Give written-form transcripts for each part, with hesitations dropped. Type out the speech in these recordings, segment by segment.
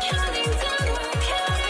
Counting down, we're counting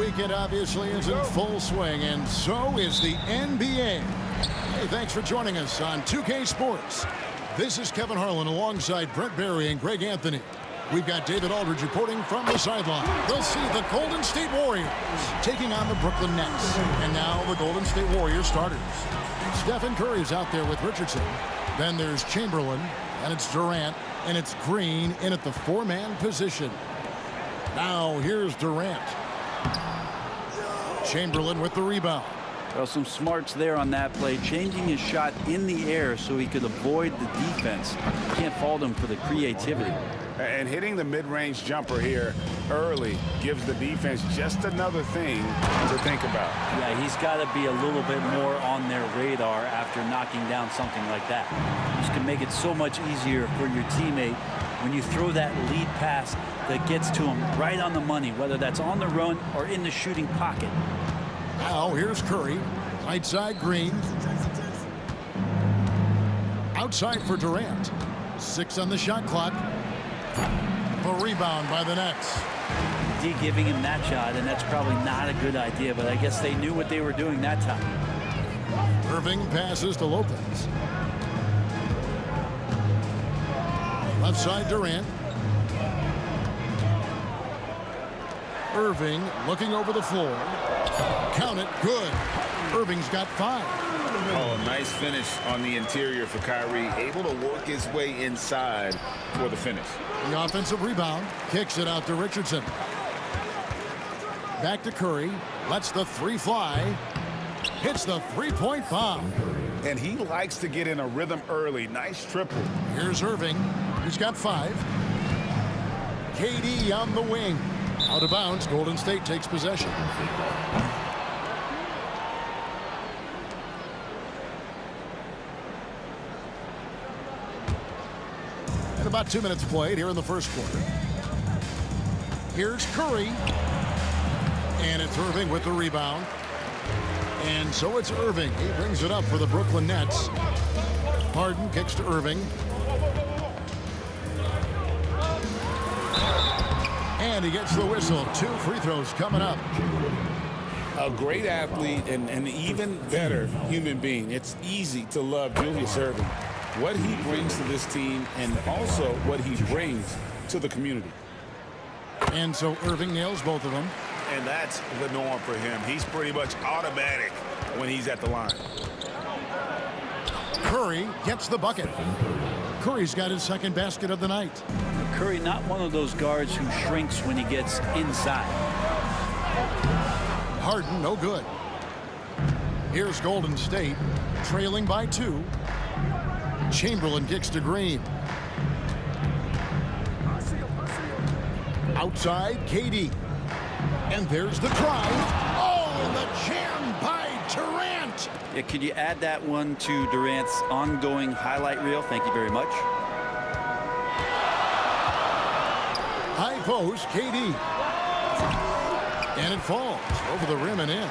weekend obviously is in full swing, and so is the NBA. Hey, thanks for joining us on 2K Sports. This is Kevin Harlan alongside Brent Barry and Greg Anthony. We've got David Aldridge reporting from the sideline. They'll see the Golden State Warriors taking on the Brooklyn Nets. And now the Golden State Warriors starters. Stephen Curry's out there with Richardson. Then there's Chamberlain, and it's Durant, and it's Green in at the four-man position. Now here's Durant. Chamberlain with the rebound. Well, some smarts there on that play, changing his shot in the air so he could avoid the defense. You can't fault him for the creativity. And hitting the mid-range jumper here early gives the defense just another thing to think about. Yeah, he's got to be a little bit more on their radar after knocking down something like that. This can make it so much easier for your teammate when you throw that lead pass that gets to him right on the money, whether that's on the run or in the shooting pocket. Now here's Curry. Right side, Green. Outside for Durant. 6 on the shot clock. The rebound by the Nets. D giving him that shot, and that's probably not a good idea, but I guess they knew what they were doing that time. Irving passes to Lopez. Left side, Durant. Irving looking over the floor. Count it, good. Irving's got 5. Oh, nice finish on the interior for Kyrie. Able to work his way inside for the finish. The offensive rebound. Kicks it out to Richardson. Back to Curry. Lets the 3 fly. Hits the three-point bomb. And he likes to get in a rhythm early. Nice triple. Here's Irving. He's got 5. KD on the wing. Out of bounds. Golden State takes possession. And about 2 minutes played here in the first quarter. Here's Curry. And it's Irving with the rebound. And so it's Irving. He brings it up for the Brooklyn Nets. Harden kicks to Irving. And he gets the whistle. 2 free throws coming up. A great athlete and an even better human being. It's easy to love Julius Irving. What he brings to this team and also what he brings to the community. And so Irving nails both of them. And that's the norm for him. He's pretty much automatic when he's at the line. Curry gets the bucket. Curry's got his second basket of the night. Curry, not one of those guards who shrinks when he gets inside. Harden, no good. Here's Golden State, trailing by 2. Chamberlain kicks to Green. Outside, KD. And there's the drive. Oh, the jam by Durant. Yeah, could you add that one to Durant's ongoing highlight reel? Thank you very much. High post, KD. And it falls over the rim and in.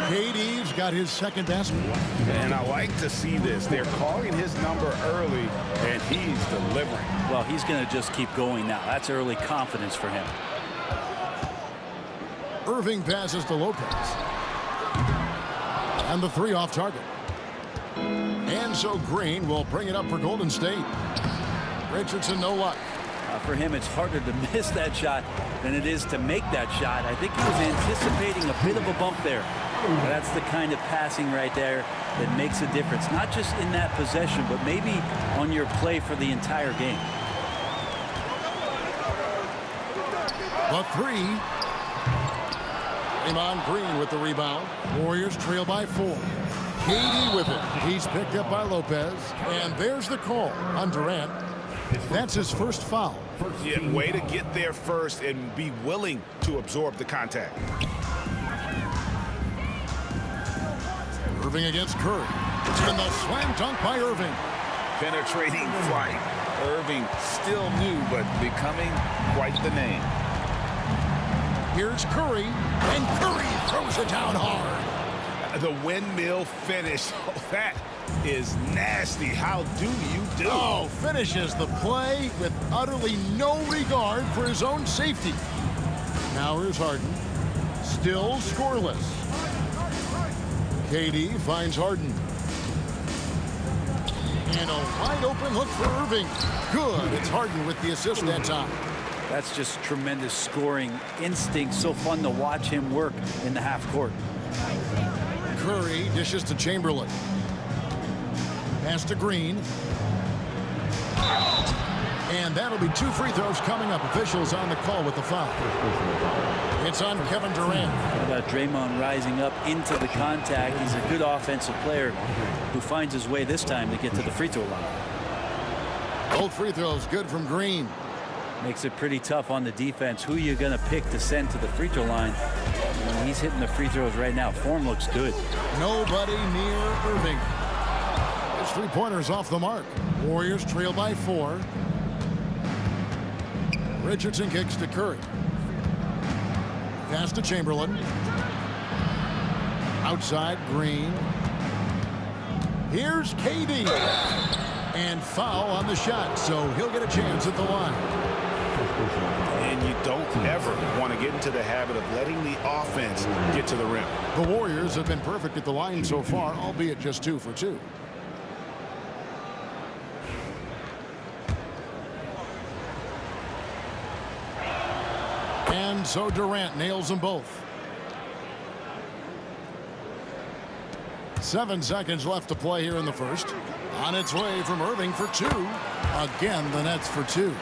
KD's got his second basket. And I like to see this. They're calling his number early, and he's delivering. Well, he's going to just keep going now. That's early confidence for him. Irving passes to Lopez. And the 3 off target. And so Green will bring it up for Golden State. Richardson, no luck. For him, it's harder to miss that shot than it is to make that shot. I think he was anticipating a bit of a bump there. That's the kind of passing right there that makes a difference, not just in that possession, but maybe on your play for the entire game. The 3. Draymond Green with the rebound. Warriors trail by 4. KD with it. He's picked up by Lopez. And there's the call on Durant. That's his first foul. Yeah, way to get there first and be willing to absorb the contact. Irving against Curry. And the slam dunk by Irving. Penetrating flight. Irving still new, but becoming quite the name. Here's Curry. And Curry throws it down hard. The windmill finish. Oh, that is nasty. How do you do? Oh, finishes the play with utterly no regard for his own safety. Now here's Harden. Still scoreless. KD finds Harden. And a wide open look for Irving. Good. It's Harden with the assist that time. That's just tremendous scoring instinct. So fun to watch him work in the half court. Curry dishes to Chamberlain. Pass to Green. And that'll be 2 free throws coming up. Officials on the call with the foul. It's on Kevin Durant. How about Draymond rising up into the contact? He's a good offensive player who finds his way this time to get to the free throw line. Both free throws good from Green. Makes it pretty tough on the defense. Who you're going to pick to send to the free throw line? And he's hitting the free throws right now. Form looks good. Nobody near Irving. His 3-pointers off the mark. Warriors trail by 4. Richardson kicks to Curry. Pass to Chamberlain. Outside, Green. Here's KD. And foul on the shot, so he'll get a chance at the line. And you don't ever want to get into the habit of letting the offense get to the rim. The Warriors have been perfect at the line so far, albeit just 2 for 2. And so Durant nails them both. 7 seconds left to play here in the first. On its way from Irving for 2. Again, the Nets for 2.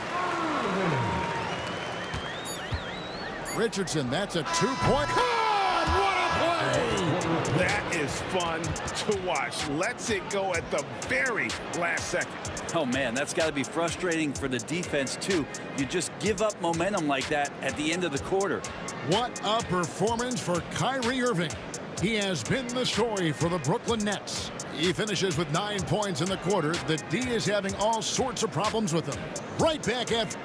Richardson, that's a 2-point. God, what a play! That is fun to watch. Lets it go at the very last second. Oh, man, that's got to be frustrating for the defense, too. You just give up momentum like that at the end of the quarter. What a performance for Kyrie Irving. He has been the story for the Brooklyn Nets. He finishes with 9 points in the quarter. The D is having all sorts of problems with him. Right back at...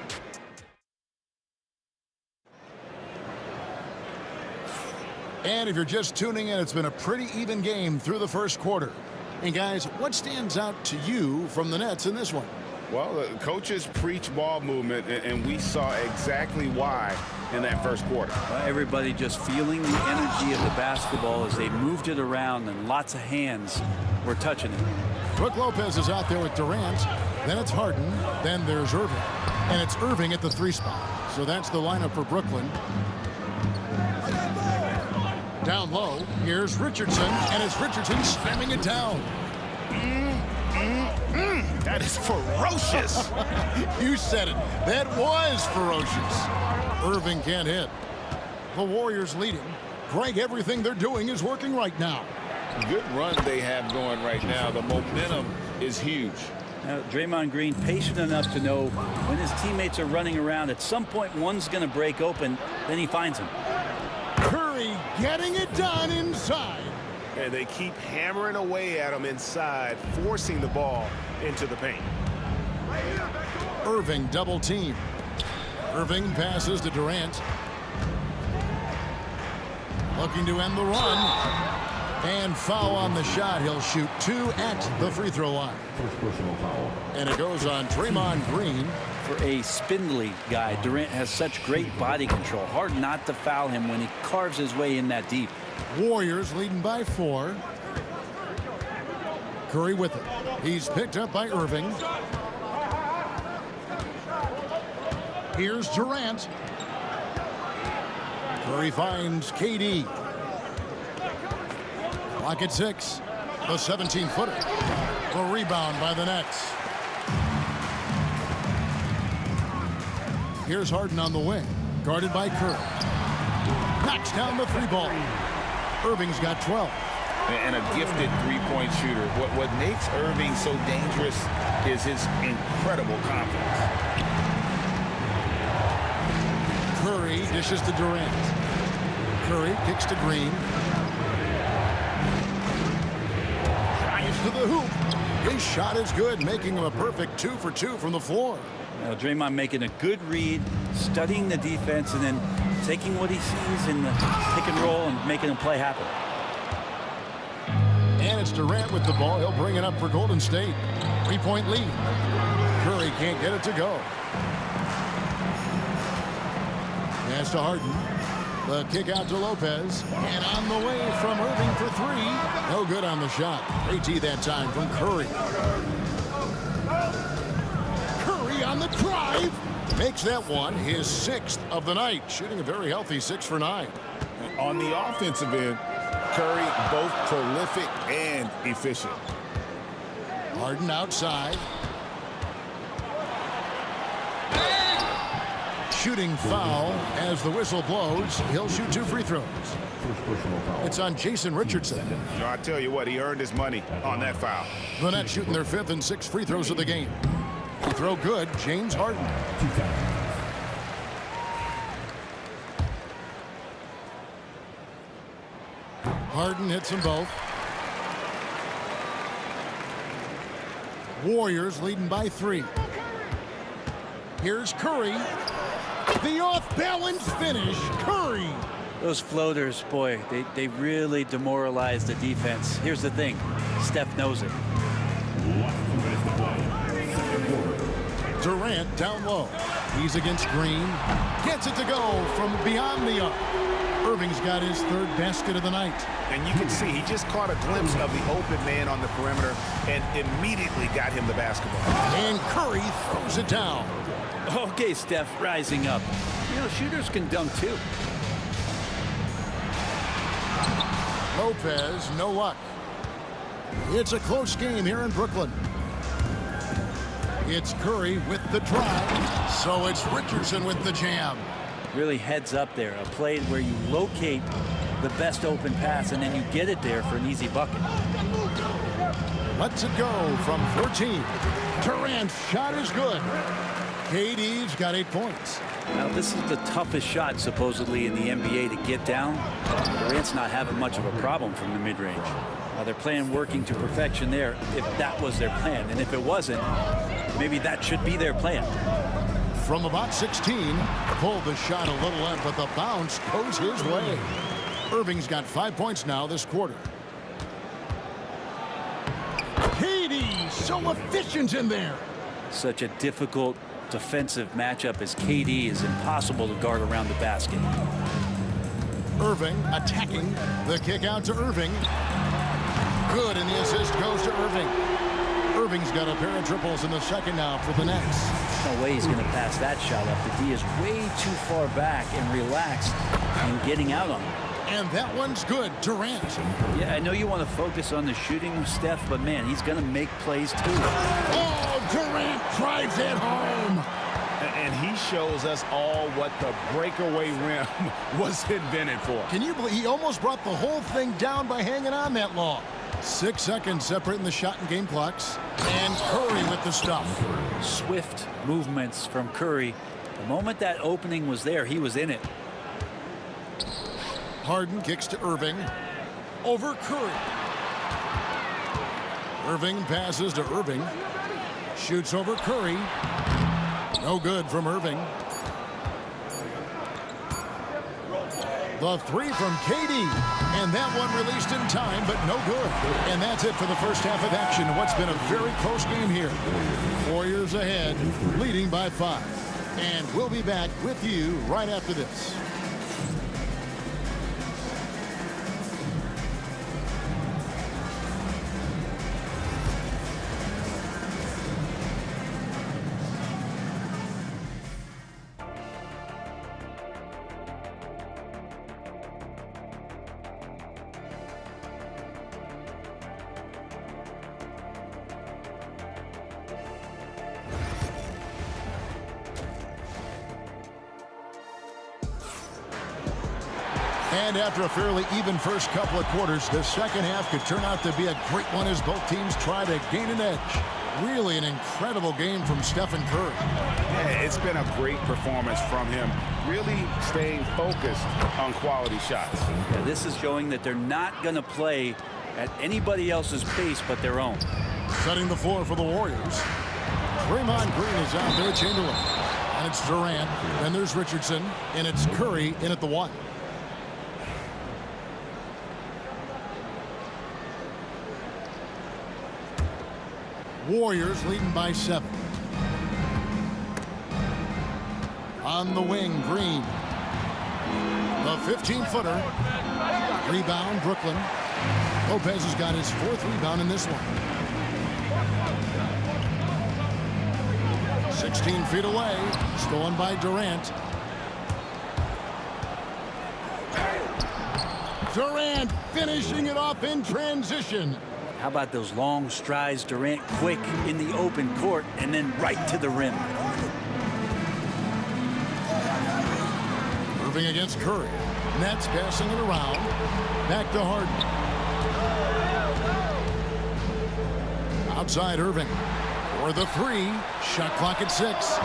And if you're just tuning in, it's been a pretty even game through the first quarter. And guys, what stands out to you from the Nets in this one? Well, the coaches preach ball movement, and we saw exactly why in that first quarter. Everybody just feeling the energy of the basketball as they moved it around, and lots of hands were touching it. Brook Lopez is out there with Durant. Then it's Harden. Then there's Irving. And it's Irving at the 3 spot. So that's the lineup for Brooklyn. Down low, here's Richardson, and it's Richardson slamming it down. That is ferocious. You said it. That was ferocious. Irving can't hit. The Warriors leading. Greg, everything they're doing is working right now. Good run they have going right now. The momentum is huge. Now, Draymond Green patient enough to know when his teammates are running around, at some point one's going to break open, then he finds him. Curry getting it done inside. And they keep hammering away at him inside, forcing the ball into the paint. Irving double team. Irving passes to Durant. Looking to end the run. And foul on the shot. He'll shoot 2 at the free throw line. And it goes on Draymond Green. For a spindly guy, Durant has such great body control. Hard not to foul him when he carves his way in that deep. Warriors leading by 4. Curry with it. He's picked up by Irving. Here's Durant. Curry finds KD. Clock at 6. The 17-footer. The rebound by the Nets. Here's Harden on the wing. Guarded by Curry. Knocks down the 3-ball. Irving's got 12. And a gifted 3-point shooter. What makes Irving so dangerous is his incredible confidence. Curry dishes to Durant. Curry kicks to Green. Drives to the hoop. His shot is good, making him a perfect 2 for 2 from the floor. Now, Draymond making a good read, studying the defense, and then taking what he sees in the pick and roll and making a play happen. And it's Durant with the ball. He'll bring it up for Golden State. 3-point lead. Curry can't get it to go. Pass to Harden. The kick out to Lopez. And on the way from Irving for three. No good on the shot. Great D that time from Curry. Curry on the drive. Makes that one his 6th of the night. Shooting a very healthy 6 for 9. On the offensive end, Curry both prolific and efficient. Harden outside. Shooting foul as the whistle blows. He'll shoot 2 free throws. It's on Jason Richardson. No, I tell you what, he earned his money on that foul. The Nets shooting their 5th and 6th free throws of the game. Free throw good, James Harden. Harden hits them both. Warriors leading by 3. Here's Curry. The off-balance finish. Curry. Those floaters, boy, they really demoralize the defense. Here's the thing. Steph knows it. Durant down low. He's against Green. Gets it to go from beyond the arc. Irving's got his 3rd basket of the night. And you can see he just caught a glimpse of the open man on the perimeter and immediately got him the basketball. And Curry throws it down. Okay, Steph, rising up. You know, shooters can dunk too. Lopez, no luck. It's a close game here in Brooklyn. It's Curry with the drive. So it's Richardson with the jam. Really heads up there. A play where you locate the best open pass and then you get it there for an easy bucket. Lets it go from 14. Durant's shot is good. KD's got 8 points. Now, this is the toughest shot, supposedly, in the NBA to get down. Durant's not having much of a problem from the mid-range. Now, they're playing working to perfection there, if that was their plan. And if it wasn't, maybe that should be their plan. From about 16, pulled the shot a little left, but the bounce goes his way. Irving's got 5 points now this quarter. KD, so efficient in there. Such a difficult defensive matchup as KD is impossible to guard around the basket. Irving attacking. The kick out to Irving. Good, and the assist goes to Irving. Irving's got a pair of triples in the second now for the Nets. No way he's going to pass that shot up. The D is way too far back and relaxed and getting out on it. And that one's good. Durant. Yeah, I know you want to focus on the shooting, Steph, but man, he's going to make plays too. Oh, Durant drives it home. And he shows us all what the breakaway rim was invented for. Can you believe he almost brought the whole thing down by hanging on that long? 6 seconds separating the shot and game clocks. And Curry with the stuff. Swift movements from Curry. The moment that opening was there, he was in it. Harden kicks to Irving. Over Curry. Irving passes to Irving. Shoots over Curry. No good from Irving. The 3 from KD. And that one released in time, but no good. And that's it for the first half of action. What's been a very close game here. Warriors ahead, leading by 5. And we'll be back with you right after this. And after a fairly even first couple of quarters, the second half could turn out to be a great one as both teams try to gain an edge. Really an incredible game from Stephen Curry. Yeah, it's been a great performance from him. Really staying focused on quality shots. Yeah, this is showing that they're not going to play at anybody else's pace but their own. Setting the floor for the Warriors. Draymond Green is out there, Chamberlain. And it's Durant. Then there's Richardson. And it's Curry in at the 1. Warriors leading by 7. On the wing, Green. The 15-footer. Rebound, Brooklyn. Lopez has got his 4th rebound in this one. 16 feet away. Stolen by Durant. Durant finishing it off in transition. How about those long strides, Durant quick in the open court and then right to the rim. Irving against Curry. Nets passing it around. Back to Harden. Outside Irving. For the 3. Shot clock at 6.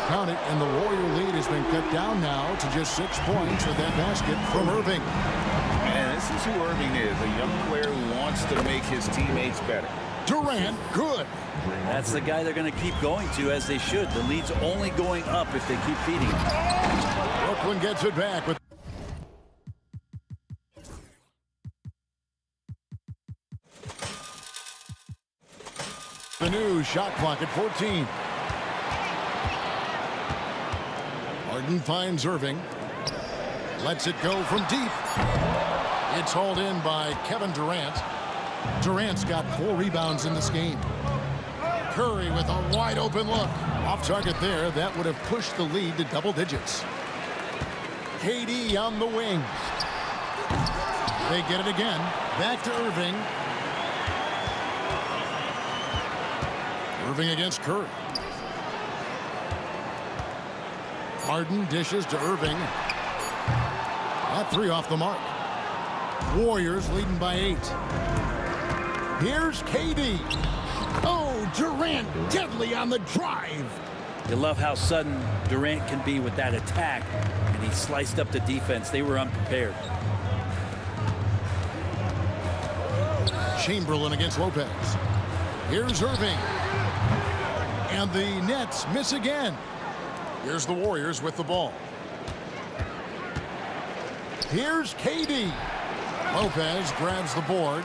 Count it, and the Warrior lead has been cut down now to just 6 points with that basket from Irving. And this is who Irving is, a young player who wants to make his teammates better. Durant, good. That's the guy they're going to keep going to, as they should. The lead's only going up if they keep feeding him. Brooklyn gets it back with the new shot clock at 14. Harden finds Irving. Lets it go from deep. It's hauled in by Kevin Durant. Durant's got 4 rebounds in this game. Curry with a wide open look. Off target there. That would have pushed the lead to double digits. KD on the wing. They get it again. Back to Irving. Irving against Curry. Harden dishes to Irving. That 3 off the mark. Warriors leading by 8. Here's KD. Oh, Durant deadly on the drive. You love how sudden Durant can be with that attack, and he sliced up the defense. They were unprepared. Chamberlain against Lopez. Here's Irving. And the Nets miss again. Here's the Warriors with the ball. Here's KD. Lopez grabs the board.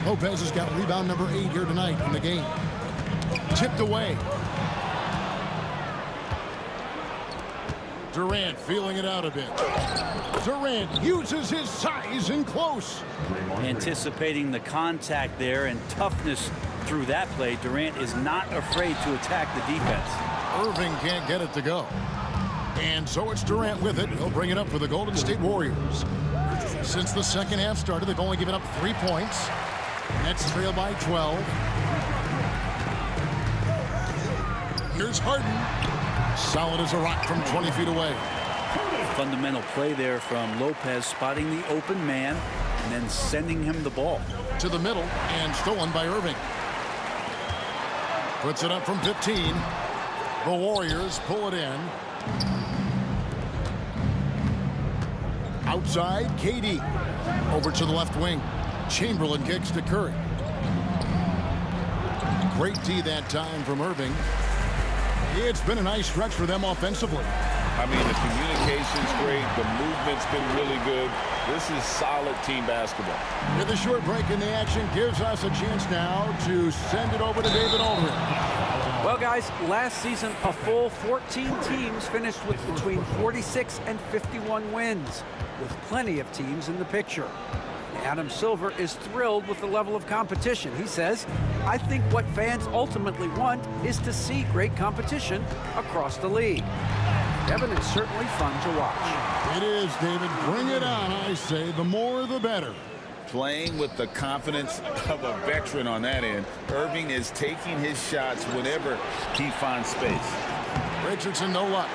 Lopez has got rebound number 8 here tonight in the game. Tipped away. Durant feeling it out a bit. Durant uses his size in close. Anticipating the contact there and toughness through that play, Durant is not afraid to attack the defense. Irving can't get it to go. And so it's Durant with it. He'll bring it up for the Golden State Warriors. Since the second half started, they've only given up 3 points. Nets trail by 12. Here's Harden. Solid as a rock from 20 feet away. Fundamental play there from Lopez, spotting the open man and then sending him the ball. To the middle and stolen by Irving. Puts it up from 15. The Warriors pull it in. Outside, KD. Over to the left wing. Chamberlain kicks to Curry. Great D that time from Irving. It's been a nice stretch for them offensively. I mean, the communication's great. The movement's been really good. This is solid team basketball. With a short break in the action gives us a chance now to send it over to David Aldridge. Well, guys, last season, a full 14 teams finished with between 46 and 51 wins, with plenty of teams in the picture. Adam Silver is thrilled with the level of competition. He says, I think what fans ultimately want is to see great competition across the league. Devin, it's certainly fun to watch. It is, David. Bring it on, I say. The more, the better. Playing with the confidence of a veteran on that end. Irving is taking his shots whenever he finds space. Richardson, no luck.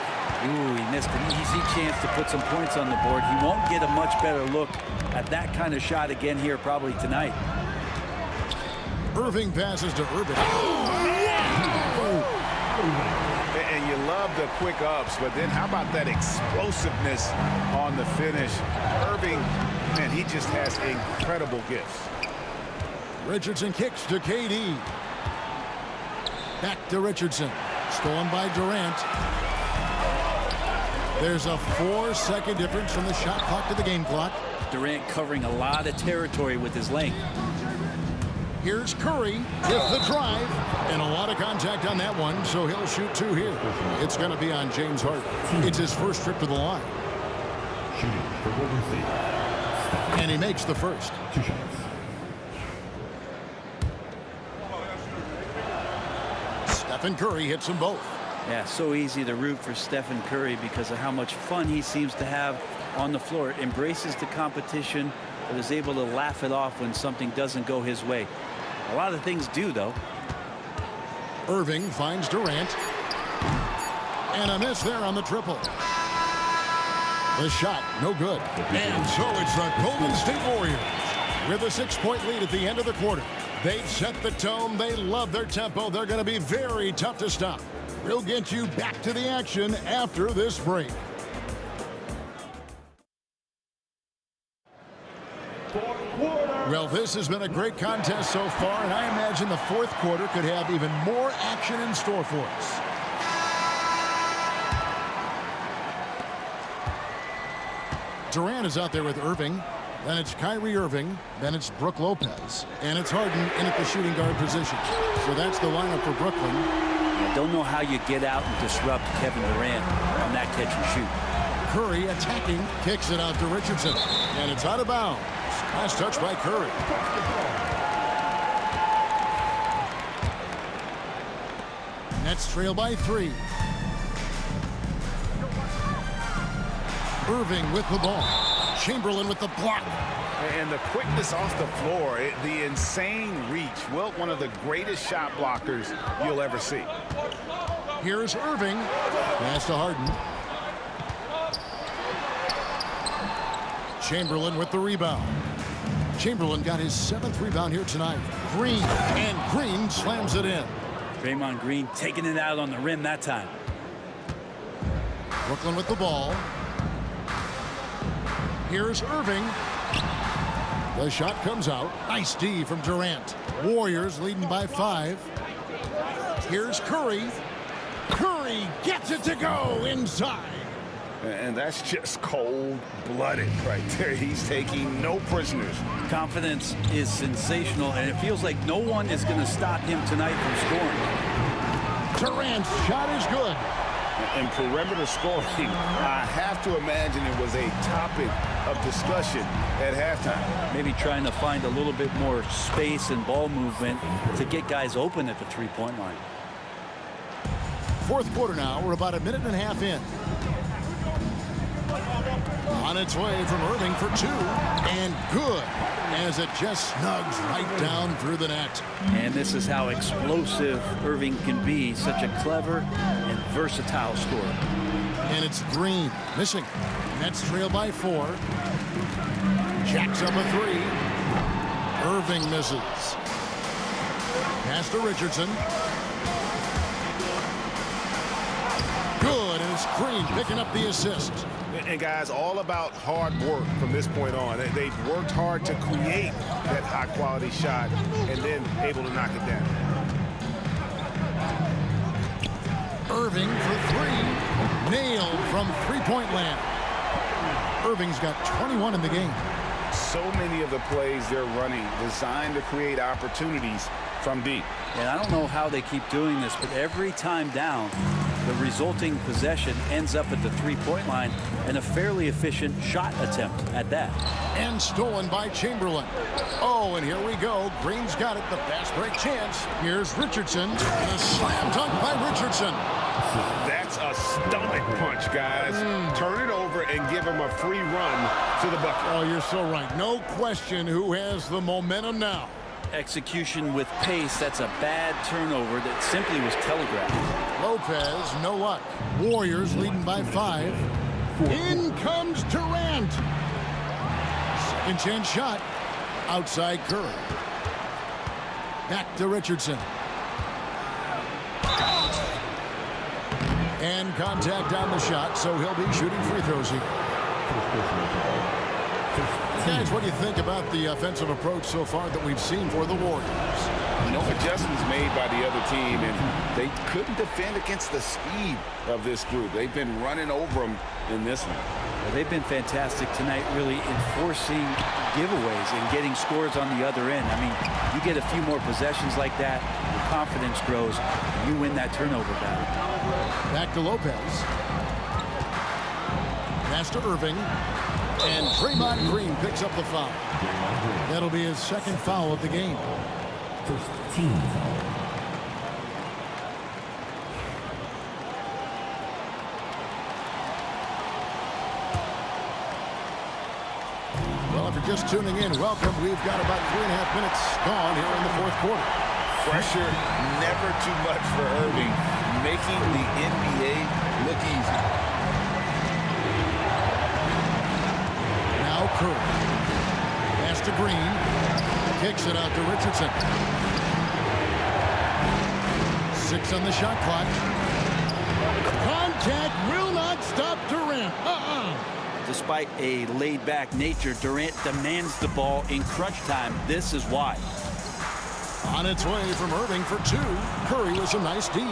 Ooh, he missed an easy chance to put some points on the board. He won't get a much better look at that kind of shot again here probably tonight. Irving passes to Irving. And you love the quick ups, but then how about that explosiveness on the finish? Irving, man, he just has incredible gifts. Richardson kicks to KD. Back to Richardson. Stolen by Durant. There's a 4-second difference from the shot clock to the game clock. Durant covering a lot of territory with his length. Here's Curry with the drive. And a lot of contact on that one, so he'll shoot 2 here. It's going to be on James Harden. It's his first trip to the line. And he makes the first. Stephen Curry hits them both. Yeah, so easy to root for Stephen Curry because of how much fun he seems to have on the floor. Embraces the competition, but is able to laugh it off when something doesn't go his way. A lot of things do, though. Irving finds Durant. And a miss there on the triple. The shot, no good. And so it's the Golden State Warriors with a 6-point lead at the end of the quarter. They've set the tone. They love their tempo. They're going to be very tough to stop. We'll get you back to the action after this break. Well, this has been a great contest so far, and I imagine the fourth quarter could have even more action in store for us. Durant is out there with Irving. Then it's Kyrie Irving. Then it's Brook Lopez. And it's Harden in at the shooting guard position. So that's the lineup for Brooklyn. I don't know how you get out and disrupt Kevin Durant on that catch and shoot. Curry attacking. Kicks it out to Richardson. And it's out of bounds. Last touch by Curry. Nets trail by 3. Irving with the ball. Chamberlain with the block. And the quickness off the floor, the insane reach. Well, one of the greatest shot blockers you'll ever see. Here's Irving. Pass to Harden. Chamberlain with the rebound. Chamberlain got his 7th rebound here tonight. Green. And Green slams it in. Draymond Green taking it out on the rim that time. Brooklyn with the ball. Here's Irving. The shot comes out. Nice D from Durant. Warriors leading by 5. Here's Curry. Curry gets it to go inside. And that's just cold-blooded right there. He's taking no prisoners. Confidence is sensational, and it feels like no one is going to stop him tonight from scoring. Durant's shot is good. And perimeter scoring, I have to imagine it was a topic of discussion at halftime. Maybe trying to find a little bit more space and ball movement to get guys open at the three-point line. Fourth quarter now. We're about a minute and a half in. On its way from Irving for 2. And good, as it just snugs right down through the net. And this is how explosive Irving can be. Such a clever and versatile scorer. And it's Green missing. Nets trail by 4. Jacks up a 3. Irving misses. Pass to Richardson. Good, and it's Green picking up the assist. And guys, all about hard work from this point on. They've worked hard to create that high-quality shot and then able to knock it down. Irving for 3. Nailed from three-point land. Irving's got 21 in the game. So many of the plays they're running designed to create opportunities from deep. And I don't know how they keep doing this, but every time down, the resulting possession ends up at the three-point line and a fairly efficient shot attempt at that. And stolen by Chamberlain. Oh, and here we go. Green's got it. The fast break chance. Here's Richardson. And a slam dunk by Richardson. That's a stomach punch, guys. Turn it over and give him a free run to the bucket. Oh, you're so right. No question who has the momentum now. Execution with pace. That's a bad turnover that simply was telegraphed. Lopez, no luck. Warriors leading by 5. In comes Durant. Second chance shot. Outside Curry. Back to Richardson. And contact on the shot, so he'll be shooting free throws here. Guys, what do you think about the offensive approach so far that we've seen for the Warriors? No adjustments made by the other team, and they couldn't defend against the speed of this group. They've been running over them in this one. Well, they've been fantastic tonight, really enforcing giveaways and getting scores on the other end. I mean, you get a few more possessions like that, your confidence grows, you win that turnover battle. Back to Lopez. Pass to Irving. And Draymond Green picks up the foul. That'll be his second foul of the game. First team foul. Well, if you're just tuning in, welcome. We've got about 3.5 minutes gone here in the fourth quarter. Pressure never too much for Irving, making the NBA look easy. Now Curry. Pass to Green. Kicks it out to Richardson. 6 on the shot clock. Contact will not stop Durant. Despite a laid-back nature, Durant demands the ball in crunch time. This is why. On its way from Irving for 2. Curry with a nice D.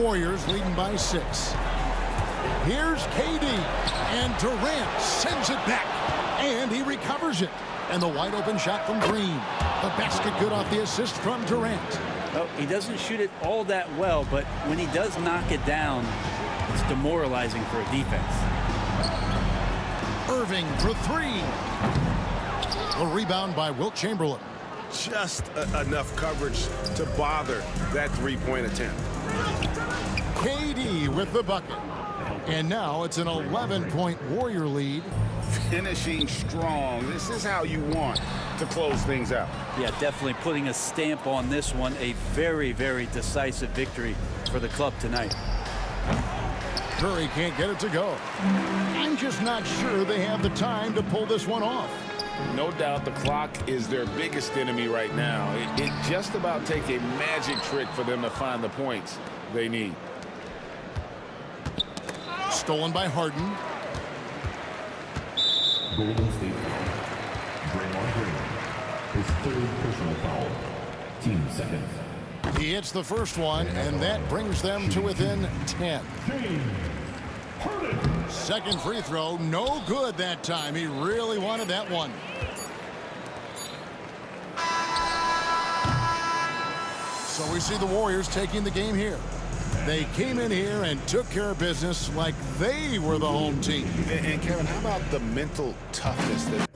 Warriors leading by 6. Here's KD. And Durant sends it back. And he recovers it. And the wide open shot from Green. The basket good off the assist from Durant. Well, he doesn't shoot it all that well, but when he does knock it down, it's demoralizing for a defense. Irving for 3. A rebound by Wilt Chamberlain. Just enough coverage to bother that three-point attempt. KD with the bucket. And now it's an 11-point Warrior lead. Finishing strong. This is how you want to close things out. Yeah, definitely putting a stamp on this one. A very, very decisive victory for the club tonight. Curry can't get it to go. I'm just not sure they have the time to pull this one off. No doubt the clock is their biggest enemy right now. It just about take a magic trick for them to find the points they need. Stolen by Harden. Golden State foul. Draymond Green. His third personal foul. Team second. He hits the first one, and that brings them to within 10. Second free throw, no good that time. He really wanted that one. So we see the Warriors taking the game here. They came in here and took care of business like they were the home team. And Kevin, how about the mental toughness that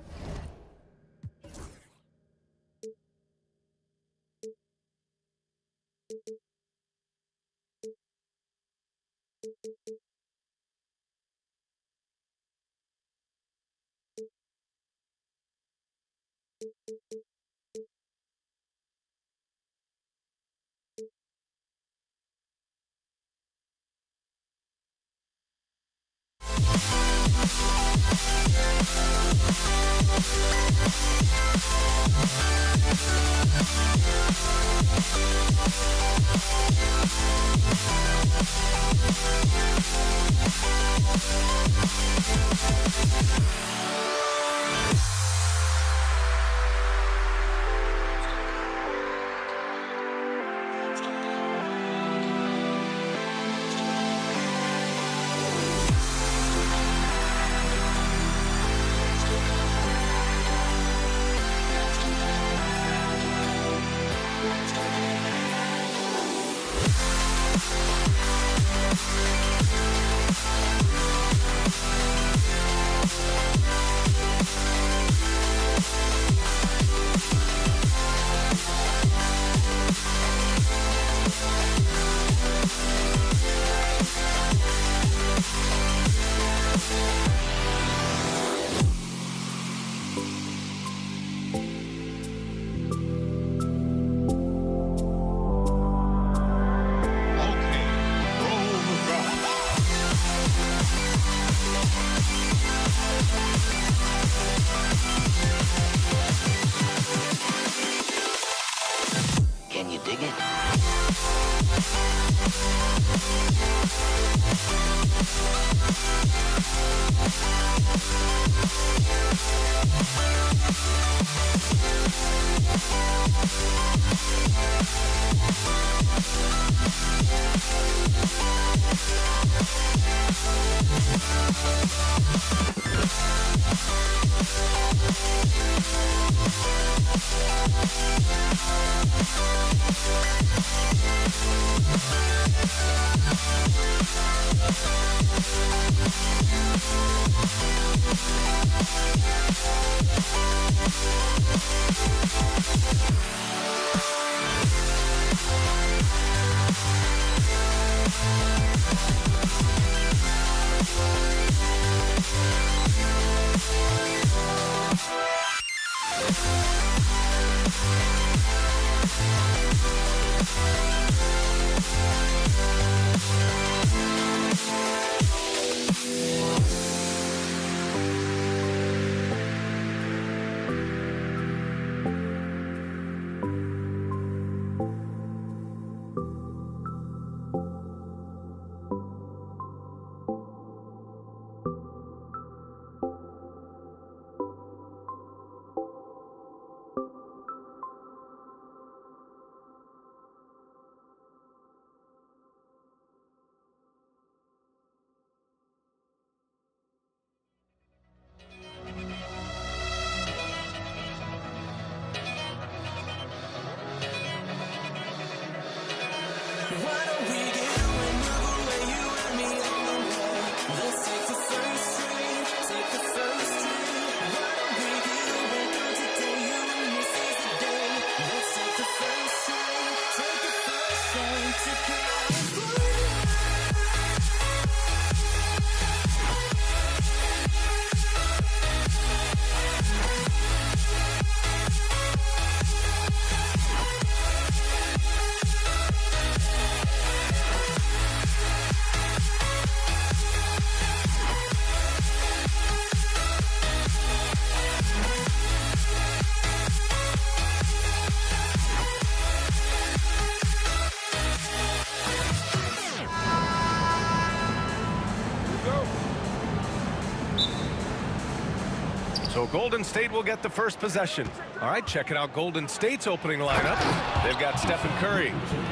So Golden State will get the first possession. All right, checking out Golden State's opening lineup. They've got Stephen Curry.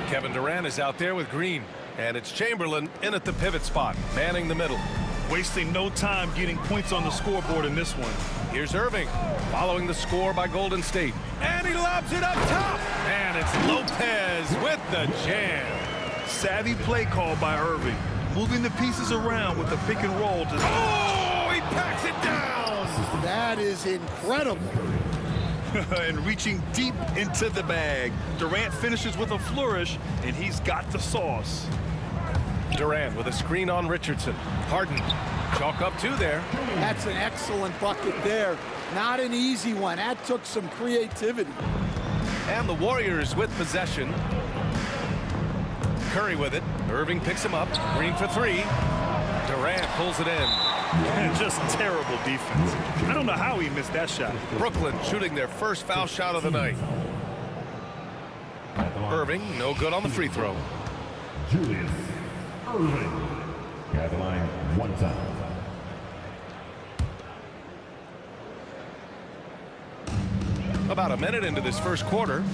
Kevin Durant is out there with Green. And it's Chamberlain in at the pivot spot, manning the middle. Wasting no time getting points on the scoreboard in this one. Here's Irving, following the score by Golden State. And he lobs it up top. And it's Lopez with the jam. Savvy play call by Irving. Moving the pieces around with the pick and roll. Oh, he packs it down. That is incredible. And reaching deep into the bag. Durant finishes with a flourish, and he's got the sauce. Durant with a screen on Richardson. Harden, chalk up two there. That's an excellent bucket there. Not an easy one. That took some creativity. And the Warriors with possession. Curry with it. Irving picks him up. Green for three. Durant pulls it in. And just terrible defense. I don't know how he missed that shot. Brooklyn shooting their first foul shot of the night. Irving, no good on the free throw. Julius Irving. At the line, one time. About a minute into this first quarter.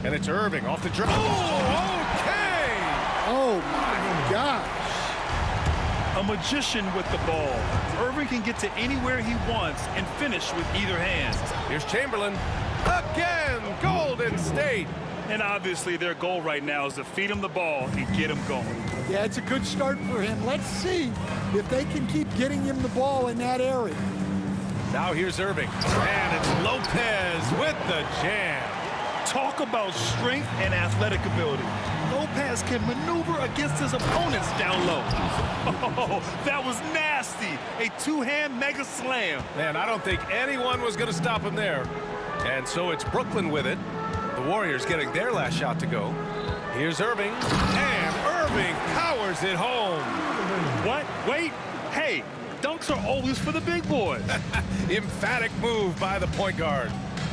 And it's Irving off the dribble. Oh, okay! Oh, my gosh. A magician with the ball. Irving can get to anywhere he wants and finish with either hand. Here's Chamberlain. Again, Golden State. And obviously their goal right now is to feed him the ball and get him going. Yeah, it's a good start for him. Let's see if they can keep getting him the ball in that area. Now here's Irving. And it's Lopez with the jam. Talk about strength and athletic ability. Lopez can maneuver against his opponents down low. Oh, that was nasty. A two-hand mega slam. Man, I don't think anyone was going to stop him there. And so it's Brooklyn with it. The Warriors getting their last shot to go. Here's Irving. And Irving powers it home. What? Wait. Hey, dunks are always for the big boys. Emphatic move by the point guard.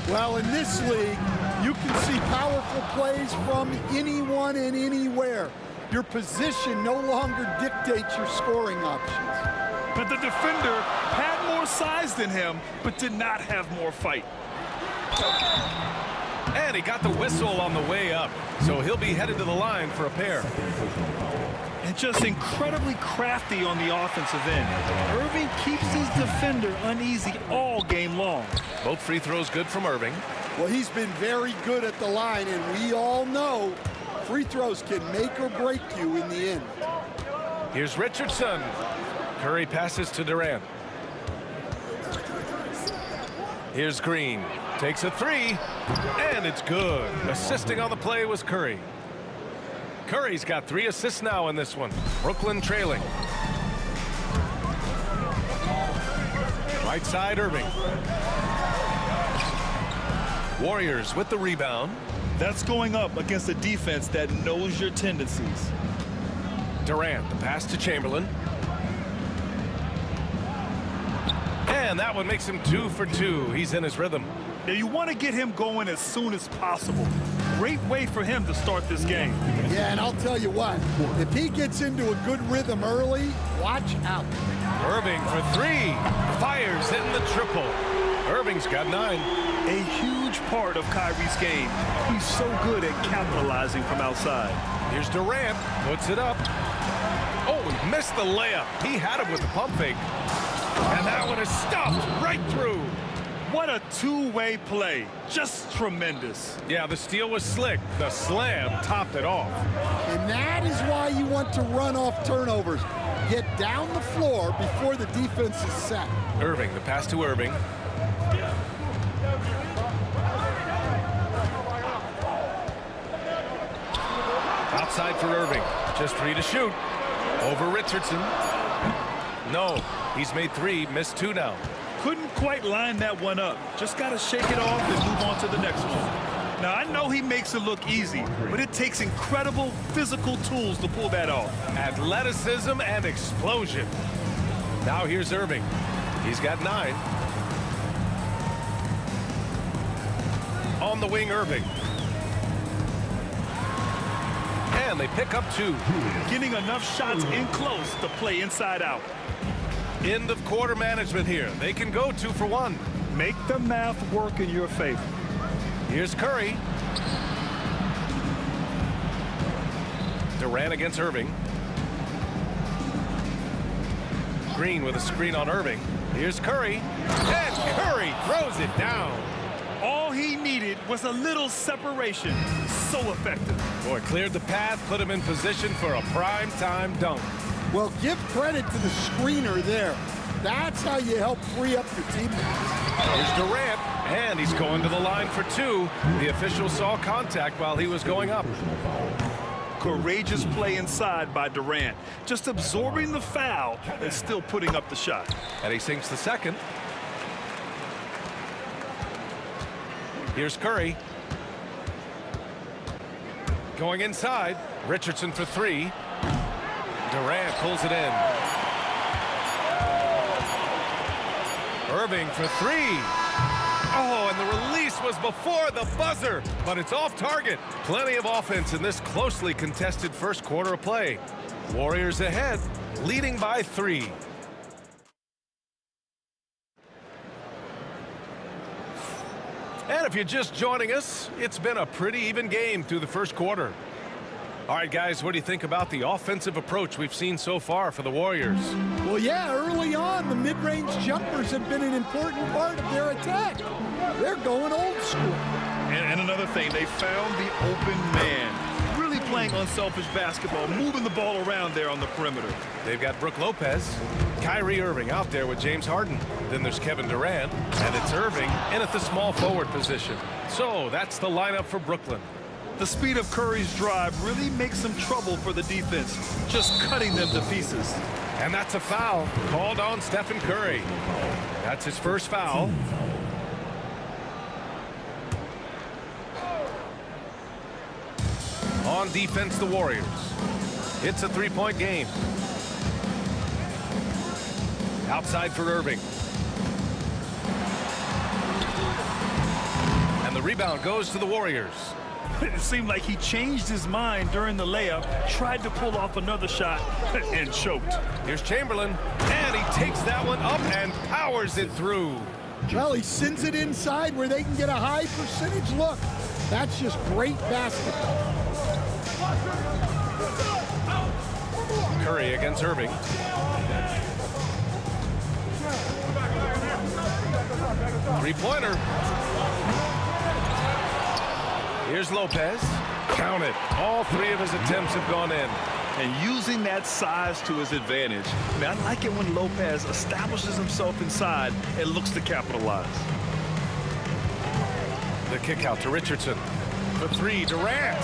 Well, in this league, you can see powerful plays from anyone and anywhere. Your position no longer dictates your scoring options. But the defender had more size than him, but did not have more fight. And he got the whistle on the way up, so he'll be headed to the line for a pair. And just incredibly crafty on the offensive end. Irving keeps his defender uneasy all game long. Both free throws good from Irving. Well, he's been very good at the line, and we all know free throws can make or break you in the end. Here's Richardson. Curry passes to Durant. Here's Green. Takes a three, and it's good. Assisting on the play was Curry. Curry's got 3 assists now in this one. Brooklyn trailing. Right side, Irving. Warriors with the rebound. That's going up against a defense that knows your tendencies. Durant, the pass to Chamberlain. And that one makes him 2 for 2. He's in his rhythm. Now you want to get him going as soon as possible. Great way for him to start this game. Yeah, and I'll tell you what, if he gets into a good rhythm early, watch out. Irving for 3. Fires in the triple. Irving's got 9. A huge part of Kyrie's game. He's so good at capitalizing from outside. Here's Durant. Puts it up. Oh, he missed the layup. He had him with the pump fake. And that one is stuffed right through. What a two-way play. Just tremendous. Yeah, the steal was slick. The slam topped it off. And that is why you want to run off turnovers. Get down the floor before the defense is set. Irving, the pass to Irving. Outside for Irving. Just 3 to shoot. Over Richardson. No, he's made 3, missed 2 now. Couldn't quite line that one up. Just got to shake it off and move on to the next one. Now, I know he makes it look easy, but it takes incredible physical tools to pull that off. Athleticism and explosion. Now here's Irving. He's got 9. On the wing, Irving. And they pick up 2. Getting enough shots in close to play inside out. End of quarter management here. They can go 2 for 1. Make the math work in your favor. Here's Curry. Durant against Irving. Green with a screen on Irving. Here's Curry. And Curry throws it down. All he needed was a little separation. So effective. Boy, cleared the path, put him in position for a prime-time dunk. Well, give credit to the screener there. That's how you help free up your teammates. Here's Durant, and he's going to the line for 2. The official saw contact while he was going up. Courageous play inside by Durant. Just absorbing the foul and still putting up the shot. And he sinks the second. Here's Curry. Going inside. Richardson for 3. Durant pulls it in. Irving for 3. Oh, and the release was before the buzzer, but it's off target. Plenty of offense in this closely contested first quarter of play. Warriors ahead, leading by 3. And if you're just joining us, it's been a pretty even game through the first quarter. All right, guys, what do you think about the offensive approach we've seen so far for the Warriors? Well, yeah, early on, the mid-range jumpers have been an important part of their attack. They're going old school. And another thing, they found the open man. Really playing unselfish basketball, moving the ball around there on the perimeter. They've got Brook Lopez, Kyrie Irving out there with James Harden. Then there's Kevin Durant, and it's Irving in at the small forward position. So that's the lineup for Brooklyn. The speed of Curry's drive really makes some trouble for the defense, just cutting them to pieces. And that's a foul called on Stephen Curry. That's his first foul. On defense, the Warriors. It's a 3-point game. Outside for Irving. And the rebound goes to the Warriors. It seemed like he changed his mind during the layup, tried to pull off another shot, and choked. Here's Chamberlain, and he takes that one up and powers it through. Well, he sends it inside where they can get a high percentage look. That's just great basketball. Curry against Irving. Three-pointer. Here's Lopez. Count it. All 3 of his attempts have gone in. And using that size to his advantage. I mean, I like it when Lopez establishes himself inside and looks to capitalize. The kick out to Richardson. The 3, Durant.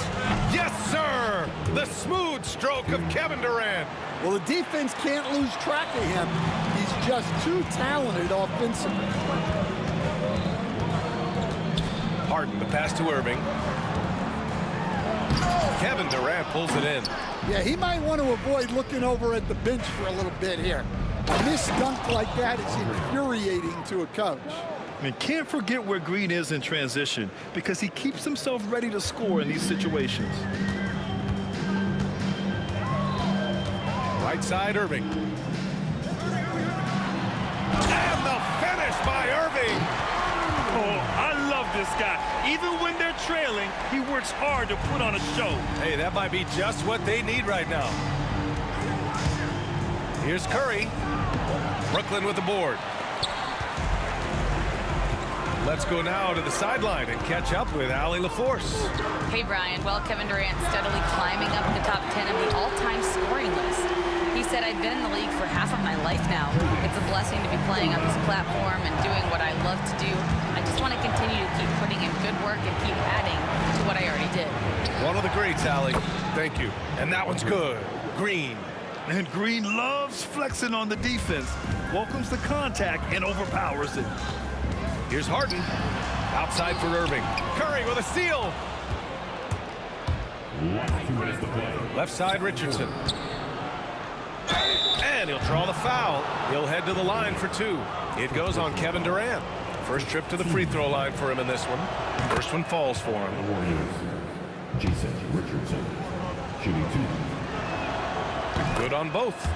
Yes, sir! The smooth stroke of Kevin Durant. Well, the defense can't lose track of him. He's just too talented offensively. Harden, the pass to Irving. Kevin Durant pulls it in. Yeah, he might want to avoid looking over at the bench for a little bit here. A missed dunk like that is infuriating to a coach. I mean, can't forget where Green is in transition because he keeps himself ready to score in these situations. Right side, Irving. And the finish by Irving. Oh, I love this guy. Even when they're trailing, he works hard to put on a show. Hey, that might be just what they need right now. Here's Curry. Brooklyn with the board. Let's go now to the sideline and catch up with Allie LaForce. Hey, Brian. Well, Kevin Durant steadily climbing up the top 10 of the all-time scoring list. He said, I've been in the league for half of my life now. It's a blessing to be playing on this platform and doing what I love to do. I just want to continue to keep putting in good work and keep adding to what I already did. One of the greats, Allie. Thank you. And that one's good. Green. And Green loves flexing on the defense. Welcomes the contact and overpowers it. Here's Harden. Outside for Irving. Curry with a steal. Left side, Richardson. And he'll draw the foul. He'll head to the line for 2. It goes on Kevin Durant. First trip to the free throw line for him in this one. First one falls for him. Jason Richardson, shooting 2. Good on both.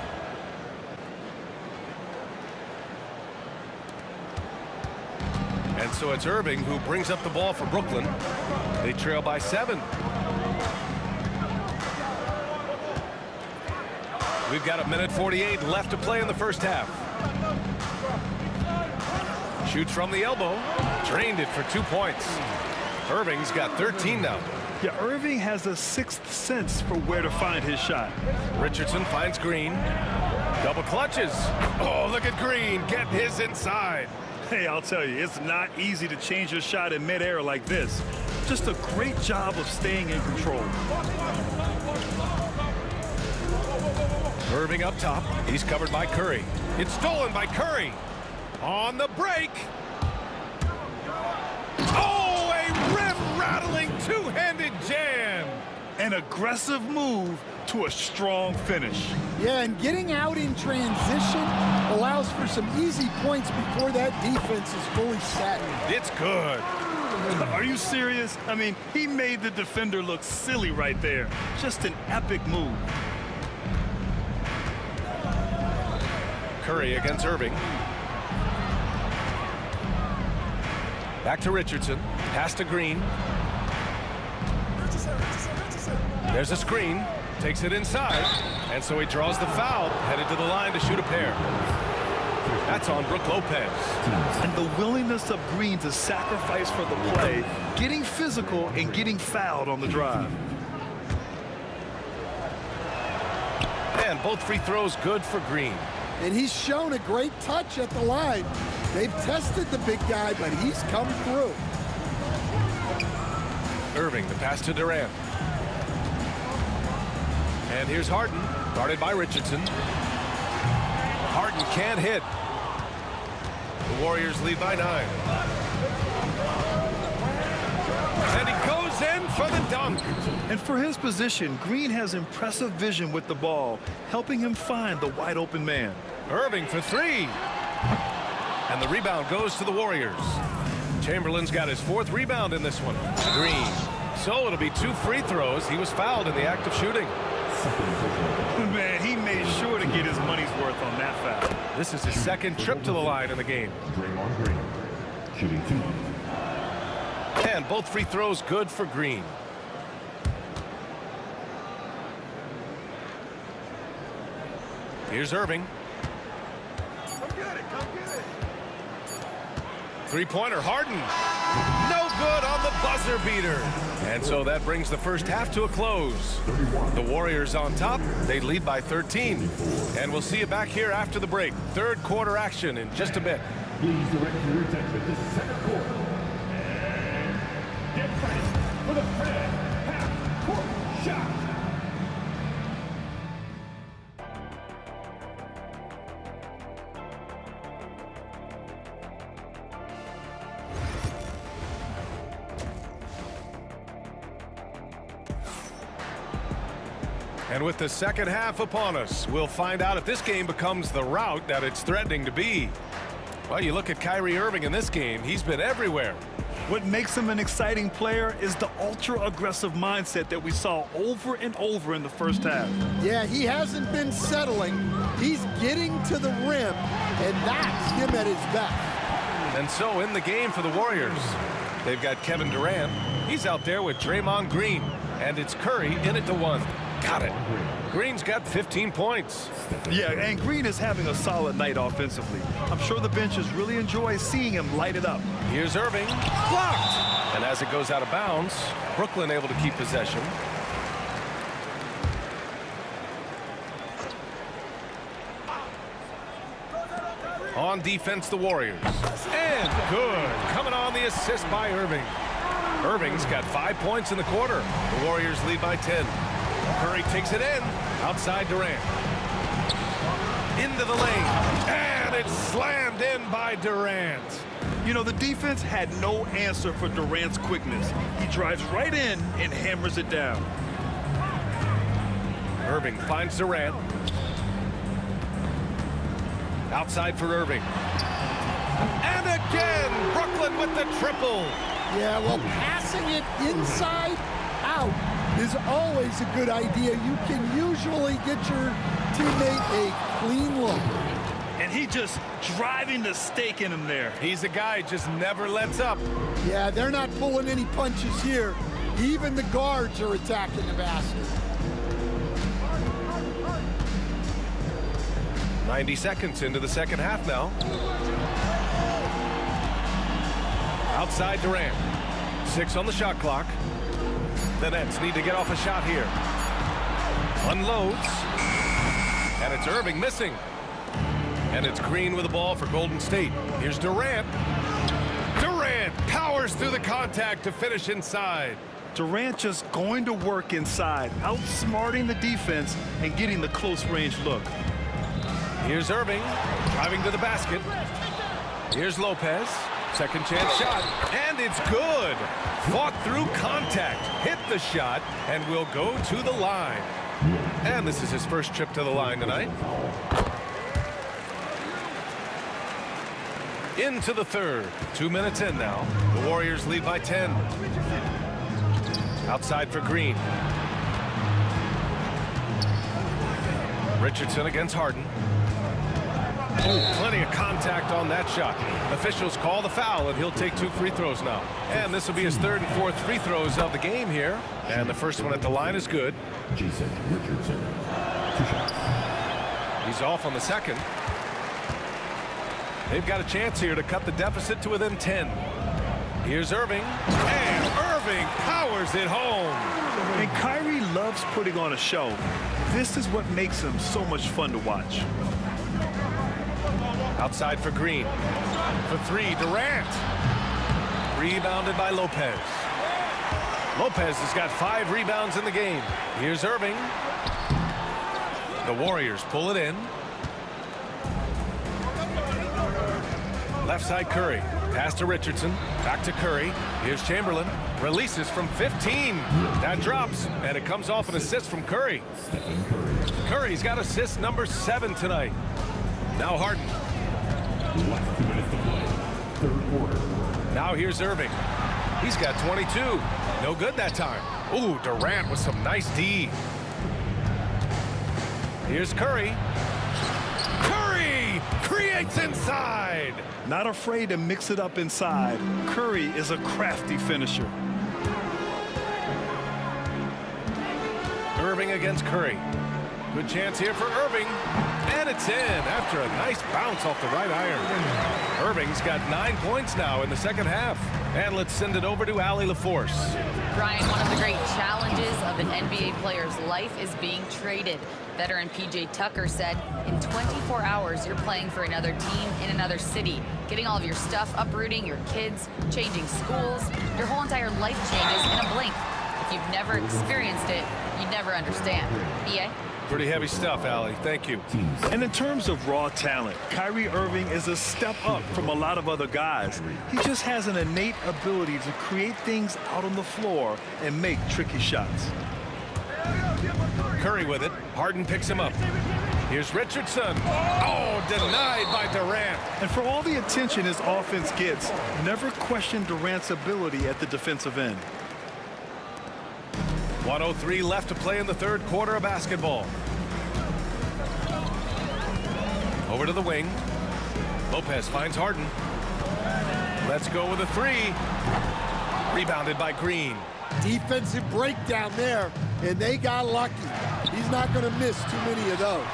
And so it's Irving who brings up the ball for Brooklyn. They trail by 7. We've got 1:48 left to play in the first half. Shoots from the elbow. Drained it for 2 points. Irving's got 13 now. Yeah, Irving has a sixth sense for where to find his shot. Richardson finds Green. Double clutches. Oh, look at Green get his inside. Hey, I'll tell you, it's not easy to change your shot in midair like this. Just a great job of staying in control. Irving up top. He's covered by Curry. It's stolen by Curry. On the break. Oh, a rim-rattling two-handed jam. An aggressive move to a strong finish. Yeah, and getting out in transition allows for some easy points before that defense is fully set. It's good. Are you serious? I mean, he made the defender look silly right there. Just an epic move. Curry against Irving. Back to Richardson. Pass to Green. There's a screen. Takes it inside. And so he draws the foul. Headed to the line to shoot a pair. That's on Brook Lopez. And the willingness of Green to sacrifice for the play, getting physical and getting fouled on the drive. And both free throws good for Green. And he's shown a great touch at the line. They've tested the big guy, but he's come through. Irving, the pass to Durant. And here's Harden, guarded by Richardson. Harden can't hit. The Warriors lead by 9. And he goes in for the dunk. And for his position, Green has impressive vision with the ball, helping him find the wide open man. Irving for 3. And the rebound goes to the Warriors. Chamberlain's got his 4th rebound in this one. Green. So it'll be 2 free throws. He was fouled in the act of shooting. Man, he made sure to get his money's worth on that foul. This is his 2nd trip to the line in the game. Draymond Green, shooting 2. And both free throws good for Green. Here's Irving. Come get it, come get it. Three-pointer, Harden. No good on the buzzer beater. And so that brings the first half to a close. The Warriors on top. They lead by 13. And we'll see you back here after the break. 3rd quarter action in just a bit. Please direct your attention to 2nd quarter. And get ready for the first half-court shot. And with the second half upon us, we'll find out if this game becomes the rout that it's threatening to be. Well, you look at Kyrie Irving in this game, he's been everywhere. What makes him an exciting player is the ultra-aggressive mindset that we saw over and over in the first half. Yeah, he hasn't been settling. He's getting to the rim, and that's him at his best. And so in the game for the Warriors, they've got Kevin Durant. He's out there with Draymond Green, and it's Curry in it to 1. Got it. Green's got 15 points. Yeah, and Green is having a solid night offensively. I'm sure the benches really enjoy seeing him light it up. Here's Irving. Blocked. And as it goes out of bounds, Brooklyn able to keep possession. On defense, the Warriors. And good. Coming on the assist by Irving. Irving's got 5 points in the quarter. The Warriors lead by 10. Curry takes it in. Outside Durant. Into the lane. And it's slammed in by Durant. You know, the defense had no answer for Durant's quickness. He drives right in and hammers it down. Irving finds Durant. Outside for Irving. And again, Brooklyn with the triple. Yeah, well, passing it inside out is always a good idea. You can usually get your teammate a clean look. and he just driving the stake in him there. He's a guy who just never lets up. Yeah, they're not pulling any punches here. Even the guards are attacking the basket. 90 seconds into the second half now. Outside Durant. 6 on the shot clock. The Nets need to get off a shot here. Unloads. And it's Irving missing. And it's Green with the ball for Golden State. Here's Durant. Durant powers through the contact to finish inside. Durant just going to work inside, outsmarting the defense and getting the close range look. Here's Irving driving to the basket. Here's Lopez. Second chance shot. And it's good. Fought through contact. Hit the shot and will go to the line. And this is his first trip to the line tonight. Into the third. 2 minutes in now. The Warriors lead by 10. Outside for Green. Richardson against Harden. Ooh, plenty of contact on that shot. Officials call the foul, and he'll take 2 free throws now. And this will be his 3rd and 4th free throws of the game here. And the first one at the line is good. Jason Richardson, 2 shots. He's off on the second. They've got a chance here to cut the deficit to within 10. Here's Irving. And Irving powers it home. And Kyrie loves putting on a show. This is what makes him so much fun to watch. Outside for Green. For 3, Durant. Rebounded by Lopez. Lopez has got 5 rebounds in the game. Here's Irving. The Warriors pull it in. Left side Curry. Pass to Richardson. Back to Curry. Here's Chamberlain. Releases from 15. That drops. And it comes off an assist from Curry. Curry's got assist number 7 tonight. Now Harden. Last 2 minutes to play. Third quarter. Now here's Irving. He's got 22. No good that time. Ooh, Durant with some nice D. Here's Curry. Curry creates inside. Not afraid to mix it up inside. Curry is a crafty finisher. Irving against Curry. Good chance here for Irving. And it's in after a nice bounce off the right iron. Irving's got 9 points now in the second half. And let's send it over to Allie LaForce. Brian, one of the great challenges of an NBA player's life is being traded. Veteran PJ Tucker said, in 24 hours, you're playing for another team in another city, getting all of your stuff, uprooting your kids, changing schools. Your whole entire life changes in a blink. If you've never experienced it, you'd never understand. EA? Pretty heavy stuff, Allie. Thank you. And in terms of raw talent, Kyrie Irving is a step up from a lot of other guys. He just has an innate ability to create things out on the floor and make tricky shots. Curry with it. Harden picks him up. Here's Richardson. Oh, denied by Durant. And for all the attention his offense gets, never question Durant's ability at the defensive end. 1:03 left to play in the third quarter of basketball. Over to the wing. Lopez finds Harden. Let's go with a 3. Rebounded by Green. Defensive breakdown there, and they got lucky. He's not going to miss too many of those.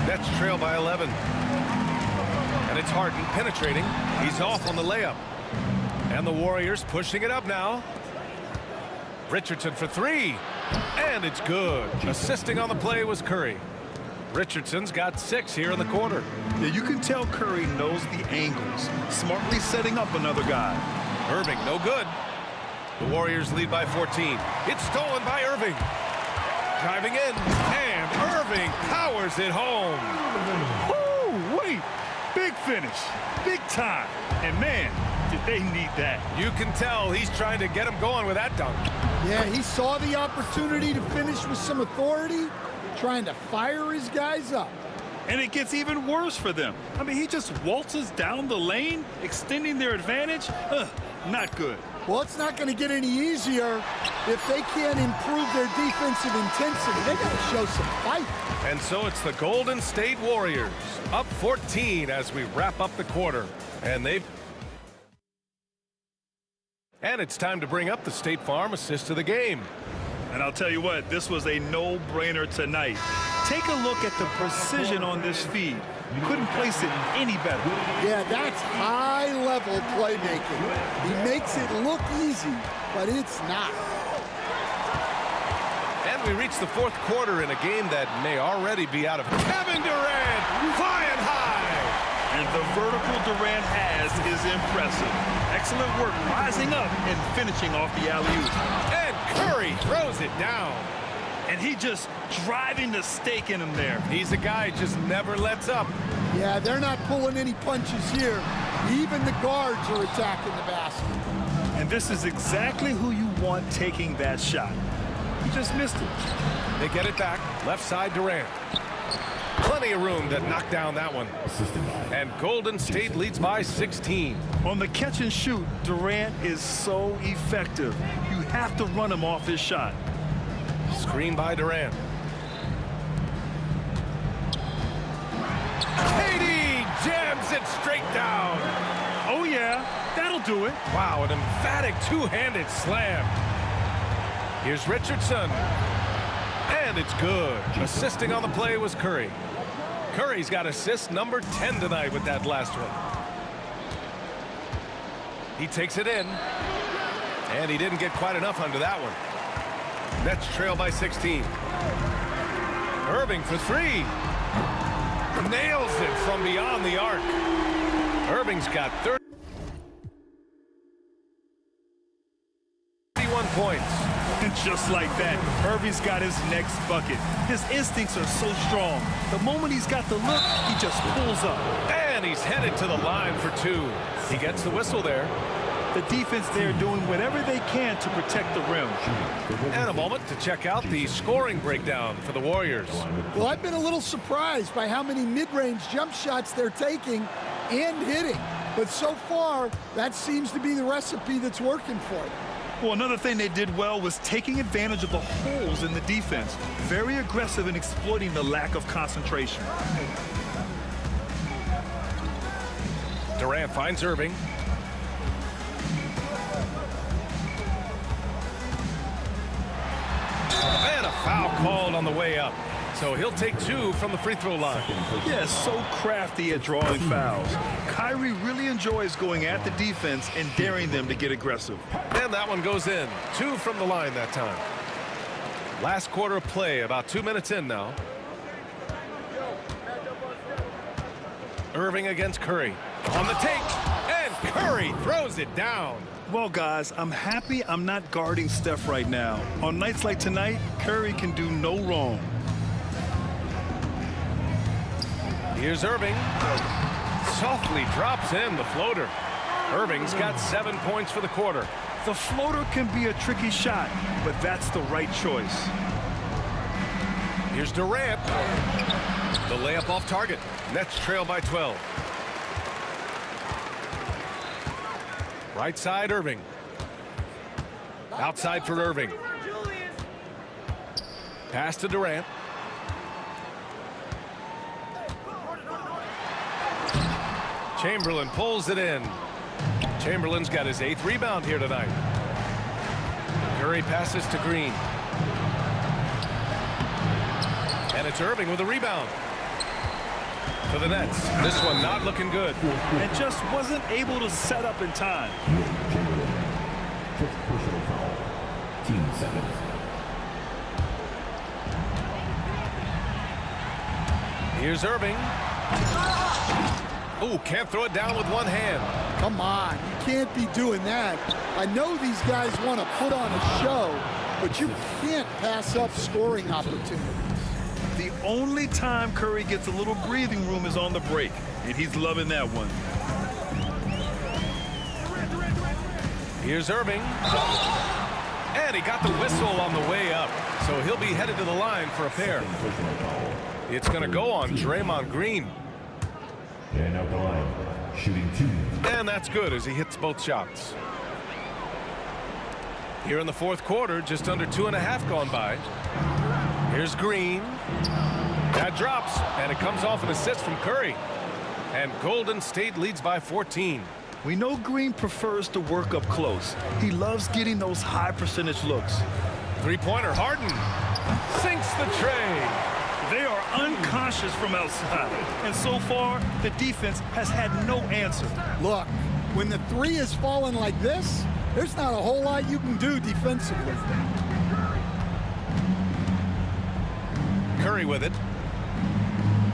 Nets trail by 11. And it's Harden penetrating. He's off on the layup. And the Warriors pushing it up now. Richardson for 3. And it's good. Assisting on the play was Curry. Richardson's got 6 here in the quarter. Yeah, you can tell Curry knows the angles, smartly setting up another guy. Irving, no good. The Warriors lead by 14. It's stolen by Irving. Driving in, and Irving powers it home. Woo, wait, big finish, big time. And man, did they need that. You can tell he's trying to get him going with that dunk. Yeah, he saw the opportunity to finish with some authority, trying to fire his guys up. And it gets even worse for them. I mean, he just waltzes down the lane, extending their advantage. Not good. Well, it's not going to get any easier if they can't improve their defensive intensity. They got to show some fight. And so it's the Golden State Warriors up 14 as we wrap up the quarter. And it's time to bring up the State Farm assist of the game. And I'll tell you what, this was a no-brainer tonight. Take a look at the precision on this feed. You couldn't place it any better. Yeah, that's high-level playmaking. He makes it look easy, but it's not. And we reach the fourth quarter in a game that may already be out of Kevin Durant flying high. And the vertical Durant has is impressive. Excellent work rising up and finishing off the alley-oop. And Curry throws it down. And he just driving the stake in him there. He's a guy who just never lets up. Yeah, they're not pulling any punches here. Even the guards are attacking the basket. And this is exactly who you want taking that shot. He just missed it. They get it back. Left side Durant. Plenty of room to knock down that one. And Golden State leads by 16. On the catch and shoot, Durant is so effective. You have to run him off his shot. Screen by Durant. KD jams it straight down. Oh, yeah, that'll do it. Wow, an emphatic two-handed slam. Here's Richardson. And it's good. Assisting on the play was Curry. Curry's got assist number 10 tonight with that last one. He takes it in. And he didn't get quite enough under that one. Nets trail by 16. Irving for three. Nails it from beyond the arc. Irving's got 31 points. And just like that, Irving's got his next bucket. His instincts are so strong. The moment he's got the look, he just pulls up. And he's headed to the line for two. He gets the whistle there. The defense there doing whatever they can to protect the rim. And a moment to check out the scoring breakdown for the Warriors. Well, I've been a little surprised by how many mid-range jump shots they're taking and hitting. But so far, that seems to be the recipe that's working for them. Well, another thing they did well was taking advantage of the holes in the defense. Very aggressive in exploiting the lack of concentration. Durant finds Irving. And a foul called on the way up. So he'll take two from the free throw line. Yeah, so crafty at drawing fouls. Kyrie really enjoys going at the defense and daring them to get aggressive. And that one goes in. Two from the line that time. Last quarter of play, about 2 minutes in now. Irving against Curry. On the take, and Curry throws it down. Well, guys, I'm happy I'm not guarding Steph right now. On nights like tonight, Curry can do no wrong. Here's Irving. Softly drops in the floater. Irving's got 7 points for the quarter. The floater can be a tricky shot, but that's the right choice. Here's Durant. The layup off target. Nets trail by 12. Right side, Irving. Outside for Irving. Pass to Durant. Chamberlain pulls it in. Chamberlain's got his 8th rebound here tonight. Curry passes to Green. And it's Irving with a rebound. For the Nets. This one not looking good. And just wasn't able to set up in time. Fifth personal foul. Team 7. Here's Irving. Oh, can't throw it down with one hand. Come on, you can't be doing that. I know these guys want to put on a show, but you can't pass up scoring opportunities. The only time Curry gets a little breathing room is on the break, and he's loving that one. Here's Irving. And he got the whistle on the way up, so he'll be headed to the line for a pair. It's going to go on Draymond Green. And out the line, shooting 2. And that's good as he hits both shots. Here in the fourth quarter, just under 2.5 gone by. Here's Green. That drops, and it comes off an assist from Curry. And Golden State leads by 14. We know Green prefers to work up close. He loves getting those high percentage looks. Three-pointer, Harden sinks the tray. They are unconscious from outside, and so far, the defense has had no answer. Look, when the three is falling like this, there's not a whole lot you can do defensively. Curry with it.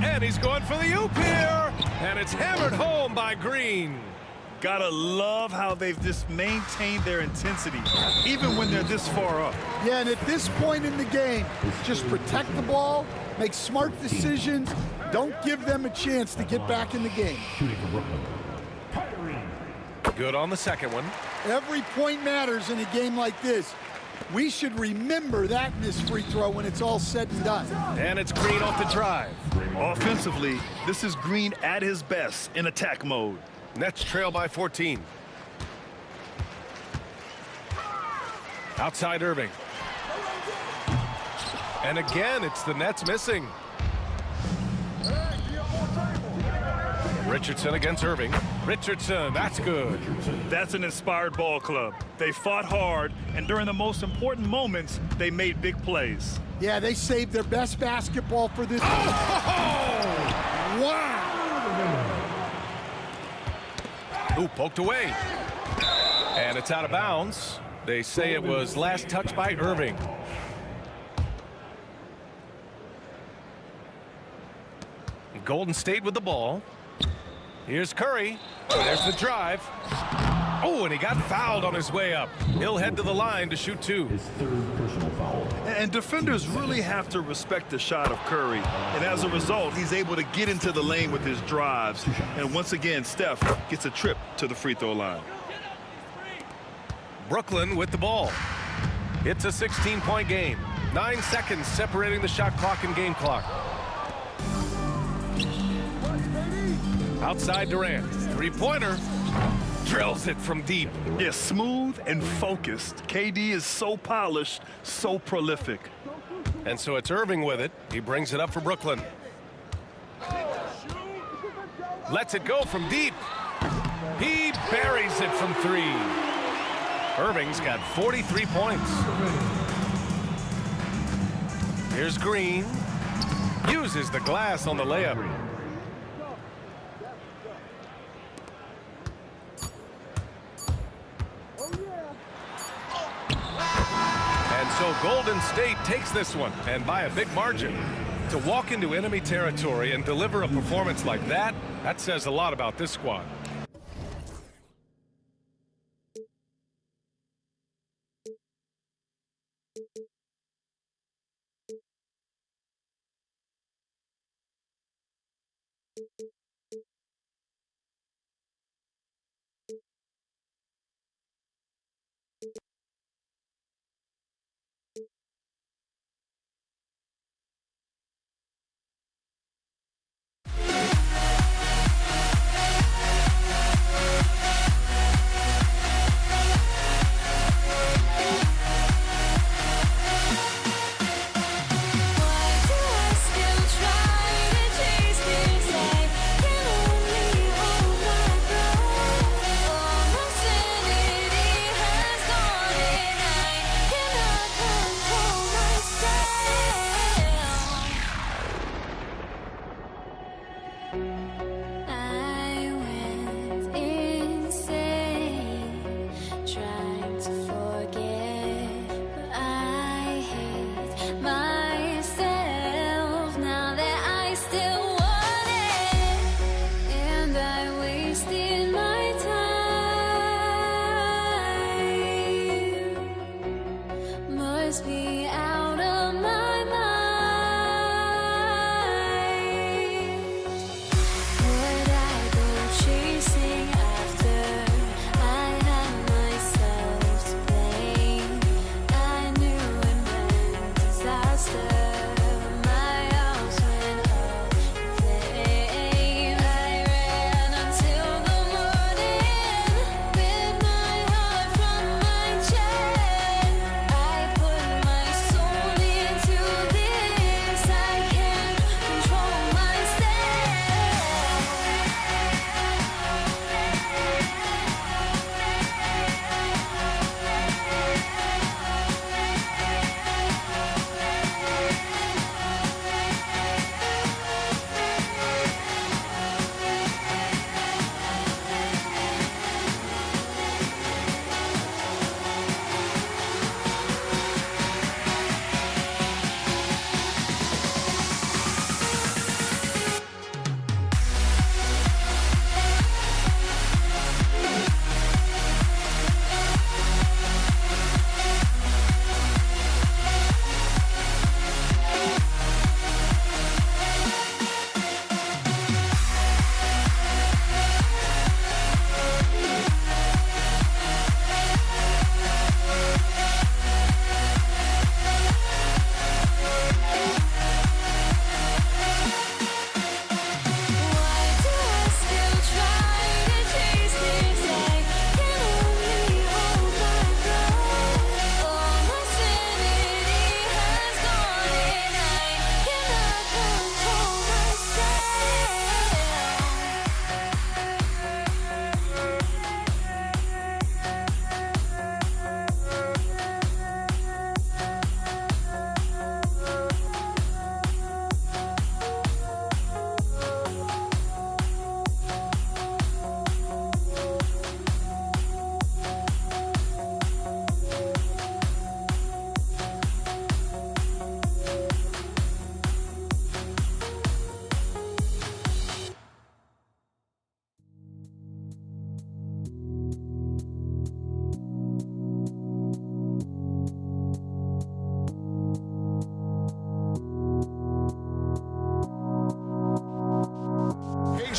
And he's going for the oop here. And it's hammered home by Green. Gotta love how they've just maintained their intensity, even when they're this far up. Yeah, and at this point in the game, just protect the ball, make smart decisions, don't give them a chance to get back in the game. Good on the second one. Every point matters in a game like this. We should remember that in this free throw when it's all said and done. And it's Green off the drive. Offensively, this is Green at his best in attack mode. Nets trail by 14. Outside Irving. And again, it's the Nets missing. Richardson against Irving. Richardson, that's good. That's an inspired ball club. They fought hard, and during the most important moments, they made big plays. Yeah, they saved their best basketball for this. Oh! Wow! Ooh, poked away. And it's out of bounds. They say it was last touched by Irving. Golden State with the ball. Here's Curry. There's the drive. Oh, and he got fouled on his way up. He'll head to the line to shoot two. His third personal foul. And defenders really have to respect the shot of Curry. And as a result, he's able to get into the lane with his drives. And once again, Steph gets a trip to the free throw line. Brooklyn with the ball. It's a 16-point game. 9 seconds separating the shot clock and game clock. Outside Durant. Three-pointer. Drills it from deep. Yeah, smooth and focused. KD is so polished, so prolific. And so it's Irving with it. He brings it up for Brooklyn. Lets it go from deep. He buries it from three. Irving's got 43 points. Here's Green. Uses the glass on the layup. And so Golden State takes this one, and by a big margin. To walk into enemy territory and deliver a performance like that, that says a lot about this squad.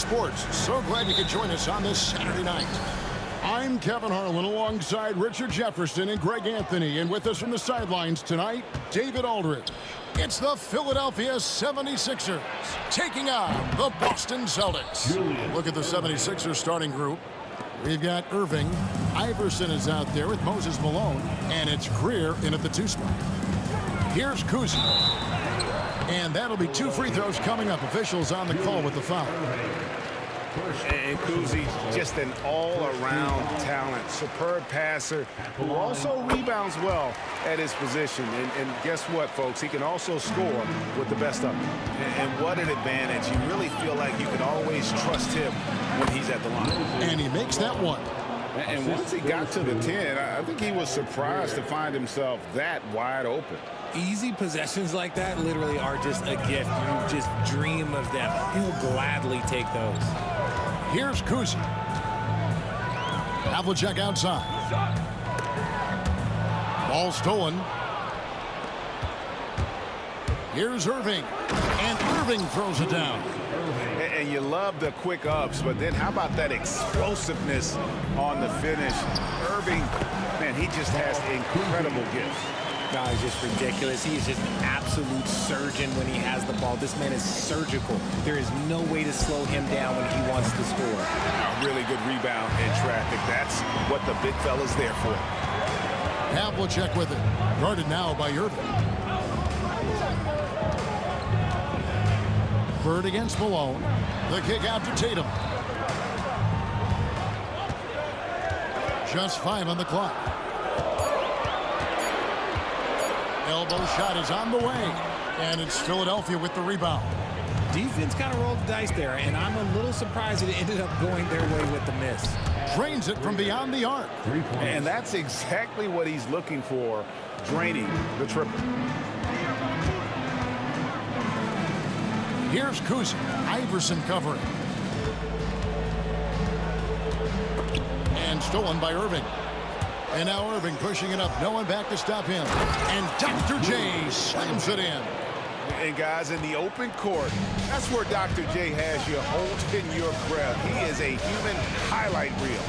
Sports. So glad you could join us on this Saturday night. I'm Kevin Harlan alongside Richard Jefferson and Greg Anthony. And with us from the sidelines tonight, David Aldridge. It's the Philadelphia 76ers taking on the Boston Celtics. Look at the 76ers starting group. We've got Irving. Iverson is out there with Moses Malone. And it's Greer in at the 2 spot. Here's Kuzi. And that'll be 2 free throws coming up. Officials on the call with the foul. And Kuzi, just an all-around talent, superb passer who also rebounds well at his position. And guess what, folks? He can also score with the best of them. And what an advantage. You really feel like you can always trust him when he's at the line. And he makes that one. And once he got to the 10, I think he was surprised to find himself that wide open. Easy possessions like that literally are just a gift. You just dream of them. He'll gladly take those. Here's Kuzi. Havlicek outside. Ball stolen. Here's Irving. And Irving throws it down. And you love the quick ups, but then how about that explosiveness on the finish? Irving, man, he just has incredible gifts. No, he's just ridiculous. He is just an absolute surgeon when he has the ball. This man is surgical. There is no way to slow him down when he wants to score. A really good rebound in traffic. That's what the big fella's there for. Havlicek with it. Guarded now by Irving. Bird against Malone. The kick out to Tatum. Just 5 on the clock. Elbow shot is on the way. And it's Philadelphia with the rebound. Defense kind of rolled the dice there, and I'm a little surprised that it ended up going their way with the miss. Drains it from beyond the arc. And that's exactly what he's looking for, draining the triple. Here's Kuzi. Iverson covering. And stolen by Irving. And now Irving pushing it up. No one back to stop him. And Dr. J slams it in. And guys, in the open court, that's where Dr. J has you holding your breath. He is a human highlight reel.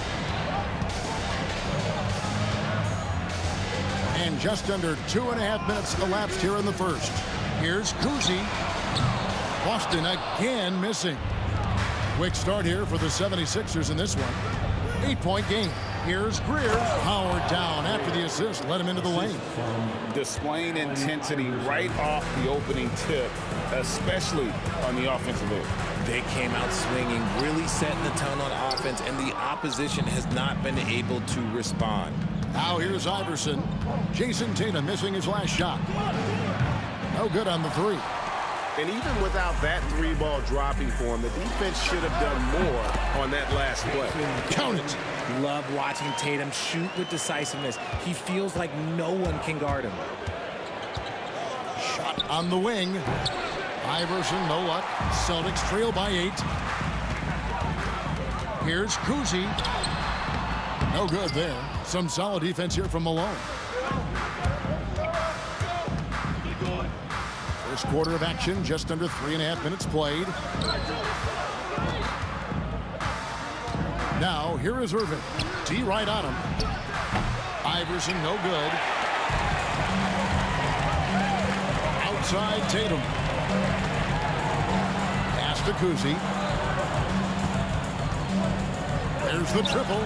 And just under 2.5 minutes elapsed here in the first. Here's Kuzi. Boston again missing. Quick start here for the 76ers in this one. 8-point game. Here's Greer. Powered down after the assist. Let him into the lane. Displaying intensity right off the opening tip, especially on the offensive end. They came out swinging, really setting the tone on offense, and the opposition has not been able to respond. Now here's Iverson. Jason Tatum missing his last shot. No good on the 3. And even without that 3-ball dropping for him, the defense should have done more on that last play. Count it. Love watching Tatum shoot with decisiveness. He feels like no one can guard him. Shot on the wing. Iverson, no luck. Celtics trail by 8. Here's Kuzi. No good there. Some solid defense here from Malone. First quarter of action, just under 3.5 minutes played. Now, here is Irving. D right on him. Iverson, no good. Outside Tatum. Pass to Kuzi. There's the triple.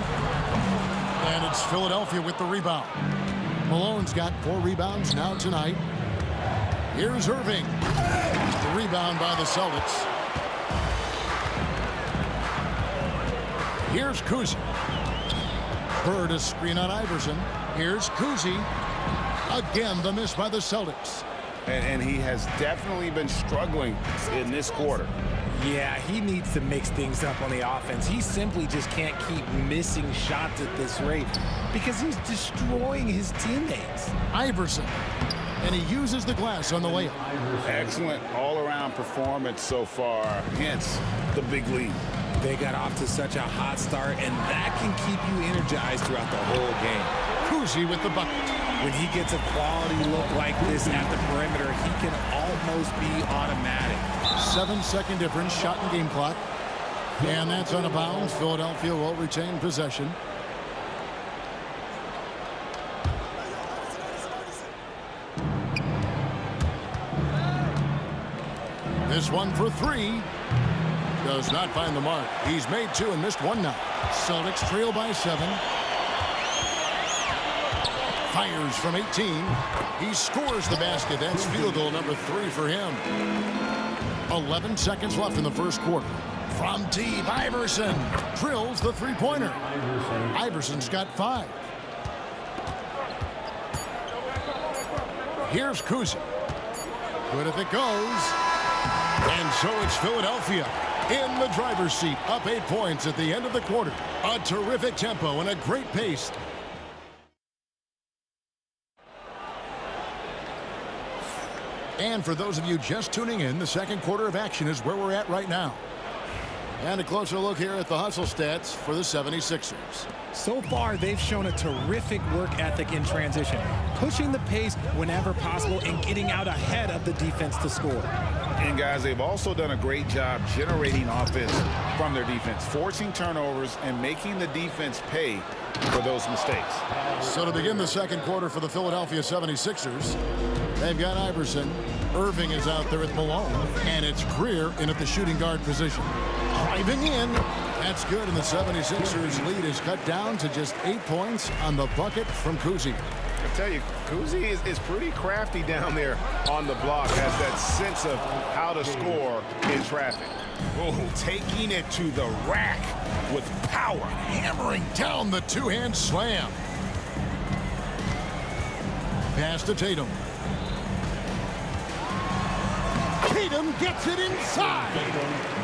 And it's Philadelphia with the rebound. Malone's got 4 rebounds now tonight. Here's Irving. The rebound by the Celtics. Here's Kuzi. Bird a screen on Iverson. Here's Kuzi. Again, the miss by the Celtics. And he has definitely been struggling in this quarter. Yeah, he needs to mix things up on the offense. He simply just can't keep missing shots at this rate because he's destroying his teammates. Iverson. And he uses the glass on the layup. Excellent all-around performance so far, hence the big lead. They got off to such a hot start, and that can keep you energized throughout the whole game. Kuzi with the bucket. When he gets a quality look like this at the perimeter, he can almost be automatic. 7-second difference, shot and game clock. And that's out of bounds. Philadelphia will retain possession. This one for three. Does not find the mark. He's made two and missed one now. Celtics trail by 7. Fires from 18. He scores the basket. That's field goal number 3 for him. 11 seconds left in the first quarter. From deep, Iverson drills the three-pointer. Iverson's got 5. Here's Kuzi. Good if it goes. And so it's Philadelphia in the driver's seat, up 8 points at the end of the quarter. A terrific tempo and a great pace. And for those of you just tuning in, the second quarter of action is where we're at right now. And a closer look here at the hustle stats for the 76ers. So far, they've shown a terrific work ethic in transition, pushing the pace whenever possible and getting out ahead of the defense to score. And guys, they've also done a great job generating offense from their defense, forcing turnovers and making the defense pay for those mistakes. So to begin the second quarter for the Philadelphia 76ers, they've got Iverson. Irving is out there with Malone, and it's Greer in at the shooting guard position. Driving in. That's good, and the 76ers lead is cut down to just 8 points on the bucket from Kuzi. I tell you, Kuzi is pretty crafty down there on the block, has that sense of how to score in traffic. Oh, taking it to the rack with power, hammering down the two-hand slam. Pass to Tatum. Tatum gets it inside.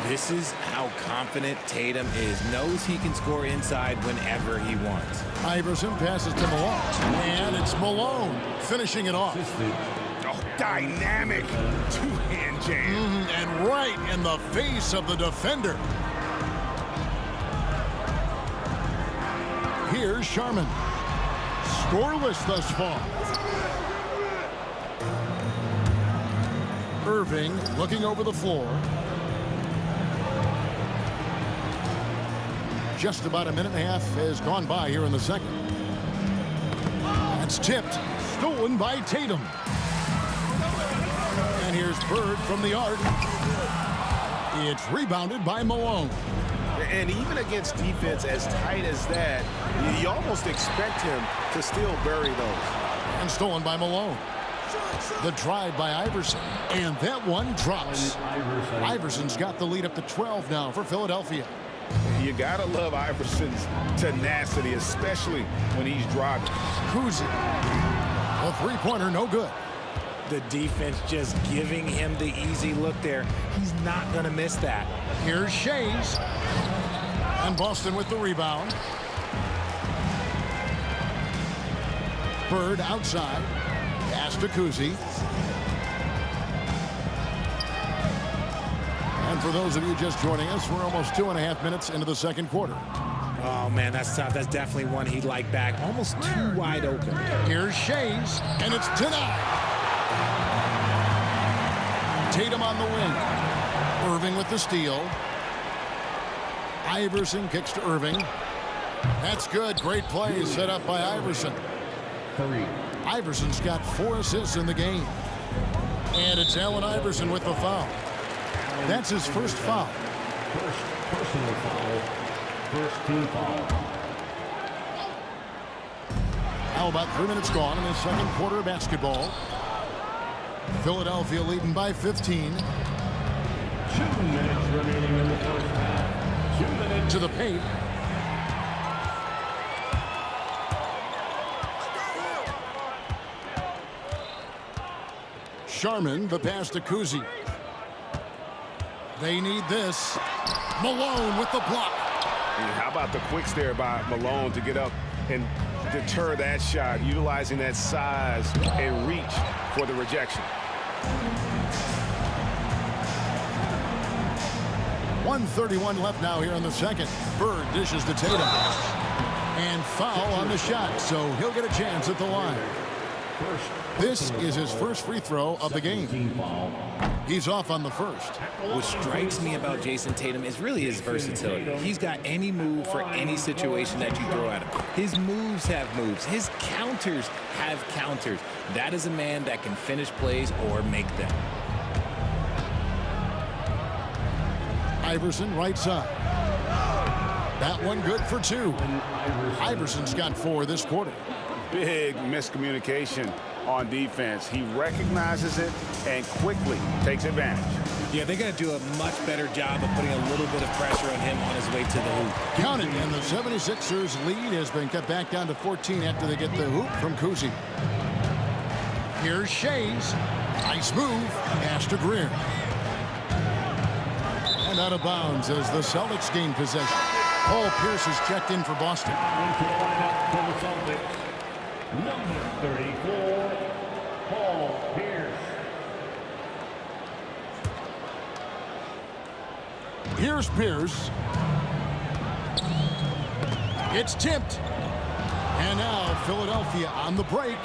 This is how confident Tatum is. Knows he can score inside whenever he wants. Iverson passes to Malone. And it's Malone finishing it off. Oh, dynamic two-hand jam. And right in the face of the defender. Here's Sharman. Scoreless thus far. Irving looking over the floor. Just about a minute and a half has gone by here in the second. That's tipped. Stolen by Tatum. And here's Bird from the arc. It's rebounded by Malone. And even against defense as tight as that, you almost expect him to still bury those. And stolen by Malone. The drive by Iverson. And that one drops. Iverson's got the lead up to 12 now for Philadelphia. You gotta love Iverson's tenacity, especially when he's driving. Kuzi. A three-pointer, no good. The defense just giving him the easy look there. He's not going to miss that. Here's Shays. And Boston with the rebound. Bird outside. Pass to Kuzi. And for those of you just joining us, we're almost 2.5 minutes into the second quarter. Oh, man, that's tough. That's definitely one he'd like back. Almost too wide open. Here's Shays, and it's denied. Tatum on the wing. Irving with the steal. Iverson kicks to Irving. That's good. Great play set up by Iverson. Iverson's got 4 assists in the game. And it's Allen Iverson with the foul. That's his first foul. First personal foul. First team foul. Now about 3 minutes gone in the second quarter of basketball. Philadelphia leading by 15. 2 minutes remaining in the first half. 2 minutes. To the paint. Sharman, the pass to Kuzi. They need this. Malone with the block. How about the quicks there by Malone to get up and deter that shot, utilizing that size and reach for the rejection. 1:31 left now here in the second. Bird dishes to Tatum. And foul on the shot, so he'll get a chance at the line. This is his first free throw of the game. He's off on the first. What strikes me about Jason Tatum is really his versatility. He's got any move for any situation that you throw at him. His moves have moves. His counters have counters. That is a man that can finish plays or make them. Iverson right side. That one good for 2. Iverson's got 4 this quarter. Big miscommunication on defense. He recognizes it and quickly takes advantage. Yeah, they got to do a much better job of putting a little bit of pressure on him on his way to the hoop. Counted, and the 76ers lead has been cut back down to 14 after they get the hoop from Kuzi. Here's Shays. Nice move. Pass to Greer. And out of bounds as the Celtics gain possession. Paul Pierce is checked in for Boston. Number 34, Paul Pierce. Here's Pierce. It's tipped. And now Philadelphia on the break.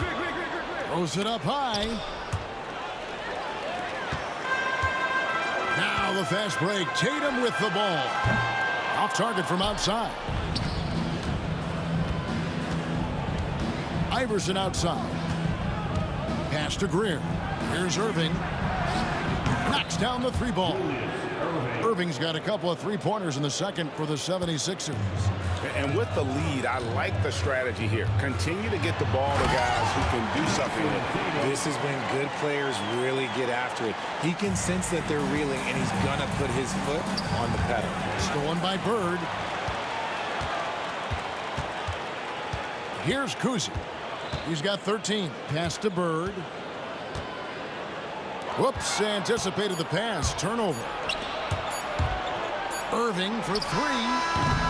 Throws it up high. Now the fast break. Tatum with the ball. Off target from outside. Iverson outside. Pass to Greer. Here's Irving. Knocks down the 3 ball. Irving's got a couple of 3-pointers in the second for the 76ers. And with the lead, I like the strategy here. Continue to get the ball to guys who can do something with it. This is when good players really get after it. He can sense that they're reeling, and he's going to put his foot on the pedal. Stolen by Bird. Here's Kuzi. He's got 13. Pass to Bird. Whoops, anticipated the pass. Turnover. Irving for 3.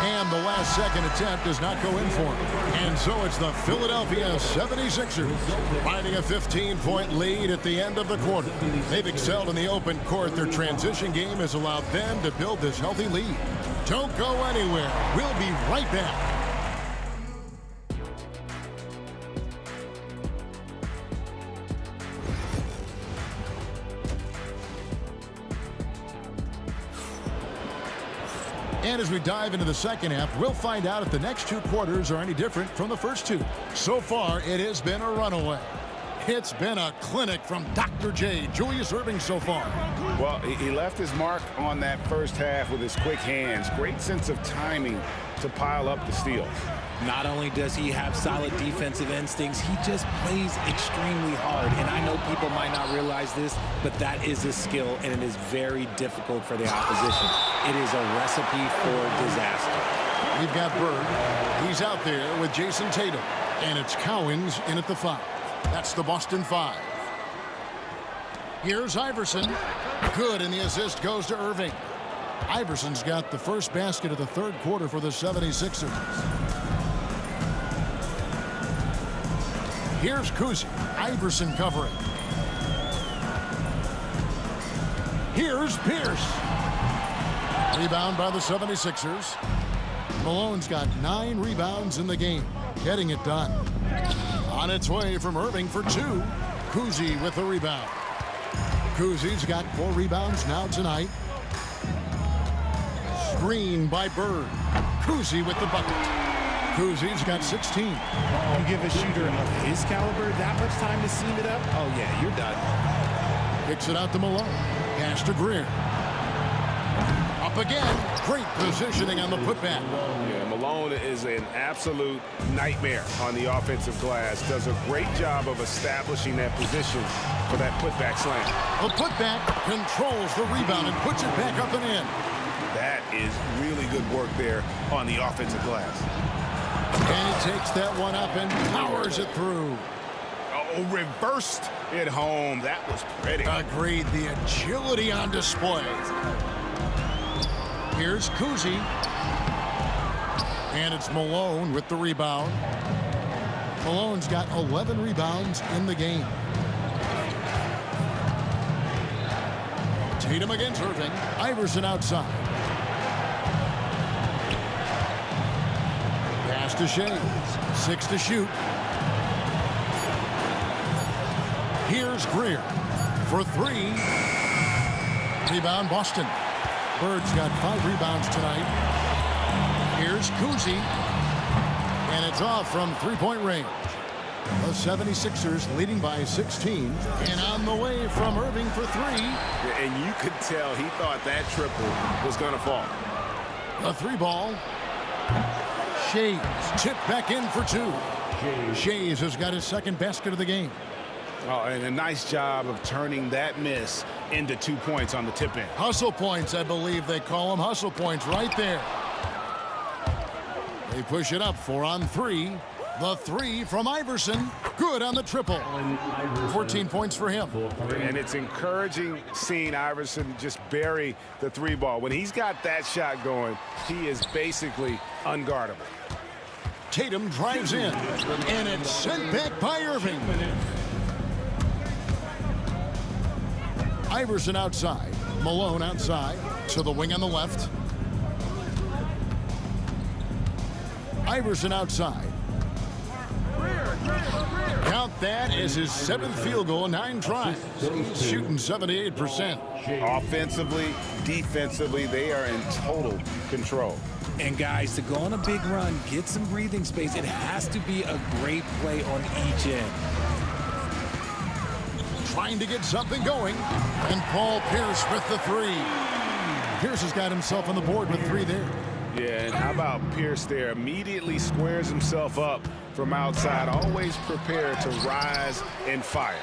And the last second attempt does not go in for him. And so it's the Philadelphia 76ers finding a 15-point lead at the end of the quarter. They've excelled in the open court. Their transition game has allowed them to build this healthy lead. Don't go anywhere. We'll be right back. And as we dive into the second half, we'll find out if the next 2 quarters are any different from the first 2. So far, it has been a runaway. It's been a clinic from Dr. J. Julius Irving so far. Well, he left his mark on that first half with his quick hands. Great sense of timing to pile up the steals. Not only does he have solid defensive instincts, he just plays extremely hard. And I know people might not realize this, but that is a skill, and it is very difficult for the opposition. It is a recipe for disaster. We've got Bird. He's out there with Jason Tatum. And it's Cowens in at the 5. That's the Boston 5. Here's Iverson. Good, and the assist goes to Irving. Iverson's got the first basket of the 3rd quarter for the 76ers. Here's Kuzi. Iverson covering. Here's Pierce. Rebound by the 76ers. Malone's got 9 rebounds in the game. Getting it done. On its way from Irving for 2. Kuzi with the rebound. Kuzi's got 4 rebounds now tonight. Screen by Bird. Kuzi with the bucket. Kuzi's got 16. You give a shooter of his caliber that much time to seam it up? Oh, yeah, you're done. Kicks it out to Malone. Pass to Greer. Up again. Great positioning on the putback. Yeah, Malone is an absolute nightmare on the offensive glass. Does a great job of establishing that position for that putback slam. The putback controls the rebound and puts it back up and in. That is really good work there on the offensive glass. And he takes that one up and powers it through. Oh, reversed it home. That was pretty. Agreed. The agility on display. Here's Kuzi. And it's Malone with the rebound. Malone's got 11 rebounds in the game. Tatum against Irving. Iverson outside. Pass to Shays. 6 to shoot. Here's Greer for three. Rebound, Boston. Bird's got 5 rebounds tonight. Here's Kuzi. And it's off from three-point range. The 76ers leading by 16. And on the way from Irving for 3. And you could tell he thought that triple was going to fall. The 3 ball. Shays tipped back in for 2. Shays has got his second basket of the game. Oh, and a nice job of turning that miss into 2 points on the tip-in. Hustle points, I believe they call them. Hustle points right there. They push it up 4 on 3. The 3 from Iverson. Good on the triple. 14 points for him. And it's encouraging seeing Iverson just bury the 3 ball. When he's got that shot going, he is basically unguardable. Tatum drives in, and it's sent back by Irving. Iverson outside. Malone outside. To the wing on the left. Iverson outside. Count that as his 7th field goal, 9 tries. He's shooting 78%. Offensively, defensively, they are in total control. And guys, to go on a big run, get some breathing space, it has to be a great play on each end. Trying to get something going. And Paul Pierce with the 3. Pierce has got himself on the board with 3 there. Yeah, and how about Pierce there? Immediately squares himself up from outside, always prepared to rise and fire.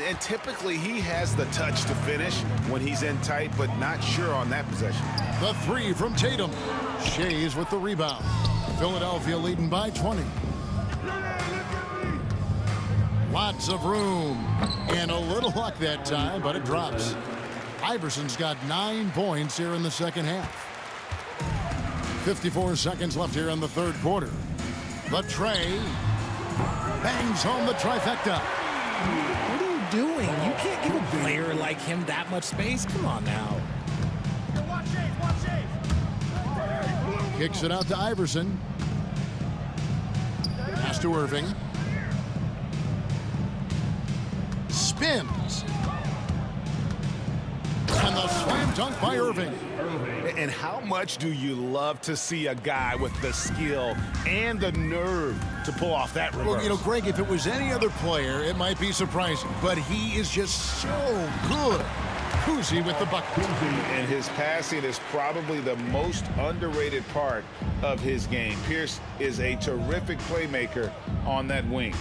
And typically he has the touch to finish when he's in tight, but not sure on that possession. The 3 from Tatum. Shays with the rebound. Philadelphia leading by 20. Lots of room. And a little luck that time, but it drops. Iverson's got 9 points here in the second half. 54 seconds left here in the third quarter. The tray bangs home the trifecta. What are you doing? You can't give a player like him that much space. Come on now. Kicks it out to Iverson. Pass to Irving. Spins. And the slam dunk by Irving. And how much do you love to see a guy with the skill and the nerve to pull off that reverse? Well, you know, Greg, if it was any other player, it might be surprising. But he is just so good. Kuzi with the bucket. And his passing is probably the most underrated part of his game. Pierce is a terrific playmaker on that wing.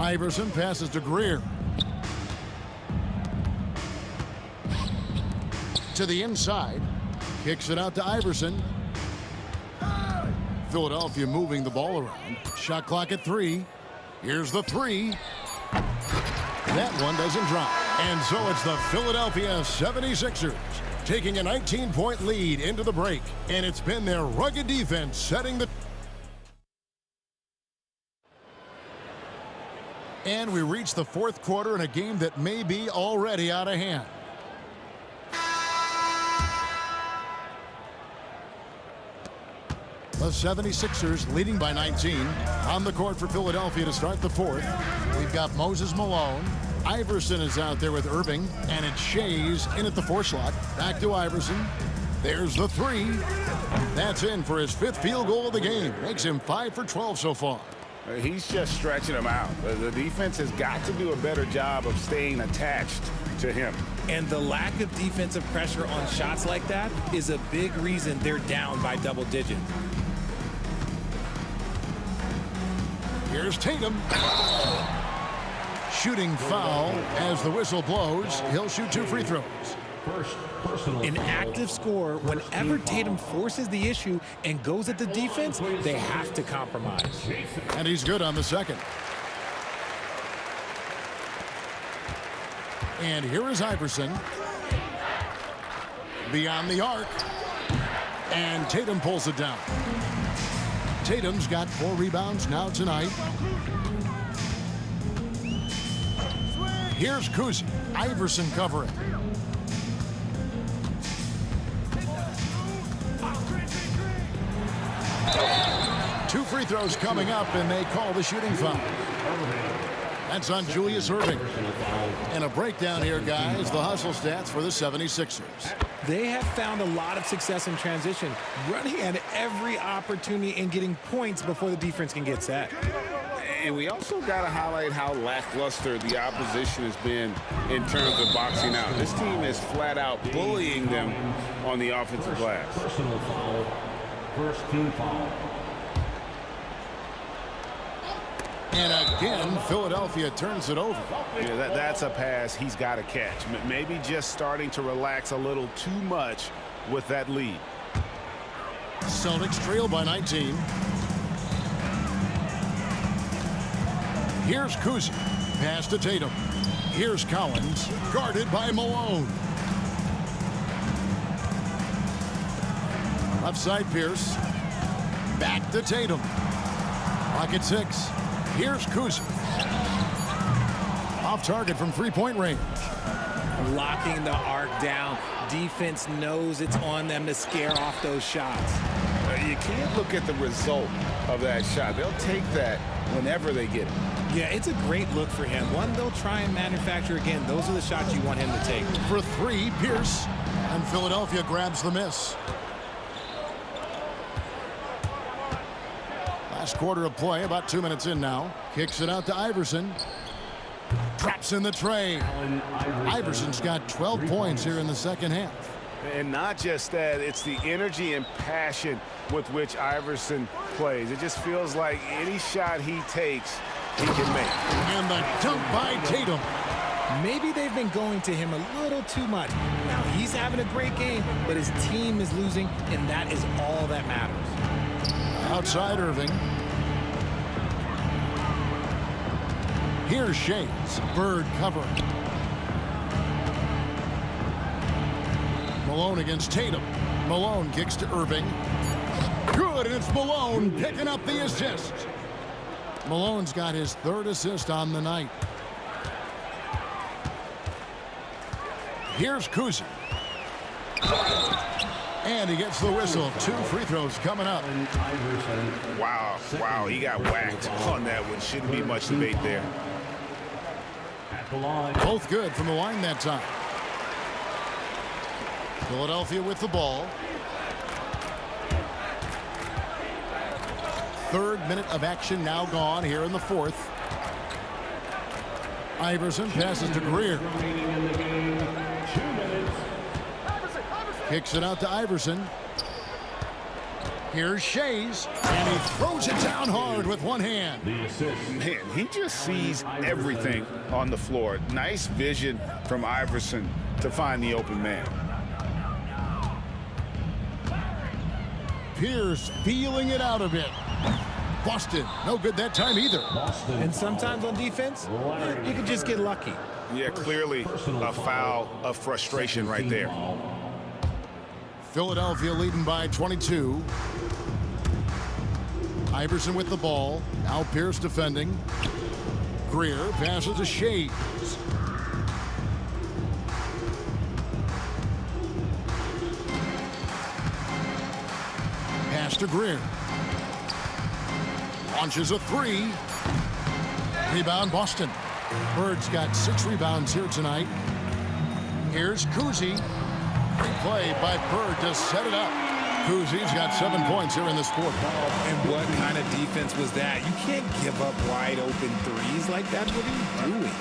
Iverson passes to Greer. To the inside. Kicks it out to Iverson. Philadelphia moving the ball around. Shot clock at 3. Here's the 3. That one doesn't drop. And so it's the Philadelphia 76ers taking a 19-point lead into the break. And it's been their rugged defense setting the... And we reach the fourth quarter in a game that may be already out of hand. The 76ers leading by 19 on the court for Philadelphia to start the fourth. We've got Moses Malone. Iverson is out there with Irving, and it's Shays in at the 4 slot. Back to Iverson. There's the 3. That's in for his 5th field goal of the game. Makes him 5 for 12 so far. He's just stretching him out. The defense has got to do a better job of staying attached to him. And the lack of defensive pressure on shots like that is a big reason they're down by double digits. Here's Tatum. Shooting foul as the whistle blows. He'll shoot 2 free throws. An active scorer, whenever Tatum forces the issue and goes at the defense, they have to compromise. And he's good on the second. And here is Iverson. Beyond the arc. And Tatum pulls it down. Tatum's got 4 rebounds now tonight. Here's Kuzi. Iverson covering. Two free throws coming up, and they call the shooting foul. That's on Julius Erving. And a breakdown here, guys. The hustle stats for the 76ers. They have found a lot of success in transition, running at every opportunity and getting points before the defense can get set. And we also got to highlight how lackluster the opposition has been in terms of boxing out. This team is flat out bullying them on the offensive glass. Personal foul. First team foul. And again, Philadelphia turns it over. Yeah, that's a pass he's got to catch. Maybe just starting to relax a little too much with that lead. Celtics trail by 19. Here's Kuzi. Pass to Tatum. Here's Collins. Guarded by Malone. Left side Pierce. Back to Tatum. Clock at 6. Here's Kuzi. Off target from three-point range. Locking the arc down. Defense knows it's on them to scare off those shots. You can't look at the result of that shot. They'll take that whenever they get it. Yeah, it's a great look for him. One they'll try and manufacture again. Those are the shots you want him to take. For 3, Pierce. And Philadelphia grabs the miss. Last quarter of play, about 2 minutes in now. Kicks it out to Iverson. Drops in the tray. Iverson's got 12 points here in the second half. And not just that, it's the energy and passion with which Iverson plays. It just feels like any shot he takes, he can make. And the dunk by Tatum. Maybe they've been going to him a little too much. Now, he's having a great game, but his team is losing, and that is all that matters. Outside Irving. Here's Shays. Bird covering. Malone against Tatum. Malone kicks to Irving. Good, and it's Malone picking up the assist. Malone's got his 3rd assist on the night. Here's Kuzi. And he gets the whistle. 2 free throws coming up. Wow, he got whacked on that one. Shouldn't be much debate there. Both good from the line that time. Philadelphia with the ball. 3rd minute of action now gone here in the 4th. Iverson passes to Greer. Kicks it out to Iverson. Here's Shays, and he throws it down hard with one hand. Man, he just sees everything on the floor. Nice vision from Iverson to find the open man. Pierce feeling it out a bit. Boston, no good that time either. And sometimes on defense, you can just get lucky. Yeah, clearly a foul of frustration right there. Philadelphia leading by 22. Iverson with the ball. Now Pierce defending. Greer passes to Shays. Pass to Greer. Launches a 3. Rebound Boston. Bird's got 6 rebounds here tonight. Here's Kuzi. Play by Bird to set it up. Kuzi's got 7 points here in this quarter. And what kind of defense was that? You can't give up wide open threes like that. What are you doing?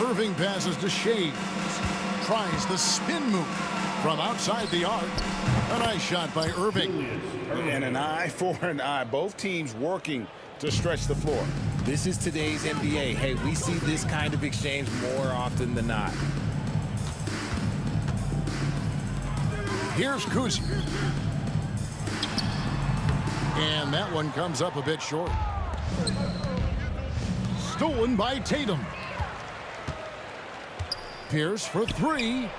Irving passes to Shays. Tries the spin move from outside the arc. A nice shot by Irving. And an eye for an eye. Both teams working to stretch the floor. This is today's NBA. Hey, we see this kind of exchange more often than not. Here's Kuzi. And that one comes up a bit short. Stolen by Tatum. Pierce for 3.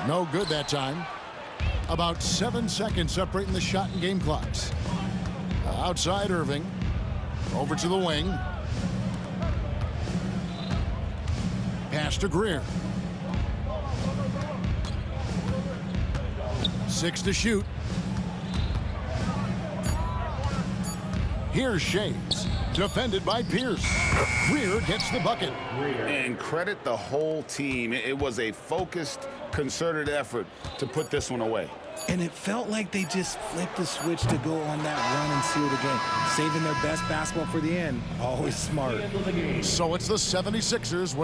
No good that time. About 7 seconds separating the shot and game clocks. Outside Irving. Over to the wing. Pass to Greer. 6 to shoot. Here's Shays. Defended by Pierce. Greer gets the bucket. And credit the whole team. It was a focused, concerted effort to put this one away. And it felt like they just flipped the switch to go on that run and seal the game. Saving their best basketball for the end. Always smart. So it's the 76ers.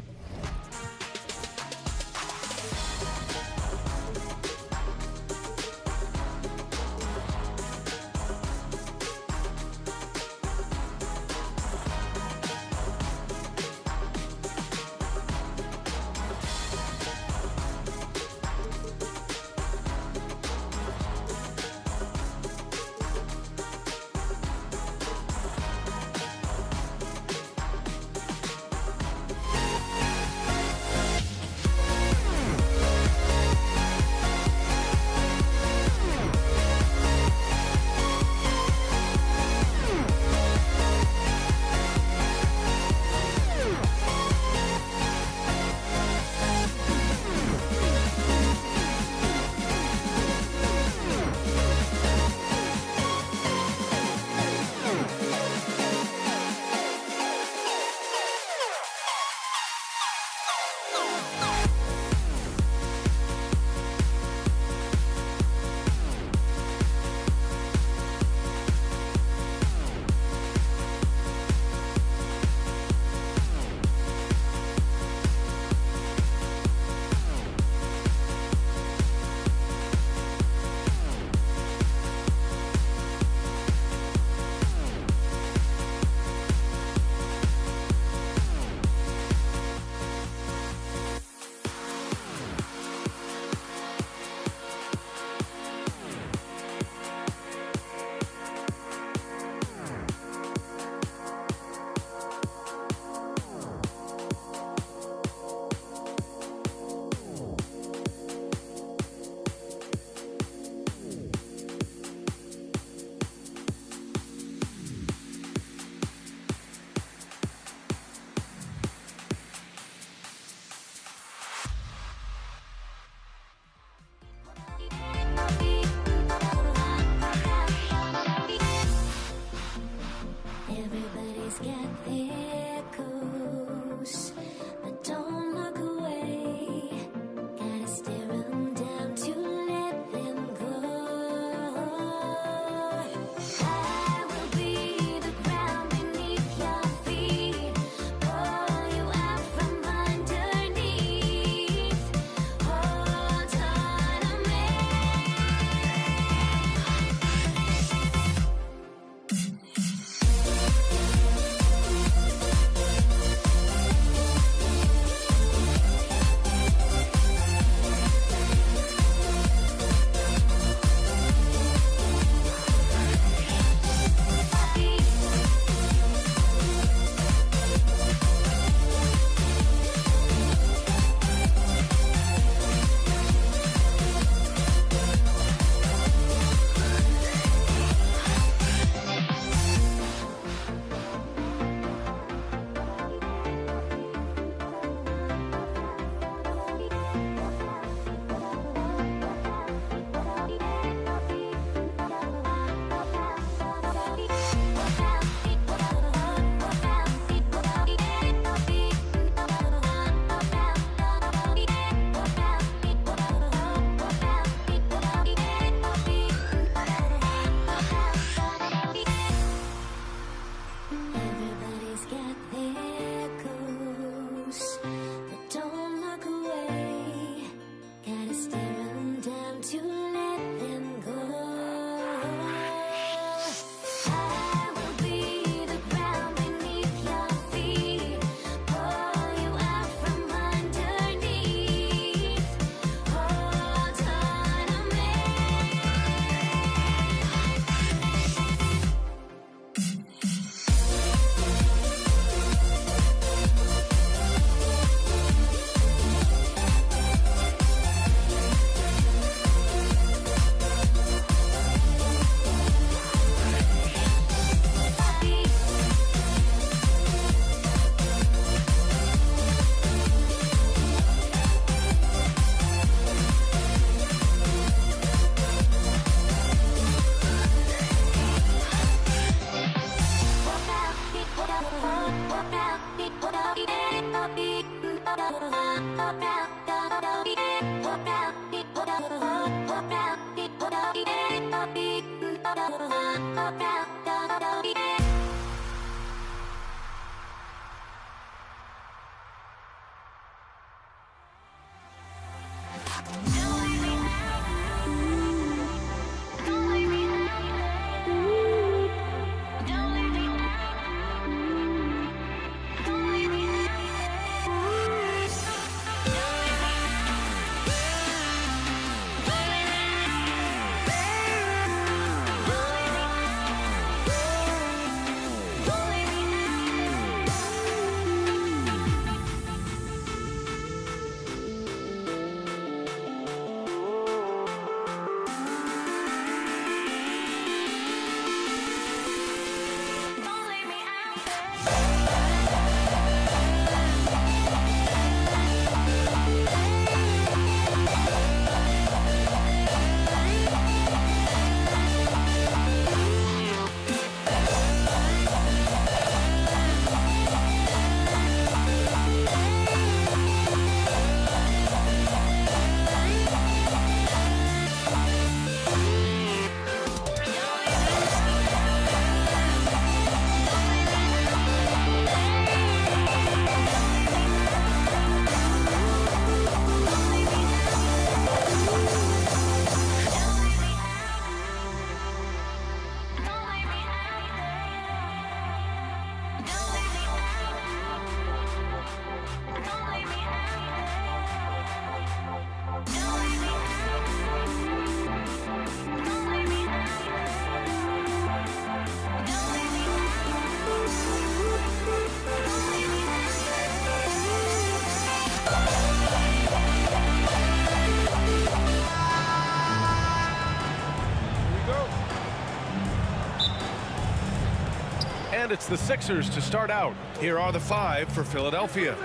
And it's the Sixers to start out. Here are the 5 for Philadelphia.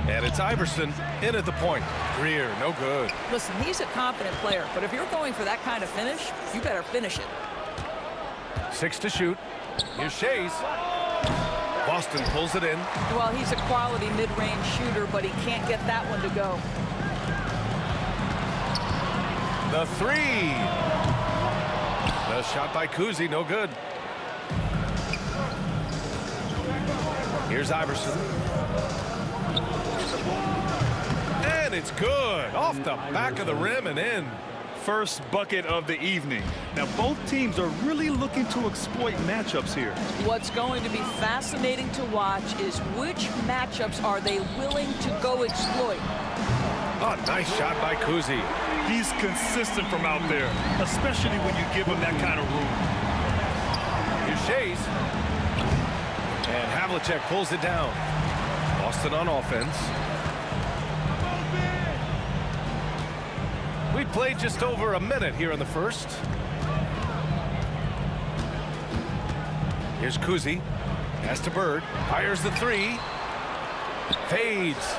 And it's Iverson in at the point. Greer, no good. Listen, he's a confident player, but if you're going for that kind of finish, you better finish it. 6 to shoot. Here's Shays. Boston pulls it in. Well, he's a quality mid-range shooter, but he can't get that one to go. The 3. The shot by Kuzi, no good. Here's Iverson. And it's good. Off the back of the rim and in. First bucket of the evening. Now, both teams are really looking to exploit matchups here. What's going to be fascinating to watch is which matchups are they willing to go exploit. Oh, nice shot by Kuzi. He's consistent from out there, especially when you give him that kind of room. Here's Shays. And Havlicek pulls it down. Boston on offense. We played just over a minute here in the first. Here's Kuzi. Pass to Bird. Fires the 3. Fades.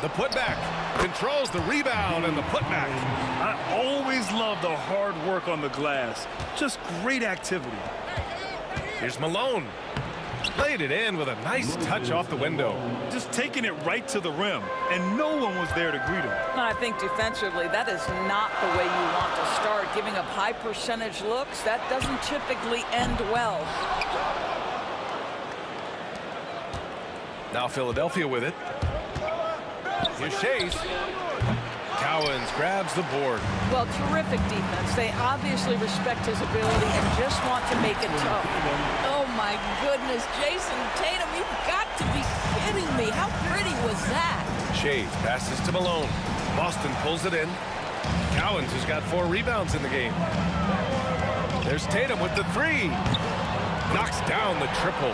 The putback. Controls the rebound and the putback. I always love the hard work on the glass. Just great activity. Here's Malone. Laid it in with a nice touch off the window. Just taking it right to the rim, and no one was there to greet him. I think defensively, that is not the way you want to start. Giving up high percentage looks, that doesn't typically end well. Now Philadelphia with it. Here's Shays. Cowens grabs the board. Well, terrific defense. They obviously respect his ability and just want to make it tough. Oh, my goodness. Jason Tatum, you've got to be kidding me. How pretty was that? Shays passes to Malone. Boston pulls it in. Cowens has got 4 rebounds in the game. There's Tatum with the 3. Knocks down the triple.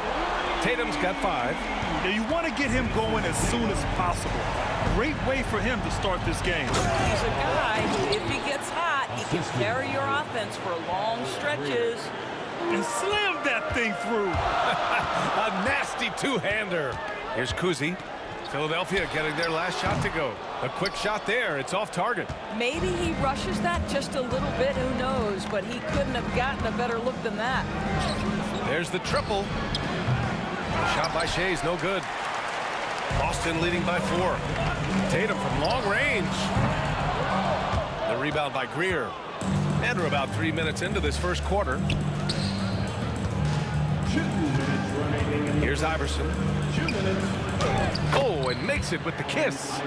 Tatum's got 5. Yeah, you want to get him going as soon as possible. Great way for him to start this game. He's a guy who, if he gets hot, he can carry your offense for long stretches. And slam that thing through. A nasty two-hander. Here's Kuzi. Philadelphia getting their last shot to go. A quick shot there. It's off target. Maybe he rushes that just a little bit. Who knows? But he couldn't have gotten a better look than that. There's the triple. Shot by Shays, no good. Boston leading by 4. Tatum from long range. The rebound by Greer. And we're about 3 minutes into this first quarter. Here's Iverson. Oh, and makes it with the kiss.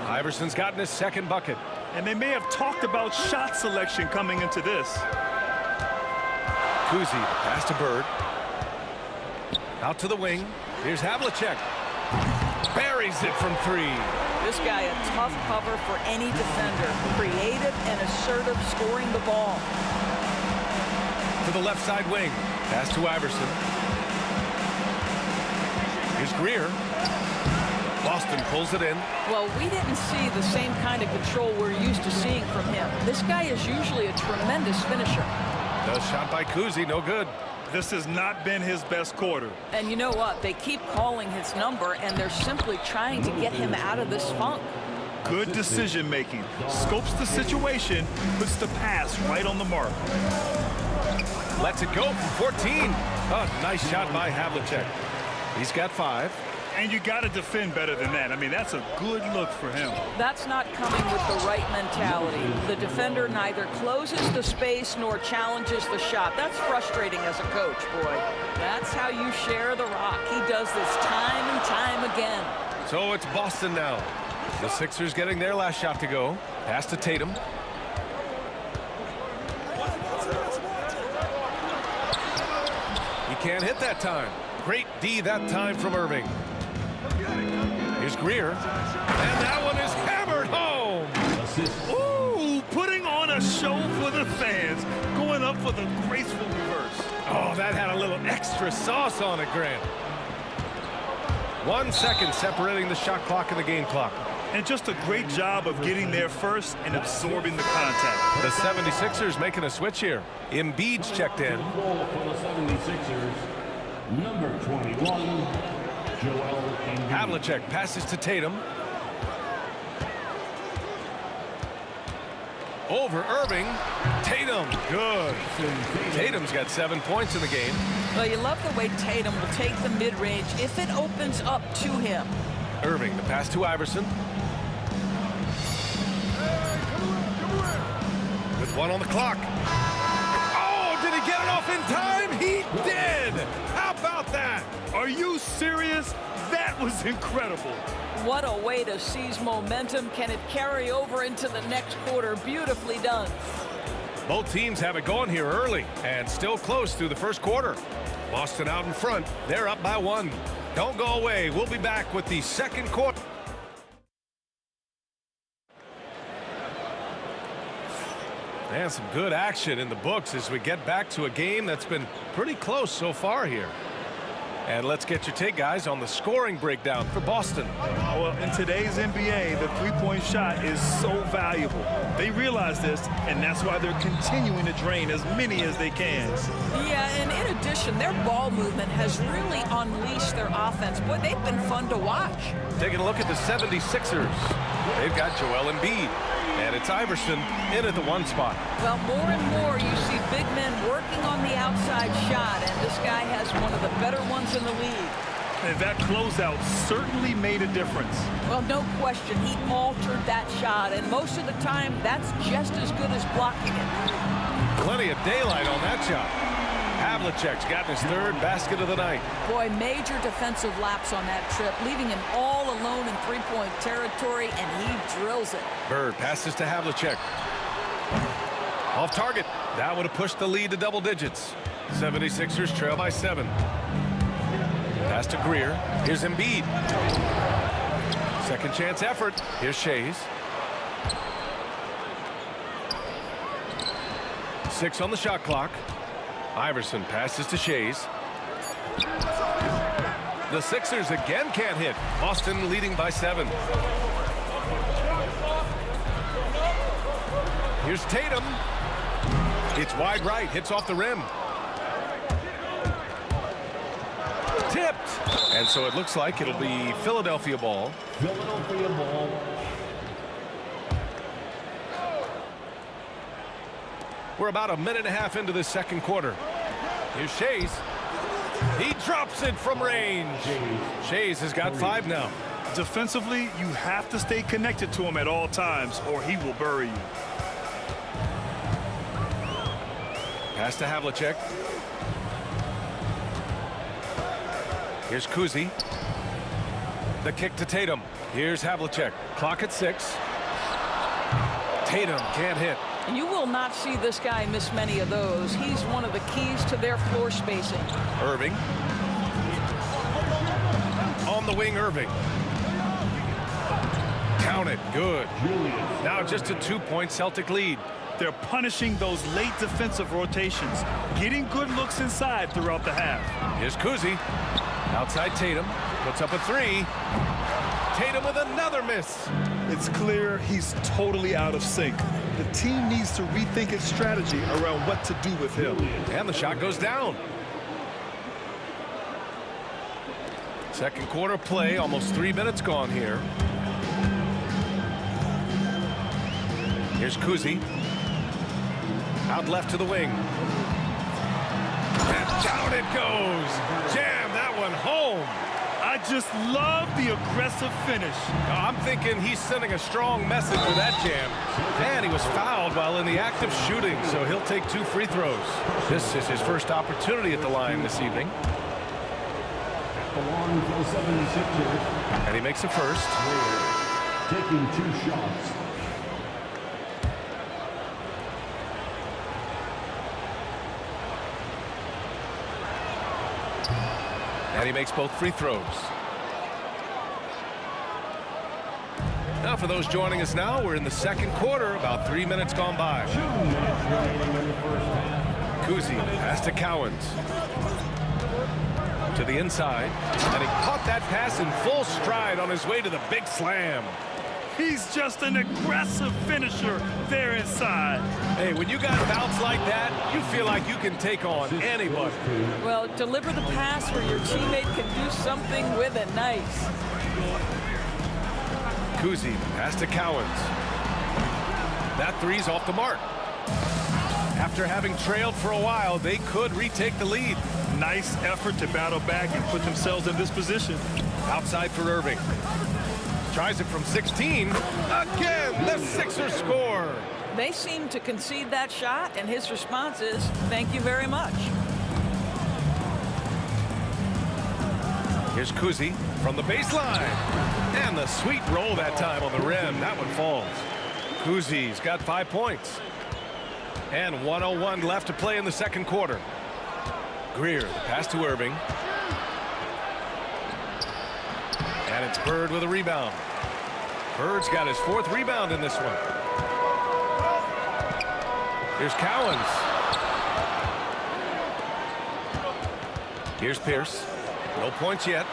Iverson's gotten his second bucket. And they may have talked about shot selection coming into this. Kuzi, the pass to Bird. Out to the wing. Here's Havlicek. Buries it from 3. This guy a tough cover for any defender. Creative and assertive scoring the ball. To the left side wing. Pass to Iverson. Here's Greer. Boston pulls it in. Well, we didn't see the same kind of control we're used to seeing from him. This guy is usually a tremendous finisher. The shot by Kuzi, no good. This has not been his best quarter. And you know what? They keep calling his number, and they're simply trying to get him out of this funk. Good decision making. Scopes the situation, puts the pass right on the mark. Lets it go from 14. Oh, nice shot by Havlicek. He's got 5. And you got to defend better than that. I mean, that's a good look for him. That's not coming with the right mentality. The defender neither closes the space nor challenges the shot. That's frustrating as a coach, boy. That's how you share the rock. He does this time and time again. So it's Boston now. The Sixers getting their last shot to go. Pass to Tatum. He can't hit that time. Great D that time from Irving. Here's Greer. And that one is hammered home. Ooh, putting on a show for the fans. Going up for the graceful reverse. Oh, that had a little extra sauce on it, Grant. 1 second separating the shot clock and the game clock. And just a great job of getting there first and absorbing the contact. The 76ers making a switch here. Embiid's checked in. For the 76ers, number 21, Joel Embiid. Havlicek passes to Tatum. Over Irving. Tatum, good. Tatum's got 7 points in the game. Well, you love the way Tatum will take the mid-range if it opens up to him. Irving, the pass to Iverson. With 1 on the clock. Oh, did he get it off in time? He did! How about that? Are you serious? That was incredible. What a way to seize momentum. Can it carry over into the next quarter? Beautifully done. Both teams have it going here early and still close through the first quarter. Boston out in front. They're up by 1. Don't go away. We'll be back with the second quarter. And some good action in the books as we get back to a game that's been pretty close so far here. And let's get your take, guys, on the scoring breakdown for Boston. Well, in today's NBA, the three-point shot is so valuable. They realize this, and that's why they're continuing to drain as many as they can. Yeah, and in addition, their ball movement has really unleashed their offense. Boy, they've been fun to watch. Taking a look at the 76ers. They've got Joel Embiid. And it's Iverson in at the 1 spot. Well, more and more you see big men working on the outside shot, and this guy has one of the better ones in the league. And that closeout certainly made a difference. Well, no question, he altered that shot, and most of the time, that's just as good as blocking it. Plenty of daylight on that shot. Havlicek's got his 3rd basket of the night. Boy, major defensive lapse on that trip, leaving him all alone in three-point territory, and he drills it. Bird passes to Havlicek. Off target. That would have pushed the lead to double digits. 76ers trail by 7. Pass to Greer. Here's Embiid. Second chance effort. Here's Shays. 6 on the shot clock. Iverson passes to Shays. The Sixers again can't hit. Boston leading by 7. Here's Tatum. It's wide right. Hits off the rim. Tipped. And so it looks like it'll be Philadelphia ball. Philadelphia ball. We're about a minute and a half into the second quarter. Here's Shays. He drops it from range. Shays has got 5 now. Defensively, you have to stay connected to him at all times, or he will bury you. Pass to Havlicek. Here's Kuzi. The kick to Tatum. Here's Havlicek. Clock at 6. Tatum can't hit. You will not see this guy miss many of those. He's one of the keys to their floor spacing. Irving. On the wing, Irving. Count it. Good. Now just a 2-point Celtic lead. They're punishing those late defensive rotations, getting good looks inside throughout the half. Here's Kuzi. Outside Tatum. Puts up a 3. Tatum with another miss. It's clear he's totally out of sync. The team needs to rethink its strategy around what to do with him. And the shot goes down. Second quarter play, almost 3 minutes gone here. Here's Kuzi. Out left to the wing. And down it goes. Jam that one home. I just love the aggressive finish. I'm thinking he's sending a strong message with that jam. And he was fouled while in the act of shooting, so he'll take 2 free throws. This is his first opportunity at the line this evening. And he makes a first. Taking 2 shots. And he makes both free throws. Now for those joining us now, we're in the second quarter, about 3 minutes gone by. Kuzi pass to Cowens. To the inside, and he caught that pass in full stride on his way to the big slam. He's just an aggressive finisher there inside. Hey, when you got bouts like that, you feel like you can take on anybody. Well, deliver the pass where your teammate can do something with it. Nice. Kuzi pass to Cowens. That 3's off the mark. After having trailed for a while, they could retake the lead. Nice effort to battle back and put themselves in this position. Outside for Irving. Tries it from 16. Again, the Sixers score. They seem to concede that shot, and his response is, thank you very much. Here's Kuzi from the baseline. And the sweet roll that time on the rim. That one falls. Kuzi's got 5 points. And 1:01 left to play in the second quarter. Greer, the pass to Irving. And it's Bird with a rebound. Bird's got his 4th rebound in this one. Here's Cowens. Here's Pierce. No points yet.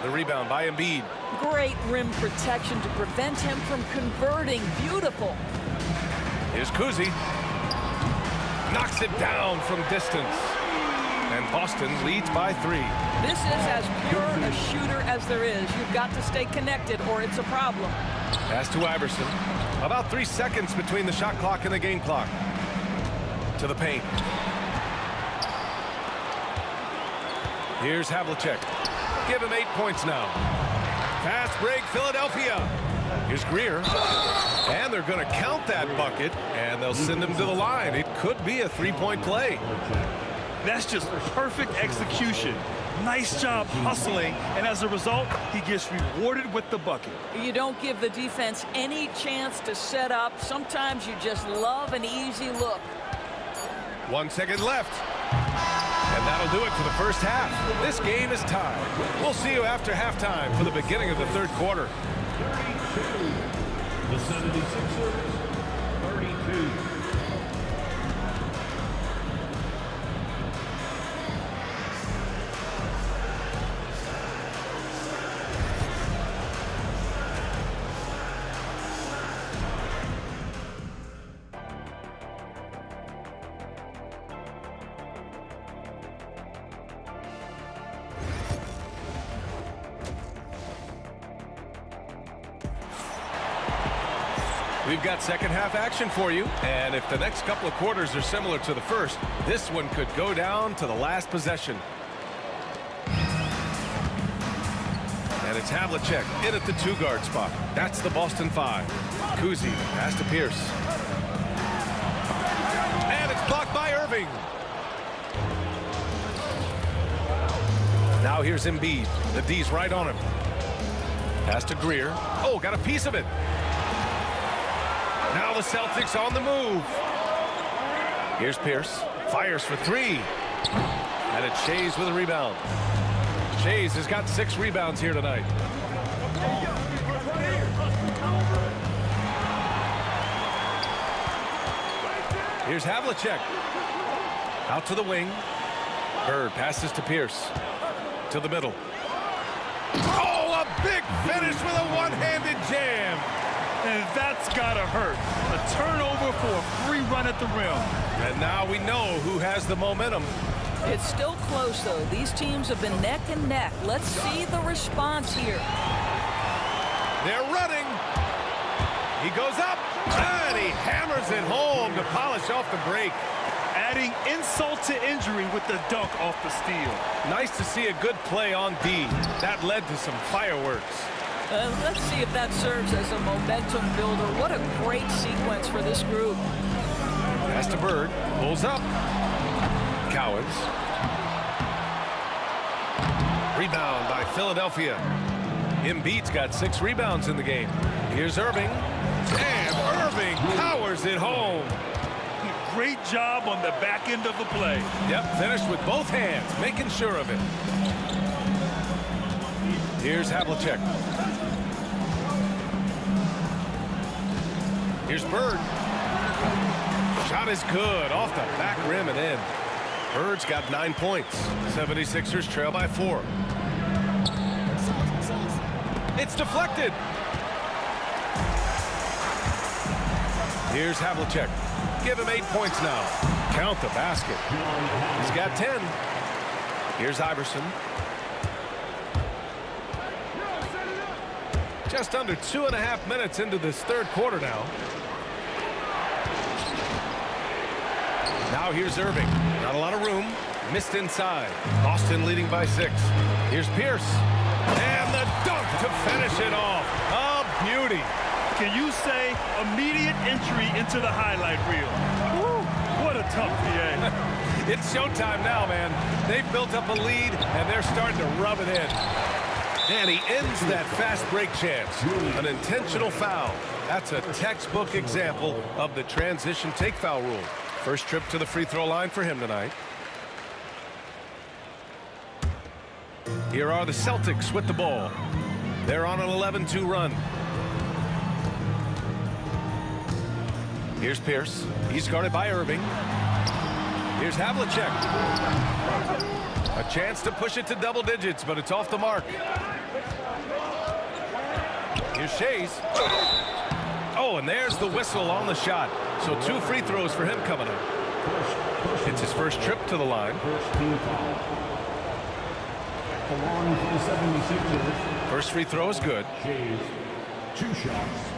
The rebound by Embiid. Great rim protection to prevent him from converting. Beautiful. Here's Kuzi. Knocks it down from distance. And Boston leads by 3. This is as pure a shooter as there is. You've got to stay connected or it's a problem. Pass to Iverson. About 3 seconds between the shot clock and the game clock. To the paint. Here's Havlicek. Give him 8 points now. Fast break, Philadelphia. Here's Greer. And they're going to count that bucket, and they'll send him to the line. It could be a 3-point play. That's just perfect execution. Nice job hustling, and as a result, he gets rewarded with the bucket. You don't give the defense any chance to set up. Sometimes you just love an easy look. 1 second left. And that'll do it for the first half. This game is tied. We'll see you after halftime for the beginning of the third quarter. The 76ers, 32. We've got second half action for you, and if the next couple of quarters are similar to the first, this one could go down to the last possession. And it's Havlicek in at the 2-guard spot. That's the Boston 5. Kuzi pass to Pierce. And it's blocked by Irving. Now here's Embiid. The D's right on him. Pass to Greer. Oh, got a piece of it. Now the Celtics on the move. Here's Pierce. Fires for three. And it's Shays with a rebound. Shays has got 6 rebounds here tonight. Here's Havlicek. Out to the wing. Bird passes to Pierce. To the middle. Oh, a big finish with a one-handed jam. And that's gotta hurt. A turnover for a free run at the rim. And now we know who has the momentum. It's still close, though. These teams have been neck and neck. Let's see the response here. They're running. He goes up, and he hammers it home to polish off the break. Adding insult to injury with the dunk off the steal. Nice to see a good play on D. That led to some fireworks. Let's see if that serves as a momentum builder. What a great sequence for this group. Pass to Bird. Pulls up. Cowens. Rebound by Philadelphia. Embiid's got 6 rebounds in the game. Here's Irving. And Irving powers it home. Great job on the back end of the play. Yep, finished with both hands, making sure of it. Here's Havlicek. Here's Bird. Shot is good, off the back rim and in. Bird's got 9 points. 76ers trail by 4. It's deflected. Here's Havlicek. Give him 8 points now. Count the basket. He's got 10. Here's Iverson. Just under 2.5 minutes into this third quarter now. Now here's Irving. Not a lot of room. Missed inside. Boston leading by 6. Here's Pierce. And the dunk to finish it off. A beauty. Can you say immediate entry into the highlight reel? Woo, what a tough PA. It's showtime now, man. They've built up a lead, and they're starting to rub it in. And he ends that fast break chance. An intentional foul. That's a textbook example of the transition take foul rule. First trip to the free throw line for him tonight. Here are the Celtics with the ball. They're on an 11-2 run. Here's Pierce. He's guarded by Irving. Here's Havlicek. A chance to push it to double digits, but it's off the mark. Here's Shays. Oh, and there's the whistle on the shot. So 2 free throws for him coming up. It's his first trip to the line. First free throw is good. 2 shots.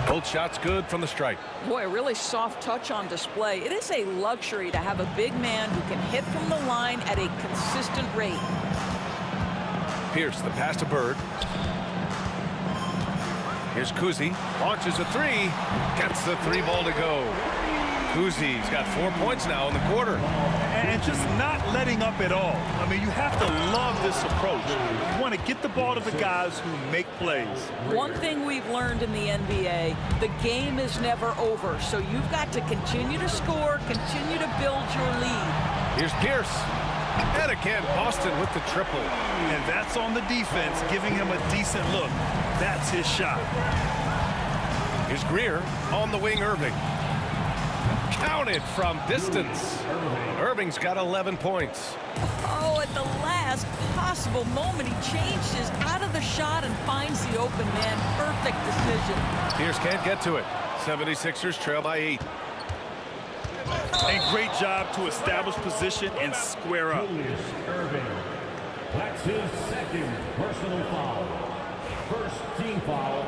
Both shots good from the strike. Boy, a really soft touch on display. It is a luxury to have a big man who can hit from the line at a consistent rate. Pierce, the pass to Bird. Here's Kuzi. Launches a 3. Gets the 3 ball to go. Kuzi's got 4 points now in the quarter. And just not letting up at all. I mean, you have to love this approach. You want to get the ball to the guys who make plays. One thing we've learned in the NBA, the game is never over. So you've got to continue to score, continue to build your lead. Here's Pierce. And again, Boston with the triple. And that's on the defense, giving him a decent look. That's his shot. Here's Greer on the wing, Irving. Counted from distance. Irving's got 11 points. Oh, at the last possible moment, he changed his out of the shot and finds the open man. Perfect decision. Pierce can't get to it. 76ers trail by 8. And great job to establish position and square up. Julius Irving. That's his second personal foul. First team foul.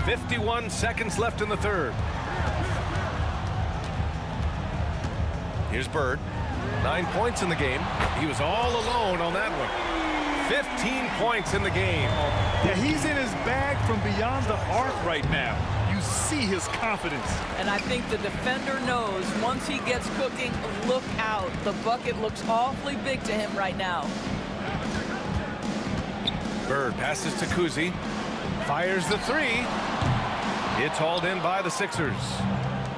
.51 seconds left in the third. Here's Bird. 9 points in the game. He was all alone on that one. 15 points in the game. Yeah, he's in his bag from beyond the arc right now. You see his confidence. And I think the defender knows once he gets cooking, look out. The bucket looks awfully big to him right now. Bird passes to Kuzi. Fires the three. It's hauled in by the Sixers.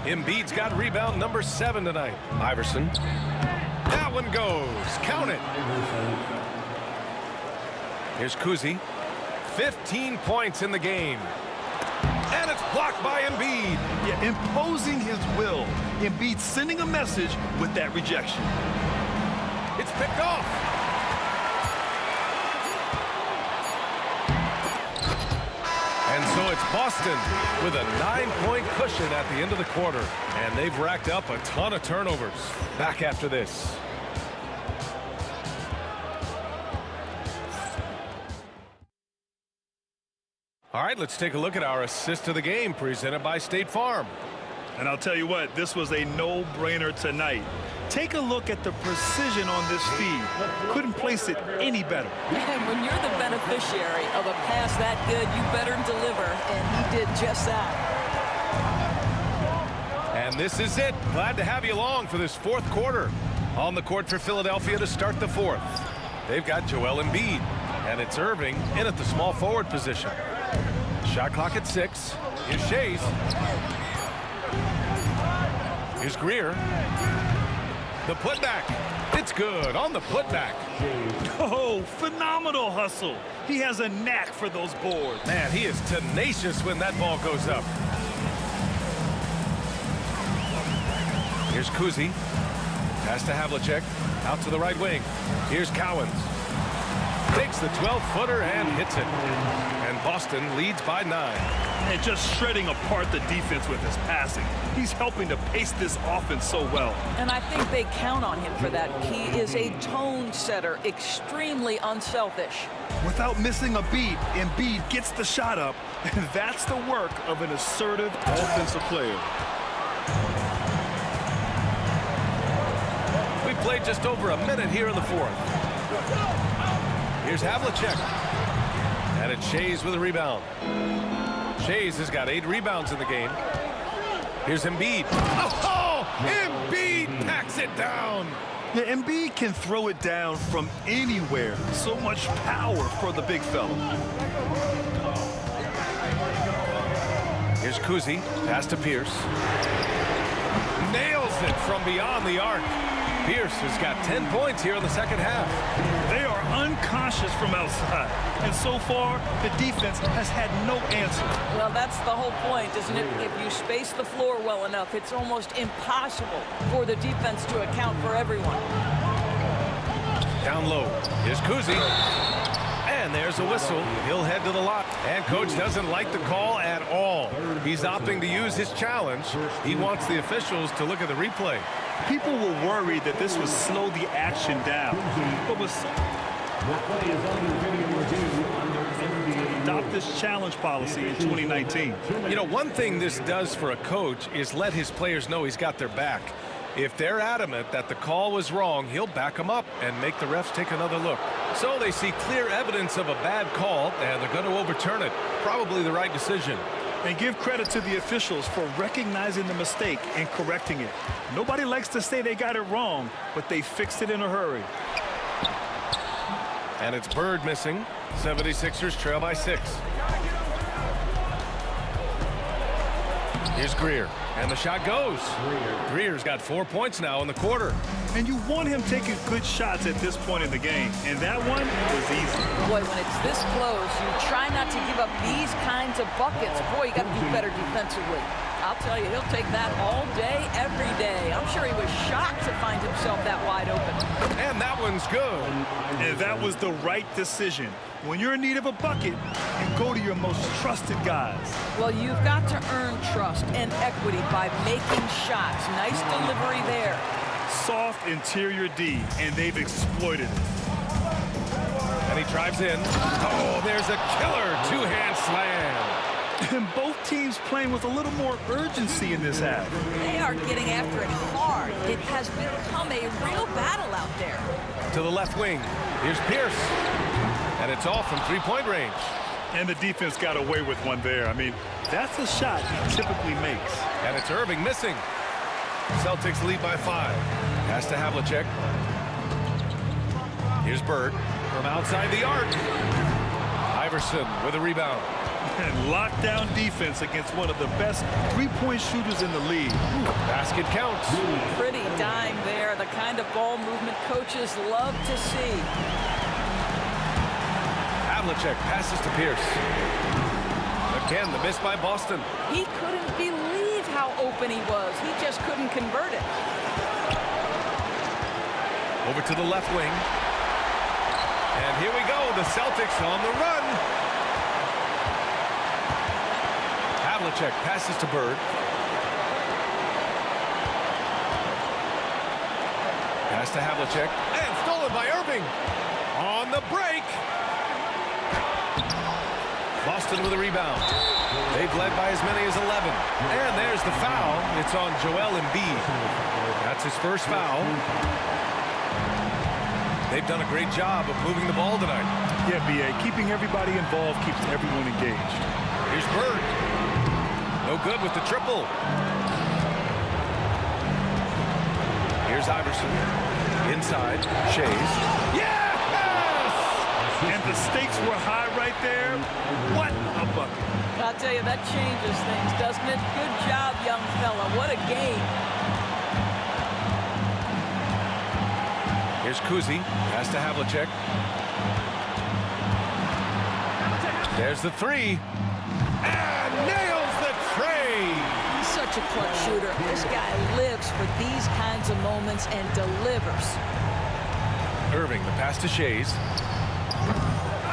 Embiid's got rebound number 7 tonight. Iverson. That one goes. Count it. Here's Kuzi. 15 points in the game. And it's blocked by Embiid. Yeah, imposing his will. Embiid sending a message with that rejection. It's picked off. And so it's Boston with a 9-point cushion at the end of the quarter. And they've racked up a ton of turnovers. Back after this. All right, let's take a look at our assist of the game presented by State Farm. And I'll tell you what, this was a no-brainer tonight. Take a look at the precision on this feed. Couldn't place it any better. And when you're the beneficiary of a pass that good, you better deliver, and he did just that. And this is it. Glad to have you along for this fourth quarter. On the court for Philadelphia to start the fourth. They've got Joel Embiid, and it's Irving in at the small forward position. Shot clock at 6. Here's Shays. Here's Greer. The putback. It's good on the putback. Oh, phenomenal hustle. He has a knack for those boards. Man, he is tenacious when that ball goes up. Here's Kuzi. Pass to Havlicek. Out to the right wing. Here's Cowens. Takes the 12-footer and hits it. And Boston leads by 9. And just shredding apart the defense with his passing. He's helping to pace this offense so well. And I think they count on him for that. He is a tone setter, extremely unselfish. Without missing a beat, Embiid gets the shot up. And that's the work of an assertive offensive player. We played just over a minute here in the fourth. Here's Havlicek. And it's Shays with a rebound. Shays has got 8 rebounds in the game. Here's Embiid. Oh, Embiid packs it down. Yeah, Embiid can throw it down from anywhere. So much power for the big fella. Here's Kuzi. Pass to Pierce. Nails it from beyond the arc. Pierce has got 10 points here in the second half. They are unconscious from outside. And so far, the defense has had no answer. Well, that's the whole point, isn't it? If you space the floor well enough, it's almost impossible for the defense to account for everyone. Down low. Here's Kuzi. And there's a whistle. He'll head to the lot. And coach doesn't like the call at all. He's opting to use his challenge. He wants the officials to look at the replay. People were worried that this would slow the action down. But with adopt this challenge policy in 2019. You know, one thing this does for a coach is let his players know he's got their back. If they're adamant that the call was wrong, he'll back them up and make the refs take another look. So they see clear evidence of a bad call, and they're going to overturn it. Probably the right decision. And give credit to the officials for recognizing the mistake and correcting it. Nobody likes to say they got it wrong, but they fixed it in a hurry. And it's Bird missing. 76ers trail by 6. Here's Greer. And the shot goes. Greer's got 4 points now in the quarter. And you want him taking good shots at this point in the game. And that one was easy. Boy, when it's this close, you try not to give up these kinds of buckets. Boy, you got to do better defensively. I'll tell you, he'll take that all day, every day. I'm sure he was shocked to find himself that wide open. And that one's good. And that was the right decision. When you're in need of a bucket, you go to your most trusted guys. Well, you've got to earn trust and equity by making shots. Nice delivery there. Soft interior D, and they've exploited it. And he drives in. Oh, there's a killer two-hand slam. And both teams playing with a little more urgency in this half. They are getting after it hard. It has become a real battle out there. To the left wing. Here's Pierce. And it's off from three-point range. And the defense got away with one there. I mean, that's a shot he typically makes. And it's Irving missing. Celtics lead by 5. Pass to Havlicek. Here's Bird from outside the arc. Iverson with a rebound. And lockdown defense against one of the best three-point shooters in the league. Basket counts. Pretty dime there, the kind of ball movement coaches love to see. Havlicek passes to Pierce. Again, the miss by Boston. He couldn't believe how open he was. He just couldn't convert it. Over to the left wing. And here we go, the Celtics on the run. Havlicek passes to Bird. Pass to Havlicek. And stolen by Irving. On the break. Boston with a rebound. They've led by as many as 11. And there's the foul. It's on Joel Embiid. That's his first foul. They've done a great job of moving the ball tonight. Yeah, B.A. Keeping everybody involved keeps everyone engaged. Here's Bird. No good with the triple. Here's Iverson. Inside. Shays. Yes! And the stakes were high right there. What a bucket. I'll tell you, that changes things, doesn't it? Good job, young fella. What a game. Here's Kuzi. Pass to Havlicek. There's the three. And nails the tray. He's such a clutch shooter. This guy lives for these kinds of moments and delivers. Irving, the pass to Shays.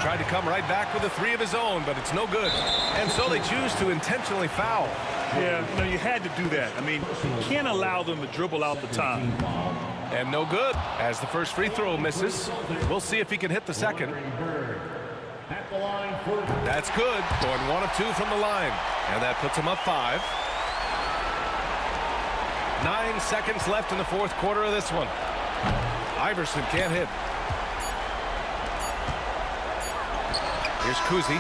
Tried to come right back with a three of his own, but it's no good. And so they choose to intentionally foul. Yeah, you had to do that. I mean, you can't allow them to dribble out the time. And no good, as the first free throw misses. We'll see if he can hit the second. That's good, going 1 of 2 from the line. And that puts him up 5. 9 seconds left in the fourth quarter of this one. Iverson can't hit. Here's Kuzi.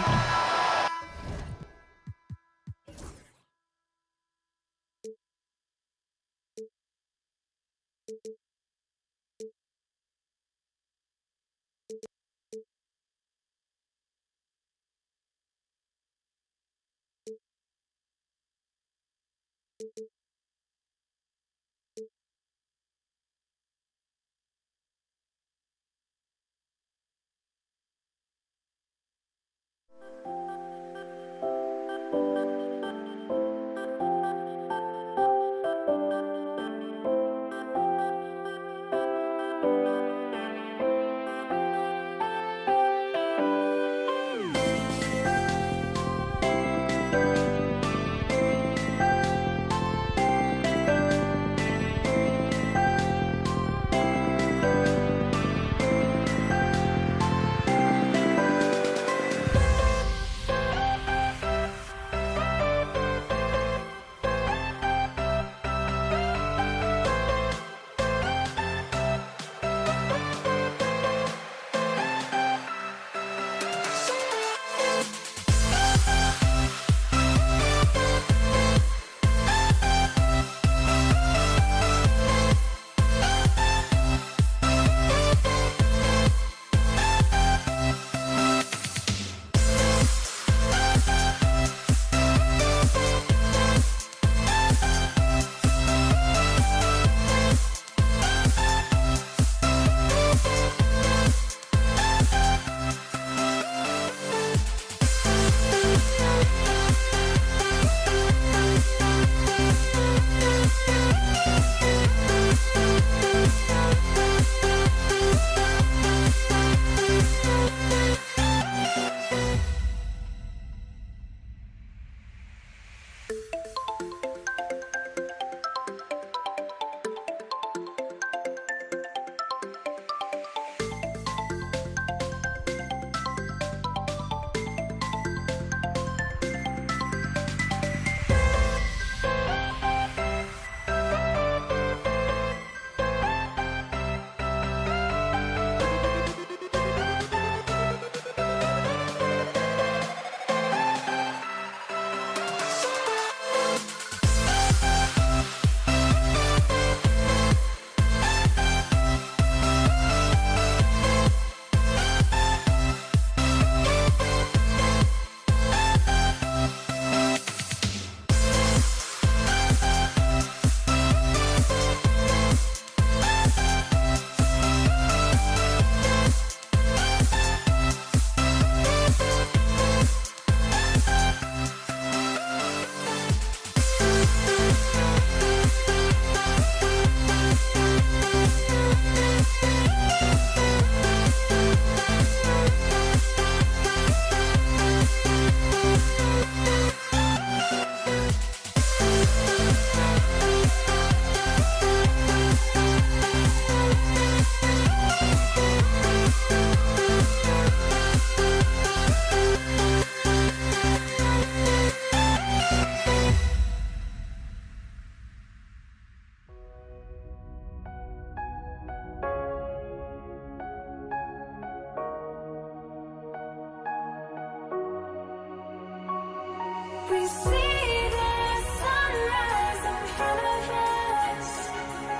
We see the sunrise in front of us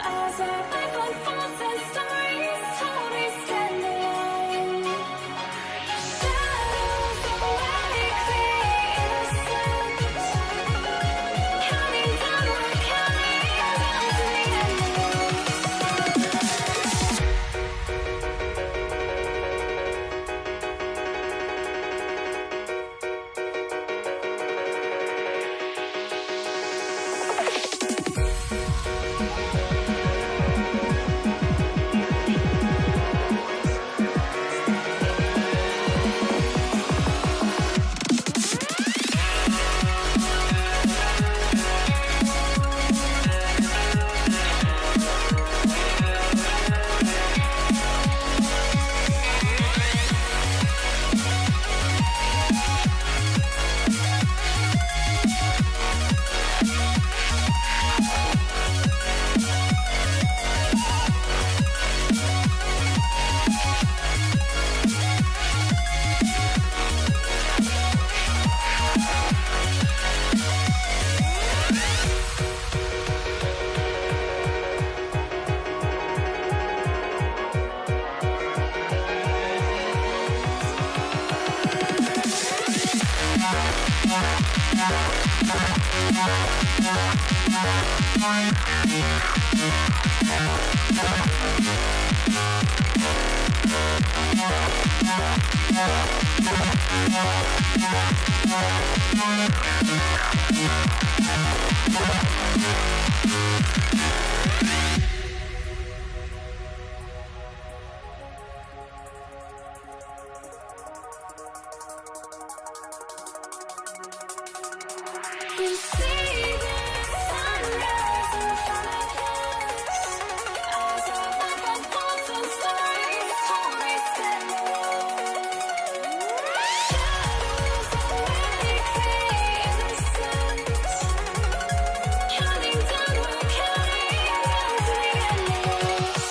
as our life unfolds and stories told we stand alone. Shadows awake the innocence, counting down, we're counting down to the end. We see the sunrise in front of us as our life unfolds and stories told we stand alone. Shadows awake the innocence, counting down, we're counting down to the endless.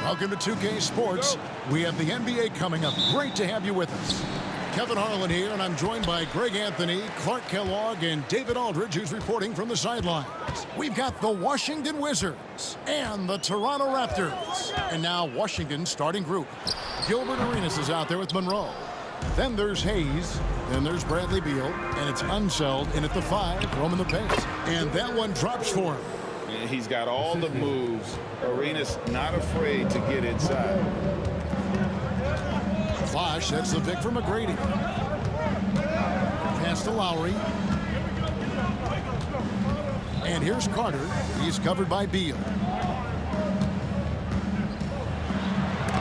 Welcome to 2K Sports. We have the NBA coming up. Great to have you with us. Kevin Harlan here, and I'm joined by Greg Anthony, Clark Kellogg, and David Aldridge, who's reporting from the sidelines. We've got the Washington Wizards and the Toronto Raptors. And now Washington's starting group. Gilbert Arenas is out there with Monroe. Then there's Hayes. Then there's Bradley Beal. And it's Unseld in at the 5, roaming the pace. And that one drops for him. He's got all the moves. Arenas not afraid to get inside. Bosh, that's the pick from McGrady. Pass to Lowry. And here's Carter. He's covered by Beal.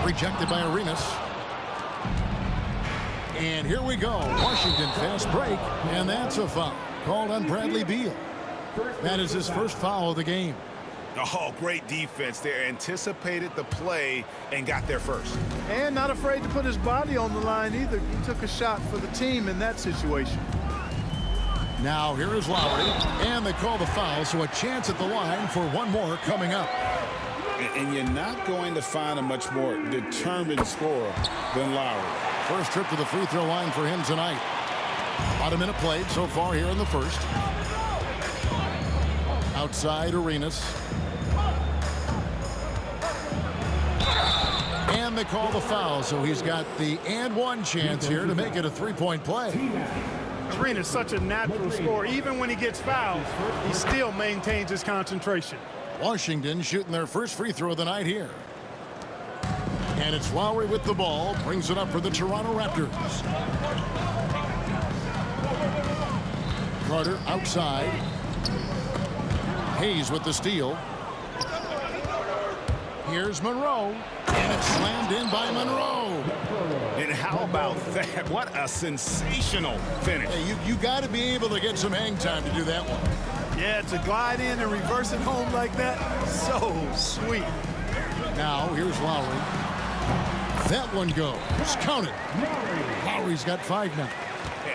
Rejected by Arenas. And here we go. Washington fast break. And that's a foul called on Bradley Beal. That is his first foul of the game. Oh, great defense there. Anticipated the play and got there first. And not afraid to put his body on the line either. He took a shot for the team in that situation. Now here is Lowry. And they call the foul, so a chance at the line for one more coming up. And you're not going to find a much more determined scorer than Lowry. First trip to the free throw line for him tonight. About a minute played so far here in the first. Outside Arenas. And they call the foul, so he's got the and one chance here to make it a three-point play. Arenas is such a natural scorer. Even when he gets fouled, he still maintains his concentration. Washington shooting their first free throw of the night here. And it's Lowry with the ball, brings it up for the Toronto Raptors. Carter outside. Hayes with the steal. Here's Monroe. And it's slammed in by Monroe. And how about that? What a sensational finish. Hey, you got to be able to get some hang time to do that one. Yeah, to glide in and reverse it home like that, so sweet. Now, here's Lowry. That one goes. Count it. Lowry's got 5 now.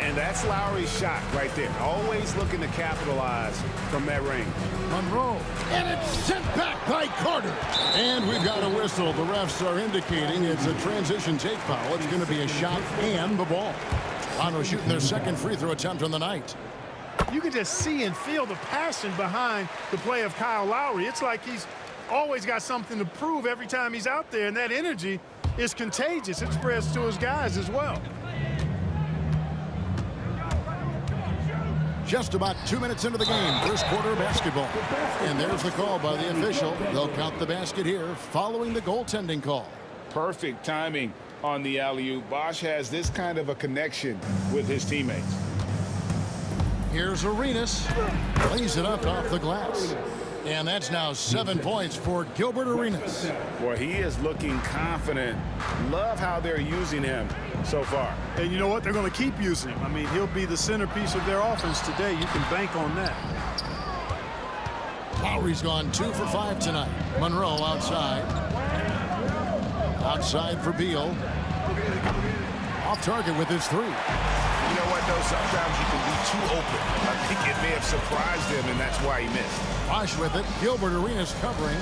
And that's Lowry's shot right there. Always looking to capitalize from that range. Monroe, and it's sent back by Carter. And we've got a whistle. The refs are indicating it's a transition take foul. It's going to be a shot and the ball. Toronto shooting their second free throw attempt on the night. You can just see and feel the passion behind the play of Kyle Lowry. It's like he's always got something to prove every time he's out there, and that energy is contagious. It spreads to his guys as well. Just about 2 minutes into the game, first quarter basketball. And there's the call by the official. They'll count the basket here following the goaltending call. Perfect timing on the alley-oop. Bosch has this kind of a connection with his teammates. Here's Arenas. Lays it up off the glass. And that's now 7 points for Gilbert Arenas. Boy, he is looking confident. Love how they're using him so far. And you know what? They're going to keep using him. I mean, he'll be the centerpiece of their offense today. You can bank on that. Lowry's gone 2 for 5 tonight. Monroe outside. Outside for Beal. Off target with his 3. You know what, though? Sometimes you can be too open. I think it may have surprised him, and that's why he missed. Bosch with it. Gilbert Arenas covering.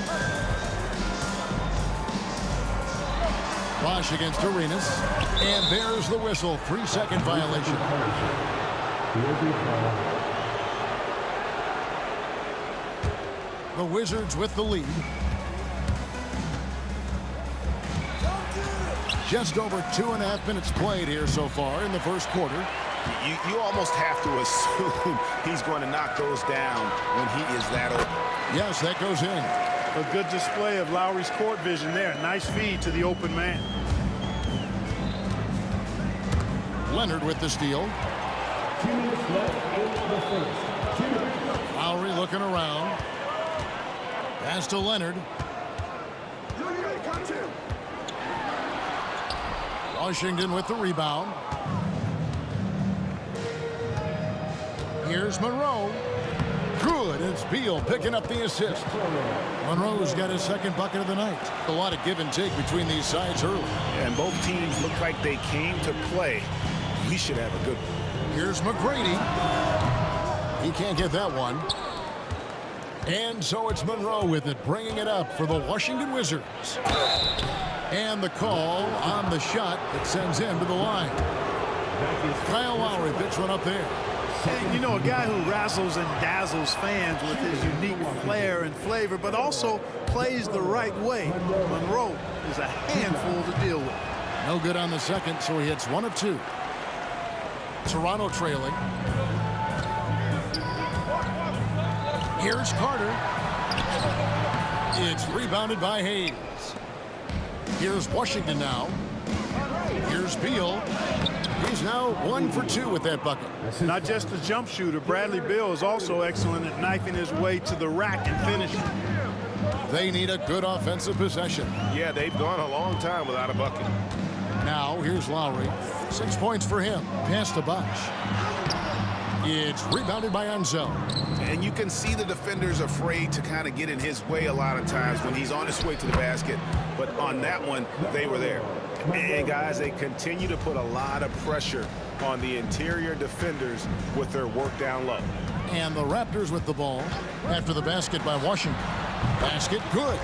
Bosch against Arenas. And there's the whistle. 3-second violation. The Wizards with the lead. Just over 2.5 minutes played here so far in the first quarter. You almost have to assume he's going to knock those down when he is that open. Yes, that goes in. A good display of Lowry's court vision there. Nice feed to the open man. Leonard with the steal. 2 minutes left in the first. Lowry looking around. Pass to Leonard. Washington with the rebound. Here's Monroe. Good. It's Beal picking up the assist. Monroe's got his second bucket of the night. A lot of give and take between these sides early. And both teams look like they came to play. We should have a good one. Here's McGrady. He can't get that one. And so it's Monroe with it, bringing it up for the Washington Wizards. And the call on the shot that sends him to the line. Kyle Lowry picks one up there. And, you know, a guy who razzles and dazzles fans with his unique flair and flavor, but also plays the right way. Monroe is a handful to deal with. No good on the second, so he hits 1 of 2. Toronto trailing. Here's Carter. It's rebounded by Hayes. Here's Washington now. Here's Beal. He's now 1 for 2 with that bucket. Not just a jump shooter, Bradley Beal is also excellent at knifing his way to the rack and finishing. They need a good offensive possession. Yeah, they've gone a long time without a bucket. Now, here's Lowry. 6 points for him. Pass to Bosch. It's rebounded by Enzo. And you can see the defenders afraid to kind of get in his way a lot of times when he's on his way to the basket. But on that one, they were there. And guys, they continue to put a lot of pressure on the interior defenders with their work down low. And the Raptors with the ball after the basket by Washington. Basket good.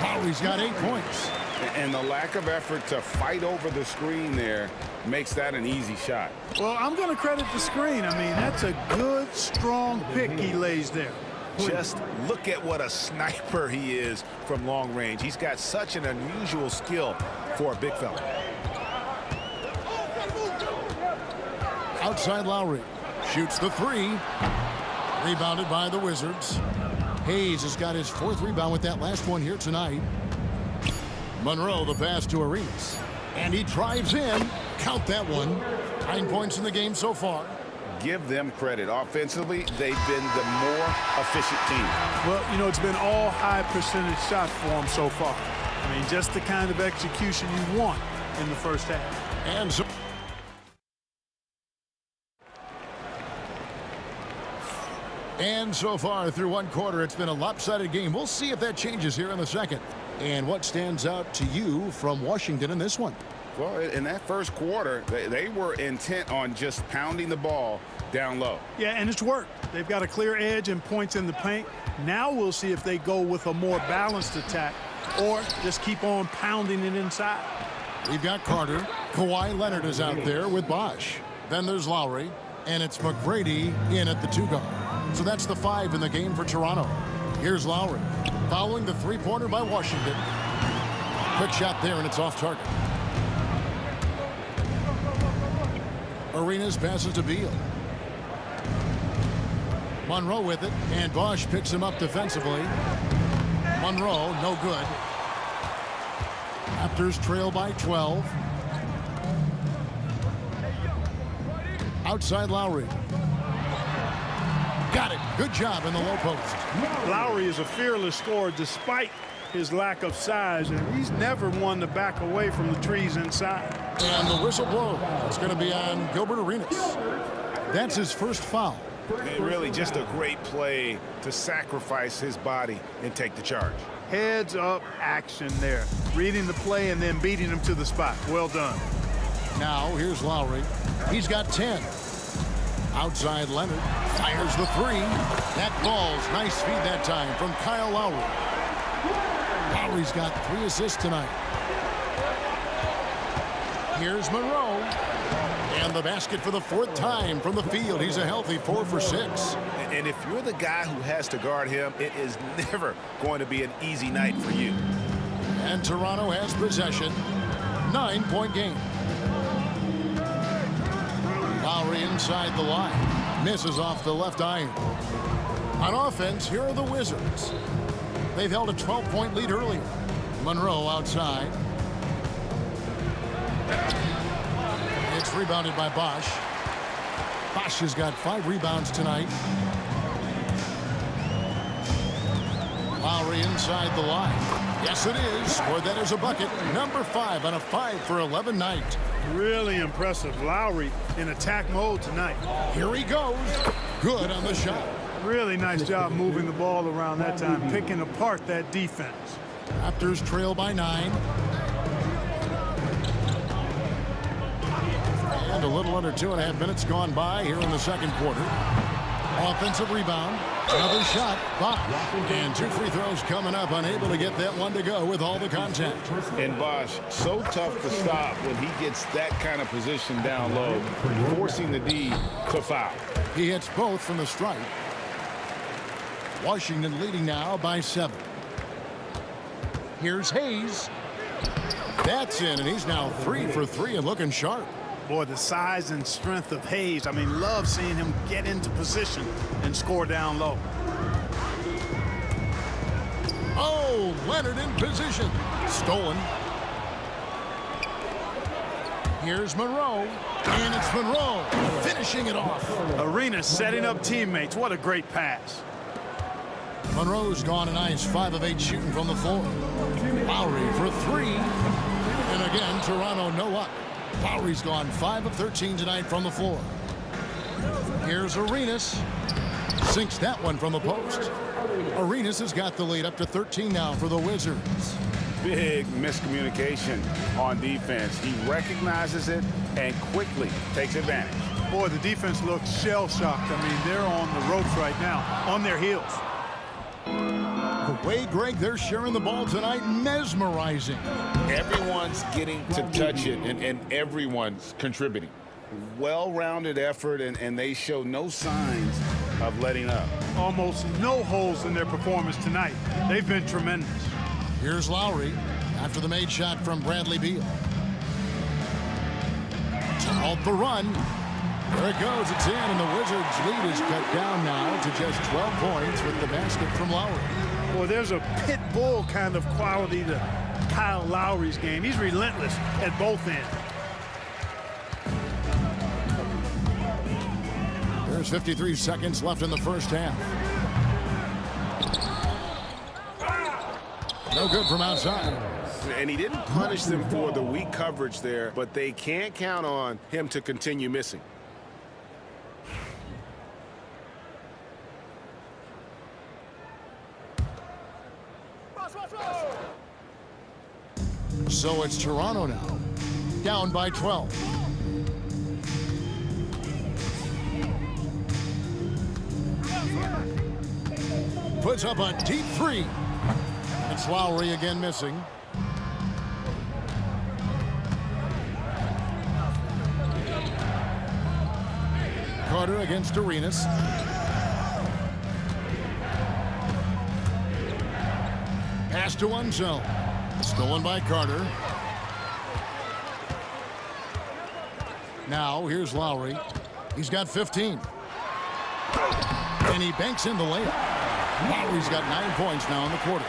Lowry's got 8 points. And the lack of effort to fight over the screen there makes that an easy shot. Well, I'm going to credit the screen. I mean, that's a good, strong pick he lays there. Just look at what a sniper he is from long range. He's got such an unusual skill for a big fella. Outside Lowry. Shoots the 3. Rebounded by the Wizards. Hayes has got his 4th rebound with that last one here tonight. Monroe the pass to Arenas. And he drives in. Count that one. 9 points in the game so far. Give them credit. Offensively, they've been the more efficient team. Well, you know, it's been all high percentage shots for them so far. I mean, just the kind of execution you want in the first half. And so far through 1 quarter, it's been a lopsided game. We'll see if that changes here in the second. And what stands out to you from Washington in this one? Well, in that first quarter, they were intent on just pounding the ball down low. Yeah, and it's worked. They've got a clear edge and points in the paint. Now we'll see if they go with a more balanced attack or just keep on pounding it inside. We've got Carter. Kawhi Leonard is out there with Bosch. Then there's Lowry, and it's McGrady in at the 2 guard. So that's the 5 in the game for Toronto. Here's Lowry, following the three-pointer by Washington. Quick shot there, and it's off target. Arenas passes to Beal. Monroe with it, and Bosch picks him up defensively. Monroe, no good. Raptors trail by 12. Outside Lowry. Got it. Good job in the low post. Lowry is a fearless scorer despite his lack of size, and he's never one to back away from the trees inside. And the whistle blows. It's going to be on Gilbert Arenas. That's his first foul. And really just a great play to sacrifice his body and take the charge. Heads up action there. Reading the play and then beating him to the spot. Well done. Now here's Lowry. He's got 10. Outside Leonard. Fires the 3. That ball's nice feed that time from Kyle Lowry. Lowry's got 3 assists tonight. Here's Monroe. And the basket for the 4th time from the field. He's a healthy 4 for 6. And if you're the guy who has to guard him, it is never going to be an easy night for you. And Toronto has possession. 9-point game. Lowry inside the line. Misses off the left iron. On offense, here are the Wizards. They've held a 12-point lead earlier. Monroe outside. It's rebounded by Bosch. Bosch has got 5 rebounds tonight. Lowry inside the line. Yes, it is. Or that is a bucket. Number 5 on a 5 for 11 night. Really impressive. Lowry in attack mode tonight. Here he goes. Good on the shot. Really nice job moving the ball around that time, picking apart that defense. Raptors trail by 9. And a little under 2.5 minutes gone by here in the second quarter. Offensive rebound. Another shot. Bosch. And 2 free throws coming up. Unable to get that one to go with all the contact. And Bosch, so tough to stop when he gets that kind of position down low, forcing the D to foul. He hits both from the stripe. Washington leading now by 7. Here's Hayes. That's in, and he's now 3 for 3 and looking sharp. Boy, the size and strength of Hayes. I mean, love seeing him get into position and score down low. Oh, Leonard in position. Stolen. Here's Monroe. And it's Monroe finishing it off. Arenas setting up teammates. What a great pass. Monroe's gone a nice 5 of 8 shooting from the floor. Lowry for 3. And again, Toronto no luck. Lowry's gone 5 of 13 tonight from the floor. Here's Arenas. Sinks that one from the post. Arenas has got the lead up to 13 now for the Wizards. Big miscommunication on defense. He recognizes it and quickly takes advantage. Boy, the defense looks shell-shocked. I mean, they're on the ropes right now, on their heels. The way, Greg, they're sharing the ball tonight, mesmerizing. Everyone's getting to touch it, and everyone's contributing. Well-rounded effort, and they show no signs of letting up. Almost no holes in their performance tonight. They've been tremendous. Here's Lowry after the made shot from Bradley Beal. Out the run. There it goes. It's in, and the Wizards' lead is cut down now to just 12 points with the basket from Lowry. Boy, there's a pit bull kind of quality to Kyle Lowry's game. He's relentless at both ends. There's 53 seconds left in the first half. No good from outside. And he didn't punish them for the weak coverage there, but they can't count on him to continue missing. So it's Toronto now. down by 12. Puts up a deep three. It's Lowry again missing. Carter against Arenas. Pass to Unzel. Stolen by Carter. Now here's Lowry. He's got 15. And he banks in the layup. Lowry's got 9 points now in the quarter.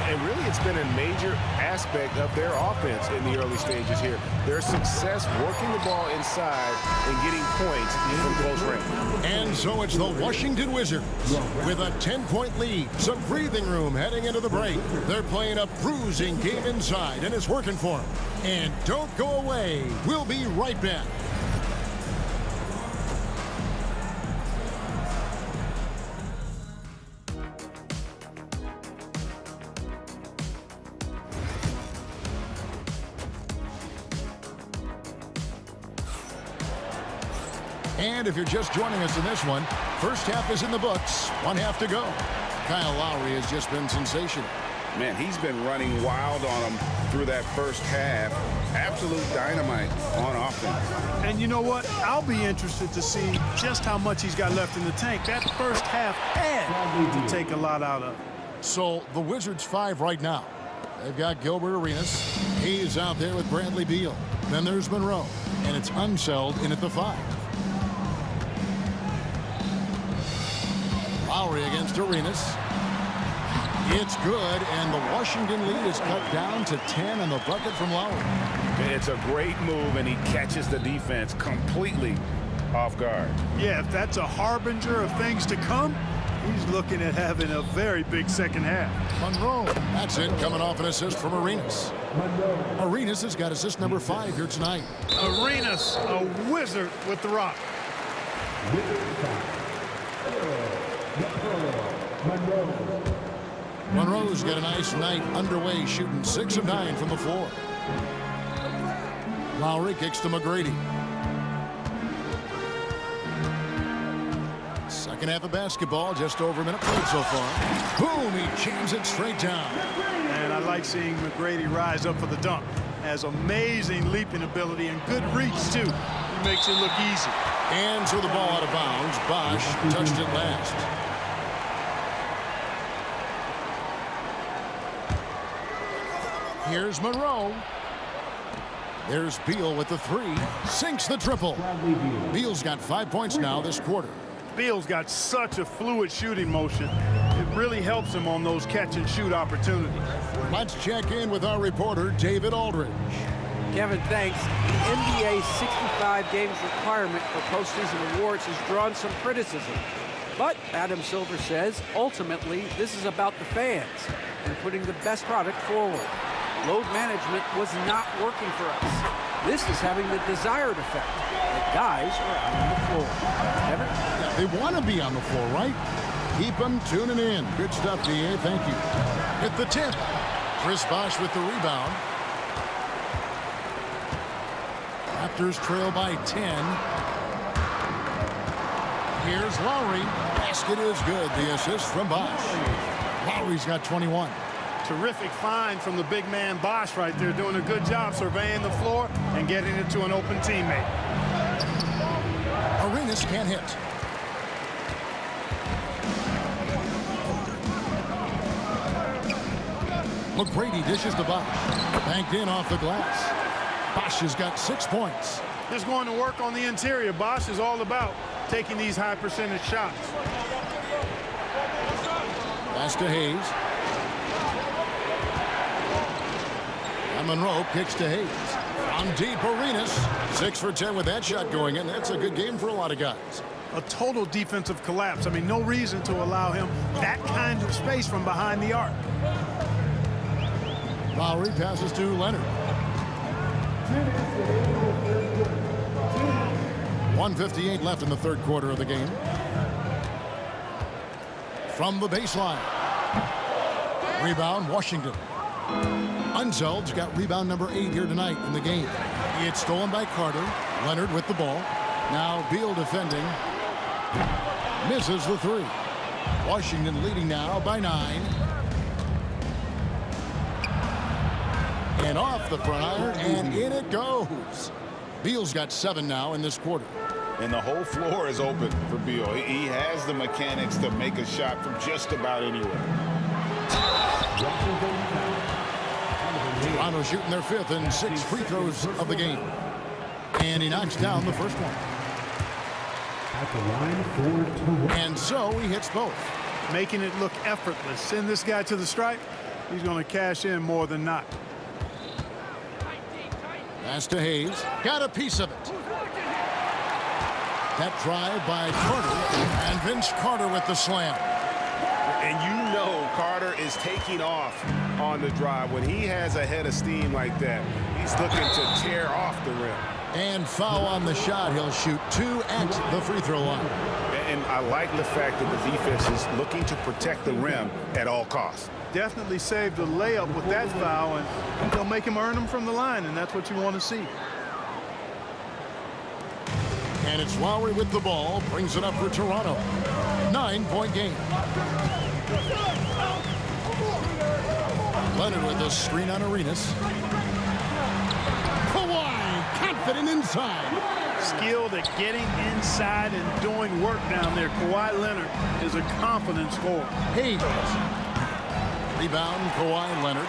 And really, it's been a major aspect of their offense in the early stages here. Their success working the ball inside and getting points from close range. And so it's the Washington Wizards with a 10-point lead. Some breathing room heading into the break. They're playing a bruising game inside, and it's working for them. And don't go away. We'll be right back. And if you're just joining us in this one, first half is in the books. 1 half to go. Kyle Lowry has just been sensational. Man, he's been running wild on them through that first half. Absolute dynamite on offense. And you know what? I'll be interested to see just how much he's got left in the tank. That first half had to take a lot out of. So the Wizards 5 right now. They've got Gilbert Arenas. He's out there with Bradley Beal. Then there's Monroe. And it's Unseld in at the 5. Lowry against Arenas. It's good, and the Washington lead is cut down to 10 on the bucket from Lowry. And it's a great move, and he catches the defense completely off guard. Yeah, if that's a harbinger of things to come, he's looking at having a very big second half. Monroe, that's it, coming off an assist from Arenas. Arenas has got assist number 5 here tonight. Arenas, a wizard with the rock. Monroe's got a nice night underway, shooting 6 of 9 from the floor. Lowry kicks to McGrady. Second half of basketball, just over a minute played so far. Boom, he jams it straight down. And I like seeing McGrady rise up for the dunk. Has amazing leaping ability and good reach, too. He makes it look easy. And so the ball out of bounds. Bosch touched it last. Here's Monroe. There's Beal with the 3. Sinks the triple. Beal's got 5 points now this quarter. Beal's got such a fluid shooting motion. It really helps him on those catch-and-shoot opportunities. Let's check in with our reporter, David Aldridge. Kevin, thanks. The NBA's 65 games requirement for postseason awards has drawn some criticism. But Adam Silver says, ultimately, this is about the fans and putting the best product forward. Load management was not working for us. This is having the desired effect. The guys are out on the floor. Kevin? Yeah, they want to be on the floor, right? Keep them tuning in. Good stuff, DA. Thank you. Hit the tip. Chris Bosh with the rebound. Raptors trail by 10. Here's Lowry. Basket is good. The assist from Bosh. Lowry's got 21. Terrific find from the big man Bosh right there, doing a good job surveying the floor and getting it to an open teammate. Arenas can't hit. McGrady dishes to Bosh. Banked in off the glass. Bosh has got 6 points. Just going to work on the interior. Bosh is all about taking these high percentage shots. Pass to Hayes. And Monroe kicks to Hayes. On deep, Arenas. 6 for 10 with that shot going in. That's a good game for a lot of guys. A total defensive collapse. I mean, no reason to allow him that kind of space from behind the arc. Lowry passes to Leonard. 1:58 left in the third quarter of the game. From the baseline. Rebound, Washington. Unzeld's got rebound number 8 here tonight in the game. It's stolen by Carter. Leonard with the ball. Now Beal defending. Misses the three. Washington leading now by 9. And off the front iron, and in it goes. Beal's got 7 now in this quarter. And the whole floor is open for Beal. He has the mechanics to make a shot from just about anywhere. Toronto shooting their 5th and 6 free throws of the game. And he knocks down the first one. At the line for 2. And so he hits both. Making it look effortless. Send this guy to the stripe. He's going to cash in more than not. Pass to Hayes. Got a piece of it. That drive by Carter. And Vince Carter with the slam. And you know Carter is taking off on the drive. When he has a head of steam like that, he's looking to tear off the rim. And foul on the shot. He'll shoot 2 at the free throw line. And I like the fact that the defense is looking to protect the rim at all costs. Definitely saved a layup with that foul, and they'll make him earn them from the line, and that's what you want to see. And it's Lowry with the ball. Brings it up for Toronto. 9-point game. Leonard with the screen on Arenas. Kawhi confident inside. Skilled at getting inside and doing work down there. Kawhi Leonard is a confident scorer. Hayes. Rebound, Kawhi Leonard.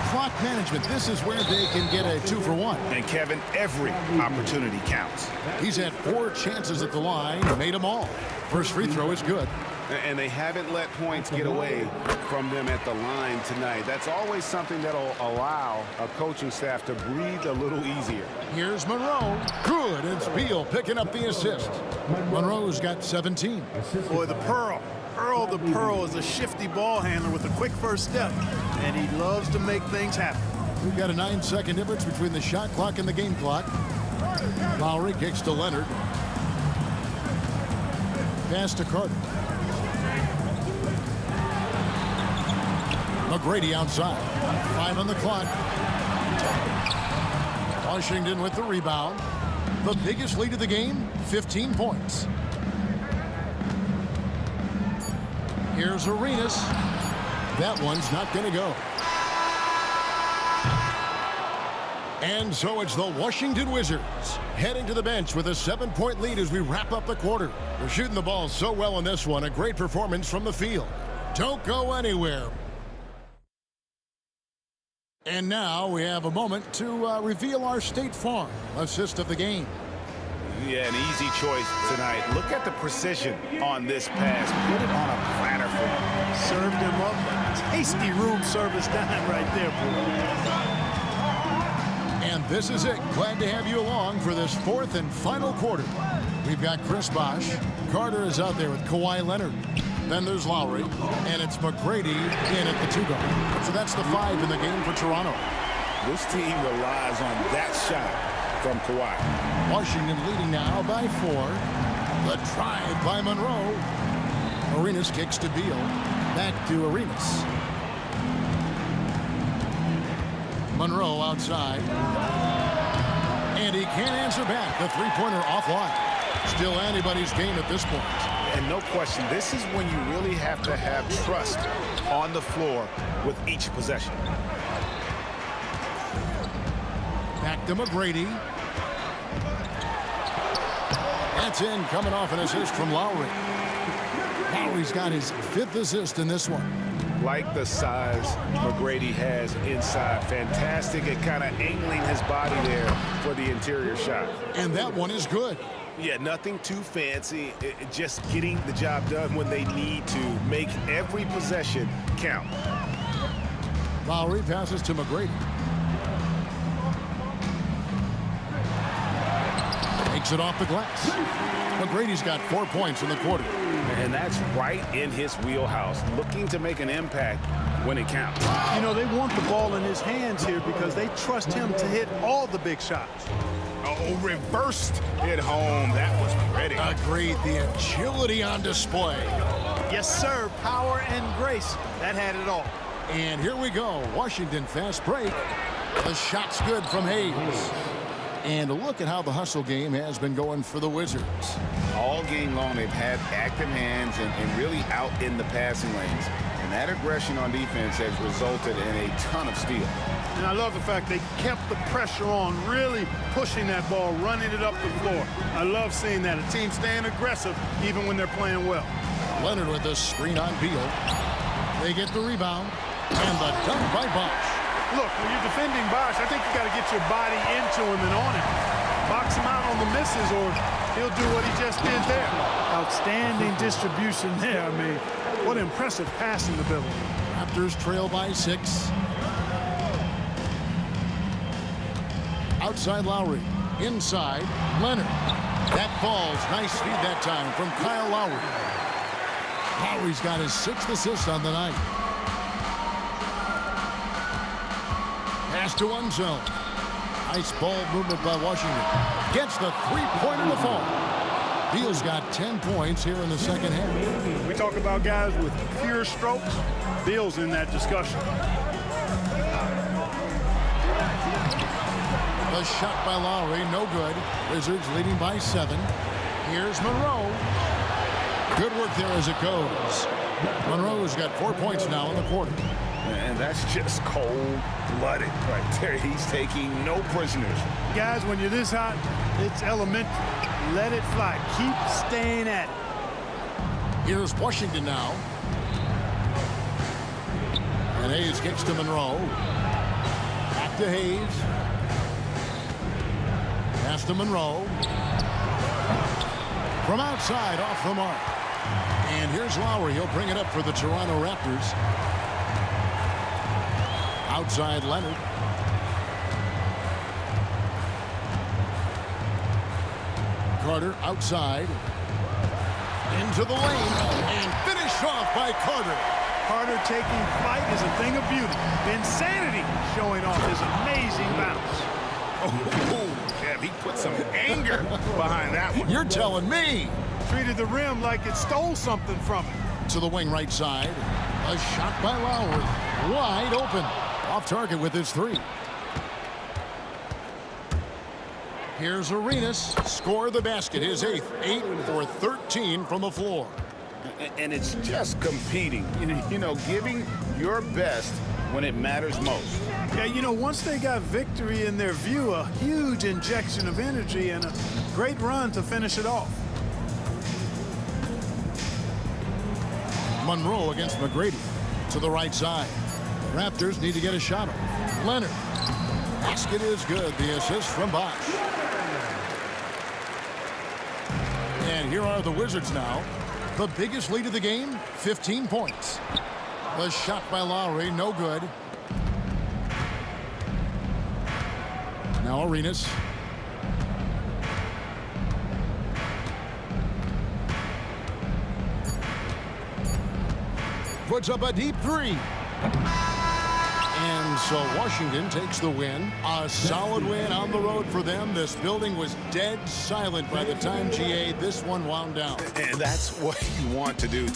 Clock management. This is where they can get a 2 for 1. And Kevin, every opportunity counts. He's had 4 chances at the line. Made them all. First free throw is good. And they haven't let points get away from them at the line tonight. That's always something that'll allow a coaching staff to breathe a little easier. Here's Monroe. Good. It's Beal picking up the assist. Monroe's got 17. Boy, the Pearl. Earl the Pearl is a shifty ball handler with a quick first step, and he loves to make things happen. We've got a 9-second difference between the shot clock and the game clock. Lowry kicks to Leonard. Pass to Carter. McGrady outside. 5 on the clock. Washington with the rebound. The biggest lead of the game, 15 points. Here's Arenas. That one's not going to go. And so it's the Washington Wizards heading to the bench with a 7-point lead as we wrap up the quarter. They're shooting the ball so well in this one. A great performance from the field. Don't go anywhere. And now we have a moment to reveal our State Farm assist of the game. Yeah, an easy choice tonight. Look at the precision on this pass. Put it on a platter for him. Served him up a tasty room service dime right there, boy. And this is it. Glad to have you along for this 4th and final quarter. We've got Chris Bosh. Carter is out there with Kawhi Leonard. Then there's Lowry. And it's McGrady in at the 2-guard. So that's the 5 in the game for Toronto. This team relies on that shot from Kawhi. Washington leading now by 4. The drive by Monroe. Arenas kicks to Beal. Back to Arenas. Monroe outside. And he can't answer back. The three-pointer offline. Still anybody's game at this point. And no question, this is when you really have to have trust on the floor with each possession. Back to McGrady. That's in, coming off an assist from Lowry. Lowry's got his 5th assist in this one. Like the size McGrady has inside. Fantastic at kind of angling his body there for the interior shot. And that one is good. Yeah, nothing too fancy. Just getting the job done when they need to. Make every possession count. Lowry passes to McGrady. Takes it off the glass. McGrady's got 4 points in the quarter. And that's right in his wheelhouse. Looking to make an impact when it counts. You know, they want the ball in his hands here because they trust him to hit all the big shots. Oh, reversed it home. That was pretty. Agreed. The agility on display. Yes, sir. Power and grace. That had it all. And here we go. Washington fast break. The shot's good from Hayes. And look at how the hustle game has been going for the Wizards. All game long, they've had active hands and really out in the passing lanes. And that aggression on defense has resulted in a ton of steals. And I love the fact they kept the pressure on, really pushing that ball, running it up the floor. I love seeing that. A team staying aggressive even when they're playing well. Leonard with the screen on Beal. They get the rebound. And the dunk by Bosch. Look, when you're defending Bosch, I think you got to get your body into him and on him. Box him out on the misses or he'll do what he just did there. Outstanding distribution there. I mean, what impressive passing ability. Raptors trail by 6. Outside Lowry. Inside Leonard. That falls. Nice feed that time from Kyle Lowry. Lowry's got his 6th assist on the night. Pass to one zone. Nice ball movement by Washington. Gets the three-pointer to fall. Beal's got 10 points here in the second half. We talk about guys with pure strokes. Beal's in that discussion. The shot by Lowry, no good. Wizards leading by 7. Here's Monroe. Good work there as it goes. Monroe's got 4 points now in the quarter. And that's just cold-blooded right there. He's taking no prisoners. Guys, when you're this hot, it's elementary. Let it fly. Keep staying at it. Here's Washington now. And Hayes kicks to Monroe. Back to Hayes. Pass to Monroe. From outside, off the mark. And here's Lowry. He'll bring it up for the Toronto Raptors. Outside Leonard. Carter outside. Into the lane. And finished off by Carter. Carter taking flight is a thing of beauty. Insanity showing off his amazing bounce. Oh, Kev, he put some anger behind that one. You're telling me. Treated the rim like it stole something from it. To the wing right side. A shot by Lowry. Wide open. Off target with his 3. Here's Arenas. Score the basket. His 8th. 8 for 13 from the floor. And it's just competing. You know, giving your best when it matters most. Yeah, you know, once they got victory in their view, a huge injection of energy and a great run to finish it off. Monroe against McGrady. To the right side. Raptors need to get a shot off. Leonard. Basket is good. The assist from Bosch. And here are the Wizards now. The biggest lead of the game, 15 points. The shot by Lowry, no good. Now Arenas. Puts up a deep 3. And so Washington takes the win. A solid win on the road for them. This building was dead silent by the time GA this one wound down. And that's what you want to do.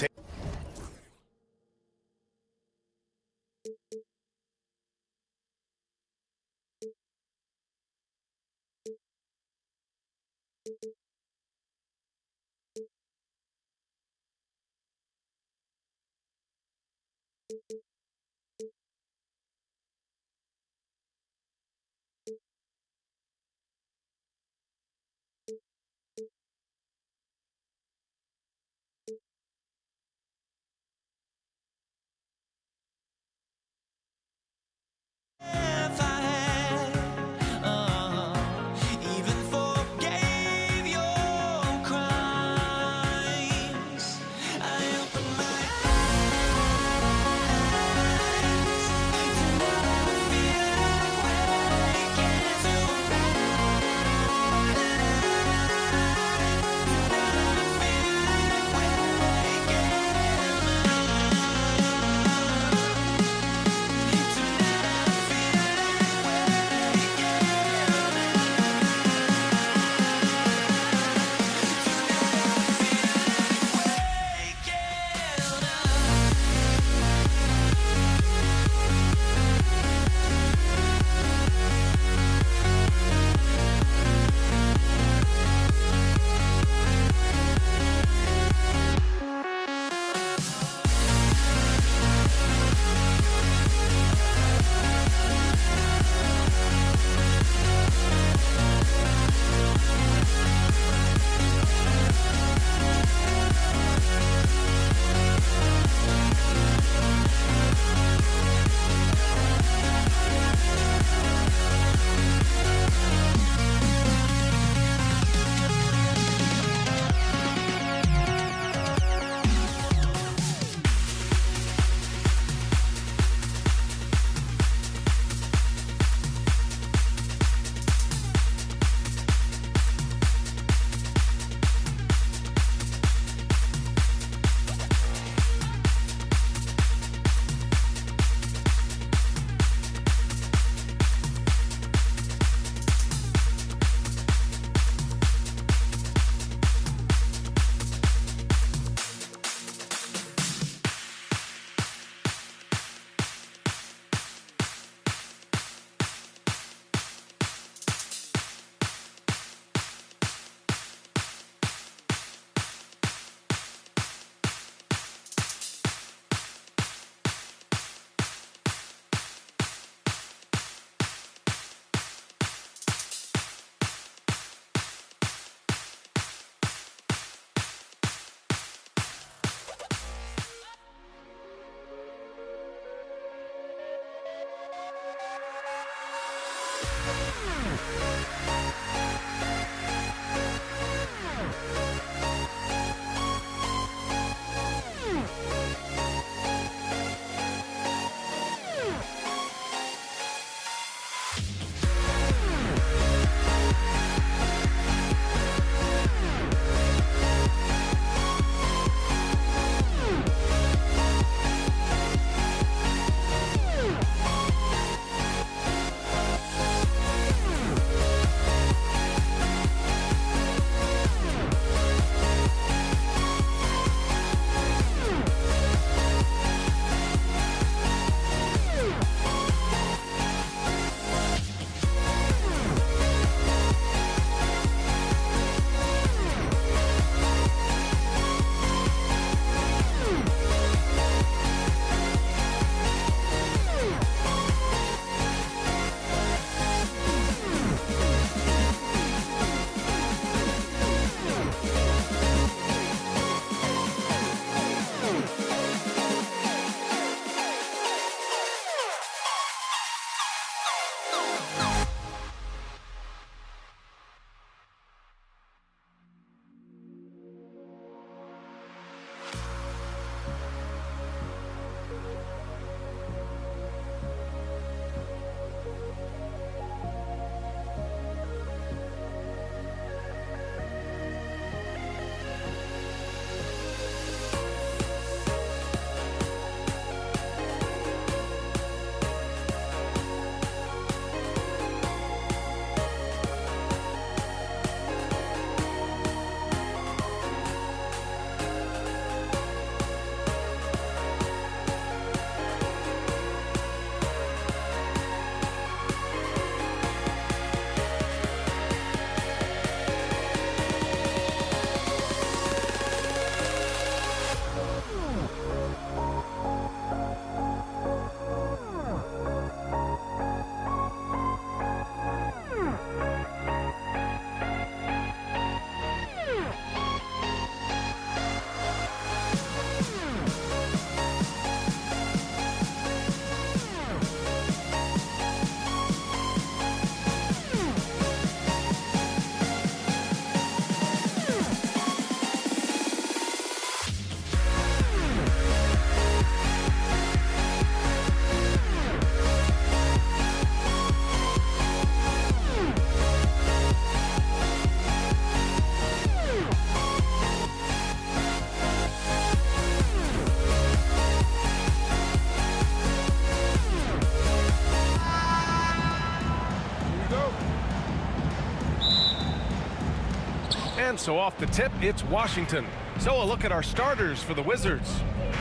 so off the tip, it's Washington. So a look at our starters for the Wizards.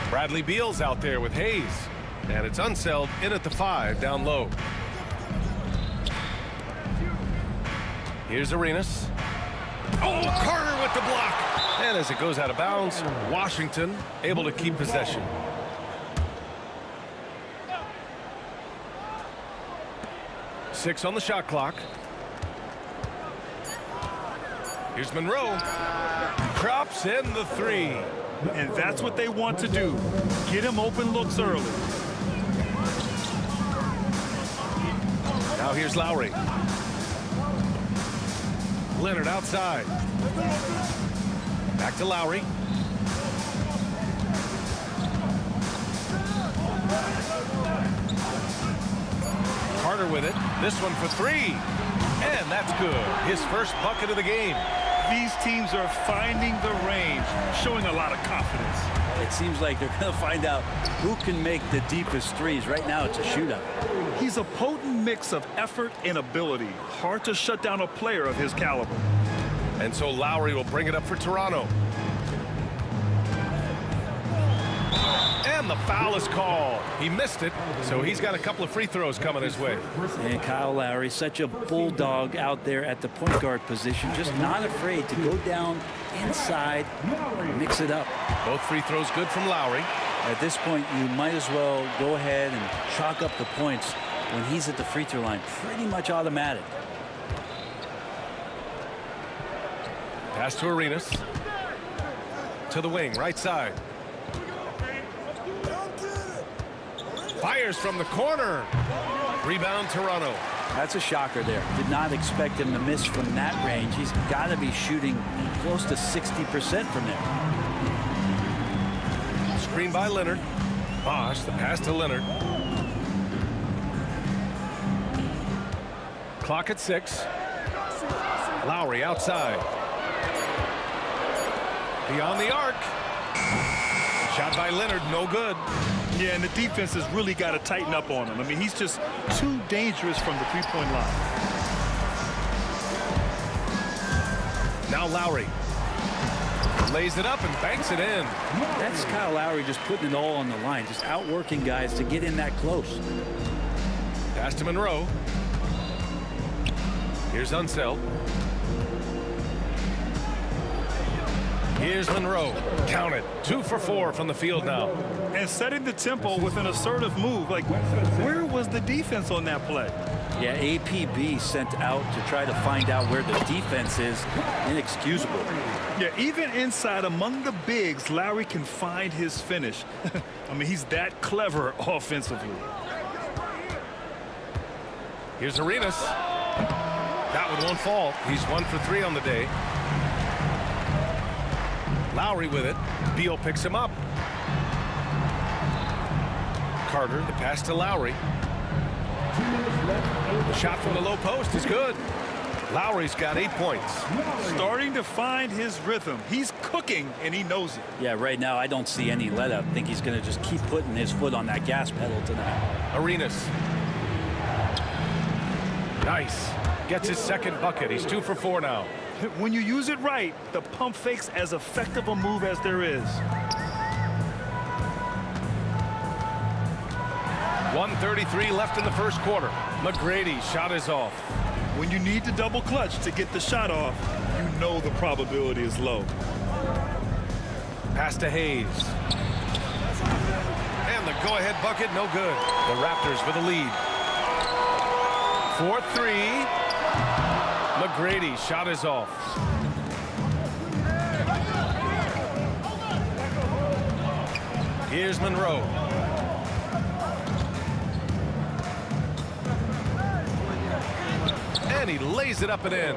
Bradley Beal's out there with Hayes. And it's Unseld in at the 5, down low. Here's Arenas. Oh, Carter with the block. And as it goes out of bounds, Washington able to keep possession. Six on the shot clock. Here's Monroe. Drops in the 3. And that's what they want to do. Get him open looks early. Now here's Lowry. Leonard outside. Back to Lowry. Carter with it. This one for 3. And that's good. His first bucket of the game. These teams are finding the range, showing a lot of confidence. It seems like they're going to find out who can make the deepest threes. Right now, it's a shootout. He's a potent mix of effort and ability. Hard to shut down a player of his caliber. And so Lowry will bring it up for Toronto. And the foul is called. He missed it, so he's got a couple of free throws coming his way. And Kyle Lowry, such a bulldog out there at the point guard position, just not afraid to go down inside, mix it up. Both free throws good from Lowry. At this point, you might as well go ahead and chalk up the points when he's at the free throw line. Pretty much automatic. Pass to Arenas. To the wing, right side. Fires from the corner. Rebound Toronto. That's a shocker there. Did not expect him to miss from that range. He's got to be shooting close to 60% from there. Screen by Leonard. Bosch, the pass to Leonard. Clock at 6. Lowry outside. Beyond the arc. Shot by Leonard, no good. Yeah, and the defense has really got to tighten up on him. I mean, he's just too dangerous from the three-point line. Now Lowry. Lays it up and banks it in. That's Kyle Lowry just putting it all on the line, just outworking guys to get in that close. Pass to Monroe. Here's Unseld. Here's Monroe. Count it. 2 for 4 from the field now. And setting the tempo with an assertive move. Like, where was the defense on that play? Yeah, APB sent out to try to find out where the defense is. Inexcusable. Yeah, even inside among the bigs, Lowry can find his finish. I mean, he's that clever offensively. Here's Arenas. That one won't fall. He's 1 for 3 on the day. Lowry with it. Beal picks him up. Carter, the pass to Lowry. The shot from the low post is good. Lowry's got 8 points. Starting to find his rhythm. He's cooking, and he knows it. Yeah, right now I don't see any let up. I think he's going to just keep putting his foot on that gas pedal tonight. Arenas. Nice. Gets his second bucket. He's 2 for 4 now. When you use it right, the pump fake's as effective a move as there is. 1:33 left in the first quarter. McGrady's shot is off. When you need to double clutch to get the shot off, you know the probability is low. Pass to Hayes. And the go-ahead bucket, no good. The Raptors with a lead. 4-3. McGrady's shot is off. Here's Monroe. And he lays it up and in.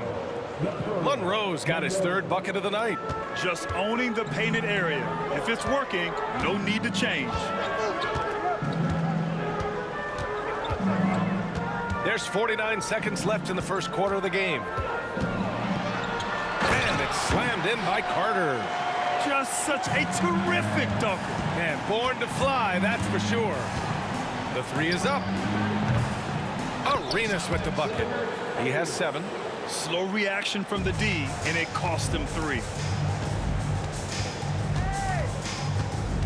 Monroe's got his 3rd bucket of the night. Just owning the painted area. If it's working, no need to change. There's 49 seconds left in the first quarter of the game. And it's slammed in by Carter. Just such a terrific dunker. Man, born to fly, that's for sure. The 3 is up. Arenas with the bucket. He has 7. Slow reaction from the D, and it cost them 3.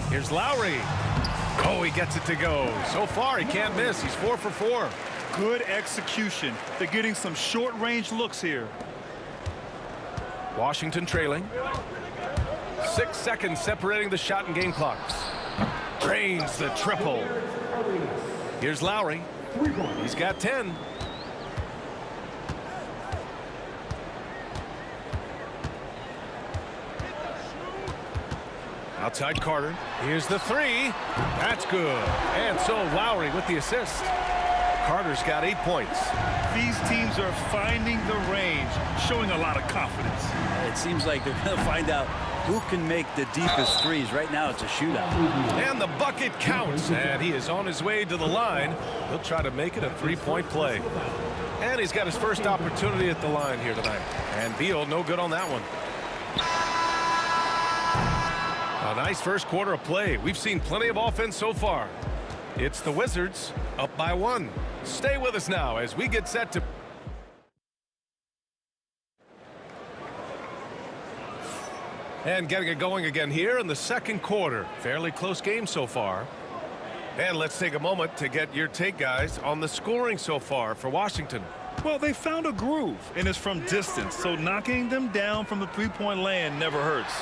Here's Lowry. Oh, he gets it to go. So far, he can't miss. He's 4 for 4. Good execution. They're getting some short-range looks here. Washington trailing. 6 seconds separating the shot and game clocks. Drains the triple. Here's Lowry. He's got 10. Outside Carter. Here's the 3. That's good. And so Lowry with the assist. Carter's got 8 points. These teams are finding the range, showing a lot of confidence. It seems like they're going to find out who can make the deepest threes. Right now, it's a shootout. And the bucket counts. And he is on his way to the line. He'll try to make it a 3-point play. And he's got his first opportunity at the line here tonight. And Beal, no good on that one. A nice first quarter of play. We've seen plenty of offense so far. It's the Wizards up by 1. Stay with us now as we get set to... And getting it going again here in the second quarter. Fairly close game so far. And let's take a moment to get your take, guys, on the scoring so far for Washington. Well, they found a groove, and it's from distance, so knocking them down from the three-point land never hurts.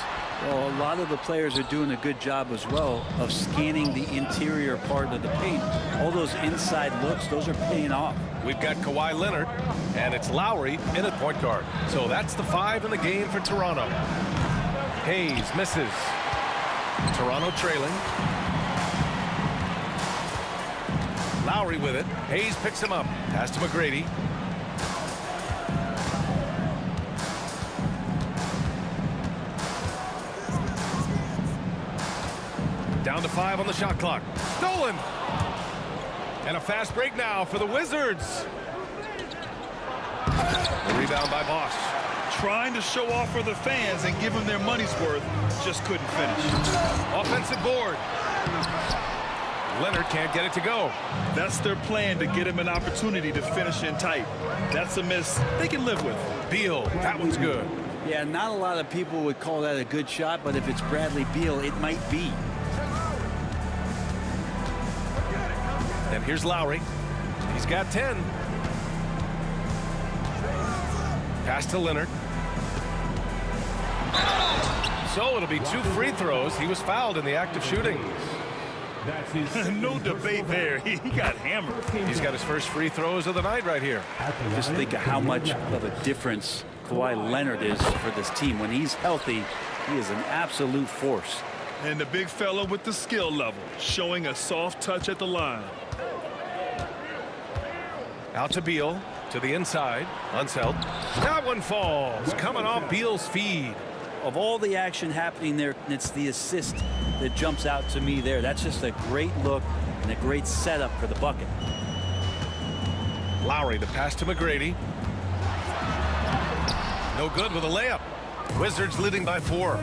Well, a lot of the players are doing a good job as well of scanning the interior part of the paint. All those inside looks, those are paying off. We've got Kawhi Leonard, and it's Lowry in at point guard. So that's the 5 in the game for Toronto. Hayes misses. Toronto trailing. Lowry with it. Hayes picks him up. Pass to McGrady. Down to 5 on the shot clock. Stolen. And a fast break now for the Wizards. The rebound by Bosch. Trying to show off for the fans and give them their money's worth, just couldn't finish. Offensive board. Leonard can't get it to go. That's their plan, to get him an opportunity to finish in tight. That's a miss they can live with. Beal, that one's good. Yeah, not a lot of people would call that a good shot, but if it's Bradley Beal, it might be. And here's Lowry. He's got 10. Pass to Leonard. So it'll be 2 free throws. He was fouled in the act of shooting. No debate there. He got hammered. He's got his first free throws of the night right here. Just think of how much of a difference Kawhi Leonard is for this team. When he's healthy, he is an absolute force. And the big fella with the skill level, showing a soft touch at the line. Out to Beal, to the inside. Unseld. That one falls. Coming off Beal's feed. Of all the action happening there, it's the assist that jumps out to me there. That's just a great look and a great setup for the bucket. Lowry, the pass to McGrady. No good with a layup. Wizards leading by 4.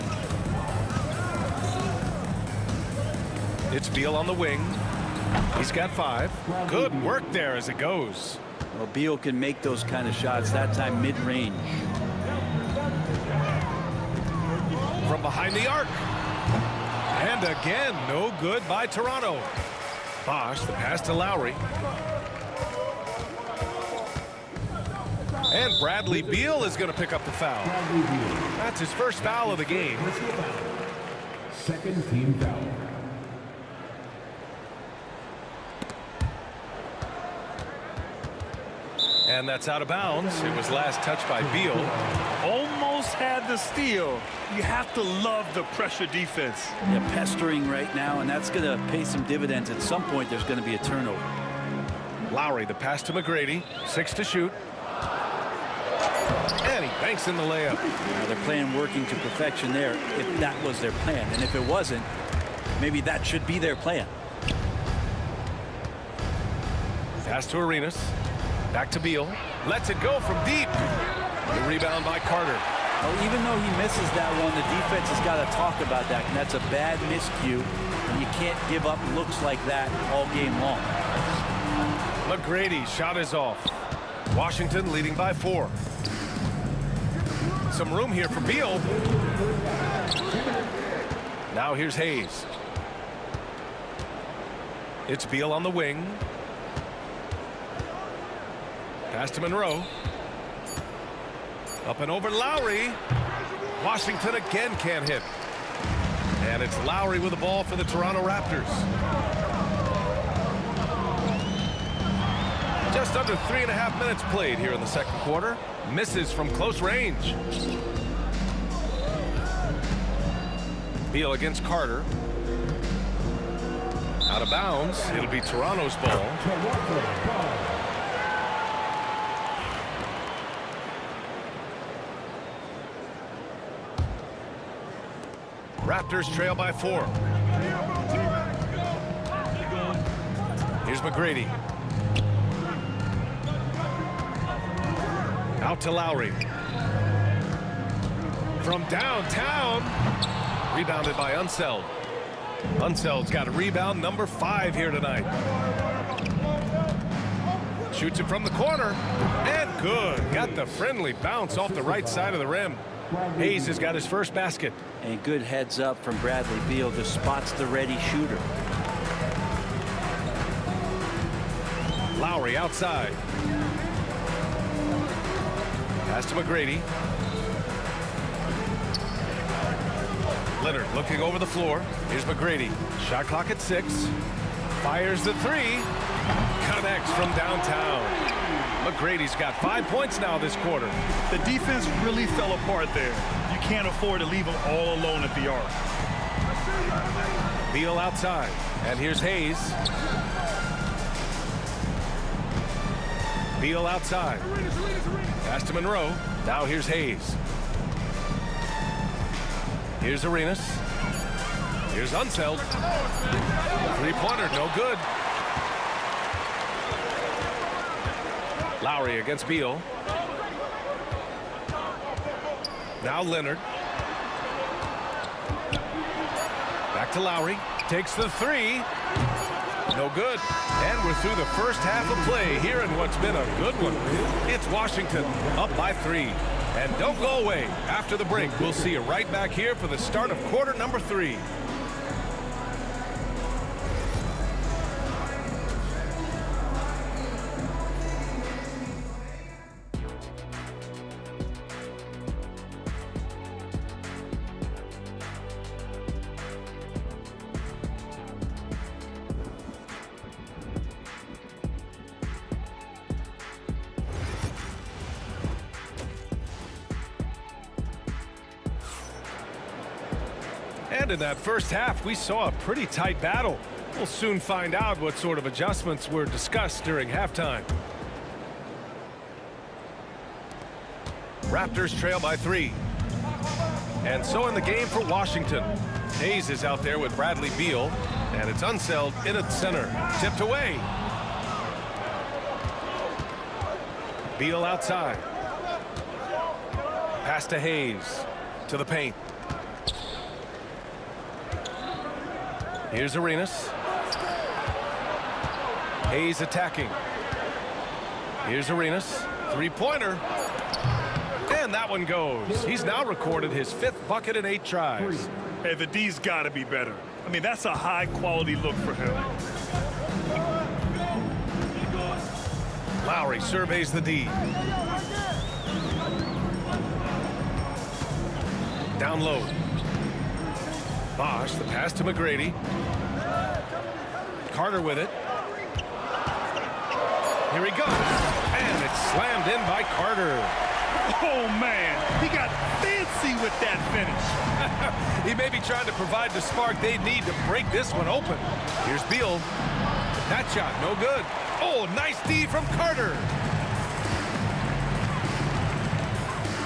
It's Beal on the wing. He's got 5. Good work there as it goes. Well, Beal can make those kind of shots, that time mid-range. From behind the arc. And again, no good by Toronto. Bosch, the pass to Lowry. And Bradley Beal is going to pick up the foul. That's his first foul of the game. Second team foul. And that's out of bounds. It was last touched by Beal. Almost had the steal. You have to love the pressure defense. Yeah, pestering right now, and that's going to pay some dividends. At some point, there's going to be a turnover. Lowry, the pass to McGrady. 6 to shoot. And he banks in the layup. Now they're playing working to perfection there, if that was their plan. And if it wasn't, maybe that should be their plan. Pass to Arenas. Back to Beal. Lets it go from deep. The rebound by Carter. Well, even though he misses that one, the defense has got to talk about that. And that's a bad miscue. And you can't give up looks like that all game long. McGrady, shot is off. Washington leading by 4. some room here for Beal. Now here's Hayes. It's Beal on the wing. Pass to Monroe. Up and over Lowry. Washington again can't hit. And it's Lowry with the ball for the Toronto Raptors. Just under 3.5 minutes played here in the second quarter. Misses from close range. Beal against Carter. Out of bounds. It'll be Toronto's ball. Raptors trail by 4. Here's McGrady. Out to Lowry. From downtown. Rebounded by Unseld. Unseld's got a rebound number 5 here tonight. Shoots it from the corner. And good. Got the friendly bounce off the right side of the rim. Hayes has got his first basket. And good heads up from Bradley Beal. Just spots the ready shooter. Lowry outside. Pass to McGrady. Leonard looking over the floor. Here's McGrady. Shot clock at 6. Fires the 3. Connects from downtown. McGrady's got 5 points now this quarter. The defense really fell apart there. You can't afford to leave them all alone at the arc. Beal outside. And here's Hayes. Beal outside. Pass to Monroe. Now here's Hayes. Here's Arenas. Here's Unseld. Three-pointer, no good. Lowry against Beal. Now Leonard. Back to Lowry. Takes the 3. No good. And we're through the first half of play here in what's been a good one. It's Washington up by 3. And don't go away. After the break, we'll see you right back here for the start of quarter number 3. And in that first half, we saw a pretty tight battle. We'll soon find out what sort of adjustments were discussed during halftime. Raptors trail by 3. And so in the game for Washington. Hayes is out there with Bradley Beal. And it's Unseld in at center. Tipped away. Beal outside. Pass to Hayes. To the paint. Here's Arenas. Hayes attacking. Here's Arenas. Three-pointer. And that one goes. He's now recorded his 5th bucket in 8 tries. Hey, the D's got to be better. I mean, that's a high-quality look for him. Lowry surveys the D. Down low. Bosch, the pass to McGrady. Carter with it. Here he goes. And it's slammed in by Carter. Oh, man. He got fancy with that finish. He may be trying to provide the spark they need to break this one open. Here's Beal. That shot, no good. Oh, nice D from Carter.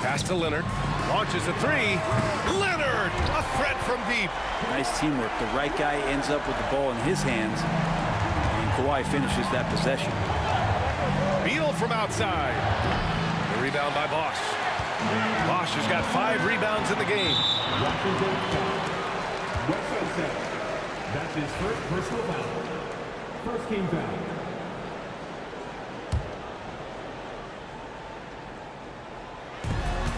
Pass to Leonard. Launches a 3. Leonard, a threat from deep. Nice teamwork. The right guy ends up with the ball in his hands, and Kawhi finishes that possession. Beal from outside. The rebound by Bosch. Bosch has got 5 rebounds in the game. That's his first personal foul. First team foul.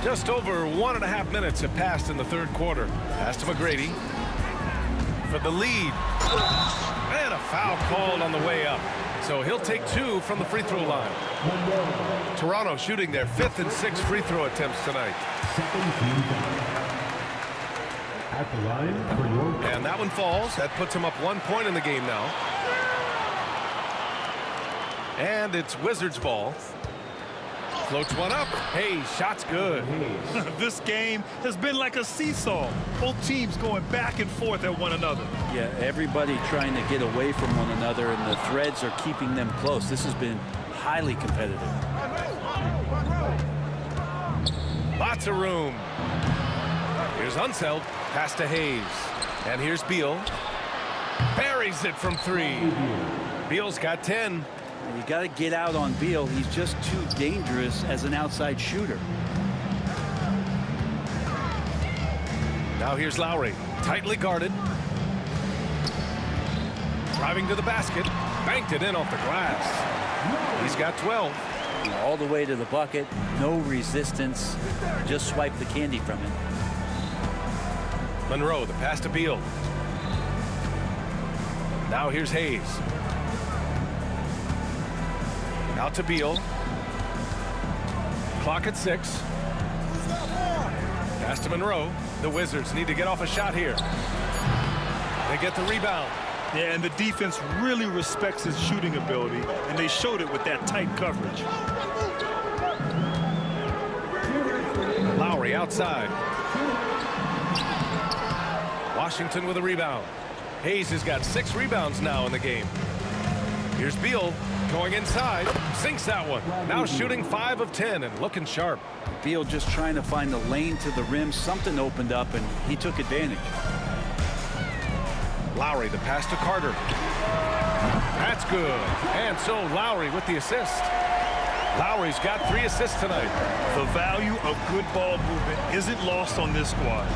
Just over 1.5 minutes have passed in the third quarter. Pass to McGrady for the lead. And a foul called on the way up. So he'll take 2 from the free throw line. Toronto shooting their 5th and 6th free throw attempts tonight. At the line for your... And that one falls. That puts him up 1 point in the game now. And it's Wizards ball. Floats one up. Hey, shot's good. This game has been like a seesaw. Both teams going back and forth at one another. Yeah, everybody trying to get away from one another, and the threads are keeping them close. This has been highly competitive. Lots of room. Here's Unseld. Pass to Hayes. And here's Beal. Buries it from 3. Beal's got 10. You got to get out on Beal. He's just too dangerous as an outside shooter. Now here's Lowry. Tightly guarded. Driving to the basket. Banked it in off the glass. He's got 12. All the way to the bucket. No resistance. Just swipe the candy from it. Monroe, the pass to Beal. Now here's Hayes. Out to Beal. Clock at 6. Pass to Monroe. The Wizards need to get off a shot here. They get the rebound. Yeah, and the defense really respects his shooting ability, and they showed it with that tight coverage. Lowry outside. Washington with a rebound. Hayes has got 6 rebounds now in the game. Here's Beal going inside. Sinks that one. Now shooting 5 of 10 and looking sharp. Beal just trying to find the lane to the rim. Something opened up, and he took advantage. Lowry, the pass to Carter. That's good. And so Lowry with the assist. Lowry's got 3 assists tonight. The value of good ball movement isn't lost on this squad.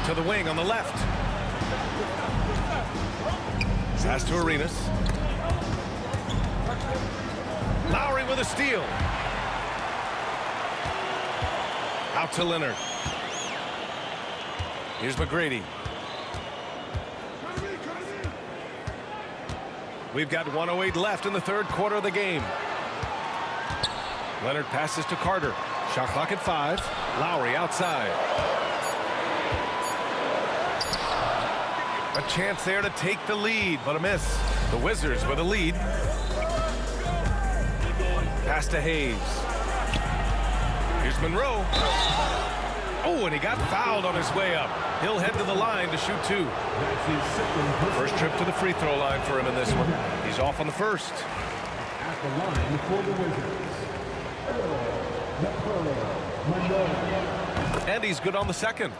To the wing on the left. Pass to Arenas. Lowry with a steal. Out to Leonard. Here's McGrady. We've got 1:08 left in the third quarter of the game. Leonard passes to Carter. Shot clock at 5. Lowry outside. A chance there to take the lead, but a miss. The Wizards with a lead. Pass to Hayes. Here's Monroe. Oh, and he got fouled on his way up. He'll head to the line to shoot 2. First trip to the free throw line for him in this one. He's off on the first. At the line for the Wizards. And he's good on the second.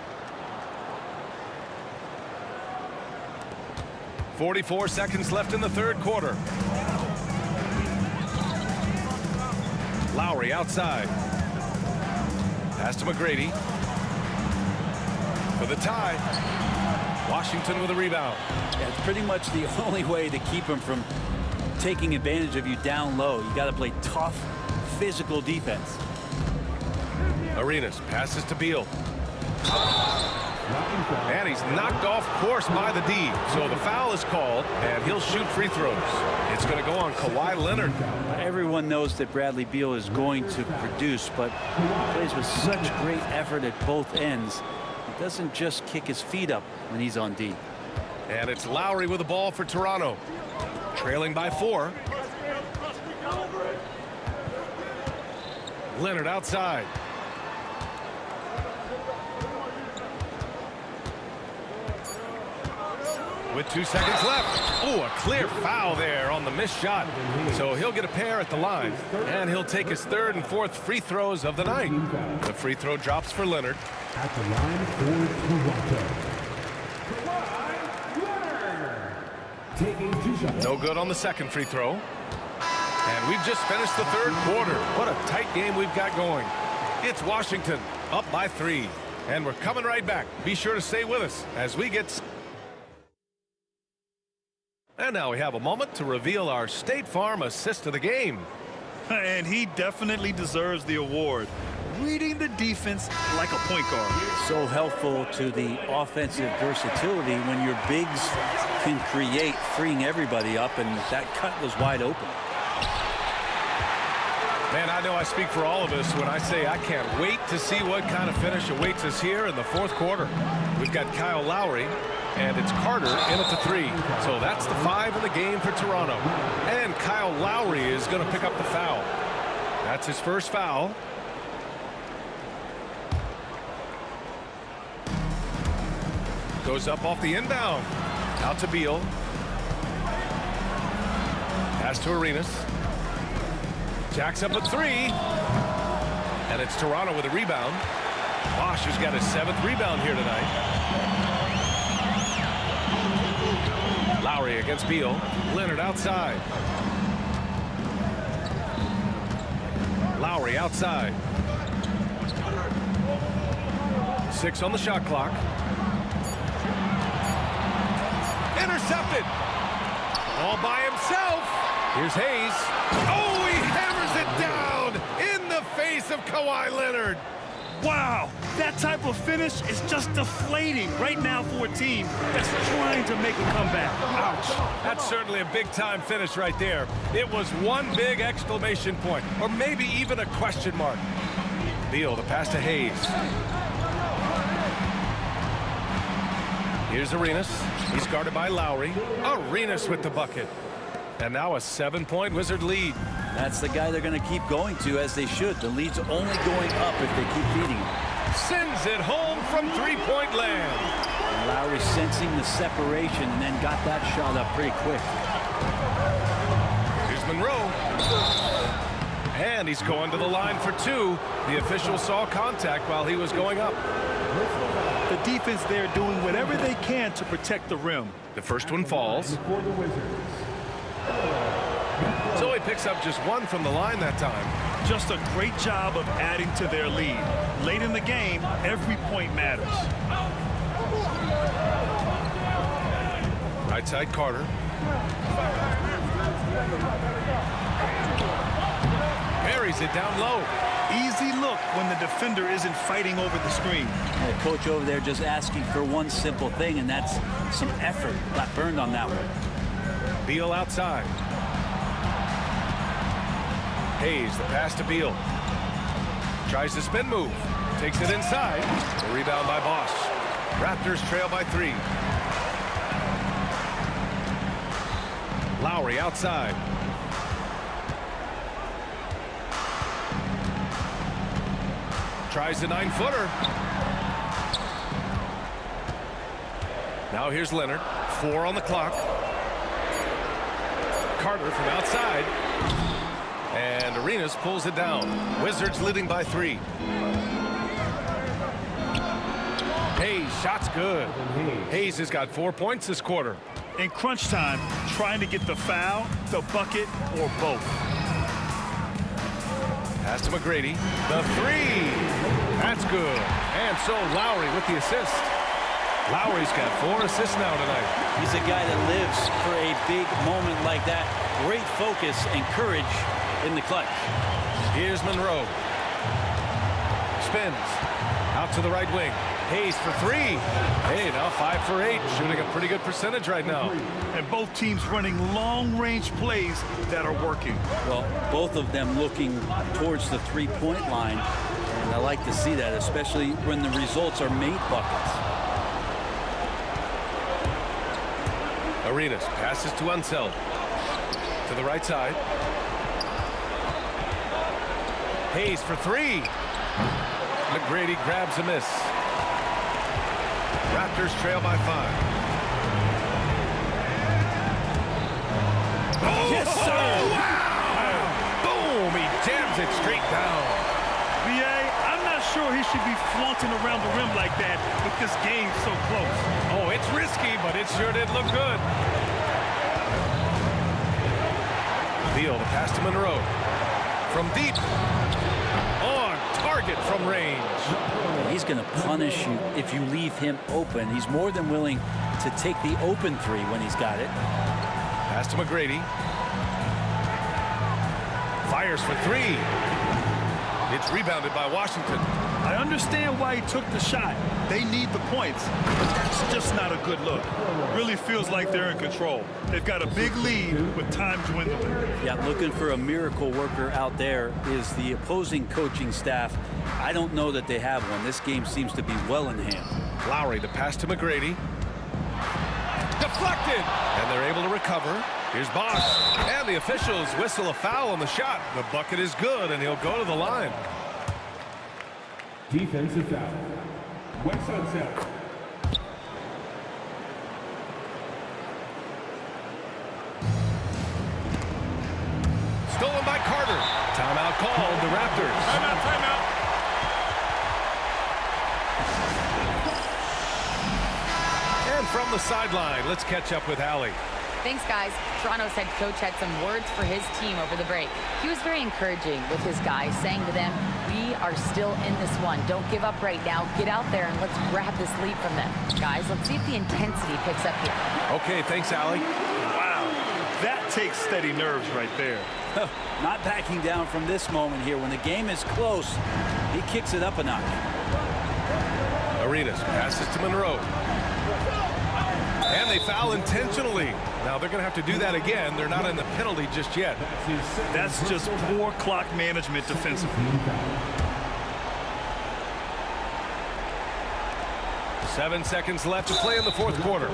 44 seconds left in the third quarter. Lowry outside. Pass to McGrady. For the tie. Washington with a rebound. Yeah, it's pretty much the only way to keep him from taking advantage of you down low. You got to play tough, physical defense. Arenas passes to Beal. And he's knocked off course by the D. So the foul is called, and he'll shoot free throws. It's going to go on Kawhi Leonard. Everyone knows that Bradley Beal is going to produce, but he plays with such great effort at both ends. He doesn't just kick his feet up when he's on D. And it's Lowry with the ball for Toronto. Trailing by 4. Leonard outside. With 2 seconds left. Oh, a clear foul there on the missed shot. So he'll get a pair at the line. And he'll take his 3rd and 4th free throws of the night. The free throw drops for Leonard. At the line for Toronto. Taking 2 shots. No good on the second free throw. And we've just finished the third quarter. What a tight game we've got going. It's Washington up by 3. And we're coming right back. Be sure to stay with us as we get... And now we have a moment to reveal our State Farm assist of the game. And he definitely deserves the award. reading the defense like a point guard. So helpful to the offensive versatility when your bigs can create, freeing everybody up, and that cut was wide open. Man, I know I speak for all of us when I say I can't wait to see what kind of finish awaits us here in the fourth quarter. We've got Kyle Lowry, and it's Carter in at the 3. So that's the 5 in the game for Toronto. And Kyle Lowry is going to pick up the foul. That's his first foul. Goes up off the inbound. Out to Beal. Pass to Arenas. Jacks up a 3. And it's Toronto with a rebound. Bosch has got his 7th rebound here tonight. Lowry against Beal. Leonard outside. Lowry outside. 6 on the shot clock. Intercepted. All by himself. Here's Hayes. Oh, he hammers it down in the face of Kawhi Leonard. Wow, that type of finish is just deflating right now for a team that's trying to make a comeback. Ouch. That's certainly a big-time finish right there. It was one big exclamation point, or maybe even a question mark. Beal, the pass to Hayes. Here's Arenas. He's guarded by Lowry. Arenas with the bucket. And now a 7-point Wizard lead. That's the guy they're going to keep going to, as they should. The lead's only going up if they keep feeding him. Sends it home from three-point land. And Lowry sensing the separation and then got that shot up pretty quick. Here's Monroe. And he's going to the line for 2. The official saw contact while he was going up. The defense there doing whatever they can to protect the rim. The first one falls. So he picks up just 1 from the line that time. Just a great job of adding to their lead. Late in the game, every point matters. Right side Carter. Buries it down low. Easy look when the defender isn't fighting over the screen. The coach over there just asking for one simple thing, and that's some effort. Got burned on that one. Beal outside. Hayes, the pass to Beal. Tries the spin move. Takes it inside. The rebound by Bosch. Raptors trail by 3. Lowry outside. Tries the 9-footer. Now here's Leonard. 4 on the clock. Carter from outside. And Arenas pulls it down. Wizards leading by 3. Hayes, shot's good. Hayes has got 4 points this quarter. In crunch time, trying to get the foul, the bucket, or both. Pass to McGrady. The 3. That's good. And so Lowry with the assist. Lowry's got 4 assists now tonight. He's a guy that lives for a big moment like that. Great focus and courage in the clutch. Here's Monroe. Spins. Out to the right wing. Hayes for 3. Hey, now 5 for 8. Shooting a pretty good percentage right now. And both teams running long-range plays that are working. Well, both of them looking towards the three-point line. And I like to see that, especially when the results are made buckets. Arenas passes to Unseld. To the right side. Hayes for 3. McGrady grabs a miss. Raptors trail by 5. Oh, yes, sir! Wow! Boom! He jams it straight down. B.A., I'm not sure he should be flaunting around the rim like that with this game so close. Oh, it's risky, but it sure did look good. Beal, the pass to Monroe. From deep. On target from range. He's going to punish you if you leave him open. He's more than willing to take the open 3 when he's got it. Pass to McGrady. Fires for 3. It's rebounded by Washington. I understand why he took the shot. They need the points, but that's just not a good look. Really feels like they're in control. They've got a big lead with time dwindling. Yeah, looking for a miracle worker out there is the opposing coaching staff. I don't know that they have one. This game seems to be well in hand. Lowry, the pass to McGrady. Deflected! And they're able to recover. Here's Bosch. And the officials whistle a foul on the shot. The bucket is good, and he'll go to the line. Defensive foul. West Sunset. Stolen by Carter. Timeout called, the Raptors. Timeout. And from the sideline, let's catch up with Allie. Thanks, guys. Toronto's head coach had some words for his team over the break. He was very encouraging with his guys, saying to them, we are still in this one. Don't give up right now. Get out there and let's grab this lead from them. Guys, let's see if the intensity picks up here. Okay, thanks, Allie. Wow, that takes steady nerves right there. Not backing down from this moment here. When the game is close, he kicks it up a notch. Arenas passes to Monroe. And they foul intentionally. Now they're going to have to do that again. They're not in the penalty just yet. That's just poor clock management defensively. 7 seconds left to play in the fourth quarter.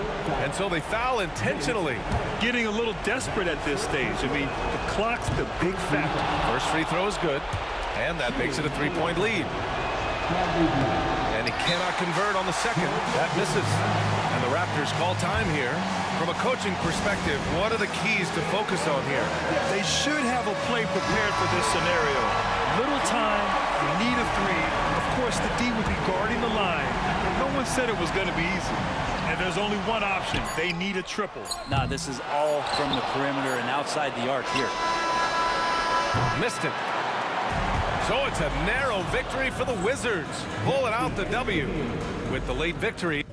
And so they foul intentionally. Getting a little desperate at this stage. I mean, the clock's the big factor. First free throw is good. And that makes it a 3-point lead. And he cannot convert on the second. That misses. And the Raptors call time here. From a coaching perspective, what are the keys to focus on here? They should have a play prepared for this scenario. Little time, you need a three. Of course, the D would be guarding the line. No one said it was going to be easy. And there's only one option. They need a triple. Nah, this is all from the perimeter and outside the arc here. Missed it. So it's a narrow victory for the Wizards. Pulling out the W with the late victory.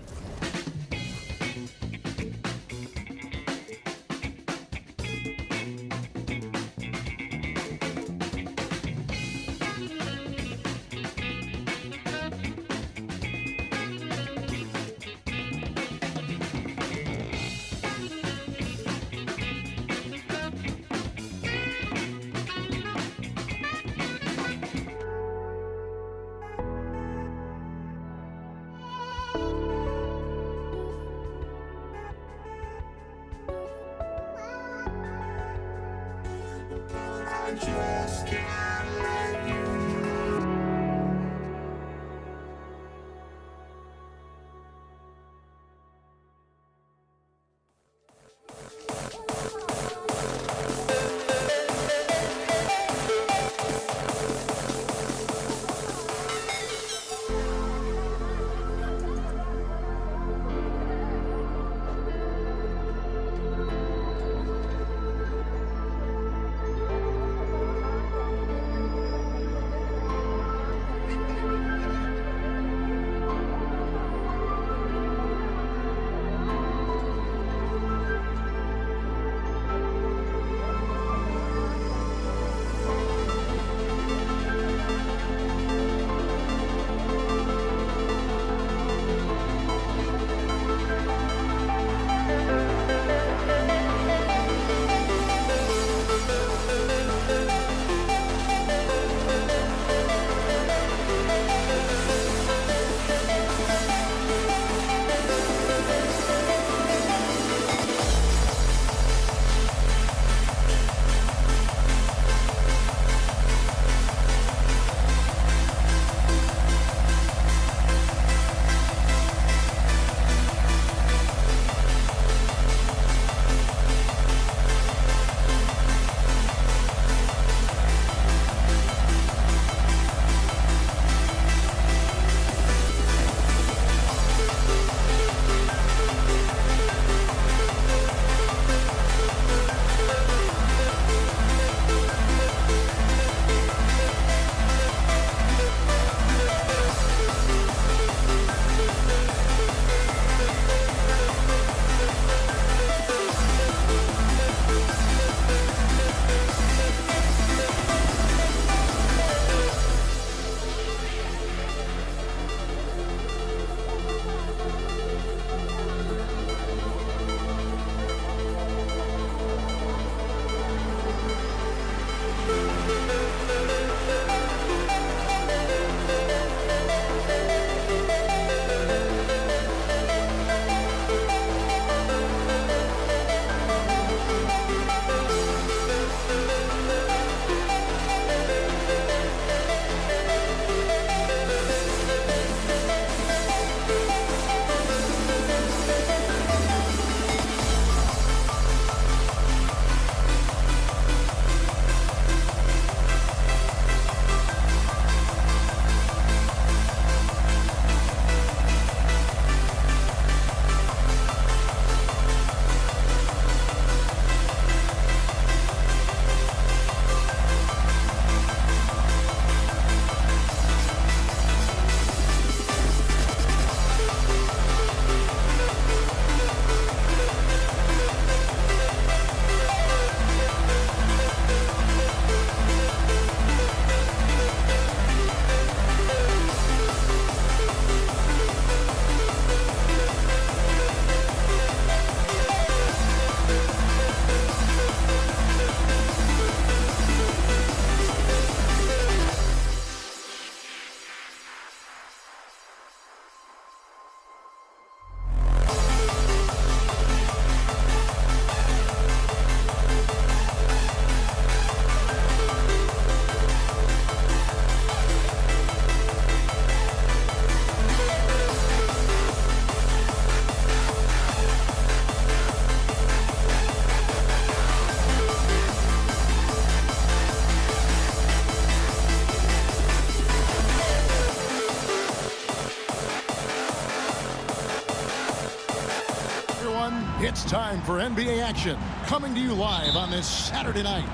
everyone. It's time for NBA action. Coming to you live on this Saturday night.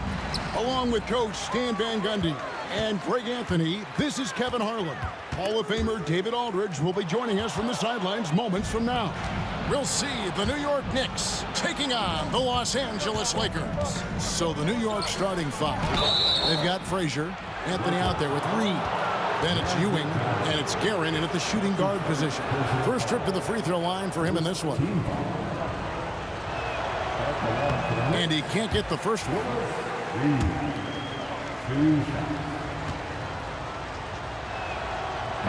Along with Coach Stan Van Gundy and Greg Anthony, this is Kevin Harlan. Hall of Famer David Aldridge will be joining us from the sidelines moments from now. We'll see the New York Knicks taking on the Los Angeles Lakers. So the New York starting five. They've got Frazier, Anthony out there with Reed. Then it's Ewing, and it's Guerin in at the shooting guard position. First trip to the free throw line for him in this one. And he can't get the first one.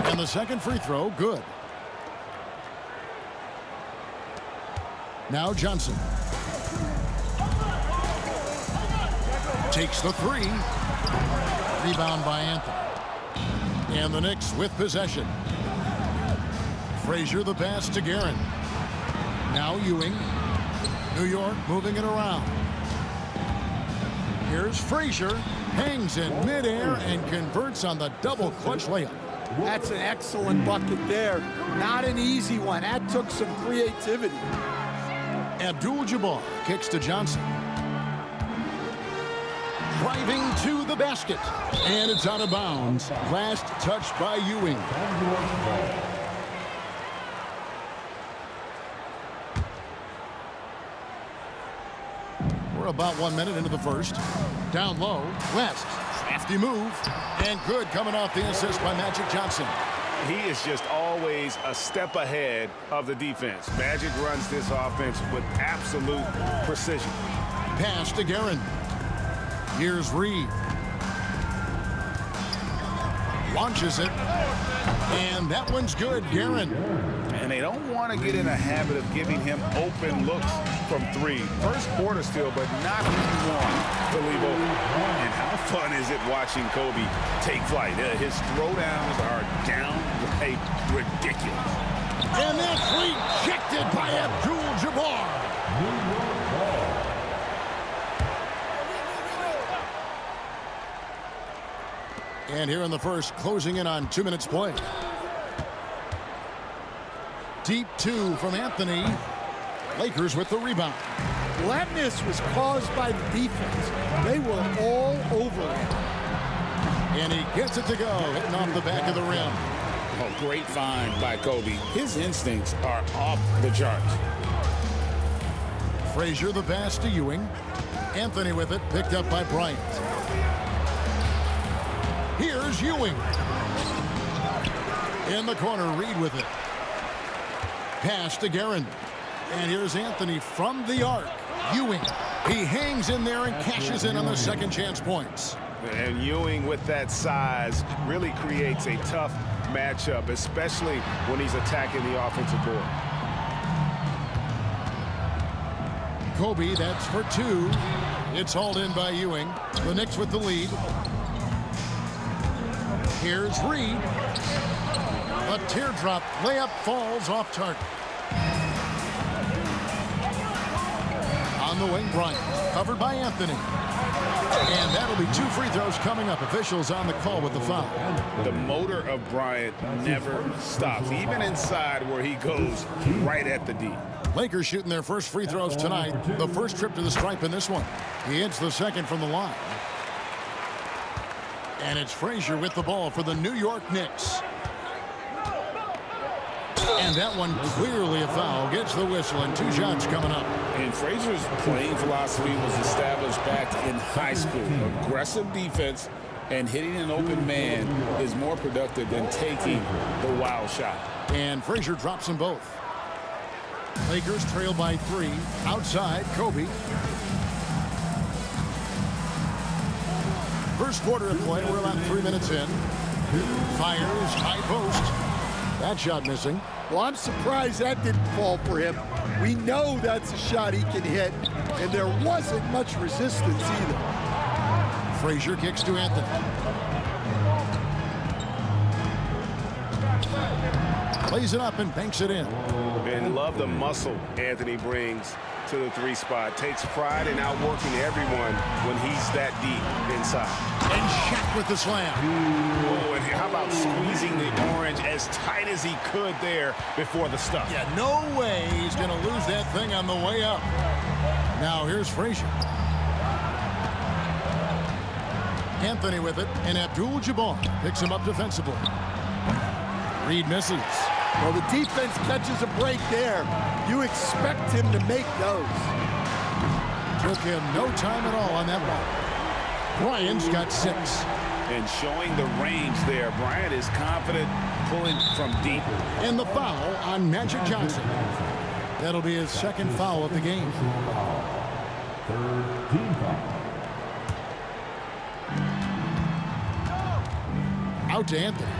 And the second free throw, good. Now Johnson. Takes the three. Rebound by Anthony. And the Knicks with possession. Frazier the pass to Guerin. Now Ewing. New York moving it around. Here's Frazier. Hangs in midair and converts on the double clutch layup. That's an excellent bucket there. Not an easy one. That took some creativity. Abdul-Jabbar kicks to Johnson. Driving to the basket. And it's out of bounds. Last touch by Ewing. We're about 1 minute into the first. Down low. West. Crafty move. And good coming off the assist by Magic Johnson. He is just always a step ahead of the defense. Magic runs this offense with absolute precision. Pass to Guerin. Here's Reed. Launches it. And that one's good, Guerin. And they don't want to get in a habit of giving him open looks from three. First quarter still, but not when you want to leave open. And how fun is it watching Kobe take flight? His throwdowns are downright ridiculous. And that's rejected by Abdul-Jabbar. And here in the first, closing in on 2 minutes play. Deep two from Anthony. Lakers with the rebound. Well, that miss was caused by the defense. They were all over him. And he gets it to go, hitting off the back of the rim. Oh, great find by Kobe. His instincts are off the charts. Frazier the pass to Ewing. Anthony with it, picked up by Bryant. Here's Ewing. In the corner, Reed with it. Pass to Guerin. And here's Anthony from the arc. Ewing. He hangs in there and cashes in on the second chance points. And Ewing with that size really creates a tough matchup, especially when he's attacking the offensive board. Kobe, that's for two. It's hauled in by Ewing. The Knicks with the lead. Here's Reed. A teardrop layup falls off target. On the wing, Bryant. Covered by Anthony. And that'll be two free throws coming up. Officials on the call with the foul. The motor of Bryant never stops, even inside where he goes right at the D. Lakers shooting their first free throws tonight. The first trip to the stripe in this one. He hits the second from the line. And it's Frazier with the ball for the New York Knicks. And that one clearly a foul. Gets the whistle and two shots coming up. And Frazier's playing philosophy was established back in high school. Aggressive defense and hitting an open man is more productive than taking the wild shot. And Frazier drops them both. Lakers trail by 3. Outside, Kobe. First quarter of play, we're about 3 minutes in. Fires, high post. That shot missing. Well, I'm surprised that didn't fall for him. We know that's a shot he can hit, and there wasn't much resistance either. Frazier kicks to Anthony. Plays it up and banks it in. And love the muscle Anthony brings to the three spot. Takes pride in outworking everyone when he's that deep inside. And Shaq with the slam. Oh, and how about squeezing the orange as tight as he could there before the stuff? Yeah, no way he's going to lose that thing on the way up. Now here's Frazier. Anthony with it, and Abdul-Jabbar picks him up defensively. Reed misses. Well, the defense catches a break there. You expect him to make those. Took him no time at all on that one. Bryant's got 6. And showing the range there, Bryant is confident pulling from deep. And the foul on Magic Johnson. That'll be his second foul of the game. Third team foul. Out to Anthony.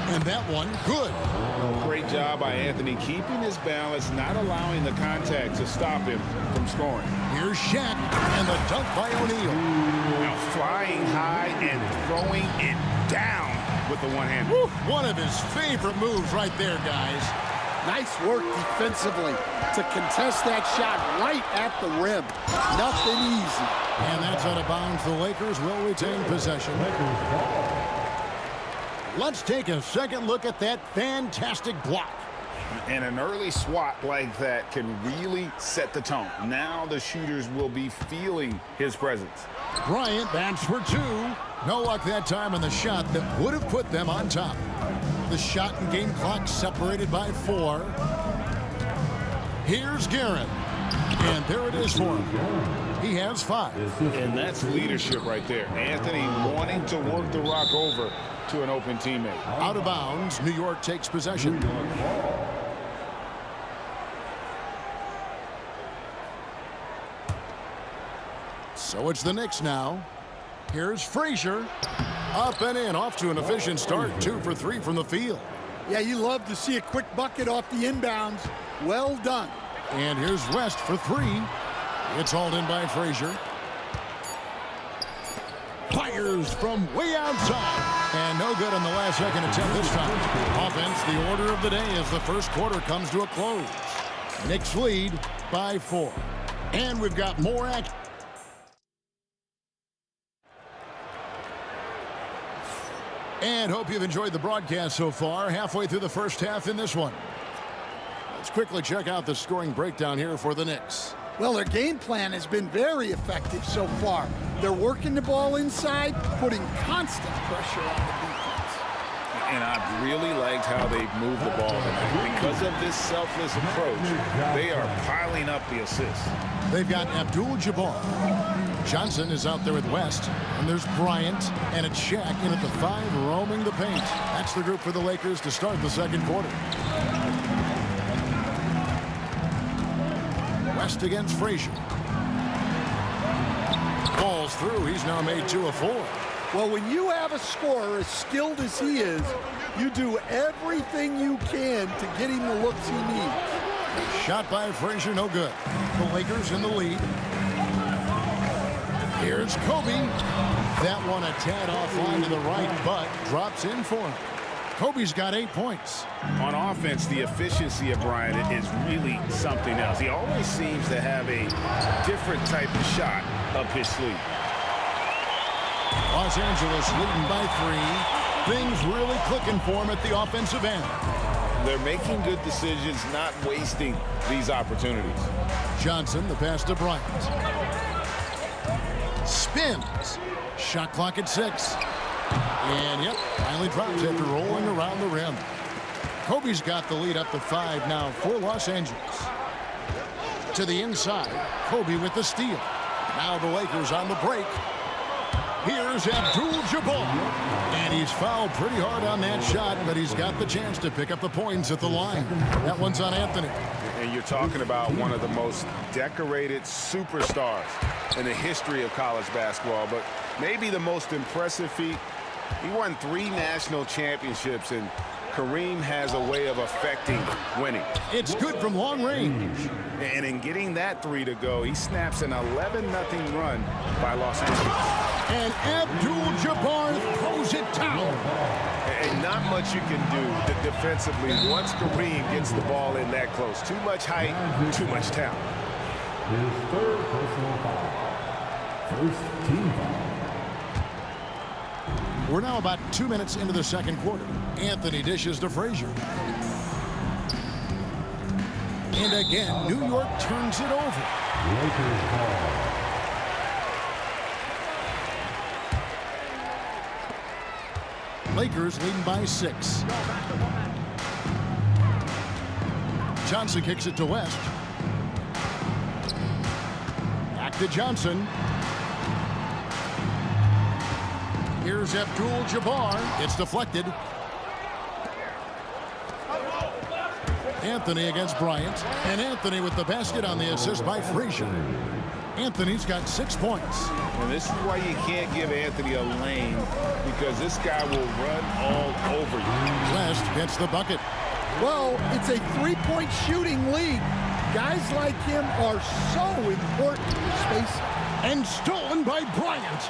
And that one, good. Great job by Anthony keeping his balance, not allowing the contact to stop him from scoring. Here's Shaq, and the dunk by O'Neal. Now flying high and throwing it down with the one-hand. One of his favorite moves right there, guys. Nice work defensively to contest that shot right at the rim. Nothing easy. And that's out of bounds. The Lakers will retain possession. Let's take a second look at that fantastic block. And an early swat like that can really set the tone. Now the shooters will be feeling his presence. Bryant bats for 2. No luck that time on the shot that would have put them on top. The shot and game clock separated by 4. Here's Guerin. And there it is for him. He has 5. And that's leadership right there. Anthony wanting to work the rock over to an open teammate. Out of bounds, New York takes possession. So it's the Knicks now. Here's Frazier. Up and in, off to an efficient start. 2 for 3 from the field. Yeah, you love to see a quick bucket off the inbounds. Well done. And here's West for 3. It's hauled in by Frazier. Fires from way outside. And no good on the last second attempt this time. Offense, the order of the day as the first quarter comes to a close. Knicks lead by 4. And we've got more action. And hope you've enjoyed the broadcast so far. Halfway through the first half in this one. Let's quickly check out the scoring breakdown here for the Knicks. Well, their game plan has been very effective so far. They're working the ball inside, putting constant pressure on the defense. And I've really liked how they've moved the ball tonight. Because of this selfless approach, they are piling up the assists. They've got Abdul-Jabbar. Johnson is out there with West. And there's Bryant. And it's Shaq in at the 5, roaming the paint. That's the group for the Lakers to start the second quarter. West against Frazier. Falls through. He's now made 2 of 4. Well, when you have a scorer as skilled as he is, you do everything you can to get him the looks he needs. Shot by Frazier, no good. The Lakers in the lead. Here's Kobe. That one a tad offline to the right, but drops in for him. Kobe's got 8 points. On offense, the efficiency of Bryant is really something else. He always seems to have a different type of shot up his sleeve. Los Angeles leading by 3. Things really clicking for him at the offensive end. They're making good decisions, not wasting these opportunities. Johnson, the pass to Bryant. Spins. Shot clock at 6. And, yep, finally drops after rolling around the rim. Kobe's got the lead up to 5 now for Los Angeles. To the inside, Kobe with the steal. Now the Lakers on the break. Here's Abdul-Jabbar. And he's fouled pretty hard on that shot, but he's got the chance to pick up the points at the line. That one's on Anthony. And you're talking about one of the most decorated superstars in the history of college basketball, but maybe the most impressive feat. He won 3 national championships, and Kareem has a way of affecting winning. It's good from long range. And in getting that 3 to go, he snaps an 11-0 run by Los Angeles. And Abdul-Jabbar throws it down. And not much you can do defensively once Kareem gets the ball in that close. Too much height, too much talent. His third personal foul. First team foul. We're now about 2 minutes into the second quarter. Anthony dishes to Frazier. And again, New York turns it over. Lakers leading by 6. Johnson kicks it to West. Back to Johnson. Here's Abdul-Jabbar. It's deflected. Anthony against Bryant. And Anthony with the basket on the assist by Frazier. Anthony's got 6 points. And this is why you can't give Anthony a lane, because this guy will run all over you. West gets the bucket. Well, it's a three-point shooting league. Guys like him are so important for space. And stolen by Bryant.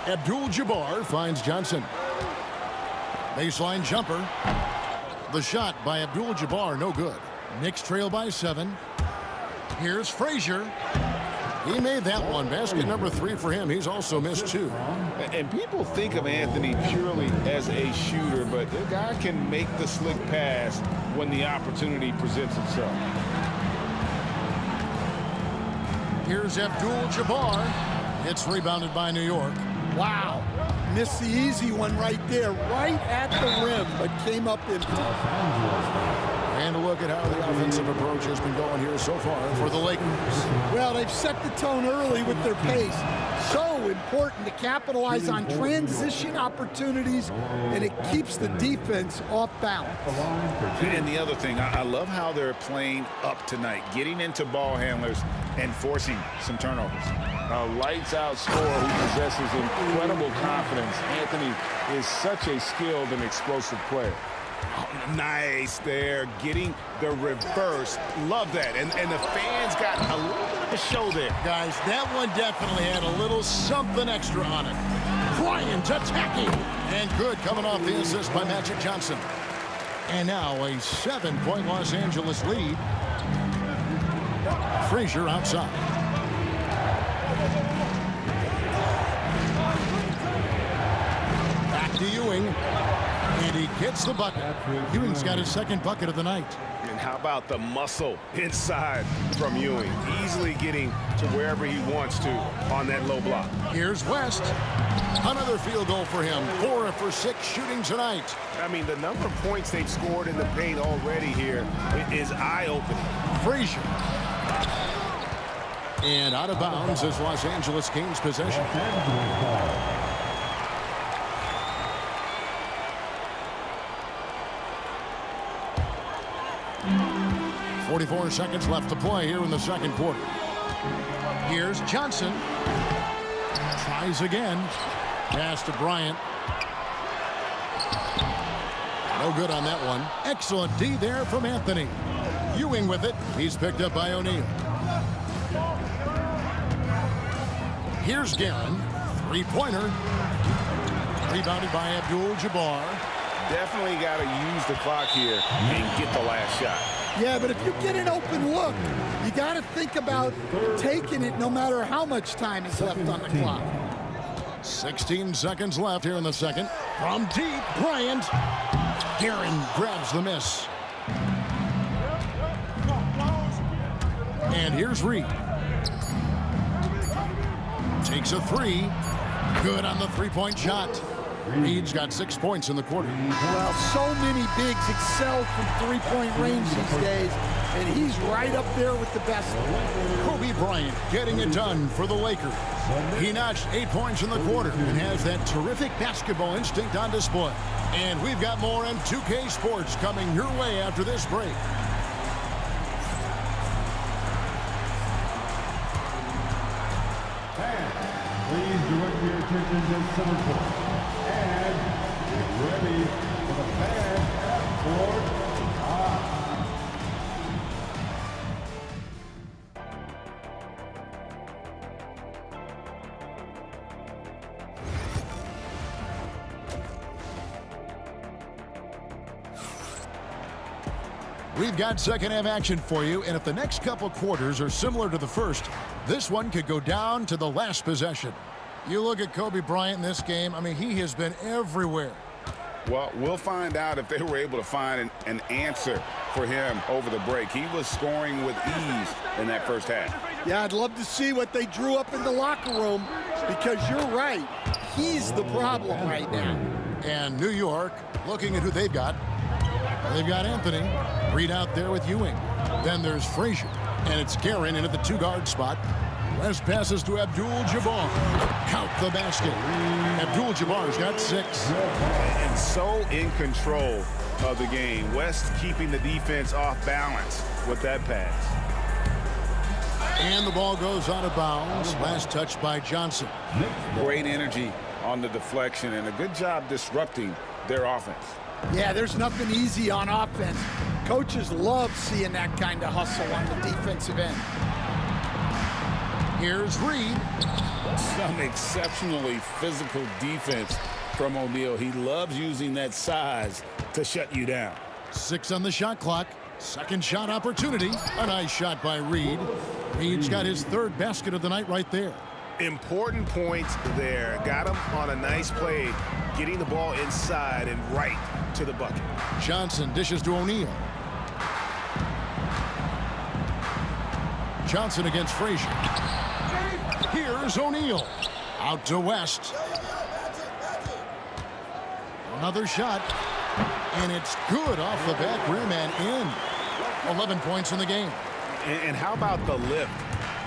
Abdul-Jabbar finds Johnson. Baseline jumper. The shot by Abdul-Jabbar, no good. Knicks trail by 7. Here's Frazier. He made that one. Basket number 3 for him. He's also missed 2. And people think of Anthony purely as a shooter, but the guy can make the slick pass when the opportunity presents itself. Here's Abdul-Jabbar. It's rebounded by New York. Wow. Missed the easy one right there, right at the rim, but came up empty. And a look at how the offensive approach has been going here so far for the Lakers. Well, they've set the tone early with their pace. So important to capitalize on transition opportunities, and it keeps the defense off balance. And the other thing, I love how they're playing up tonight, getting into ball handlers and forcing some turnovers. A lights-out scorer who possesses incredible confidence. Anthony is such a skilled and explosive player. Oh, nice there, getting the reverse. Love that. And the fans got a little bit of a show there. Guys, that one definitely had a little something extra on it. Bryant attacking. And good coming off the assist by Magic Johnson. And now a 7-point Los Angeles lead. Frazier outside. Back to Ewing. And he gets the bucket. Ewing's got his second bucket of the night. And how about the muscle inside from Ewing? Easily getting to wherever he wants to on that low block. Here's West. Another field goal for him. 4 for 6 shooting tonight. I mean, the number of points they've scored in the paint already here is eye-opening. Frazier. And out of bounds as Los Angeles gains possession. 44 seconds left to play here in the second quarter. Here's Johnson. Tries again. Pass to Bryant. No good on that one. Excellent D there from Anthony. Ewing with it. He's picked up by O'Neal. Here's Guerin. Three-pointer. Rebounded by Abdul-Jabbar. Definitely got to use the clock here and get the last shot. Yeah, but if you get an open look, you got to think about taking it no matter how much time is left on the clock. 16 seconds left here in the second. From deep, Bryant. Guerin grabs the miss. And here's Reed. Takes a 3. Good on the three-point shot. Reed's got 6 points in the quarter. Well, so many bigs excel from three-point range these days, and he's right up there with the best. Kobe Bryant getting it done for the Lakers. He notched 8 points in the quarter and has that terrific basketball instinct on display. And we've got more on 2K Sports coming your way after this break. Please direct your attention to center court. And get ready for the fan at court. We've got second half action for you, and if the next couple quarters are similar to the first, this one could go down to the last possession. You look at Kobe Bryant in this game, I mean, he has been everywhere. Well, we'll find out if they were able to find an answer for him over the break. He was scoring with ease in that first half. Yeah, I'd love to see what they drew up in the locker room, because you're right. He's the problem right now. And New York, looking at who they've got. They've got Anthony. Reed out there with Ewing. Then there's Frazier. And it's Guerin in at the 2-guard spot. West passes to Abdul-Jabbar. Count the basket. Abdul-Jabbar's got 6. And so in control of the game. West keeping the defense off balance with that pass. And the ball goes out of bounds. Last touch by Johnson. Great energy on the deflection and a good job disrupting their offense. Yeah, there's nothing easy on offense. Coaches love seeing that kind of hustle on the defensive end. Here's Reed. Some exceptionally physical defense from O'Neal. He loves using that size to shut you down. 6 on the shot clock. Second shot opportunity. A nice shot by Reed. Reed's got his 3rd basket of the night right there. Important points there. Got him on a nice play, getting the ball inside and right to the bucket. Johnson dishes to O'Neal. Johnson against Frazier. Here's O'Neal. Out to West. Another shot. And it's good off the back rim and in. 11 points in the game. And how about the lift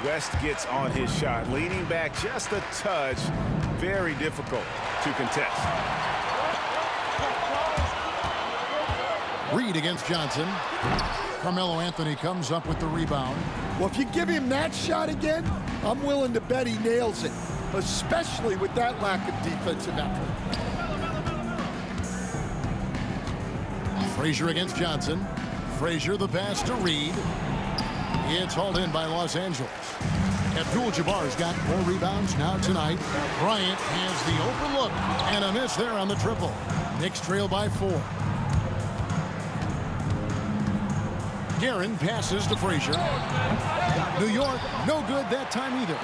West gets on his shot? Leaning back just a touch. Very difficult to contest. Reed against Johnson. Carmelo Anthony comes up with the rebound. Well, if you give him that shot again, I'm willing to bet he nails it, especially with that lack of defensive effort. Frazier against Johnson. Frazier the pass to Reed. It's hauled in by Los Angeles. Abdul-Jabbar's got 4 rebounds now tonight. Bryant has the open look and a miss there on the triple. Knicks trail by 4. Guerin passes to Frazier. New York, no good that time either.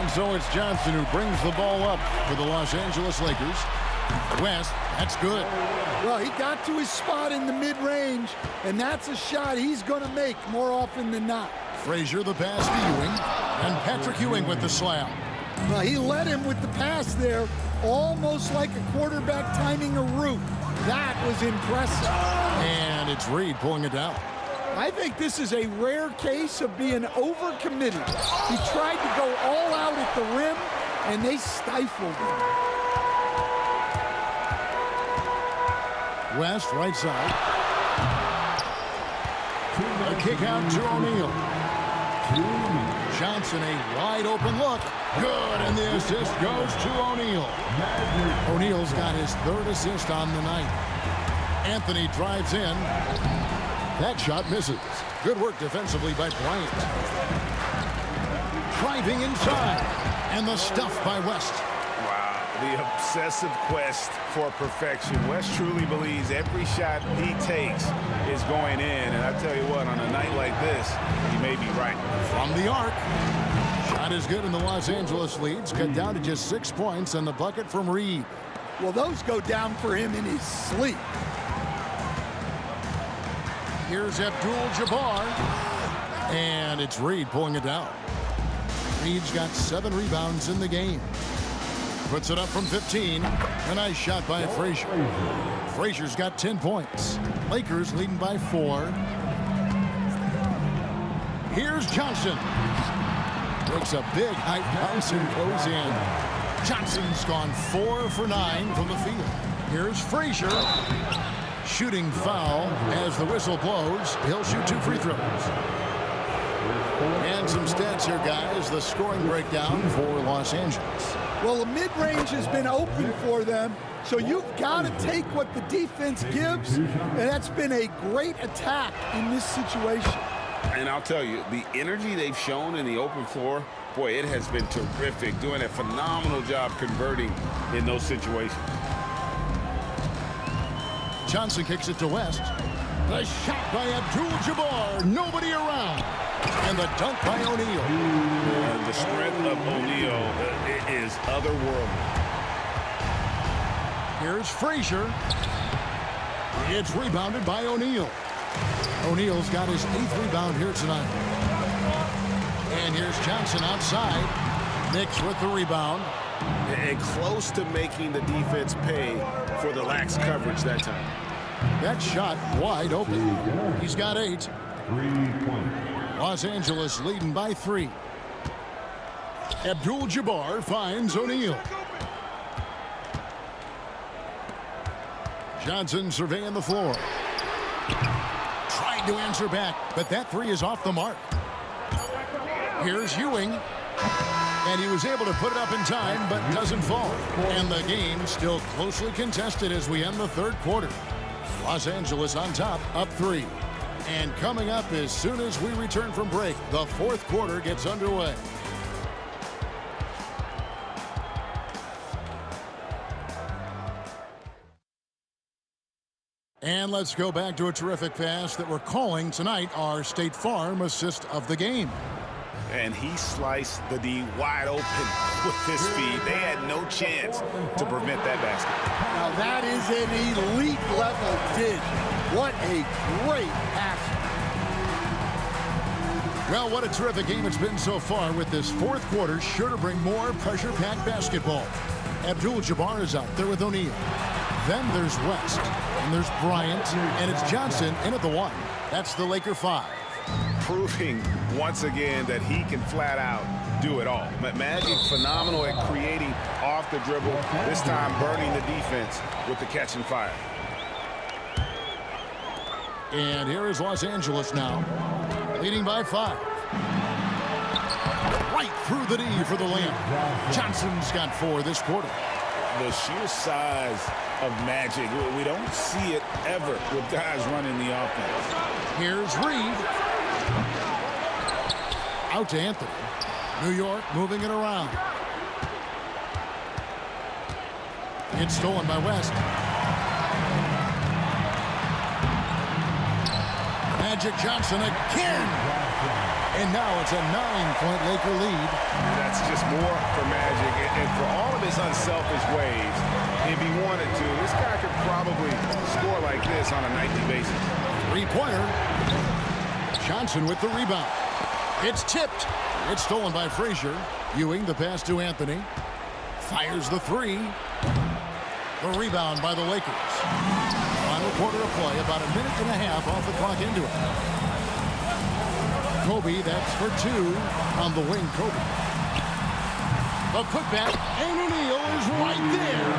And so it's Johnson who brings the ball up for the Los Angeles Lakers. West, that's good. Well, he got to his spot in the mid-range, and that's a shot he's going to make more often than not. Frazier the pass to Ewing, and Patrick Ewing with the slam. Well, he led him with the pass there, almost like a quarterback timing a route. That was impressive. And it's Reed pulling it down. I think this is a rare case of being overcommitted. He tried to go all out at the rim, and they stifled him. West, right side. A kick out to O'Neal. Johnson, a wide open look. Good, and the assist goes to O'Neal. O'Neal's got his 3rd assist on the night. Anthony drives in. That shot misses. Good work defensively by Bryant. Driving inside. And the stuff by West. Wow, the obsessive quest for perfection. West truly believes every shot he takes is going in. And I tell you what, on a night like this, he may be right. From the arc. Shot is good, and the Los Angeles leads cut down to just 6 points, and the bucket from Reed. Well, those go down for him in his sleep. Here's Abdul-Jabbar. And it's Reed pulling it down. Reed's got 7 rebounds in the game. Puts it up from 15. A nice shot by Frazier. Frazier's got 10 points. Lakers leading by 4. Here's Johnson. Takes a big height bounce and goes in. Johnson's gone 4 for 9 from the field. Here's Frazier. Shooting foul as the whistle blows. He'll shoot 2 free throws. And some stats here, guys. The scoring breakdown for Los Angeles. Well, the mid-range has been open for them, so you've got to take what the defense gives, and that's been a great attack in this situation. And I'll tell you, the energy they've shown in the open floor, boy, it has been terrific. Doing a phenomenal job converting in those situations. Johnson kicks it to West. The shot by Abdul-Jabbar. Nobody around. And the dunk by O'Neal. And the strength of O'Neal is otherworldly. Here's Frazier. It's rebounded by O'Neal. O'Neal's got his 8th rebound here tonight. And here's Johnson outside. Knicks with the rebound. And close to making the defense pay for the lax coverage that time. That shot wide open. He's got 8. 3-point. Los Angeles leading by 3. Abdul-Jabbar finds O'Neal. Johnson surveying the floor. Tried to answer back, but that 3 is off the mark. Here's Ewing. And he was able to put it up in time, but doesn't fall. And the game still closely contested as we end the 3rd quarter. Los Angeles on top, up 3. And coming up as soon as we return from break, the 4th quarter gets underway. And let's go back to a terrific pass that we're calling tonight our State Farm assist of the game. And he sliced the D wide open with his feet. They had no chance to prevent that basket. Now that is an elite level dish. What a great pass. Well, what a terrific game it's been so far, with this 4th quarter sure to bring more pressure-packed basketball. Abdul-Jabbar is out there with O'Neal. Then there's West, and there's Bryant, and it's Johnson in at the 1. That's the Laker 5. Proving once again that he can flat out do it all. Magic phenomenal at creating off the dribble, this time burning the defense with the catch and fire. And here is Los Angeles now, leading by 5. Right through the D for the layup. Johnson's got 4 this quarter. The sheer size of Magic, we don't see it ever with guys running the offense. Here's Reed. Out to Anthony. New York moving it around. It's stolen by West. Magic Johnson again. And now it's a 9-point Laker lead. That's just more for Magic. And for all of his unselfish ways, if he wanted to, this guy could probably score like this on a nightly basis. 3-pointer. Johnson with the rebound. It's tipped. It's stolen by Frazier. Ewing the pass to Anthony. Fires the 3. The rebound by the Lakers. Final quarter of play, about a minute and a half off the clock into it. Kobe, that's for 2 on the wing. Kobe. The putback, and O'Neal is right there.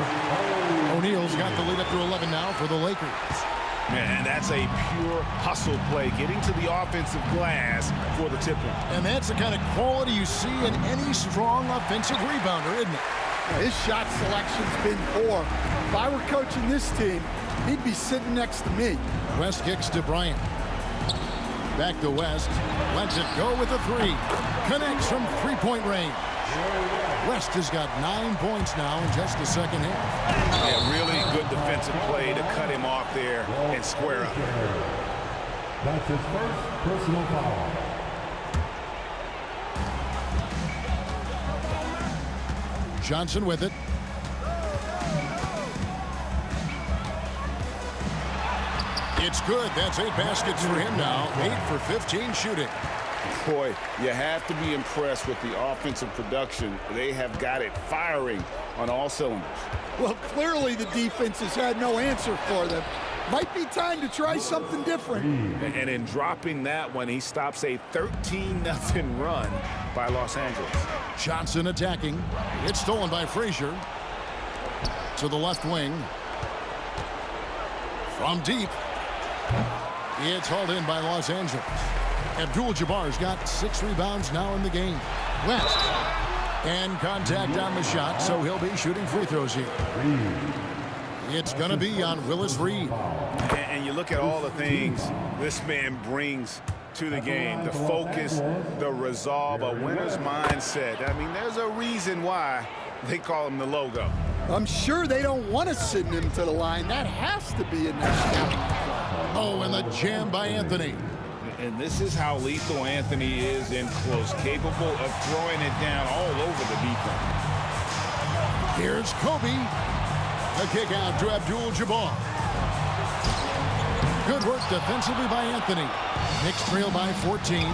O'Neal's got the lead up to 11 now for the Lakers. And that's a pure hustle play, getting to the offensive glass for the tip-in. And that's the kind of quality you see in any strong offensive rebounder, isn't it? His shot selection's been poor. If I were coaching this team, he'd be sitting next to me. West kicks to Bryant. Back to West. Lets it go with a 3. Connects from 3-point range. West has got 9 points now in just the second half. Yeah, really good defensive play to cut him off there and square up. That's his first personal foul. Johnson with it. It's good. That's 8 baskets for him now. 8 for 15 shooting. Boy, you have to be impressed with the offensive production. They have got it firing on all cylinders. Well, clearly the defense has had no answer for them. Might be time to try something different. And in dropping that one, he stops a 13-0 run by Los Angeles. Johnson attacking. It's stolen by Frazier. To the left wing. From deep. It's hauled in by Los Angeles. Abdul-Jabbar's got 6 rebounds now in the game. West. And contact on the shot, so he'll be shooting free throws here. It's going to be on Willis Reed. And you look at all the things this man brings to the game. The focus, the resolve, a winner's mindset. I mean, there's a reason why they call him the logo. I'm sure they don't want to send him to the line. That has to be in their scouting. Oh, and the jam by Anthony. And this is how lethal Anthony is in close, capable of throwing it down all over the defense. Here's Kobe. The kick out to Abdul-Jabbar. Good work defensively by Anthony. Knicks trail by 14.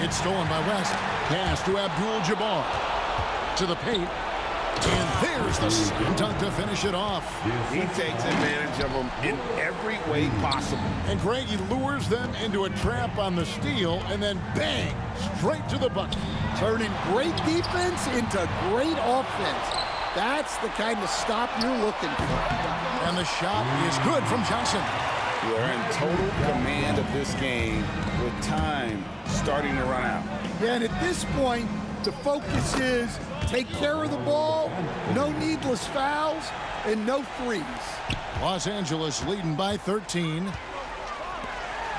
It's stolen by West. Pass to Abdul-Jabbar. To the paint. And there's the slam dunk to finish it off. He takes advantage of them in every way possible. And Greg, he lures them into a trap on the steal, and then bang, straight to the bucket. Turning great defense into great offense. That's the kind of stop you're looking for. And the shot is good from Johnson. They're in total command of this game with time starting to run out. Yeah, and at this point, the focus is take care of the ball, no needless fouls, and no threes. Los Angeles leading by 13.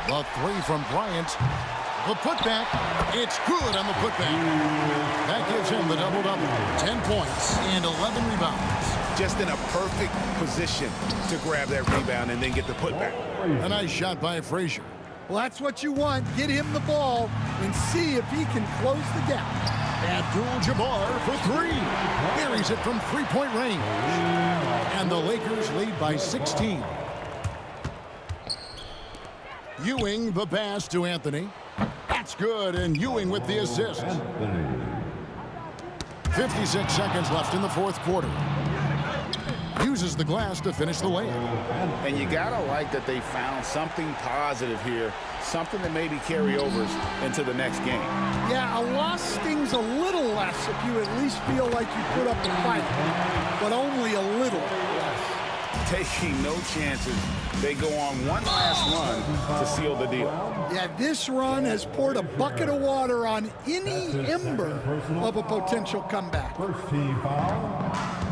The three from Bryant. The putback. It's good on the putback. That gives him the double-double. 10 points and 11 rebounds. Just in a perfect position to grab that rebound and then get the putback. A nice shot by Frazier. Well, that's what you want. Get him the ball and see if he can close the gap. Abdul-Jabbar for three. Buries it from three-point range. And the Lakers lead by 16. Ewing the pass to Anthony. That's good, and Ewing with the assist. 56 seconds left in the fourth quarter. Uses the glass to finish the layup. And you gotta like that they found something positive here, something that maybe carry overs into the next game. Yeah, a loss stings a little less if you at least feel like you put up a fight, but only a little less. Taking no chances, they go on one last run to seal the deal. Yeah, this run has poured a bucket of water on any ember of a potential comeback. First team foul.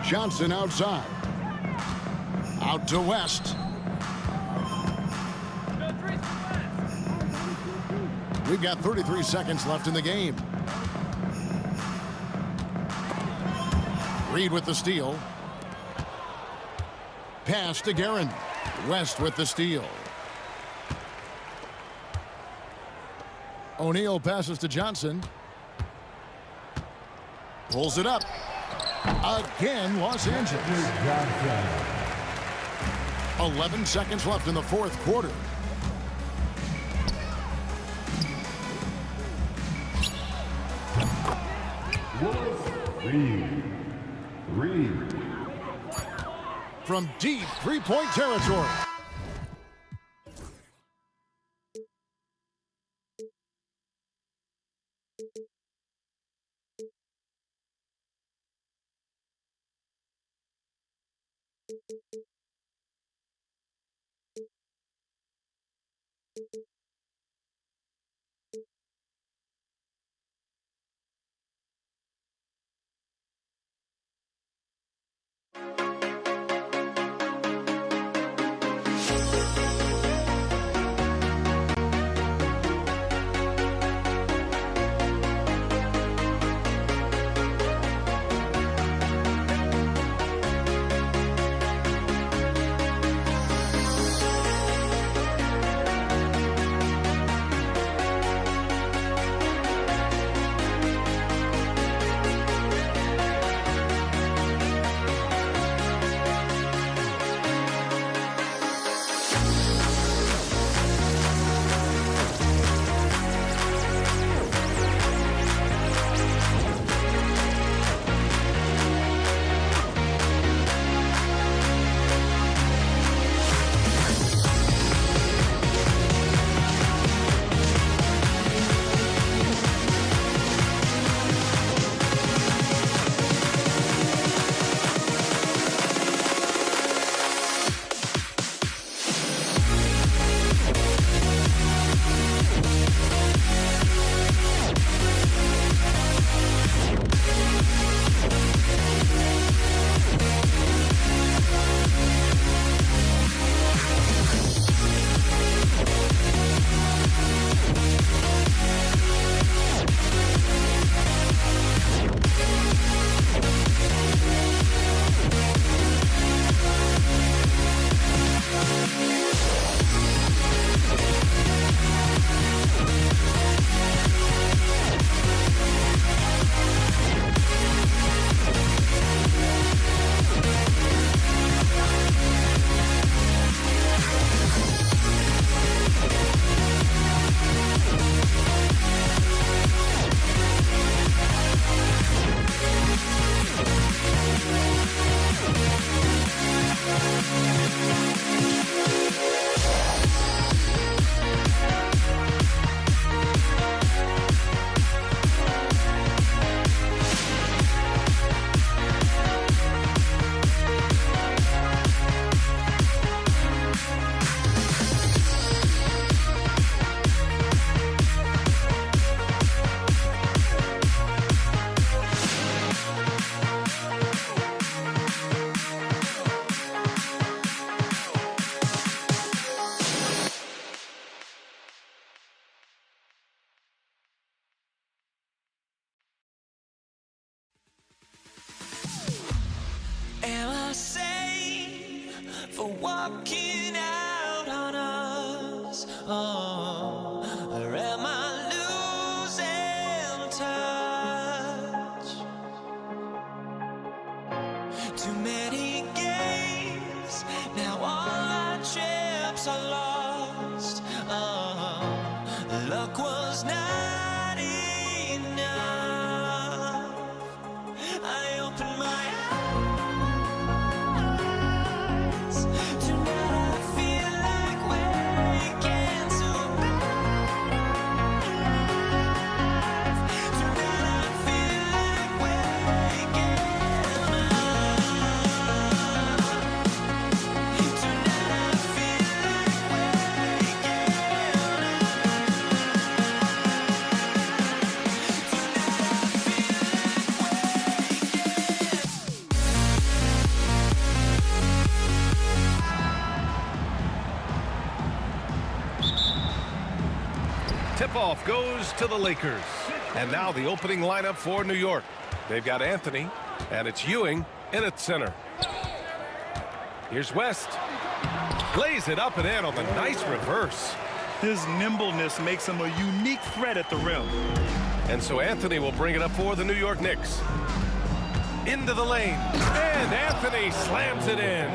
Johnson outside. Out to West. We've got 33 seconds left in the game. Reed with the steal. Pass to Guerin. West with the steal. O'Neal passes to Johnson. Pulls it up. Again, Los Angeles. 11 seconds left in the fourth quarter. Reed. From deep three-point territory. walking out on us? Oh, or am I losing touch? Too many games, now all our chips are lost. Oh, luck was not enough. I opened my eyes. Tonight I feel like waking to life. Tonight I feel like waking up. Tonight I feel like waking Tip-off goes to the Lakers. And now the opening lineup for New York. They've got Anthony, and it's Ewing in at center. Here's West. Lays it up and in on the nice reverse. His nimbleness makes him a unique threat at the rim. And so Anthony will bring it up for the New York Knicks. Into the lane. And Anthony slams it in.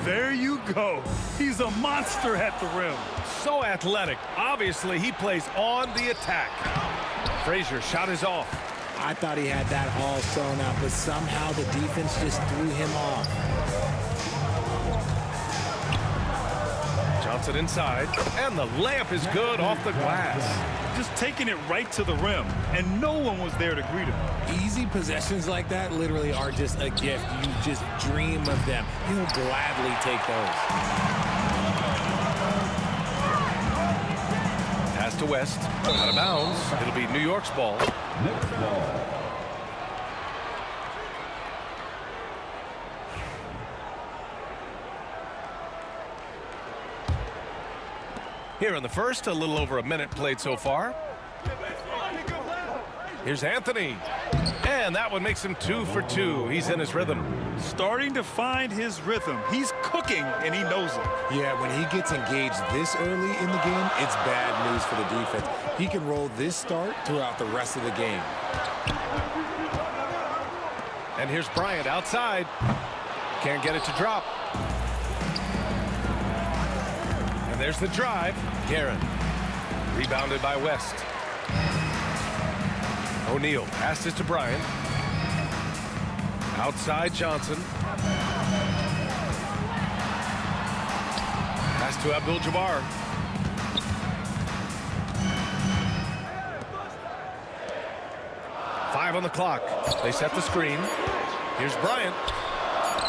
There you go. He's a monster at the rim. So athletic. Obviously, he plays on the attack. Frazier's shot is off. I thought he had that all sewn up, but somehow the defense just threw him off. Johnson inside, and the layup is good off the glass. Just taking it right to the rim, and no one was there to greet him. Easy possessions like that literally are just a gift. You just dream of them. He'll gladly take those. Pass to West, out of bounds. It'll be New York's ball. Next ball. Here in the first, a little over a minute played so far. Here's Anthony. And that one makes him 2 for 2. He's in his rhythm. Starting to find his rhythm. He's cooking, and he knows it. Yeah, when he gets engaged this early in the game, it's bad news for the defense. He can roll this start throughout the rest of the game. And here's Bryant outside. Can't get it to drop. And there's the drive. Guerin. Rebounded by West. O'Neal passes to Bryant. Outside Johnson. Pass to Abdul-Jabbar. Five on the clock. They set the screen. Here's Bryant.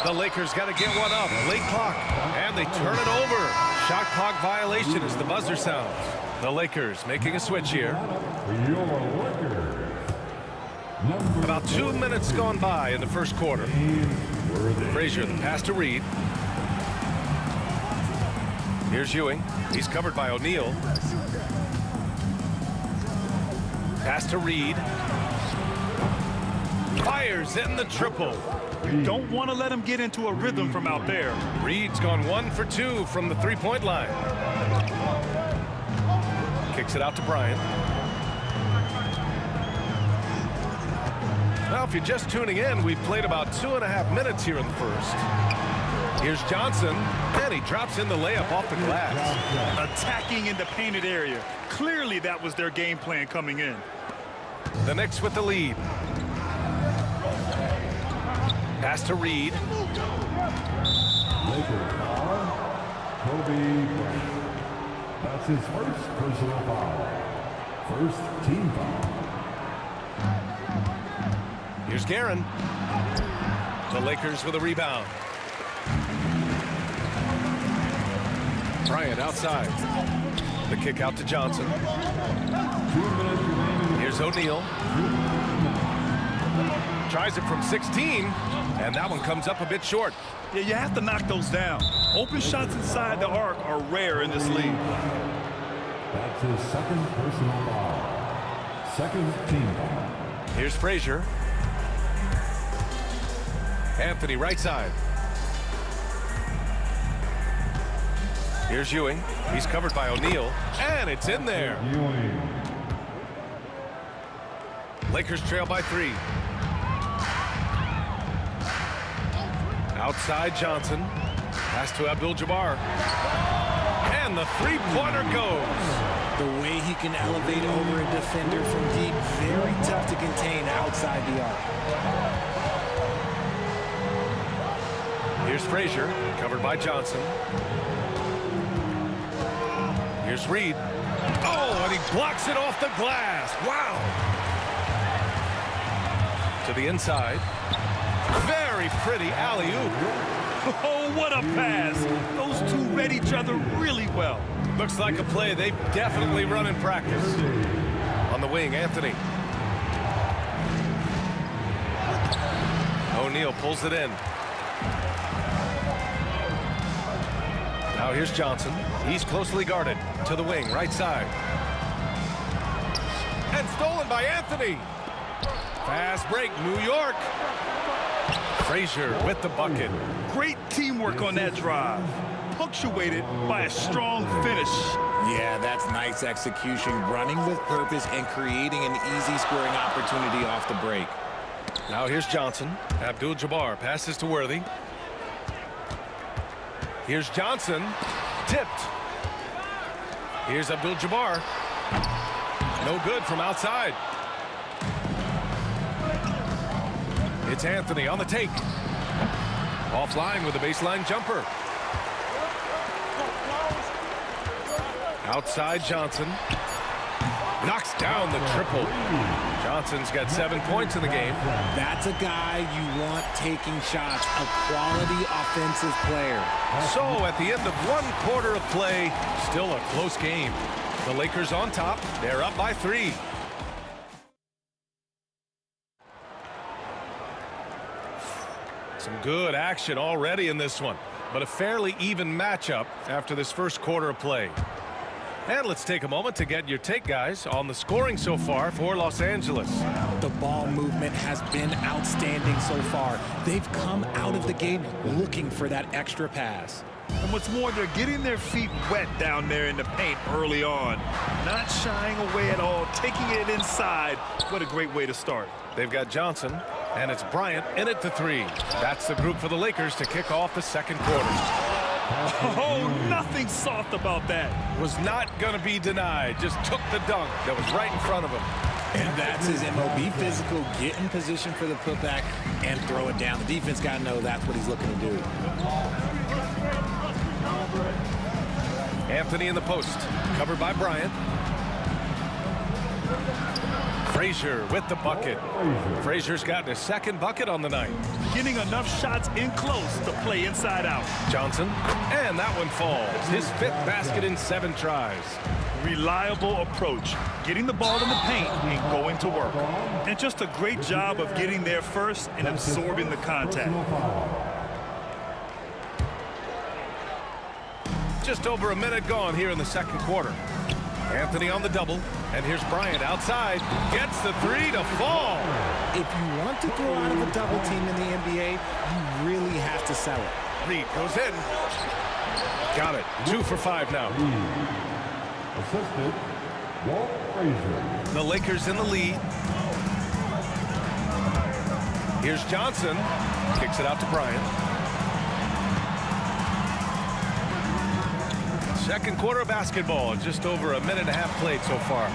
The Lakers got to get one up. Late clock. And they turn it over. Shot clock violation as the buzzer sounds. The Lakers making a switch here. About 2 minutes gone by in the first quarter. Frazier, the pass to Reed. Here's Ewing. He's covered by O'Neal. Pass to Reed. Fires in the triple. You don't want to let him get into a rhythm from out there. Reed's gone 1 for 2 from the three-point line. Kicks it out to Bryant. Well, if you're just tuning in, we've played about 2.5 minutes here in the first. Here's Johnson, and he drops in the layup off the glass. Attacking in the painted area. Clearly that was their game plan coming in. The Knicks with the lead. Pass to Reed. Lakers foul. Kobe Bryant. That's his first personal foul. First team foul. Here's Guerin. The Lakers with a rebound. Bryant outside. The kick out to Johnson. Here's O'Neal. Tries it from 16, and that one comes up a bit short. Yeah, you have to knock those down. Open shots inside the arc are rare in this league. That's his second personal foul. Second team foul. Here's Frazier. Anthony right side. Here's Ewing. He's covered by O'Neal, and it's in there. Lakers trail by 3. Outside Johnson. Pass to Abdul-Jabbar. And the three-pointer goes. The way he can elevate over a defender from deep, very tough to contain outside the arc. Here's Frazier, covered by Johnson. Here's Reed. Oh, and he blocks it off the glass. Wow. To the inside. Very pretty alley-oop. Oh, what a pass. Those two read each other really well. Looks like a play they've definitely run in practice. On the wing, Anthony. O'Neal pulls it in. Now here's Johnson. He's closely guarded. To the wing, right side. And stolen by Anthony. Fast break, New York. Frazier with the bucket. Great teamwork on that drive. Punctuated by a strong finish. Yeah, that's nice execution, running with purpose and creating an easy scoring opportunity off the break. Now here's Johnson. Abdul-Jabbar passes to Worthy. Here's Johnson. Tipped. Here's Abdul-Jabbar. No good from outside. It's Anthony on the take. Offline with a baseline jumper. Outside Johnson. Knocks down the triple. Johnson's got 7 points in the game. That's a guy you want taking shots, a quality offensive player. So at the end of 1 quarter of play, still a close game. The Lakers on top. They're up by 3. Some good action already in this one, but a fairly even matchup after this first quarter of play. And let's take a moment to get your take, guys, on the scoring so far for Los Angeles. The ball movement has been outstanding so far. They've come out of the gate looking for that extra pass. And what's more, they're getting their feet wet down there in the paint early on. Not shying away at all, taking it inside. What a great way to start. They've got Johnson, and it's Bryant in at the 3. That's the group for the Lakers to kick off the second quarter. Oh, nothing soft about that. Was not going to be denied. Just took the dunk that was right in front of him. And that's his MOB physical. Get in position for the putback and throw it down. The defense got to know that's what he's looking to do. Anthony in the post. Covered by Bryant. Frazier with the bucket. Frazier's gotten his second bucket on the night. Getting enough shots in close to play inside out. Johnson, and that one falls. His 5th basket in 7 tries. Reliable approach, getting the ball in the paint and going to work. And just a great job of getting there first and absorbing the contact. Just over a minute gone here in the second quarter. Anthony on the double, and here's Bryant outside. Gets the 3 to fall. If you want to throw out of a double team in the NBA, you really have to sell it. Reed goes in. Got it. 2 for 5 now. Assisted, Walt Frazier. The Lakers in the lead. Here's Johnson. Kicks it out to Bryant. Second quarter of basketball. Just over a minute and a half played so far.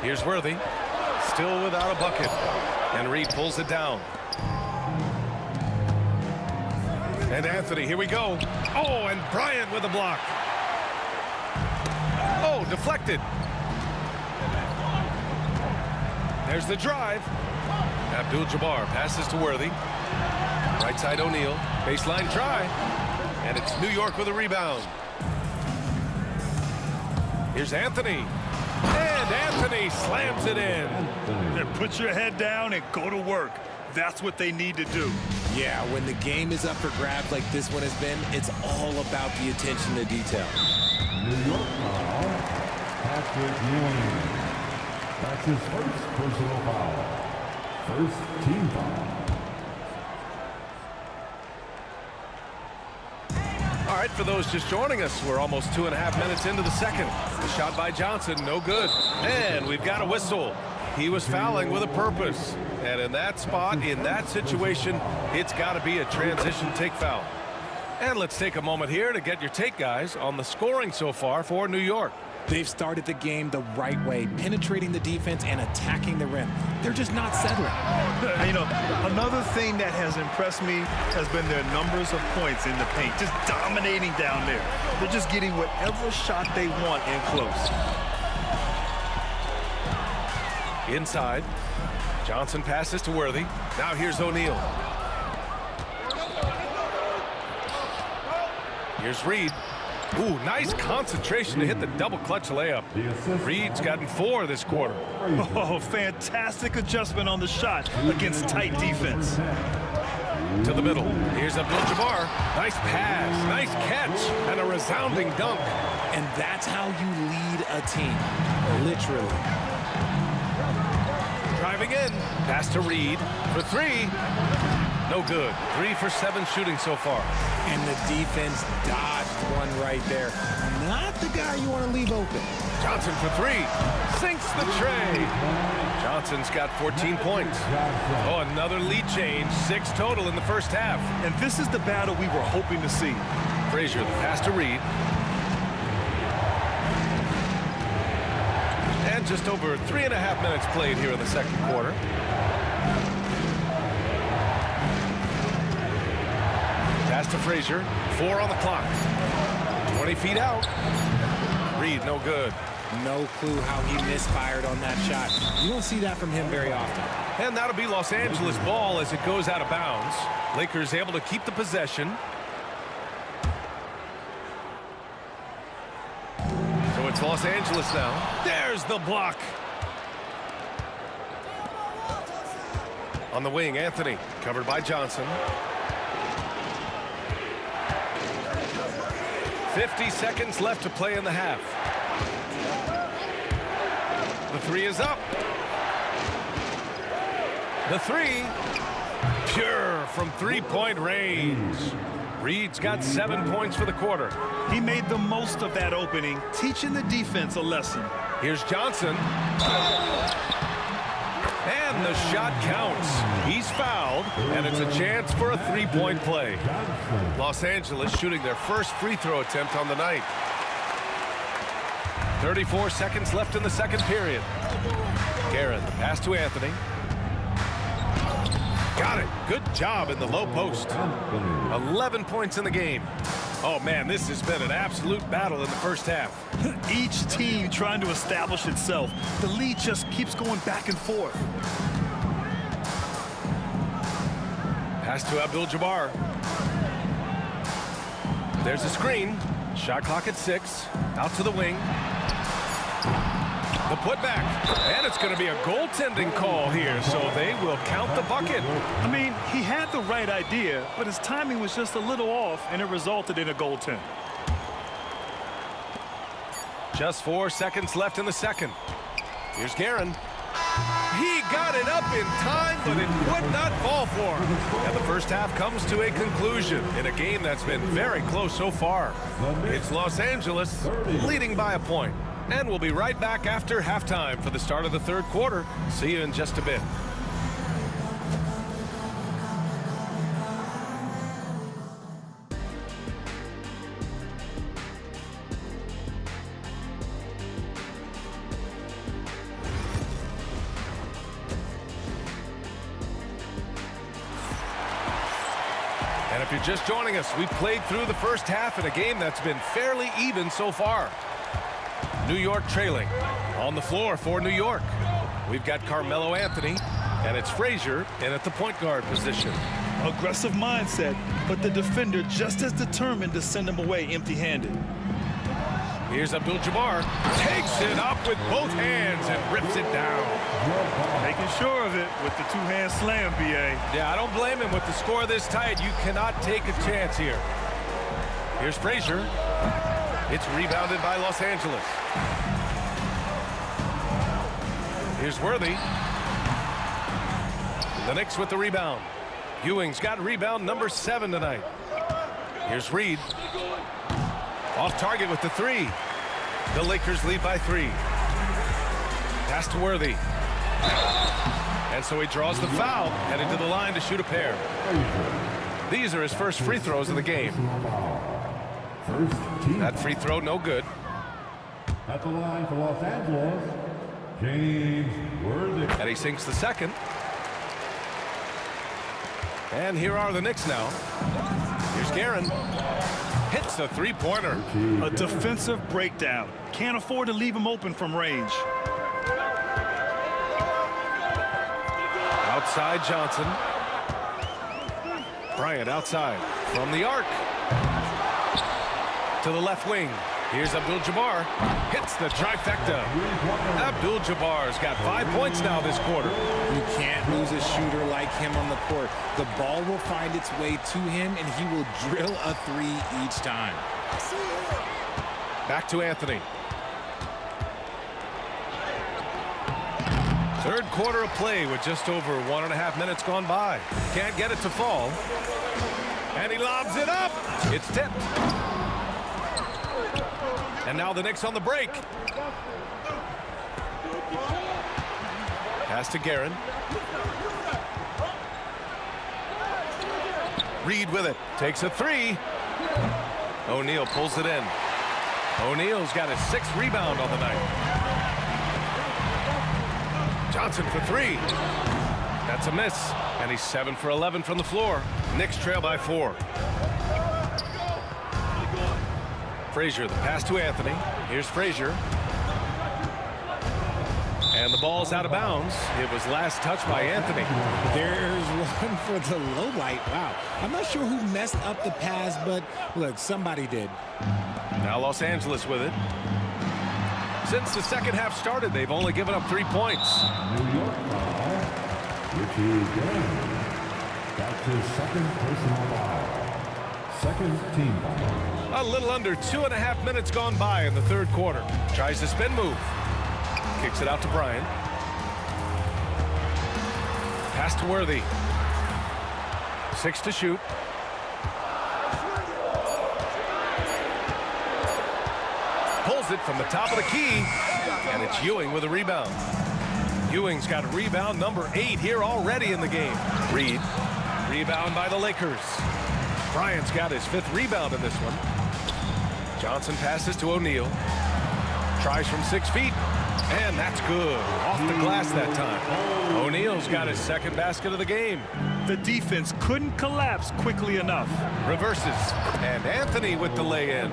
Here's Worthy. Still without a bucket. And Reed pulls it down. And Anthony, here we go. Oh, and Bryant with a block. Oh, deflected. There's the drive. Abdul-Jabbar passes to Worthy. Right side O'Neal. Baseline try. And it's New York with a rebound. Here's Anthony. And Anthony slams it in. Then put your head down and go to work. That's what they need to do. Yeah, when the game is up for grabs like this one has been, it's all about the attention to detail. New York foul, Patrick Ewing. That's his first personal foul. First team foul. right, for those just joining us, we're almost 2.5 minutes into the second. The shot by Johnson, no good. And we've got a whistle. He was fouling with a purpose. And in that spot, in that situation, it's got to be a transition take foul. And let's take a moment here to get your take, guys, on the scoring so far for New York. They've started the game the right way, penetrating the defense and attacking the rim. They're just not settling. You know, another thing that has impressed me has been their numbers of points in the paint, just dominating down there. They're just getting whatever shot they want in close. Inside, Johnson passes to Worthy. Now here's O'Neal. Here's Reed. Ooh, nice concentration to hit the double clutch layup. Reed's gotten 4 this quarter. Oh, fantastic adjustment on the shot against tight defense. To the middle. Here's Abdul-Jabbar. Nice pass, nice catch, and a resounding dunk. And that's how you lead a team, literally. Driving in. Pass to Reed for 3. No good. 3 for 7 shooting so far. And the defense dodged one right there. Not the guy you want to leave open. Johnson for 3. Sinks the tray. Johnson's got 14 points. Oh, another lead change. 6 total in the first half. And this is the battle we were hoping to see. Frazier, the pass to Reed. And just over 3.5 minutes played here in the second quarter. Pass to Frazier. 4 on the clock. 20 feet out. Reed, no good. No clue how he misfired on that shot. You don't see that from him very often. And that'll be Los Angeles ball as it goes out of bounds. Lakers able to keep the possession. So it's Los Angeles now. There's the block. On the wing, Anthony, covered by Johnson. 50 seconds left to play in the half. The 3 is up. The 3, pure from 3-point range. Reed's got 7 points for the quarter. He made the most of that opening, teaching the defense a lesson. Here's Johnson. And the shot counts. He's fouled, and it's a chance for a 3-point play. Los Angeles shooting their first free throw attempt on the night. 34 seconds left in the second period. Guerin, the pass to Anthony. Got it. Good job in the low post. 11 points in the game. Oh, man, this has been an absolute battle in the first half. Each team trying to establish itself. The lead just keeps going back and forth. Pass to Abdul-Jabbar. There's a screen. Shot clock at 6. Out to the wing. The putback. And it's going to be a goaltending call here, so they will count the bucket. I mean, he had the right idea, but his timing was just a little off, and it resulted in a goaltend. Just 4 seconds left in the second. Here's Guerin. He got it up in time, but it would not fall for him. And the first half comes to a conclusion in a game that's been very close so far. It's Los Angeles leading by a point. And we'll be right back after halftime for the start of the third quarter. See you in just a bit. And if you're just joining us, we've played through the first half in a game that's been fairly even so far. New York trailing. On the floor for New York, we've got Carmelo Anthony, and it's Frazier in at the point guard position. Aggressive mindset, but the defender just as determined to send him away empty-handed. Here's Abdul-Jabbar. Takes it up with both hands and rips it down. Making sure of it with the two-hand slam, B.A. Yeah, I don't blame him with the score this tight. You cannot take a chance here. Here's Frazier. It's rebounded by Los Angeles. Here's Worthy. The Knicks with the rebound. Ewing's got rebound number 7 tonight. Here's Reed. Off target with the three. The Lakers lead by 3. Pass to Worthy. And so he draws the foul, heading to the line to shoot a pair. These are his first free throws of the game. That free throw, no good. At the line for Los Angeles, James Worthy. And he sinks the second. And here are the Knicks now. Here's Guerin. Hits the three-pointer. A defensive breakdown. Can't afford to leave him open from range. Outside Johnson. Bryant outside from the arc. To the left wing. Here's Abdul-Jabbar. Hits the trifecta. Abdul-Jabbar's got 5 points now this quarter. You can't lose a shooter like him on the court. The ball will find its way to him, and he will drill a 3 each time. Back to Anthony. Third quarter of play with just over 1.5 minutes gone by. Can't get it to fall. And he lobs it up. It's tipped. And now the Knicks on the break. Pass to Guerin. Reed with it. Takes a 3. O'Neal pulls it in. O'Neal's got his 6th rebound on the night. Johnson for 3. That's a miss. And he's 7 for 11 from the floor. Knicks trail by 4. Frazier, the pass to Anthony. Here's Frazier. And the ball's out of bounds. It was last touched by Anthony. There's one for the low light. Wow. I'm not sure who messed up the pass, but look, somebody did. Now Los Angeles with it. Since the second half started, they've only given up 3 points. New York foul. Richie Graham. That's his second personal foul. Second team foul. A little under 2.5 minutes gone by in the third quarter. Tries the spin move. Kicks it out to Bryant. Pass to Worthy. 6 to shoot. Pulls it from the top of the key. And it's Ewing with a rebound. Ewing's got rebound number 8 here already in the game. Reed. Rebound by the Lakers. Bryant's got his 5th rebound in this one. Johnson passes to O'Neal. Tries from 6 feet. And that's good. Off the glass that time. O'Neal's got his 2nd basket of the game. The defense couldn't collapse quickly enough. Reverses. And Anthony with the lay-in.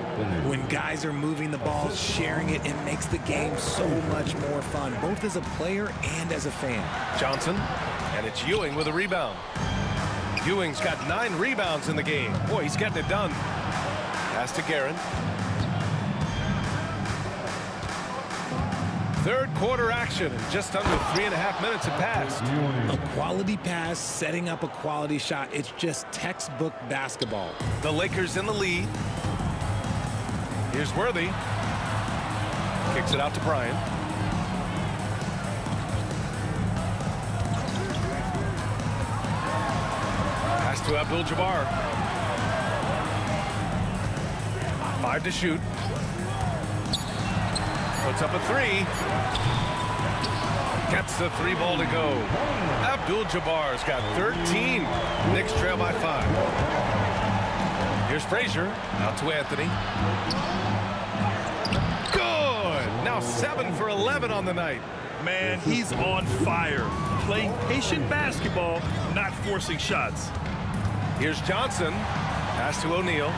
When guys are moving the ball, sharing it, it makes the game so much more fun, both as a player and as a fan. Johnson. And it's Ewing with a rebound. Ewing's got 9 rebounds in the game. Boy, he's getting it done. Pass to Guerin. Third quarter action, and just under 3.5 minutes have passed. A quality pass, setting up a quality shot. It's just textbook basketball. The Lakers in the lead. Here's Worthy. Kicks it out to Bryant. Pass to Abdul-Jabbar. 5 to shoot. Puts up a 3. Gets the 3 ball to go. Abdul-Jabbar's got 13. Knicks trail by 5. Here's Frazier. Out to Anthony. Good. Now 7 for 11 on the night. Man, he's on fire. Playing patient basketball, not forcing shots. Here's Johnson. Pass to O'Neal.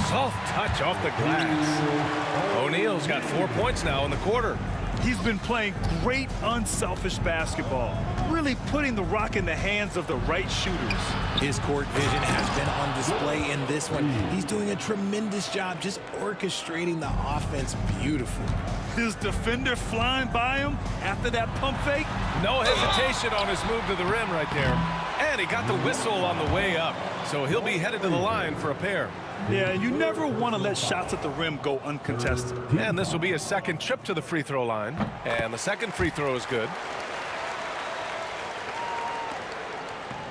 Soft touch off the glass. O'Neal's got 4 points now in the quarter. He's been playing great unselfish basketball, really putting the rock in the hands of the right shooters. His court vision has been on display in this one. He's doing a tremendous job just orchestrating the offense beautifully. His defender flying by him after that pump fake. No hesitation on his move to the rim right there. And he got the whistle on the way up. So he'll be headed to the line for a pair. Yeah, you never want to let shots at the rim go uncontested. And this will be a second trip to the free throw line. And the second free throw is good.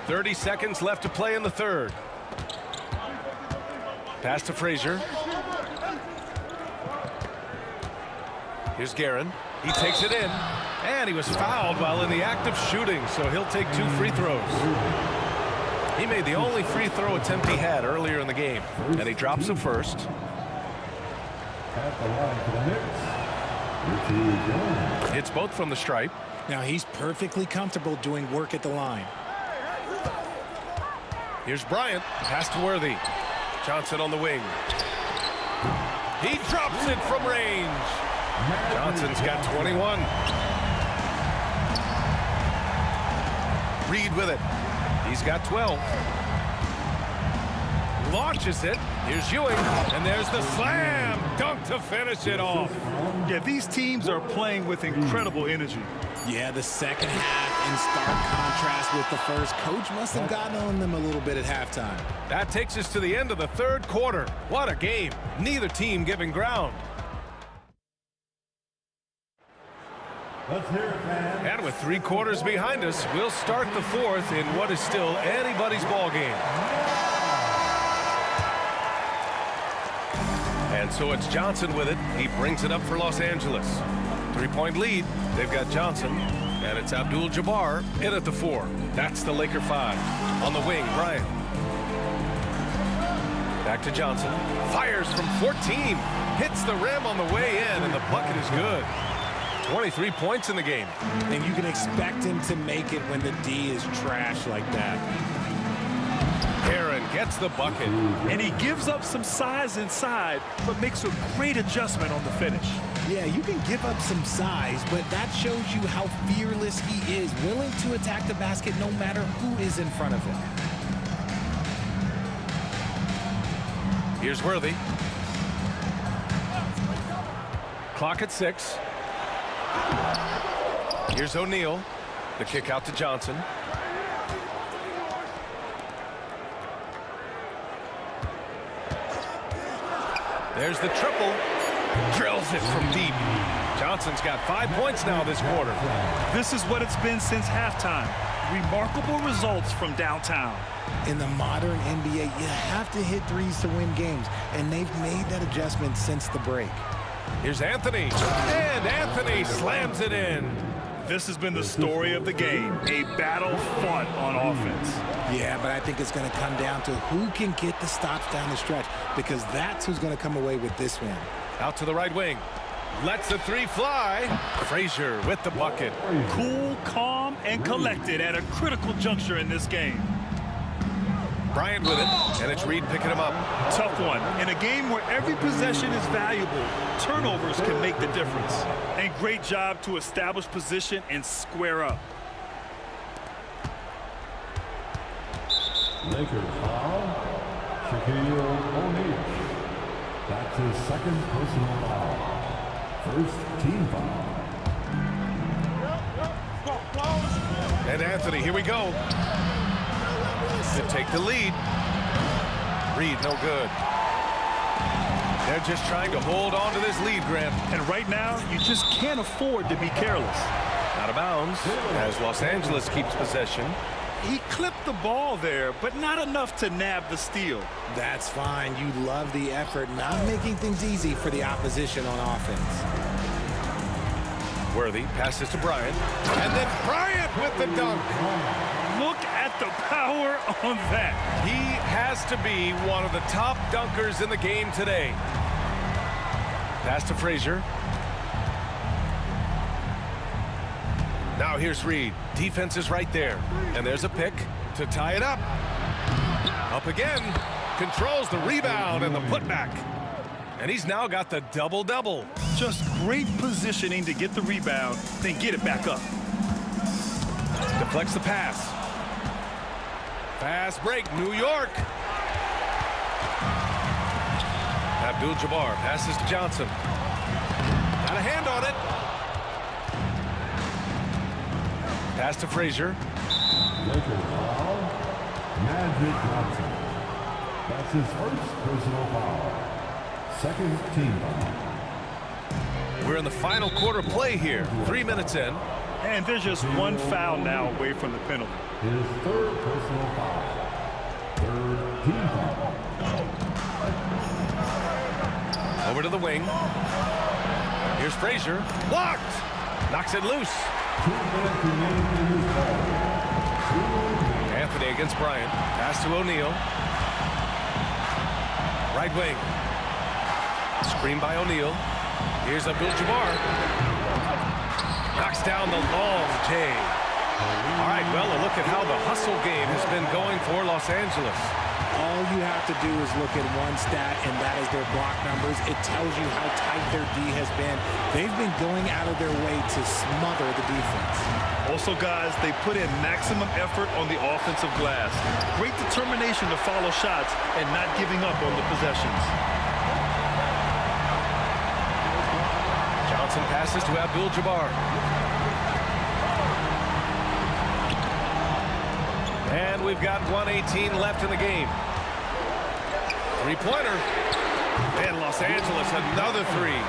30 seconds left to play in the third. Pass to Frazier. Here's Guerin. He takes it in, and he was fouled while in the act of shooting, so he'll take 2 free throws. He made the only free throw attempt he had earlier in the game, and he drops the first. At the line for the Knicks, Richie Jones. Hits both from the stripe. Now he's perfectly comfortable doing work at the line. Here's Bryant. Pass to Worthy. Johnson on the wing. He drops it from range. Johnson's got 21. Reed with it. He's got 12. Launches it. Here's Ewing. And there's the slam dunk to finish it off. Yeah, these teams are playing with incredible energy. Yeah, the second half in stark contrast with the first. Coach must have gotten on them a little bit at halftime. That takes us to the end of the third quarter. What a game. Neither team giving ground. Let's hear it, man. And with 3 quarters behind us, we'll start the fourth in what is still anybody's ball game. And so it's Johnson with it. He brings it up for Los Angeles. 3-point lead. They've got Johnson. And it's Abdul-Jabbar in at the 4. That's the Laker 5. On the wing, Bryant. Back to Johnson. Fires from 14. Hits the rim on the way in, and the bucket is good. 23 points in the game. And you can expect him to make it when the D is trash like that. Aaron gets the bucket. And he gives up some size inside, but makes a great adjustment on the finish. Yeah, you can give up some size, but that shows you how fearless he is, willing to attack the basket no matter who is in front of him. Here's Worthy. Clock at 6. Here's O'Neal. The kick out to Johnson. There's the triple. Drills it from deep. Johnson's got 5 points now this quarter. This is what it's been since halftime. Remarkable results from downtown. In the modern NBA, you have to hit threes to win games, and they've made that adjustment since the break. Here's Anthony, and Anthony slams it in. This has been the story of the game, a battle fought on offense. Yeah, but I think it's going to come down to who can get the stops down the stretch, because that's who's going to come away with this one. Out to the right wing. Lets the 3 fly. Frazier with the bucket. Cool, calm, and collected at a critical juncture in this game. Bryant with it, and it's Reed picking him up. Tough one. In a game where every possession is valuable, turnovers can make the difference. And great job to establish position and square up. Lakers foul. Shaquille O'Neal. That's his second personal foul. First team foul. And Anthony, here we go. To take the lead. Reed, no good. They're just trying to hold on to this lead, Grant. And right now, you just can't afford to be careless. Out of bounds as Los Angeles keeps possession. He clipped the ball there, but not enough to nab the steal. That's fine. You love the effort, not making things easy for the opposition on offense. Worthy passes to Bryant. And then Bryant with the dunk. Look at the power on that. He has to be one of the top dunkers in the game today. Pass to Frazier. Now here's Reed. Defense is right there. And there's a pick to tie it up. Up again. Controls the rebound and the putback. And he's now got the double-double. Just great positioning to get the rebound, then get it back up. Deflects the pass. Fast break, New York. Abdul-Jabbar passes to Johnson. Got a hand on it. Pass to Frazier. Lakers foul. Magic Johnson. That's his first personal foul. Second team foul. We're in the final quarter play here. 3 minutes in. And there's just one foul now away from the penalty. His third personal foul. Third team foul. Over to the wing. Here's Frazier. Blocked. Knocks it loose. 2 minutes remaining in this ball. Anthony against Bryant. Pass to O'Neal. Right wing. Screen by O'Neal. Here's Abdul-Jabbar. Knocks down the long J. All right, well, a look at how the hustle game has been going for Los Angeles. All you have to do is look at one stat, and that is their block numbers. It tells you how tight their D has been. They've been going out of their way to smother the defense. Also, guys, they put in maximum effort on the offensive glass. Great determination to follow shots and not giving up on the possessions. Johnson passes to Abdul-Jabbar. And we've got 1:18 left in the game. Three-pointer. And Los Angeles, another three.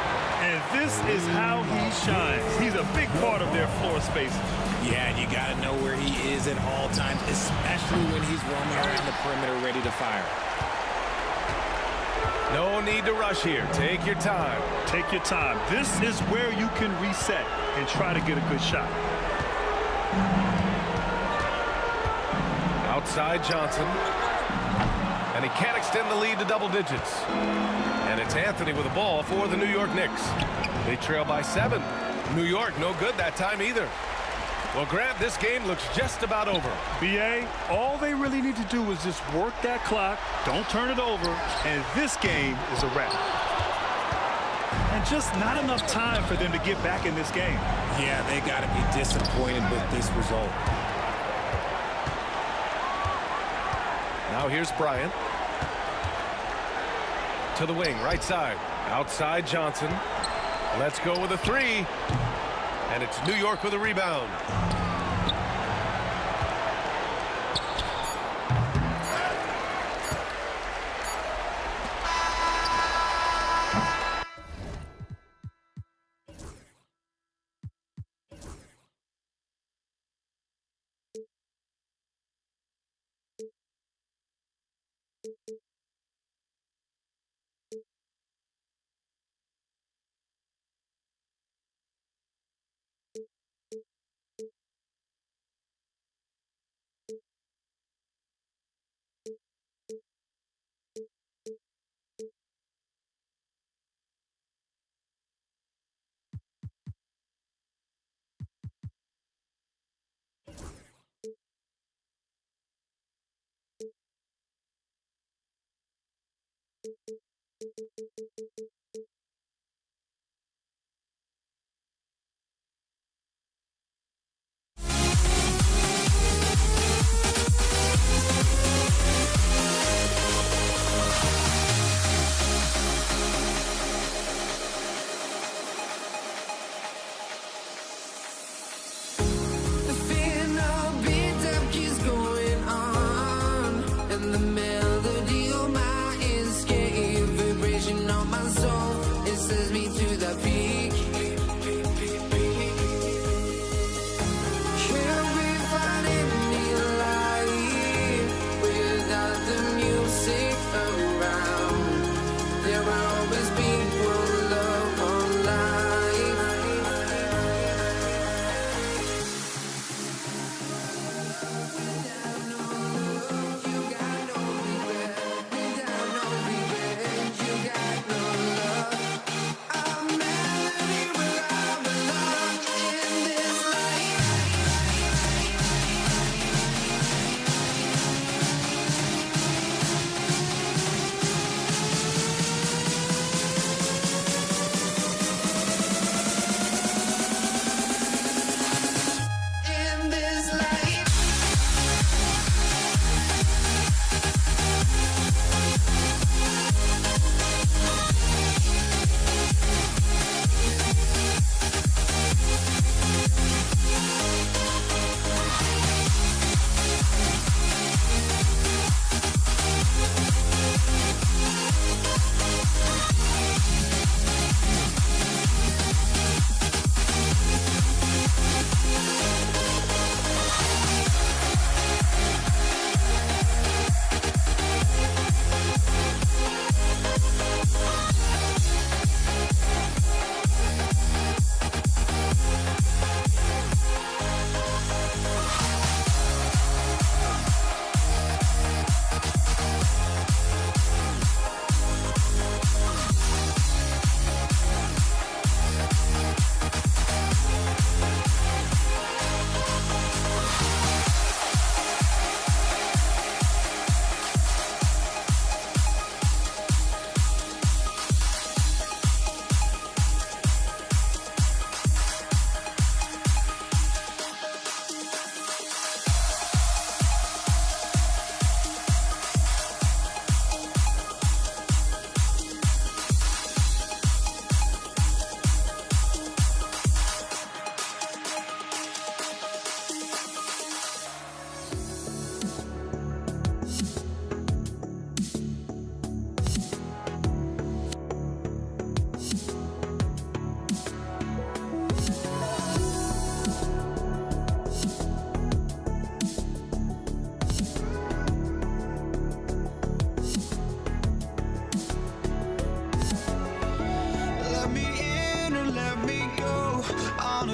And this is how he shines. He's a big part of their floor space. Yeah, and you got to know where he is at all times, especially when he's roaming around the perimeter ready to fire. No need to rush here. Take your time. Take your time. This is where you can reset and try to get a good shot. Outside Johnson. And he can't extend the lead to double digits. And it's Anthony with the ball for the New York Knicks. They trail by 7. New York no good that time either. Well, Grant, this game looks just about over. BA, all they really need to do is just work that clock, don't turn it over, and this game is a wrap. And just not enough time for them to get back in this game. Yeah, they got to be disappointed with this result. Now here's Bryant. To the wing, right side. Outside Johnson. Let's go with a three. And it's New York with a rebound. The melody of my escape, vibration on my soul.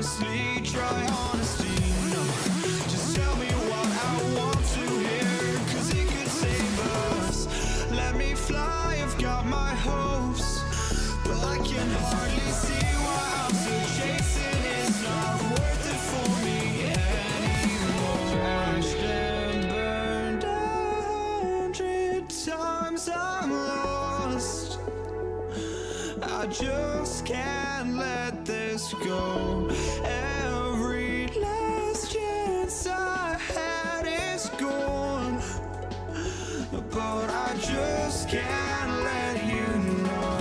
honestly, try honesty. No, just tell me what I want to hear, 'cause it could save us. Let me fly, I've got my hopes, but I can hardly see why I'm still chasing. It's not worth it for me anymore. Crashed and burned 100 times, I'm lost. I just can't let this go. Every last chance I had is gone, but I just can't let you know.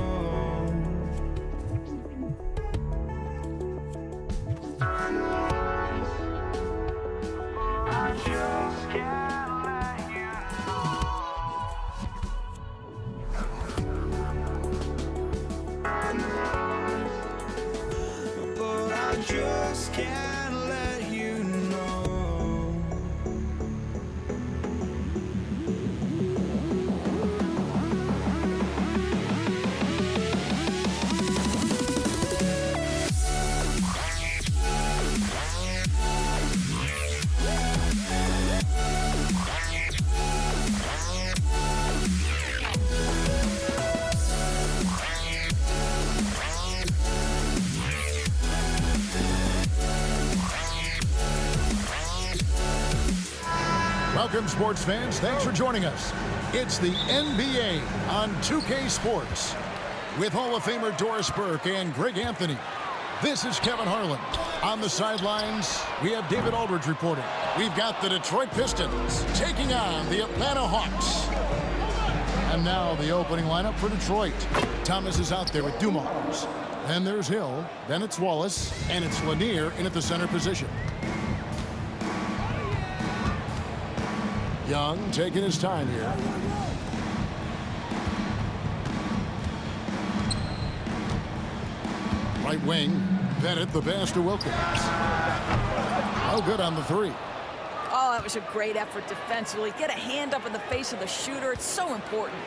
I just can't let you know. But I just can't let you know. Welcome, sports fans. Thanks for joining us. It's the NBA on 2K Sports with Hall of Famer Doris Burke and Greg Anthony. This is Kevin Harlan. On the sidelines, we have David Aldridge reporting. We've got the Detroit Pistons taking on the Atlanta Hawks. And now the opening lineup for Detroit. Thomas is out there with Dumars. Then there's Hill. Then it's Wallace. And it's Lanier in at the center position. Young taking his time here. Right wing. Bennett, the pass to Wilkins. Oh, good on the three. Oh, that was a great effort defensively. Get a hand up in the face of the shooter. It's so important.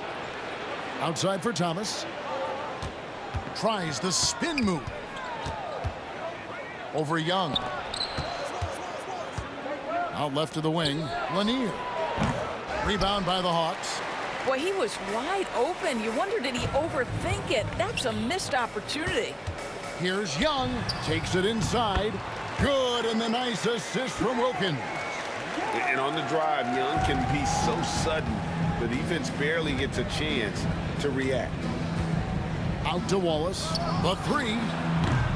Outside for Thomas. Tries the spin move. Over Young. Out left to the wing. Lanier. Rebound by the Hawks. Boy, he was wide open. You wonder, did he overthink it? That's a missed opportunity. Here's Young. Takes it inside. Good, and the nice assist from Wilkins. And on the drive, Young can be so sudden. The defense barely gets a chance to react. Out to Wallace. The three.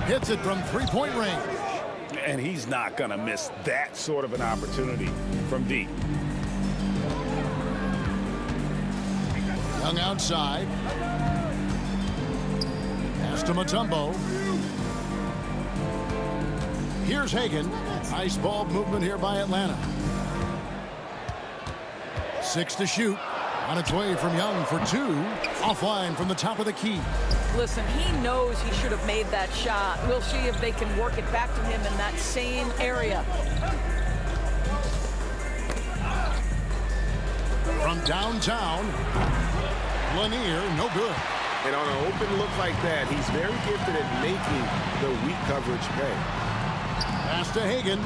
Hits it from three-point range. And he's not going to miss that sort of an opportunity from deep. Young outside. Pass to Mutombo. Here's Hagan. Nice ball movement here by Atlanta. 6 to shoot. On its way from Young for 2. Offline from the top of the key. Listen, he knows he should have made that shot. We'll see if they can work it back to him in that same area. From downtown, Lanier, no good. And on an open look like that, he's very gifted at making the weak coverage pay. Pass to Hagan.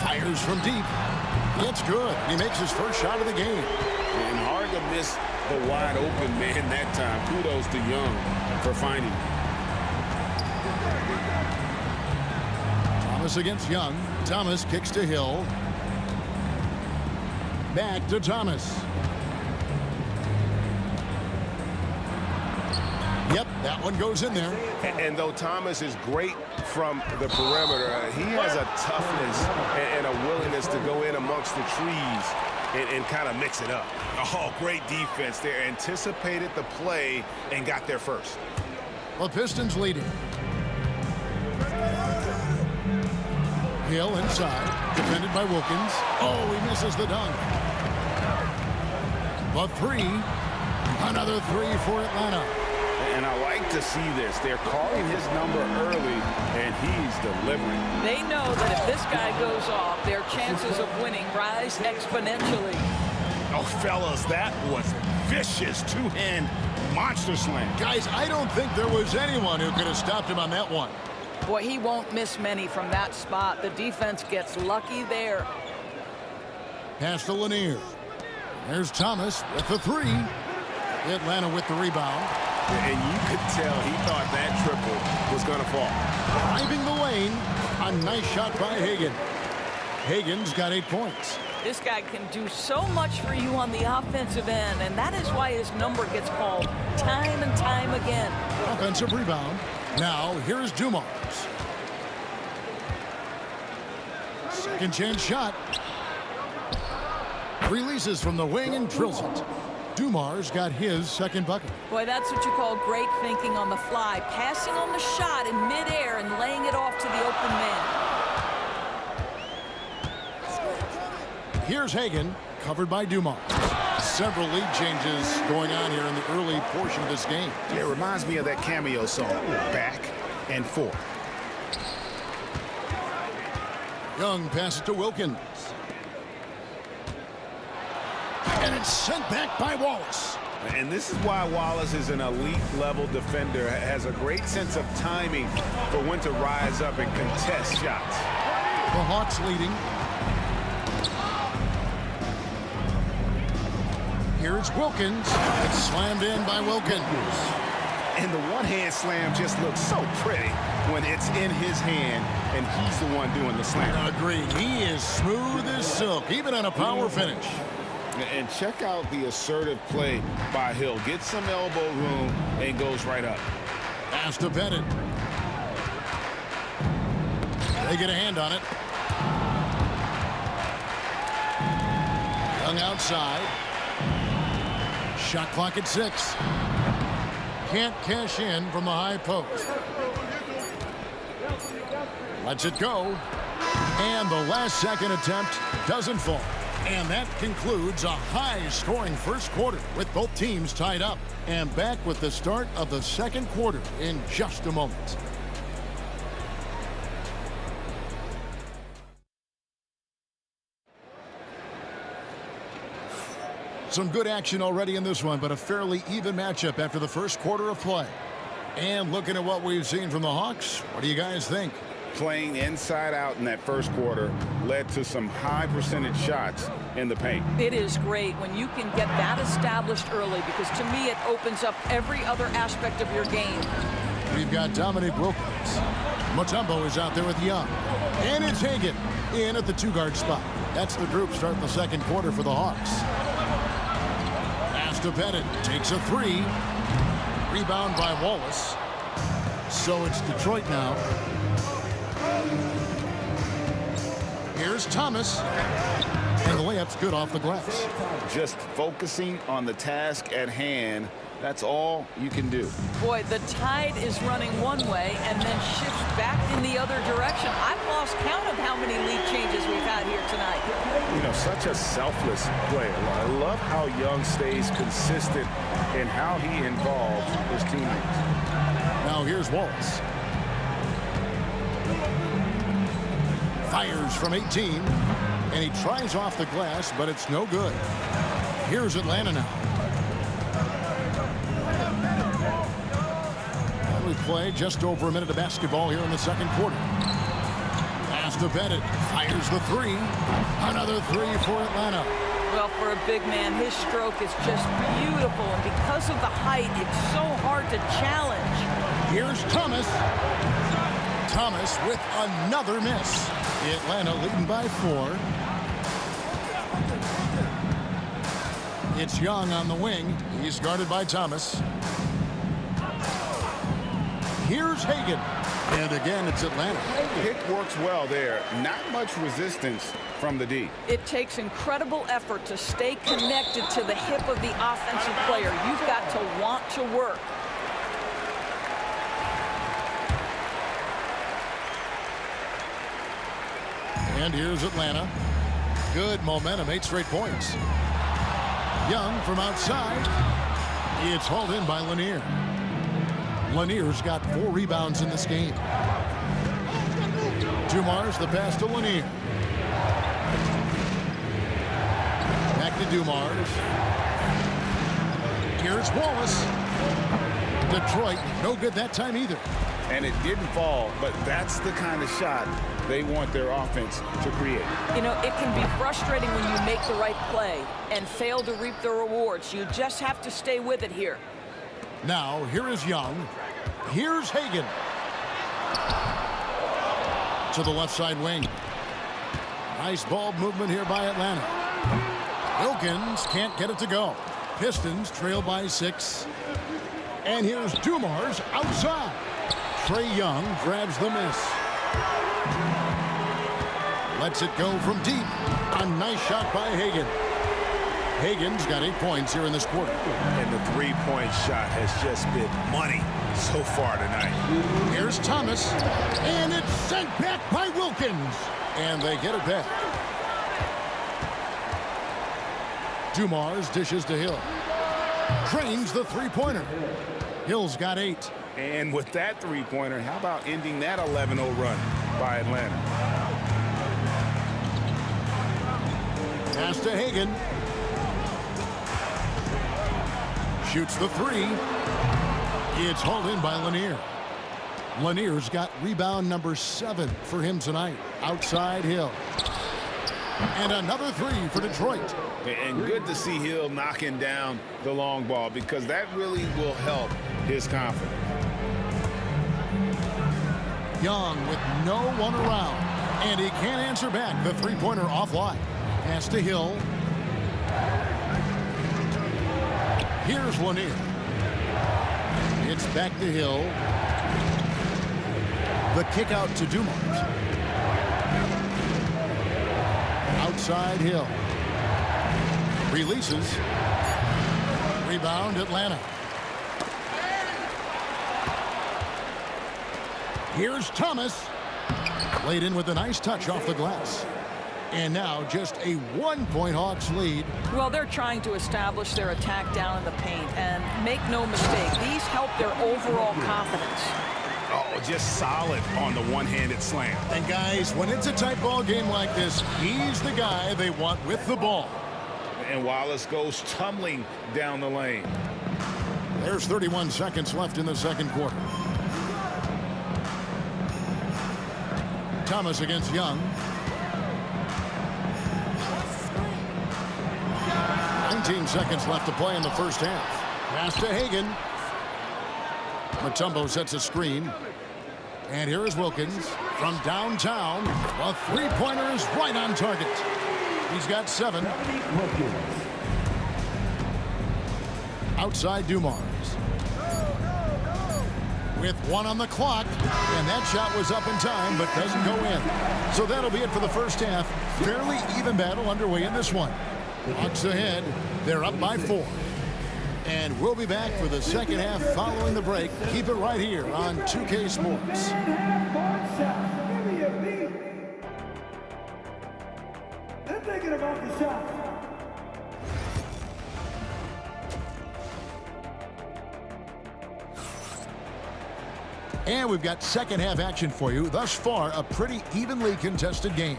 Fires from deep. It's good. He makes his first shot of the game. And hard to miss the wide open man that time. Kudos to Young for finding him. Thomas against Young. Thomas kicks to Hill. Back to Thomas. Yep, that one goes in there. And though Thomas is great from the perimeter, he has a toughness and a willingness to go in amongst the trees and kind of mix it up. Oh, great defense there. Anticipated the play and got there first. The Pistons leading. Hill inside, defended by Wilkins. Oh, he misses the dunk. The three. Another three for Atlanta. And I like to see this. They're calling his number early, and he's delivering. They know that if this guy goes off, their chances of winning rise exponentially. Oh, fellas, that was vicious two-hand monster slam. Guys, I don't think there was anyone who could have stopped him on that one. Boy, he won't miss many from that spot. The defense gets lucky there. Pass to Lanier. There's Thomas with the three. Atlanta with the rebound. And you could tell he thought that triple was going to fall. Driving the lane. A nice shot by Hagan. Hagan's got 8 points. This guy can do so much for you on the offensive end, and that is why his number gets called time and time again. Offensive rebound. Now, here's Dumars. Second chance shot. Releases from the wing and drills it. Dumars got his second bucket. Boy, that's what you call great thinking on the fly. Passing on the shot in midair and laying it off to the open man. Here's Hagan, covered by Dumars. Several lead changes going on here in the early portion of this game. It reminds me of that cameo song, Back and Forth. Young passes to Wilkins. And it's sent back by Wallace. And this is why Wallace is an elite-level defender, has a great sense of timing for when to rise up and contest shots. The Hawks leading. Here's Wilkins. It's slammed in by Wilkins. And the one-hand slam just looks so pretty when it's in his hand and he's the one doing the slam. Agreed. He is smooth as silk, even on a power finish. And check out the assertive play by Hill. Gets some elbow room and goes right up. Pass to Bennett. They get a hand on it. Young outside. Shot clock at 6. Can't cash in from the high post. Lets it go. And the last second attempt doesn't fall. And that concludes a high-scoring first quarter with both teams tied up. And back with the start of the second quarter in just a moment. Some good action already in this one, but a fairly even matchup after the first quarter of play. And looking at what we've seen from the Hawks, what do you guys think? Playing inside out in that first quarter led to some high percentage shots in the paint. It is great when you can get that established early, because to me it opens up every other aspect of your game. We've got Dominic Wilkins. Mutombo is out there with Young. And it's Hagan in at the 2-guard spot. That's the group starting the second quarter for the Hawks. Pass to Bennett. Takes a 3. Rebound by Wallace. So it's Detroit now. Here's Thomas. And the layup's good off the glass. Just focusing on the task at hand. That's all you can do. Boy, the tide is running one way and then shifts back in the other direction. I've lost count of how many lead changes we've had here tonight. You know, such a selfless player. I love how Young stays consistent in how he involves his teammates. Now here's Wallace. Fires from 18. And he tries off the glass, but it's no good. Here's Atlanta now. We play just over a minute of basketball here in the second quarter. Pass to Bennett. Fires the 3. Another 3 for Atlanta. Well, for a big man, his stroke is just beautiful. And because of the height, it's so hard to challenge. Here's Thomas. Thomas with another miss. Atlanta leading by 4. It's Young on the wing. He's guarded by Thomas. Here's Hagan. And again, it's Atlanta. Pick works well there. Not much resistance from the D. It takes incredible effort to stay connected to the hip of the offensive player. You've got to want to work. And here's Atlanta. Good momentum, 8 straight points. Young from outside. It's hauled in by Lanier. Lanier's got 4 rebounds in this game. Dumars, the pass to Lanier. Back to Dumars. Here's Wallace. Detroit, no good that time either. and it didn't fall, but that's the kind of shot they want their offense to create. You know, it can be frustrating when you make the right play and fail to reap the rewards. You just have to stay with it here. Now, here is Young. Here's Hagan. To the left side wing. Nice ball movement here by Atlanta. Wilkins can't get it to go. Pistons trail by 6. And here's Dumars outside. Trae Young grabs the miss. Lets it go from deep. A nice shot by Hagan. Hagan's got 8 points here in this quarter. And the three-point shot has just been money so far tonight. Here's Thomas. And it's sent back by Wilkins. And they get it back. Dumars dishes to Hill. Drains the three-pointer. Hill's got 8. And with that three-pointer, how about ending that 11-0 run by Atlanta? Pass to Hagan. Shoots the 3. It's hauled in by Lanier. Lanier's got rebound number 7 for him tonight. Outside Hill. And another 3 for Detroit. And good to see Hill knocking down the long ball because that really will help his confidence. Young with no one around. And he can't answer back. The three-pointer offline. Pass to Hill. Here's Lanier. It's back to Hill. The kick out to Dumars. Outside Hill. Releases. Rebound Atlanta. Here's Thomas. Laid in with a nice touch off the glass. And now just a 1-point Hawks lead. Well, they're trying to establish their attack down in the paint. And make no mistake, these help their overall confidence. Oh, just solid on the one-handed slam. And guys, when it's a tight ball game like this, he's the guy they want with the ball. And Wallace goes tumbling down the lane. There's 31 seconds left in the second quarter. Thomas against Young. 19 seconds left to play in the first half. Pass to Hagan. Mutombo sets a screen. And here is Wilkins from downtown. A three-pointer is right on target. He's got 7. Outside Dumars. With 1 on the clock. And that shot was up in time, but doesn't go in. So that'll be it for the first half. Fairly even battle underway in this one. Hawks ahead. They're up by 4. And we'll be back for the second half following the break. Keep it right here on 2K Sports. They're thinking about the shot. And we've got second half action for you. Thus far, a pretty evenly contested game.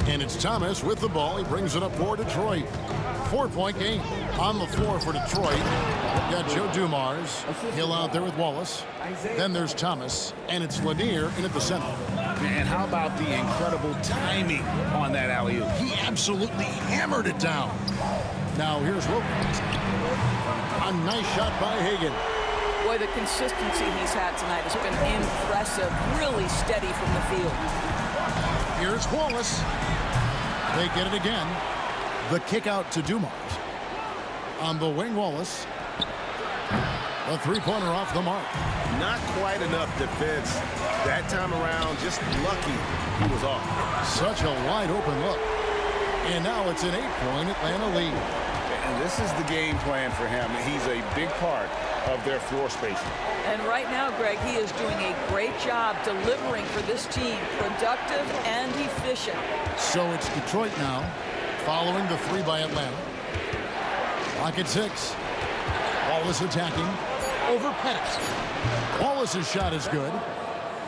And it's Thomas with the ball. He brings it up for Detroit. 4-point game on the floor for Detroit. We've got Joe Dumars. Hill out there with Wallace. Then there's Thomas. And it's Lanier in at the center. And how about the incredible timing on that alley-oop? He absolutely hammered it down. Now here's Wilkins. A nice shot by Hagan. Boy, the consistency he's had tonight has been impressive. Really steady from the field. Here's Wallace. They get it again. The kick out to Dumars. On the wing, Wallace. A three-pointer off the mark. Not quite enough defense that time around. Just lucky he was off. Such a wide open look. And now it's an 8-point Atlanta lead. And this is the game plan for him. He's a big part of their floor spacing. And right now, Greg, he is doing a great job delivering for this team. Productive and efficient. So it's Detroit now, following the 3 by Atlanta. Clock at 6. Wallace attacking. Over Pettis. Wallace's shot is good.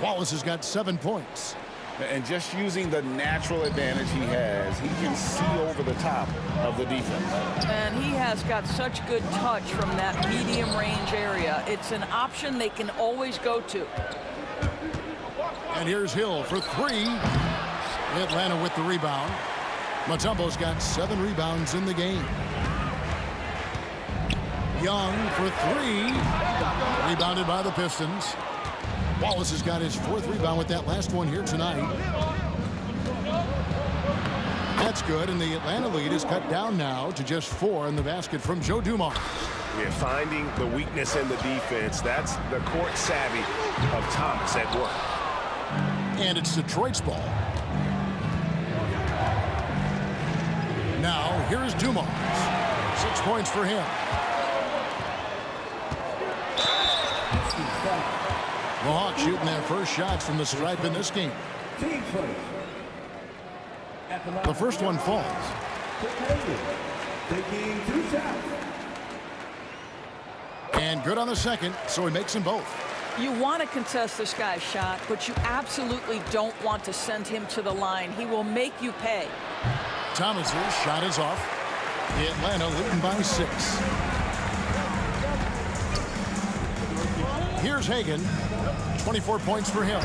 Wallace has got 7 points. And just using the natural advantage he has, he can see over the top of the defense. And he has got such good touch from that medium range area. It's an option they can always go to. And here's Hill for three. Atlanta with the rebound. Mutombo's got 7 rebounds in the game. Young for three. Rebounded by the Pistons. Wallace has got his 4th rebound with that last one here tonight. That's good, and the Atlanta lead is cut down now to just 4 in the basket from Joe Dumars. Yeah, finding the weakness in the defense. That's the court savvy of Thomas at work. And it's Detroit's ball. Now, here's Dumars. 6 points for him. The Hawks shooting their first shots from the stripe in this game. The first one falls. Taking 2 shots. And good on the second, so he makes them both. You want to contest this guy's shot, but you absolutely don't want to send him to the line. He will make you pay. Thomas's shot is off. Atlanta leading by 6. Here's Hagan. 24 points for him.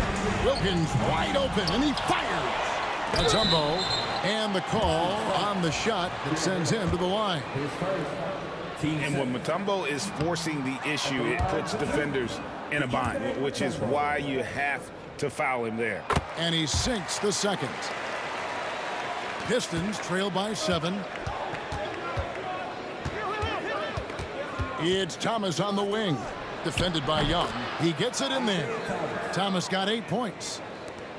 Wilkins wide open, and he fires. Mutombo, and the call on the shot that sends him to the line. And when Mutombo is forcing the issue, it puts defenders in a bind, which is why you have to foul him there. And he sinks the second. Pistons trail by 7. It's Thomas on the wing. Defended by Young. He gets it in there. Thomas got 8 points.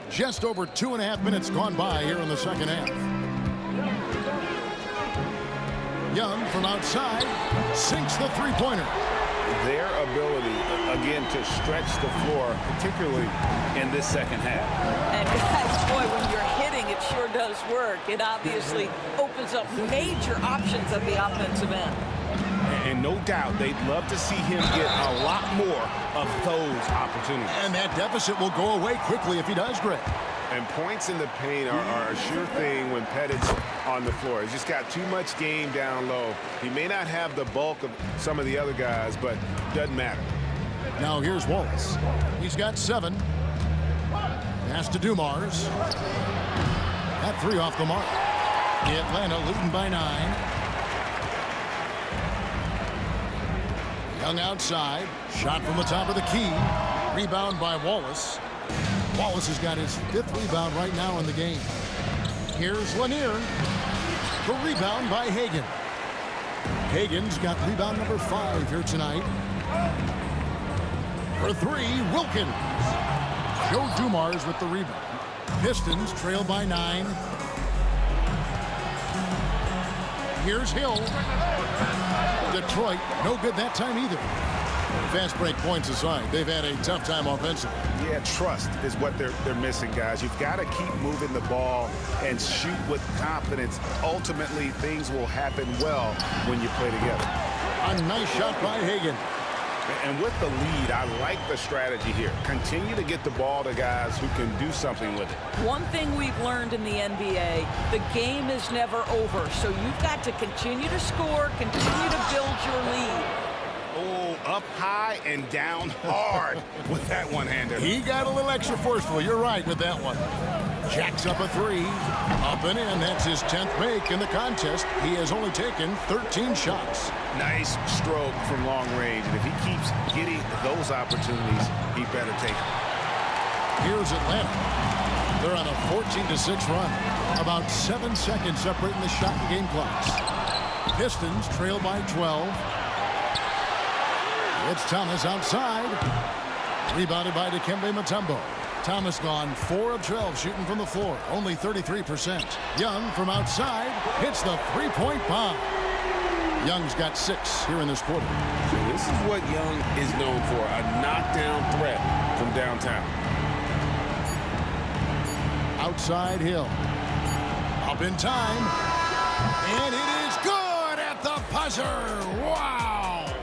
Just over 2.5 minutes gone by here in the second half. Young from outside sinks the three-pointer. Their ability, again, to stretch the floor, particularly in this second half. And guys, boy, when you're hitting, it sure does work. It obviously opens up major options at the offensive end. And no doubt they'd love to see him get a lot more of those opportunities. And that deficit will go away quickly if he does, Greg. And points in the paint are a sure thing when Pettit's on the floor. He's just got too much game down low. He may not have the bulk of some of the other guys, but doesn't matter. Now here's Wallace. He's got 7. Pass to Dumars. That 3 off the mark. Atlanta leading by 9. Young outside. Shot from the top of the key. Rebound by Wallace. Wallace has got his 5th rebound right now in the game. Here's Lanier. The rebound by Hagan. Hagan's got rebound number 5 here tonight. For 3, Wilkins. Joe Dumars with the rebound. Pistons trail by 9. Here's Hill. Detroit, no good that time either. Fast break points aside, they've had a tough time offensively. Yeah, trust is what they're missing, guys. You've got to keep moving the ball and shoot with confidence. Ultimately, things will happen well when you play together. A nice shot by Hagan. And with the lead, I like the strategy here. Continue to get the ball to guys who can do something with it. One thing we've learned in the NBA, the game is never over. So you've got to continue to score, continue to build your lead. Oh, up high and down hard with that one-hander. He got a little extra forceful. You're right with that one. Jacks up a 3. Up and in. That's his 10th make in the contest. He has only taken 13 shots. Nice stroke from long range. And if he keeps getting those opportunities, he better take them. Here's Atlanta. They're on a 14-6 run. About 7 seconds separating the shot and game clocks. Pistons trail by 12. It's Thomas outside. Rebounded by Dikembe Mutombo. Thomas gone 4 of 12 shooting from the floor. Only 33%. Young from outside hits the three-point bomb. Young's got 6 here in this quarter. So this is what Young is known for, a knockdown threat from downtown. Outside Hill. Up in time. And it is good at the buzzer. Wow.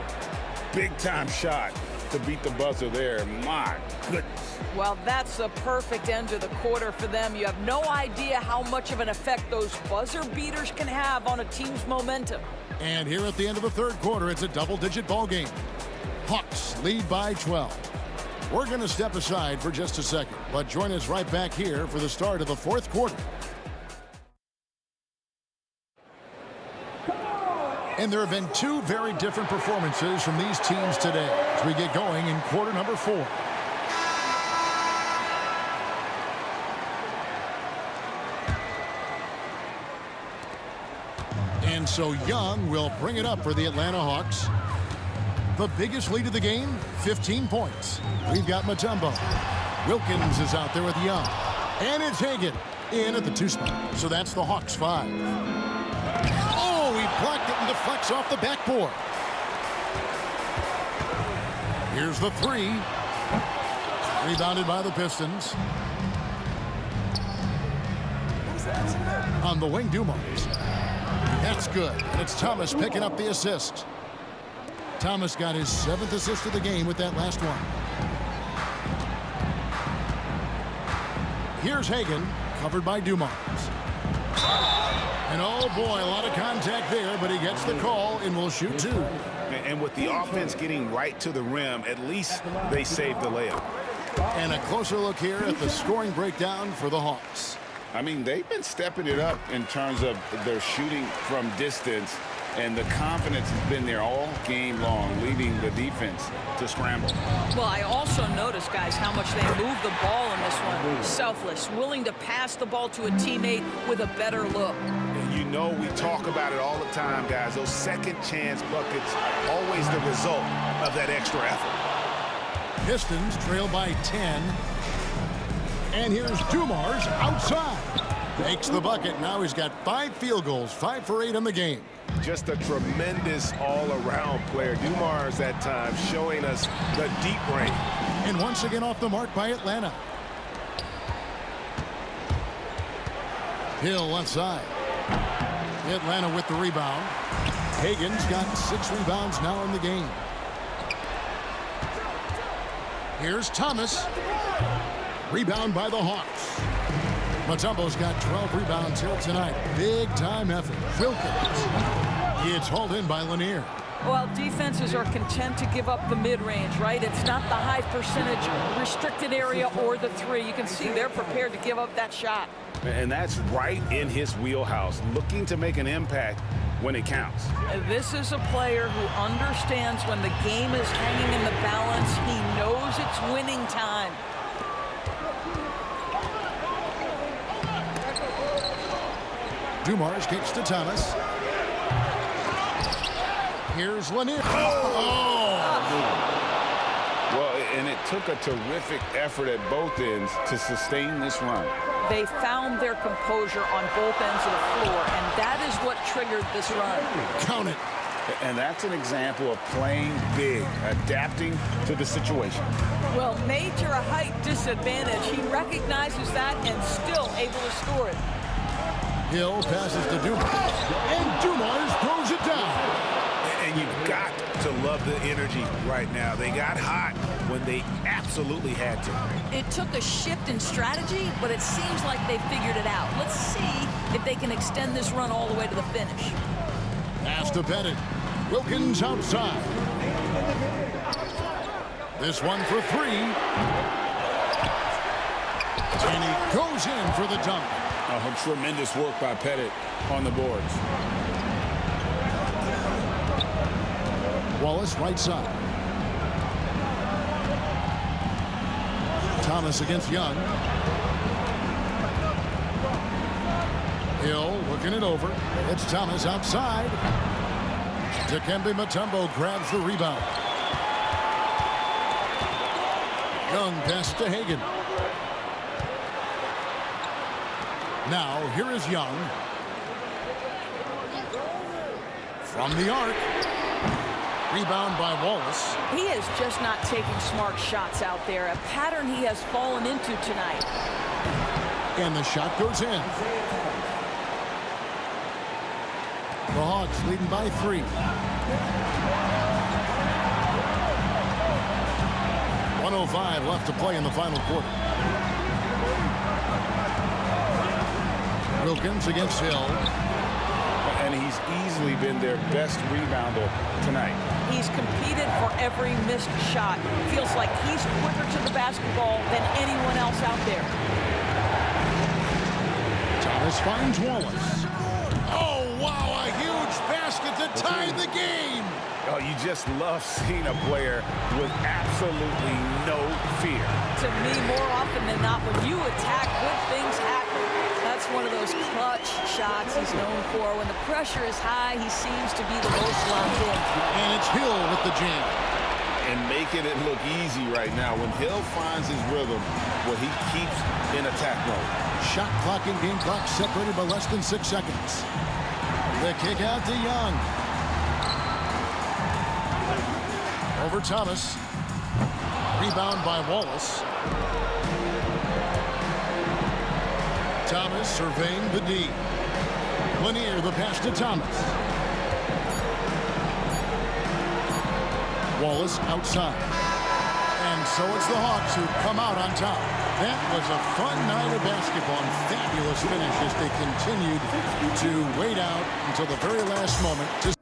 Big time shot to beat the buzzer there. My goodness. Well, that's a perfect end to the quarter for them. You have no idea how much of an effect those buzzer beaters can have on a team's momentum. And here at the end of the third quarter, it's a double-digit ball game. Hawks lead by 12. We're going to step aside for just a second, but join us right back here for the start of the fourth quarter. And there have been two very different performances from these teams today as we get going in quarter number 4. And so Young will bring it up for the Atlanta Hawks. The biggest lead of the game, 15 points. We've got Mutombo. Wilkins is out there with Young. And it's Hagan in at the 2 spot. So that's the Hawks 5. Oh, he blocked it and deflects off the backboard. Here's the 3. Rebounded by the Pistons. On the wing, Dumars. That's good. And it's Thomas picking up the assist. Thomas got his 7th assist of the game with that last one. Here's Hagan, covered by Dumars. And oh boy, a lot of contact there, but he gets the call and will shoot 2. And with the offense getting right to the rim, at least they saved the layup. And a closer look here at the scoring breakdown for the Hawks. I mean, they've been stepping it up in terms of their shooting from distance, and the confidence has been there all game long, leaving the defense to scramble. Well, I also noticed, guys, how much they moved the ball in this one. Selfless, willing to pass the ball to a teammate with a better look. And you know we talk about it all the time, guys. Those second chance buckets, always the result of that extra effort. Pistons trail by 10. And here's Dumars outside. Makes the bucket. Now he's got 5 field goals, 5 for 8 in the game. Just a tremendous all-around player. Dumars that time showing us the deep range. And once again off the mark by Atlanta. Hill left side. Atlanta with the rebound. Hagan's got 6 rebounds now in the game. Here's Thomas. Rebound by the Hawks. Mutombo's got 12 rebounds here tonight. Big time effort. Wilkins. It's hauled in by Lanier. Well, defenses are content to give up the mid-range, right? It's not the high percentage restricted area or the 3. You can see they're prepared to give up that shot. And that's right in his wheelhouse, looking to make an impact when it counts. This is a player who understands when the game is hanging in the balance. He knows it's winning time. Dumars kicks to Thomas. Here's Lanier. Oh! Well, and it took a terrific effort at both ends to sustain this run. They found their composure on both ends of the floor, and that is what triggered this run. Count it. And that's an example of playing big, adapting to the situation. Well, major a height disadvantage. He recognizes that and still able to score it. Hill passes to Dumars, and Dumars throws it down. And you've got to love the energy right now. They got hot when they absolutely had to. It took a shift in strategy, but it seems like they figured it out. Let's see if they can extend this run all the way to the finish. Pass to Bennett. Wilkins outside. This one for 3. And he goes in for the dunk. Oh, tremendous work by Pettit on the boards. Wallace right side. Thomas against Young. Hill looking it over. It's Thomas outside. Dikembe Mutombo grabs the rebound. Young pass to Hagan. Now, here is Young. From the arc. Rebound by Wallace. He is just not taking smart shots out there, a pattern he has fallen into tonight. And the shot goes in. The Hawks leading by 3. 1:05 left to play in the final quarter. Wilkins against Hill. And he's easily been their best rebounder tonight. He's competed for every missed shot. Feels like he's quicker to the basketball than anyone else out there. Thomas finds Wallace. Oh, wow, a huge basket to tie the game. Oh, you just love seeing a player with absolutely no fear. To me, more often than not, when you attack, good things happen. That's one of those clutch shots he's known for. When the pressure is high, he seems to be the most locked in. And it's Hill with the jam. And making it look easy right now. When Hill finds his rhythm, well, he keeps in attack mode. Shot clock and game clock separated by less than 6 seconds. The kick out to Young. Over Thomas. Rebound by Wallace. Thomas surveying the D. Lanier the pass to Thomas. Wallace outside. And so it's the Hawks who come out on top. That was a fun night of basketball and fabulous finish as they continued to wait out until the very last moment to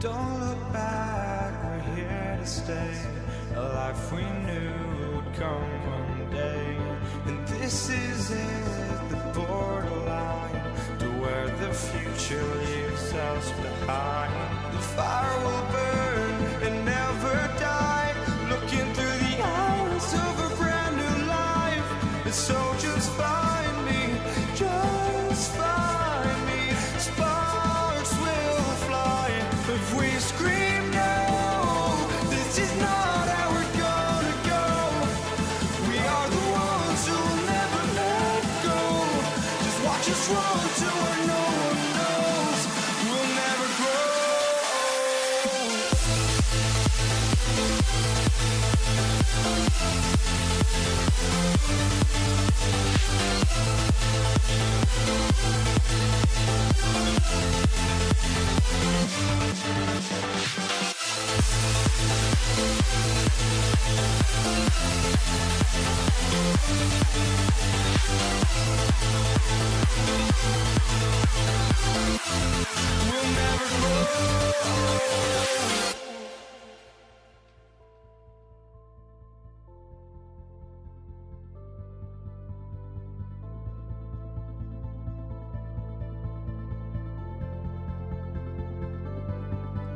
Don't look back, we're here to stay. A life we knew would come one day. And this is it, the borderline to where the future leaves us behind. The fire will burn and never die, looking through the eyes of a brand new life. And so just find me, just find me. Sparks will fly if we scream no. This is not how we're gonna go. We are the ones who will never let go. Just watch us run to where no one knows. We'll never grow. We'll never grow.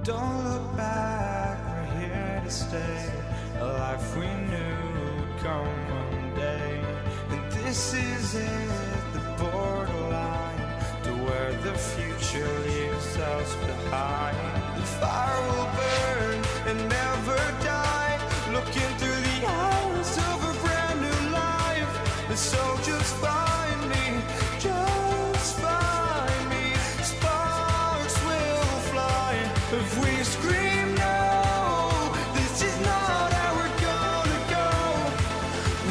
Don't look back, we're here to stay. A life we knew would come one day. And this is it, the borderline to where the future leaves us behind. The fire will burn and never die, looking through the eyes of a brand new life. And so just find me, just find me. Sparks will fly if we scream no. This is not how we're gonna go.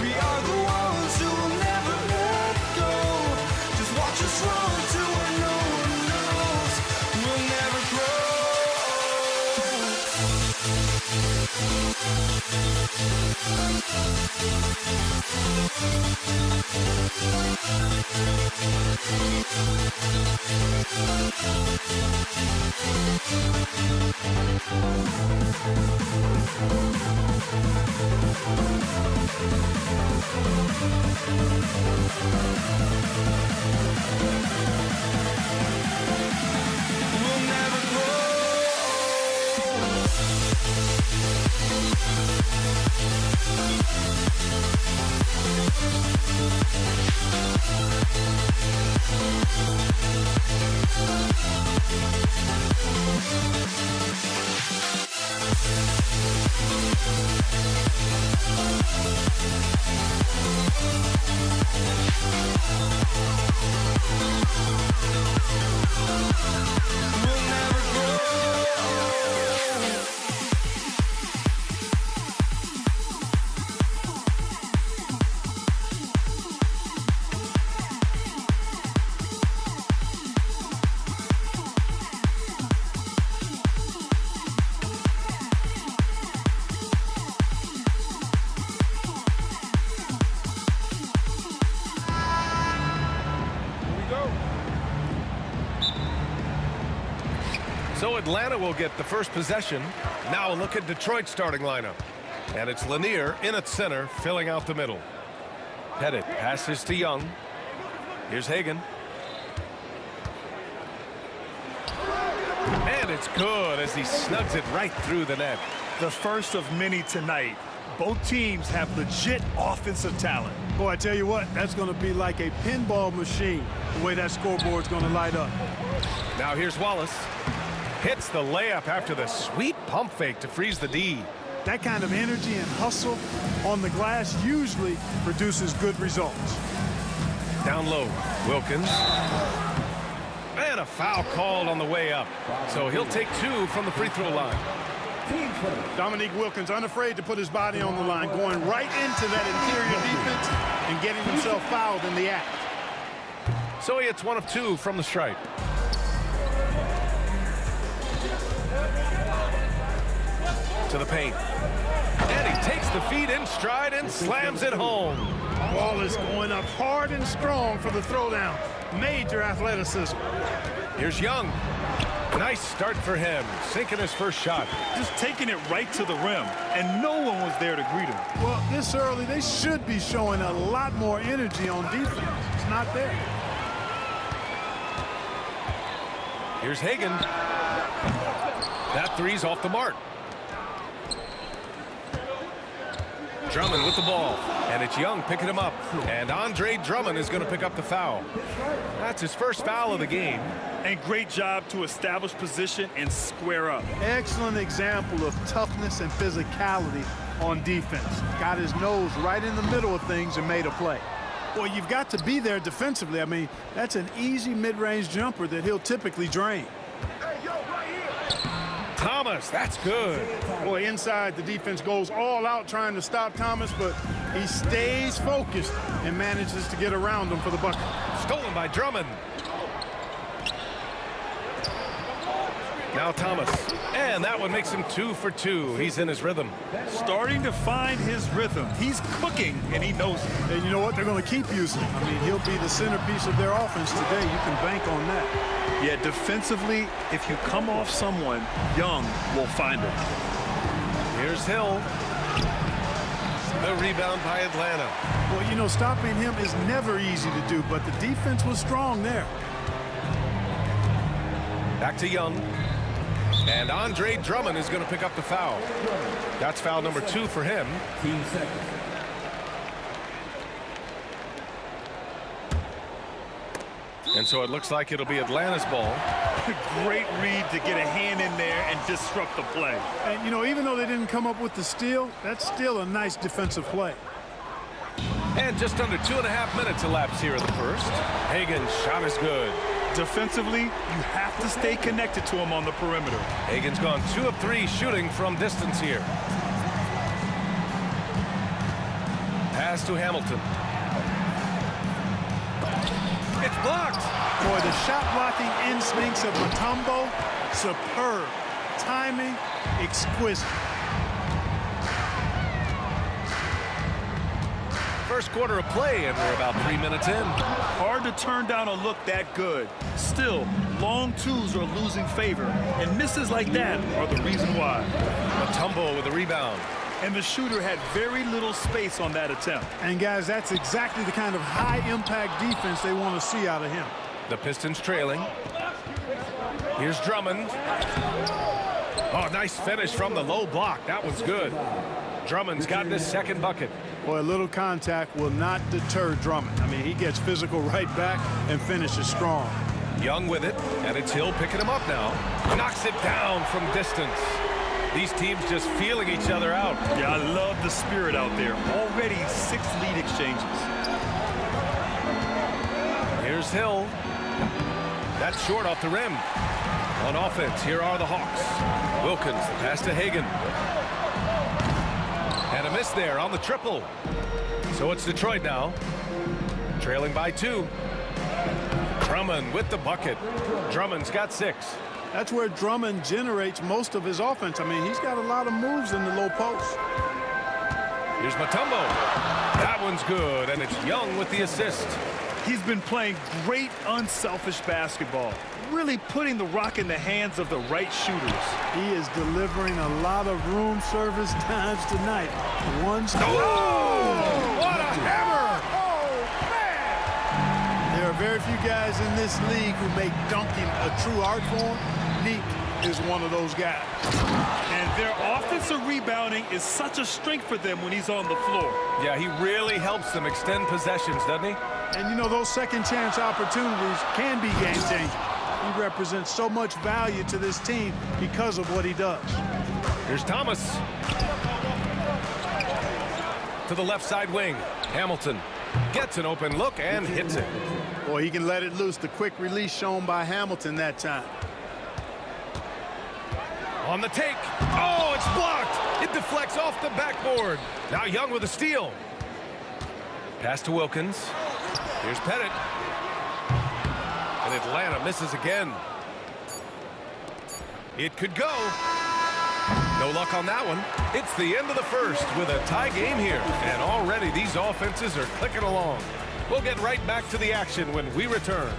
We are the ones who will never let go. Just watch us run to where no one knows. We'll never So Atlanta will get the first possession. Now a look at Detroit's starting lineup. And it's Lanier in at center, filling out the middle. Pettit passes to Young. Here's Hagan. And it's good as he snugs it right through the net. The first of many tonight. Both teams have legit offensive talent. Boy, I tell you what, that's going to be like a pinball machine, the way that scoreboard's going to light up. Now here's Wallace. Hits the layup after the sweet pump fake to freeze the D. That kind of energy and hustle on the glass usually produces good results. Down low, Wilkins. And a foul called on the way up. So he'll take two from the free throw line. Dominique Wilkins unafraid to put his body on the line, going right into that interior defense and getting himself fouled in the act. So he hits one of two from the stripe. To the paint. And he takes the feed in stride and slams it home. Ball is going up hard and strong for the throwdown. Major athleticism. Here's Young. Nice start for him, sinking his first shot. Just taking it right to the rim, and no one was there to greet him. Well, this early, they should be showing a lot more energy on defense. It's not there. Here's Hagan. That three's off the mark. Drummond with the ball, and it's Young picking him up. And Andre Drummond is going to pick up the foul. That's his first foul of the game. And great job to establish position and square up. Excellent example of toughness and physicality on defense. Got his nose right in the middle of things and made a play. Well, you've got to be there defensively. I mean, that's an easy mid-range jumper that he'll typically drain. Thomas, that's good. Boy, inside, the defense goes all out trying to stop Thomas, but he stays focused and manages to get around him for the bucket. Stolen by Drummond. Now Thomas, and that one makes him 2 for 2. He's in his rhythm. Starting to find his rhythm. He's cooking, and he knows it. And you know what? They're going to keep using him. I mean, he'll be the centerpiece of their offense today. You can bank on that. Yeah, defensively, if you come off someone, Young will find him. Here's Hill. The rebound by Atlanta. Well, you know, stopping him is never easy to do, but the defense was strong there. Back to Young. And Andre Drummond is going to pick up the foul. That's foul number 2 for him. And so it looks like it'll be Atlanta's ball. Great read to get a hand in there and disrupt the play. And, you know, even though they didn't come up with the steal, that's still a nice defensive play. And just under 2.5 minutes elapsed here in the first. Hagan's shot is good. Defensively, you have to stay connected to him on the perimeter. Hagan's gone 2 of 3 shooting from distance here. Pass to Hamilton. It's blocked. Boy, the shot blocking instincts of Mutombo, superb. Timing, exquisite. First quarter of play, and we're about 3 minutes in. Hard to turn down a look that good. Still, long twos are losing favor, and misses like that are the reason why. Mutombo with a rebound. And the shooter had very little space on that attempt. And, guys, that's exactly the kind of high-impact defense they want to see out of him. The Pistons trailing. Here's Drummond. Oh, nice finish from the low block. That was good. Drummond's gotten his second bucket. Boy, a little contact will not deter Drummond. I mean, he gets physical right back and finishes strong. Young with it, and it's Hill picking him up now. Knocks it down from distance. These teams just feeling each other out. Yeah, I love the spirit out there. Already 6 lead exchanges. Here's Hill. That's short off the rim. On offense, here are the Hawks. Wilkins, the pass to Hagan. And a miss there on the triple. So it's Detroit now. Trailing by 2. Drummond with the bucket. Drummond's got 6. That's where Drummond generates most of his offense. I mean, he's got a lot of moves in the low post. Here's Mutombo. That one's good, and it's Young with the assist. He's been playing great unselfish basketball, really putting the rock in the hands of the right shooters. He is delivering a lot of room service times tonight. Oh! What a hammer! Oh, man! There are very few guys in this league who make dunking a true art form. Neek is one of those guys. And their offensive rebounding is such a strength for them when he's on the floor. Yeah, he really helps them extend possessions, doesn't he? And, you know, those second chance opportunities can be game-changing. He represents so much value to this team because of what he does. Here's Thomas. To the left side wing. Hamilton gets an open look and hits it. Boy, he can let it loose. The quick release shown by Hamilton that time. On the take. Oh, it's blocked. It deflects off the backboard. Now Young with a steal. Pass to Wilkins. Here's Pettit. And Atlanta misses again. It could go. No luck on that one. It's the end of the first with a tie game here. And already these offenses are clicking along. We'll get right back to the action when we return.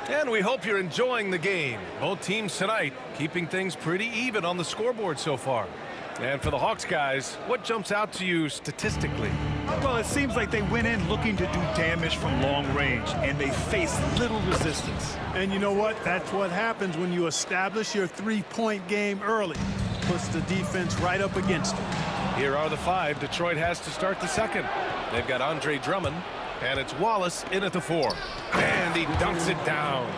And we hope you're enjoying the game. Both teams tonight keeping things pretty even on the scoreboard so far. And for the Hawks guys, what jumps out to you statistically? Well, it seems like they went in looking to do damage from long range, and they faced little resistance. And you know what? That's what happens when you establish your three-point game early. Puts the defense right up against it. Here are the 5 Detroit has to start the second. They've got Andre Drummond, and it's Wallace in at the 4. And he dunks it down.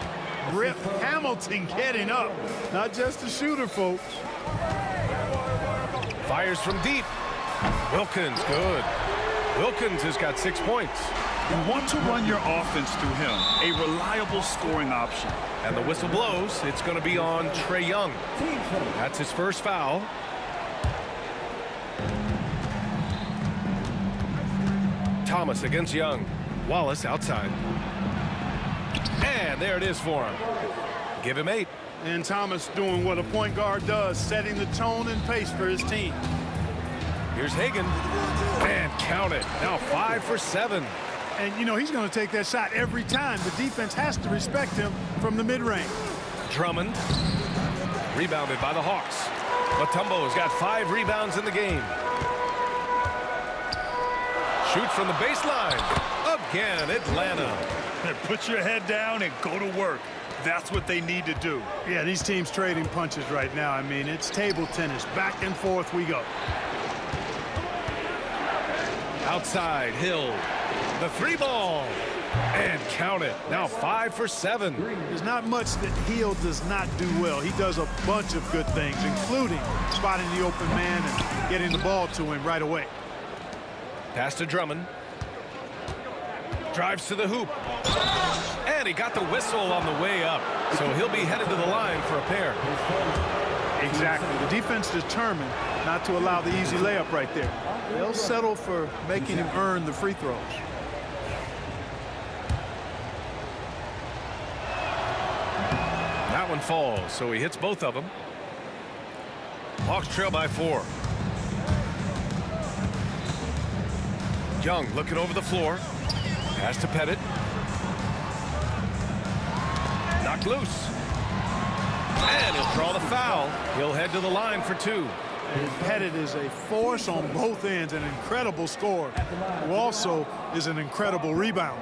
Rip Hamilton getting up. Not just a shooter, folks. Fires from deep. Wilkins, good. Wilkins has got 6 points. You want to run your offense through him, a reliable scoring option. And the whistle blows. It's going to be on Trae Young. That's his first foul. Thomas against Young. Wallace outside. And there it is for him. Give him 8. And Thomas doing what a point guard does, setting the tone and pace for his team. Here's Hagan. And count it. Now 5 for 7. And, you know, he's going to take that shot every time. The defense has to respect him from the mid-range. Drummond. Rebounded by the Hawks. Mutombo's got 5 rebounds in the game. Shoots from the baseline. Again, Atlanta. Put your head down and go to work. That's what they need to do. Yeah, these teams trading punches right now. I mean, it's table tennis. Back and forth we go. Outside, Hill. The 3-ball. And count it. Now 5 for 7. There's not much that Hill does not do well. He does a bunch of good things, including spotting the open man and getting the ball to him right away. Pass to Drummond. Drives to the hoop. And he got the whistle on the way up. So he'll be headed to the line for a pair. Exactly. The defense determined not to allow the easy layup right there. They'll settle for making him earn the free throws. That one falls, so he hits both of them. Hawks trail by 4. Young looking over the floor. Pass to Pettit. Knocked loose. And he'll draw the foul. He'll head to the line for 2. And Pettit is a force on both ends, an incredible scorer, who also is an incredible rebounder.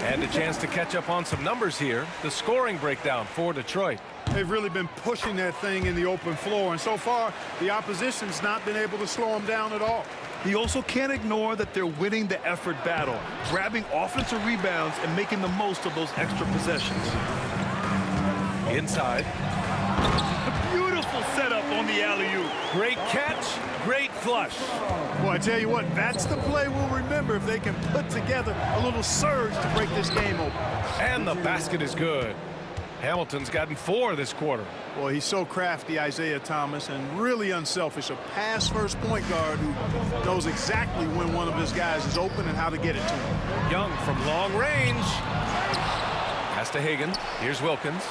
And a chance to catch up on some numbers here. The scoring breakdown for Detroit. They've really been pushing that thing in the open floor, and so far the opposition's not been able to slow them down at all. You also can't ignore that they're winning the effort battle, grabbing offensive rebounds and making the most of those extra possessions. Inside. A beautiful setup on the alley-oop. Great catch, great flush. Boy, I tell you what, that's the play we'll remember if they can put together a little surge to break this game open. And the basket is good. Hamilton's gotten 4 this quarter. Boy, he's so crafty, Isaiah Thomas, and really unselfish. A pass-first point guard who knows exactly when one of his guys is open and how to get it to him. Young from long range. Pass to Hagan. Here's Wilkins.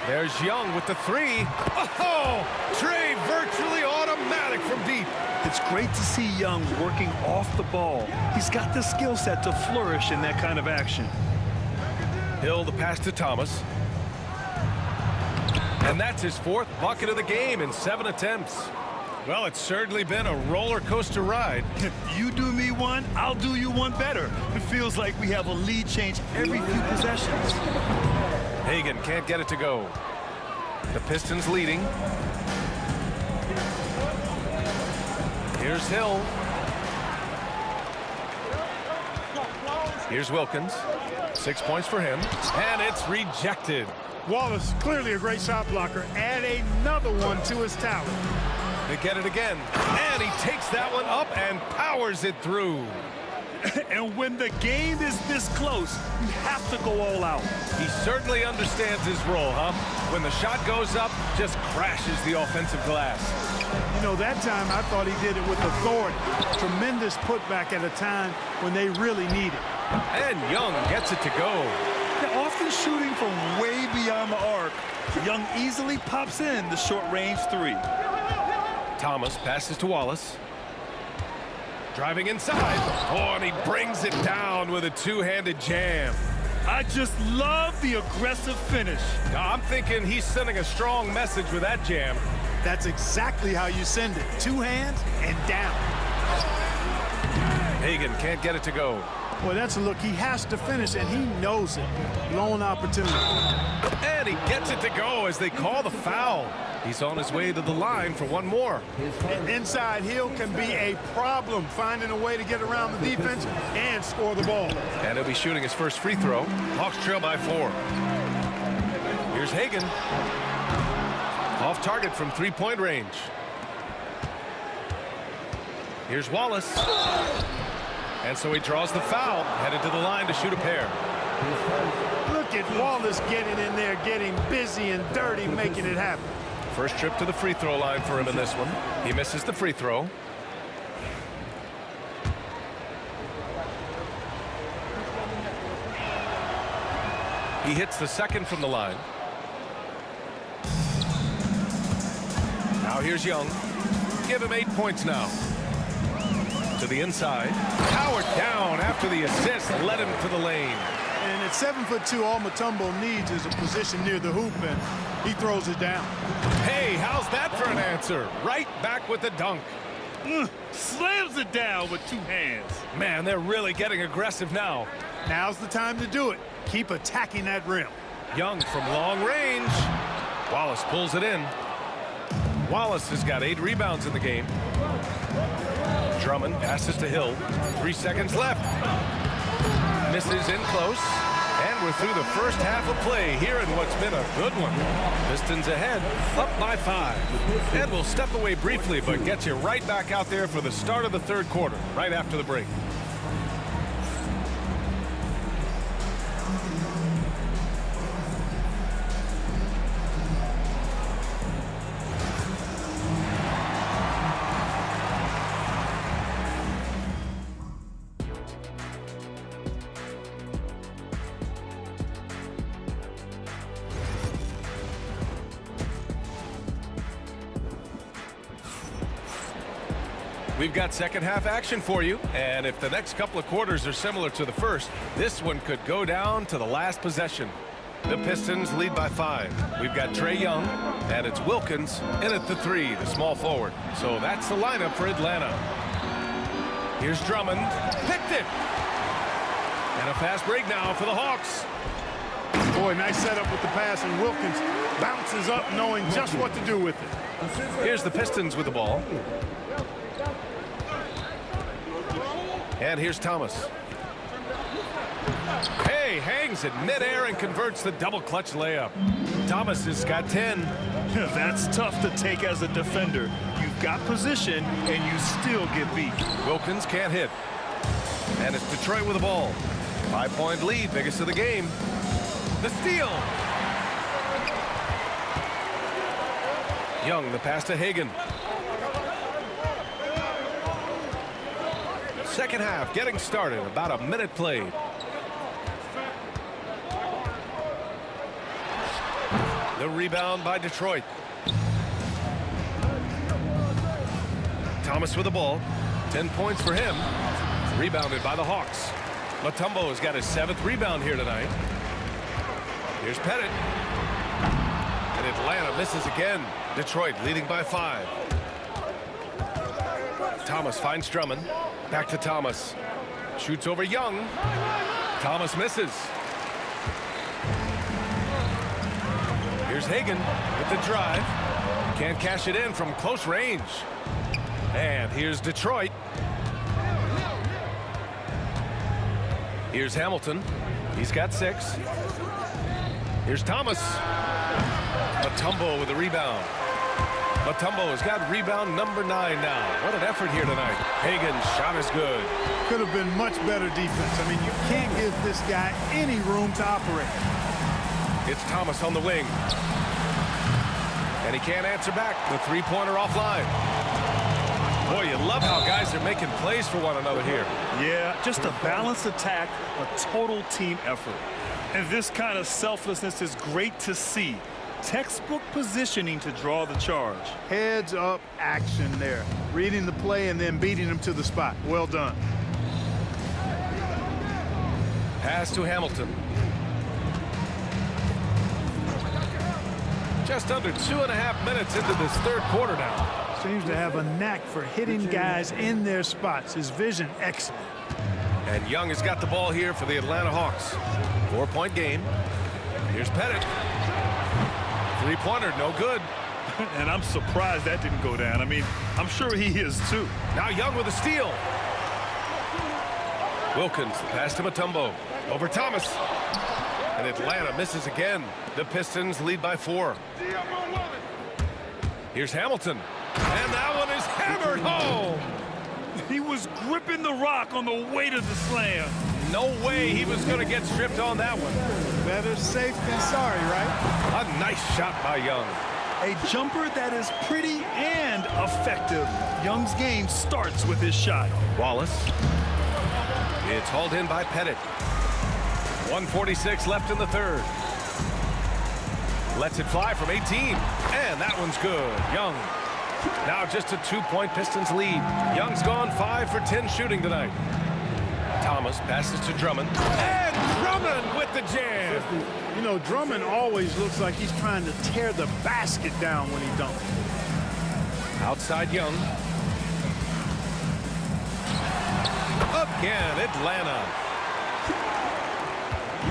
There's Young with the 3. Oh, Trae virtually automatic from deep. It's great to see Young working off the ball. He's got the skill set to flourish in that kind of action. Hill the pass to Thomas. And that's his 4th bucket of the game in 7 attempts. Well, it's certainly been a roller coaster ride. You do me one, I'll do you one better. It feels like we have a lead change every few possessions. Hagan can't get it to go. The Pistons leading. Here's Hill. Here's Wilkins. 6 points for him. And it's rejected. Wallace, clearly a great shot blocker. Add another one to his talent. They get it again. And he takes that one up and powers it through. And when the game is this close, you have to go all out. He certainly understands his role, huh? When the shot goes up, just crashes the offensive glass. You know, that time I thought he did it with authority. Tremendous putback at a time when they really need it. And Young gets it to go. They're often shooting from way beyond the arc. Young easily pops in the short-range 3. Thomas passes to Wallace. Driving inside. Oh, and he brings it down with a 2-handed jam. I just love the aggressive finish. I'm thinking he's sending a strong message with that jam. That's exactly how you send it. 2 hands and down. Hagan can't get it to go. Boy, that's a look. He has to finish, and he knows it. Blown opportunity. And he gets it to go as they call the foul. He's on his way to the line for one more. Inside heel can be a problem, finding a way to get around the defense and score the ball. And he'll be shooting his first free throw. Hawks trail by 4. Here's Hagan. Off target from 3-point range. Here's Wallace. And so he draws the foul, headed to the line to shoot a pair. Look at Wallace getting in there, getting busy and dirty, making it happen. First trip to the free throw line for him in this one. He misses the free throw. He hits the second from the line. Now here's Young. Give him 8 points now. To the inside. Howard down after the assist. Led him to the lane. And at 7'2", all Mutombo needs is a position near the hoop, and he throws it down. Hey, how's that for an answer? Right back with the dunk. Slams it down with 2 hands. Man, they're really getting aggressive now. Now's the time to do it. Keep attacking that rim. Young from long range. Wallace pulls it in. Wallace has got 8 rebounds in the game. Drummond passes to Hill. 3 seconds left. Misses in close. And we're through the first half of play here in what's been a good one. Pistons ahead, up by 5. And we'll step away briefly, but get you right back out there for the start of the third quarter, right after the break. We've got second half action for you, and if the next couple of quarters are similar to the first, this one could go down to the last possession. The Pistons lead by 5. We've got Trae Young, and it's Wilkins in at the 3, the small forward. So that's the lineup for Atlanta. Here's Drummond, picked it! And a fast break now for the Hawks. Boy, nice setup with the pass, and Wilkins bounces up knowing just what to do with it. Here's the Pistons with the ball. And here's Thomas. Hey, hangs in midair and converts the double clutch layup. Thomas has got 10. That's tough to take as a defender. You've got position and you still get beat. Wilkins can't hit. And it's Detroit with the ball. 5-point lead, biggest of the game. The steal. Young, the pass to Hagan. Second half getting started, about a minute played. The rebound by Detroit. Thomas with the ball. 10 points for him. Rebounded by the Hawks. Mutombo has got his 7th rebound here tonight. Here's Pettit. And Atlanta misses again. Detroit leading by 5. Thomas finds Drummond. Back to Thomas. Shoots over Young. Thomas misses. Here's Hagan with the drive. Can't cash it in from close range. And here's Detroit. Here's Hamilton. He's got 6. Here's Thomas. Mutombo with the rebound. Mutombo has got rebound number 9 now. What an effort here tonight. Hagan's shot is good. Could have been much better defense. I mean, you can't give this guy any room to operate. It's Thomas on the wing. And he can't answer back. The 3-pointer offline. Boy, you love how guys are making plays for one another here. Yeah, just a balanced attack, a total team effort. And this kind of selflessness is great to see. Textbook positioning to draw the charge. Heads up action there. Reading the play and then beating him to the spot. Well done. Pass to Hamilton. Just under 2.5 minutes into this third quarter now. Seems to have a knack for hitting guys in their spots. His vision, excellent. And Young has got the ball here for the Atlanta Hawks. 4-point game. Here's Pettit. Three-pointer, no good. And I'm surprised that didn't go down. I mean, I'm sure he is too. Now Young with a steal. Wilkins, the pass to Mutombo. Over Thomas. And Atlanta misses again. The Pistons lead by 4. Here's Hamilton. And that one is hammered home. He was gripping the rock on the way to the slam. No way he was going to get stripped on that one. Better safe than sorry, right? A nice shot by Young. A jumper that is pretty and effective. Young's game starts with his shot. Wallace. It's hauled in by Pettit. 1:46 left in the third. Lets it fly from 18. And that one's good. Young. Now just a 2-point Pistons lead. Young's gone 5 for 10 shooting tonight. Thomas passes to Drummond. And Drummond with the jam. You know, Drummond always looks like he's trying to tear the basket down when he dunks. Outside Young. Again, Atlanta.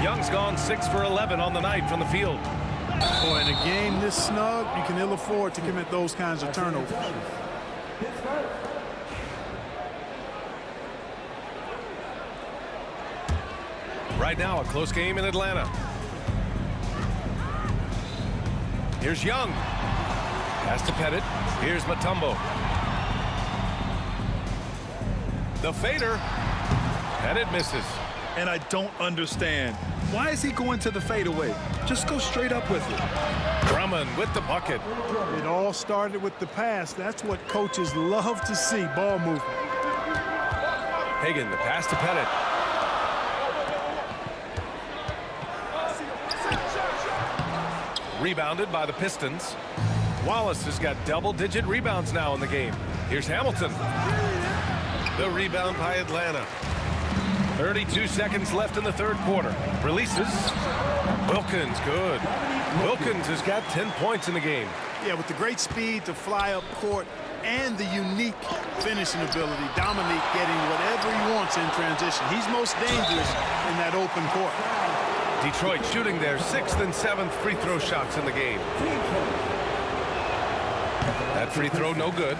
Young's gone 6 for 11 on the night from the field. Boy, in a game this snug, you can ill afford to commit those kinds of turnovers. Right now, a close game in Atlanta. Here's Young. Pass to Pettit. Here's Mutombo. The fader. Pettit misses. And I don't understand. Why is he going to the fadeaway? Just go straight up with it. Drummond with the bucket. It all started with the pass. That's what coaches love to see, ball movement. Hagan, the pass to Pettit. Rebounded by the Pistons. Wallace has got double-digit rebounds now in the game. Here's Hamilton. The rebound by Atlanta. 32 seconds left in the third quarter. Releases. Wilkins, good. Wilkins has got 10 points in the game. Yeah, with the great speed to fly up court and the unique finishing ability, Dominique getting whatever he wants in transition. He's most dangerous in that open court. Detroit shooting their 6th and 7th free throw shots in the game. That free throw no good.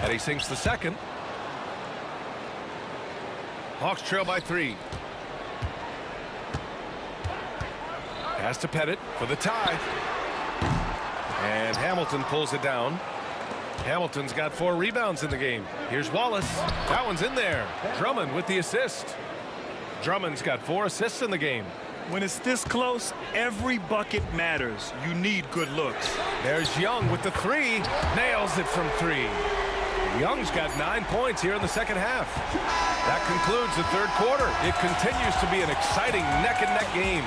And he sinks the second. Hawks trail by 3. Pass to Pettit for the tie. And Hamilton pulls it down. Hamilton's got 4 rebounds in the game. Here's Wallace. That one's in there. Drummond with the assist. Drummond's got 4 assists in the game. When it's this close, every bucket matters. You need good looks. There's Young with the 3. Nails it from 3. Young's got 9 points here in the second half. That concludes the third quarter. It continues to be an exciting neck-and-neck game.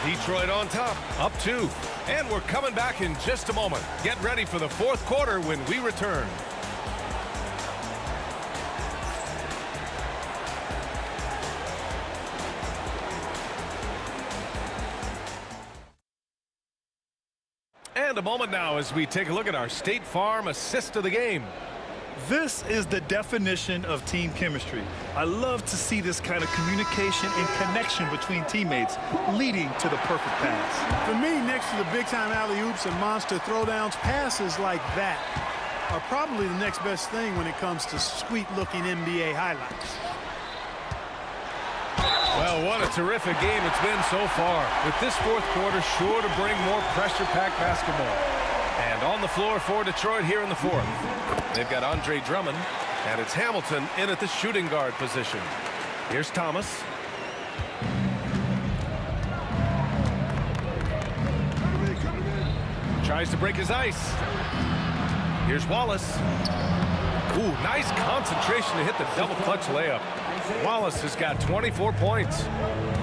Detroit on top, up 2. And we're coming back in just a moment. Get ready for the fourth quarter when we return. And a moment now as we take a look at our State Farm assist of the game. This is the definition of team chemistry. I love to see this kind of communication and connection between teammates leading to the perfect pass. For me, next to the big-time alley-oops and monster throwdowns, passes like that are probably the next best thing when it comes to sweet-looking NBA highlights. Well, what a terrific game it's been so far. With this fourth quarter sure to bring more pressure-packed basketball. And on the floor for Detroit here in the fourth. They've got Andre Drummond, and it's Hamilton in at the shooting guard position. Here's Thomas. Tries to break his ice. Here's Wallace. Ooh, nice concentration to hit the double clutch layup. Wallace has got 24 points.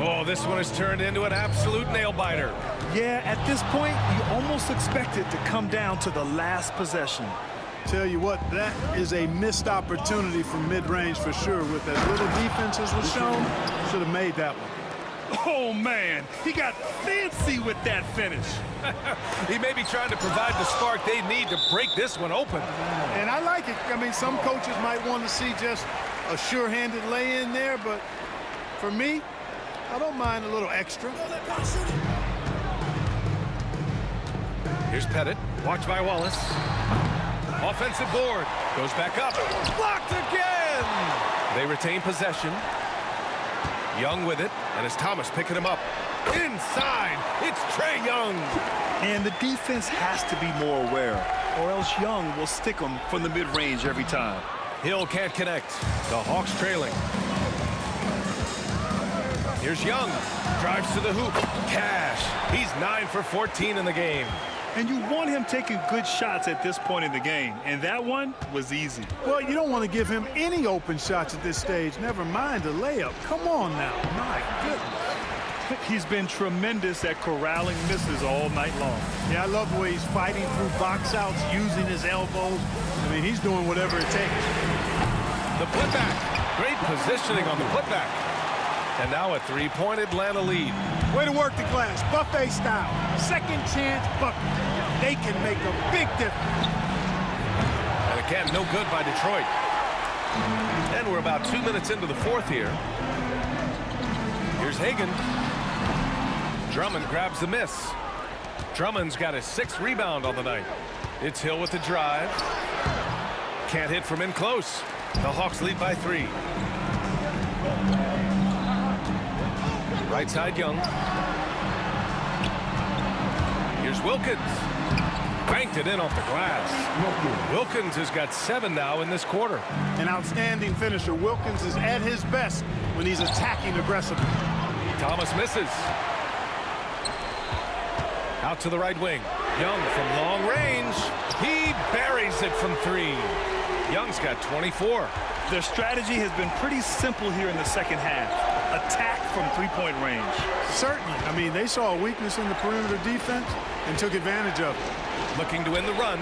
Oh, this one has turned into an absolute nail-biter. Yeah, at this point, you almost expect it to come down to the last possession. Tell you what, that is a missed opportunity from mid-range for sure. With as little defense as was shown, should have made that one. Oh, man, he got fancy with that finish. He may be trying to provide the spark they need to break this one open. And I like it. I mean, some coaches might want to see just a sure-handed lay-in there, but for me, I don't mind a little extra. Here's Pettit. Watch by Wallace. Offensive board. Goes back up. Blocked again! They retain possession. Young with it, and it's Thomas picking him up. Inside, it's Trae Young. And the defense has to be more aware, or else Young will stick them from the mid-range every time. Hill can't connect. The Hawks trailing. Here's Young. Drives to the hoop. Cash. He's 9 for 14 in the game. And you want him taking good shots at this point in the game, and that one was easy. Well, you don't want to give him any open shots at this stage, never mind a layup. Come on now, my goodness. He's been tremendous at corralling misses all night long. Yeah, I love the way he's fighting through box outs, using his elbows. I mean, he's doing whatever it takes. The putback. Great positioning on the putback. And now a three-point Atlanta lead. Way to work the glass, buffet style. Second chance bucket. They can make a big difference. And again, no good by Detroit. And we're about 2 minutes into the fourth here. Here's Hagan. Drummond grabs the miss. Drummond's got his 6th rebound on the night. It's Hill with the drive. Can't hit from in close. The Hawks lead by 3. Right side, Young. Here's Wilkins. Banked it in off the glass. Wilkins has got 7 now in this quarter. An outstanding finisher. Wilkins is at his best when he's attacking aggressively. Thomas misses. Out to the right wing. Young from long range. He buries it from 3. Young's got 24. Their strategy has been pretty simple here in the second half. Attack from three-point range. Certainly. I mean, they saw a weakness in the perimeter defense and took advantage of it. Looking to win the run.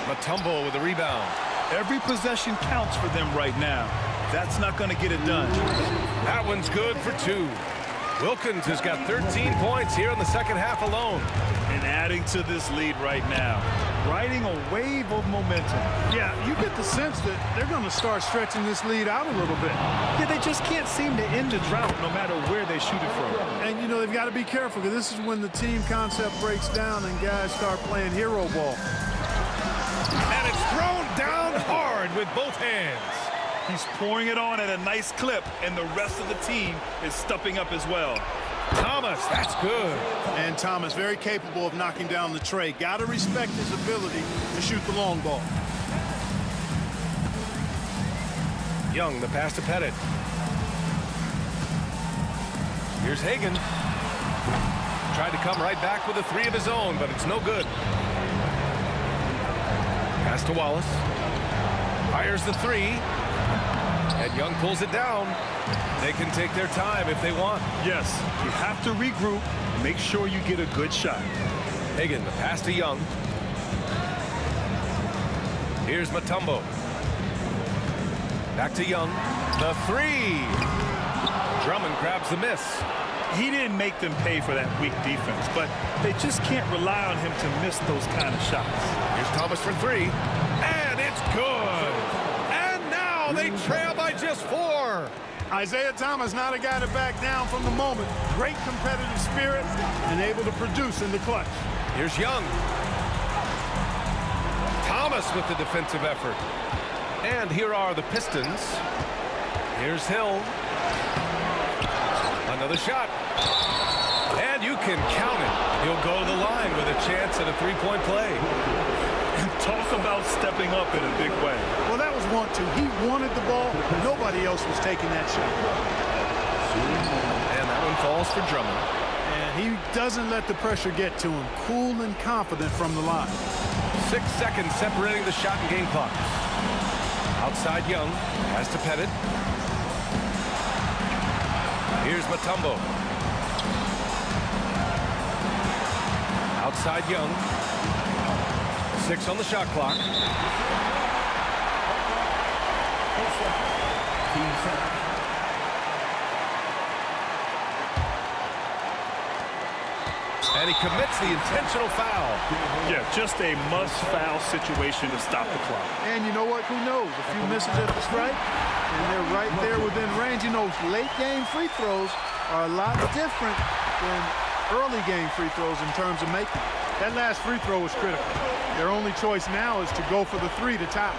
Mutombo with a rebound. Every possession counts for them right now. That's not going to get it done. That one's good for 2. Wilkins has got 13 points here in the second half alone. And adding to this lead right now. Riding a wave of momentum. Yeah, you get the sense that they're going to start stretching this lead out a little bit. Yeah, they just can't seem to end the drought no matter where they shoot it from. And, you know, they've got to be careful because this is when the team concept breaks down and guys start playing hero ball. And it's thrown down hard with both hands. He's pouring it on at a nice clip, and the rest of the team is stepping up as well. Thomas, that's good. And Thomas, very capable of knocking down the tray. Got to respect his ability to shoot the long ball. Young, the pass to Pettit. Here's Hagan. Tried to come right back with a 3 of his own, but it's no good. Pass to Wallace. Fires the 3. And Young pulls it down. They can take their time if they want. Yes, you have to regroup. Make sure you get a good shot. Hagan, the pass to Young. Here's Mutombo. Back to Young. The 3. Drummond grabs the miss. He didn't make them pay for that weak defense, but they just can't rely on him to miss those kind of shots. Here's Thomas for 3. And it's good. They trail by just 4. Isaiah Thomas, not a guy to back down from the moment. Great competitive spirit and able to produce in the clutch. Here's Young. Thomas with the defensive effort. And here are the Pistons. Here's Hill. Another shot. And you can count it. He'll go to the line with a chance at a 3-point play. Talk about stepping up in a big way. Well, that was 1-2. He wanted the ball. Nobody else was taking that shot. And that one falls for Drummond. And he doesn't let the pressure get to him. Cool and confident from the line. 6 seconds separating the shot and game clock. Outside Young. Pass to Pettit. Here's Mutombo. Outside Young. 6 on the shot clock. And he commits the intentional foul. Yeah, just a must-foul situation to stop the clock. And you know what? Who knows? A few misses at the strike, and they're right there within range. You know, late-game free throws are a lot different than early-game free throws in terms of making. That last free throw was critical. Their only choice now is to go for the 3 to tie.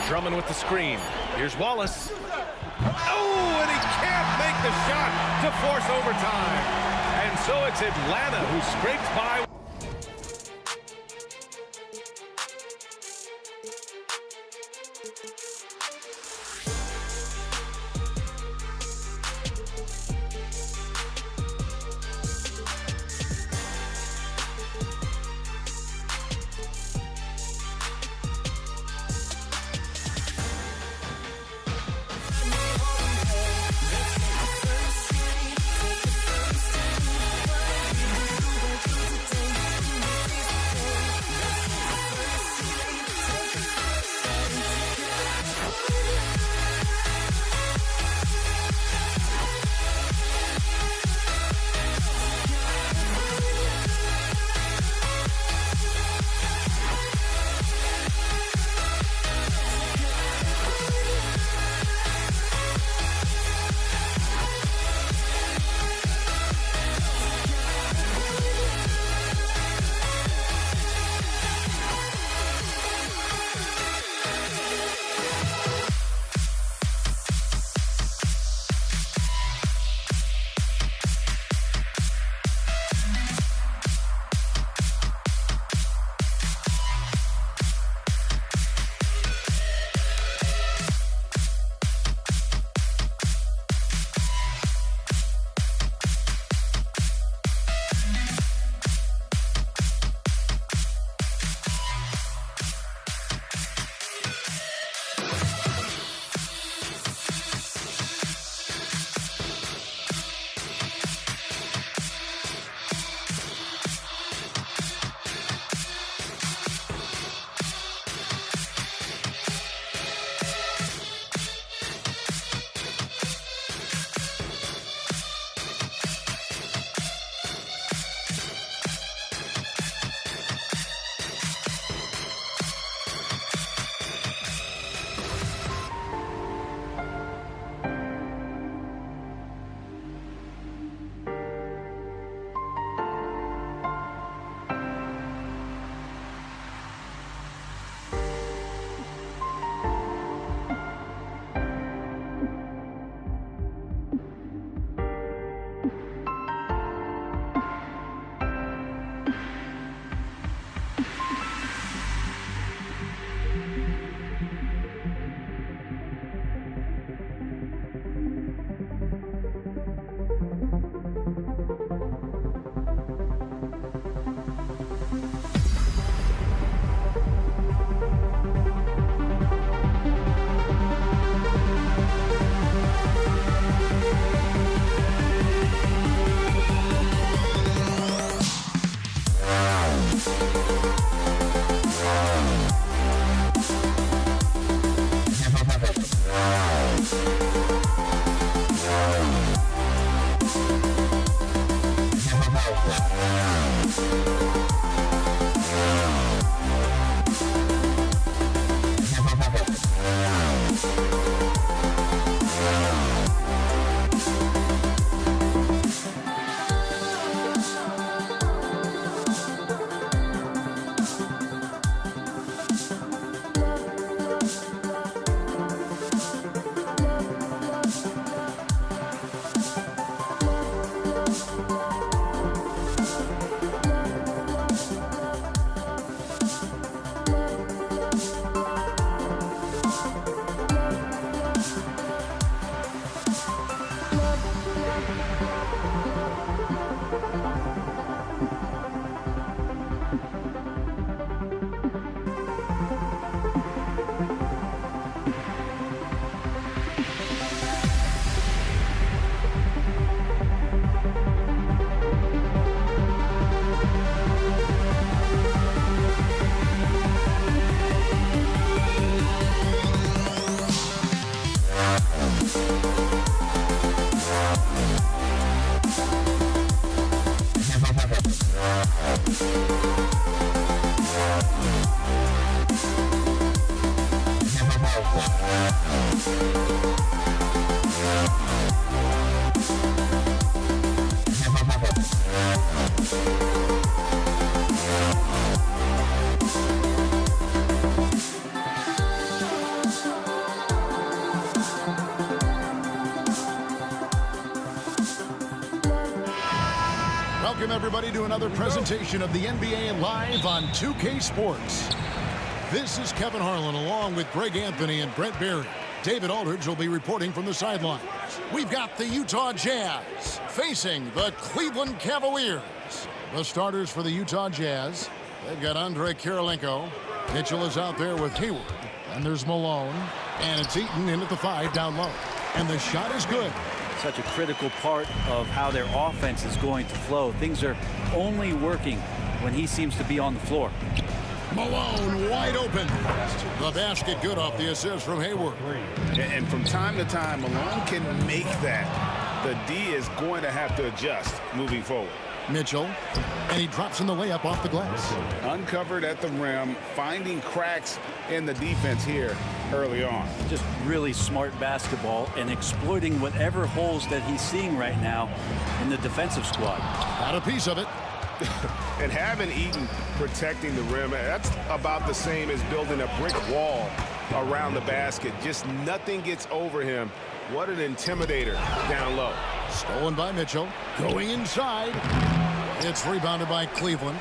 Drummond with the screen. Here's Wallace. Oh, and he can't make the shot to force overtime. And so it's Atlanta who scrapes by. everybody, to another presentation of the NBA live on 2K Sports. This is Kevin Harlan along with Greg Anthony and Brent Barry. David Aldridge will be reporting from the sideline. We've got the Utah Jazz facing the Cleveland Cavaliers. The starters for the Utah Jazz, they've got Andre Kirilenko. Mitchell is out there with Hayward. And there's Malone. And it's Eaton in at the 5 down low. And the shot is good. Such a critical part of how their offense is going to flow. Things are only working when he seems to be on the floor. Malone wide open. The basket good off the assist from Hayward. And from time to time, Malone can make that. The D is going to have to adjust moving forward. Mitchell, and he drops in the layup off the glass. Uncovered at the rim, finding cracks in the defense here early on. Just really smart basketball and exploiting whatever holes that he's seeing right now in the defensive squad. Got a piece of it. And having Eaton protecting the rim, that's about the same as building a brick wall around the basket. Just nothing gets over him. What an intimidator down low. Stolen by Mitchell. Going inside. It's rebounded by Cleveland.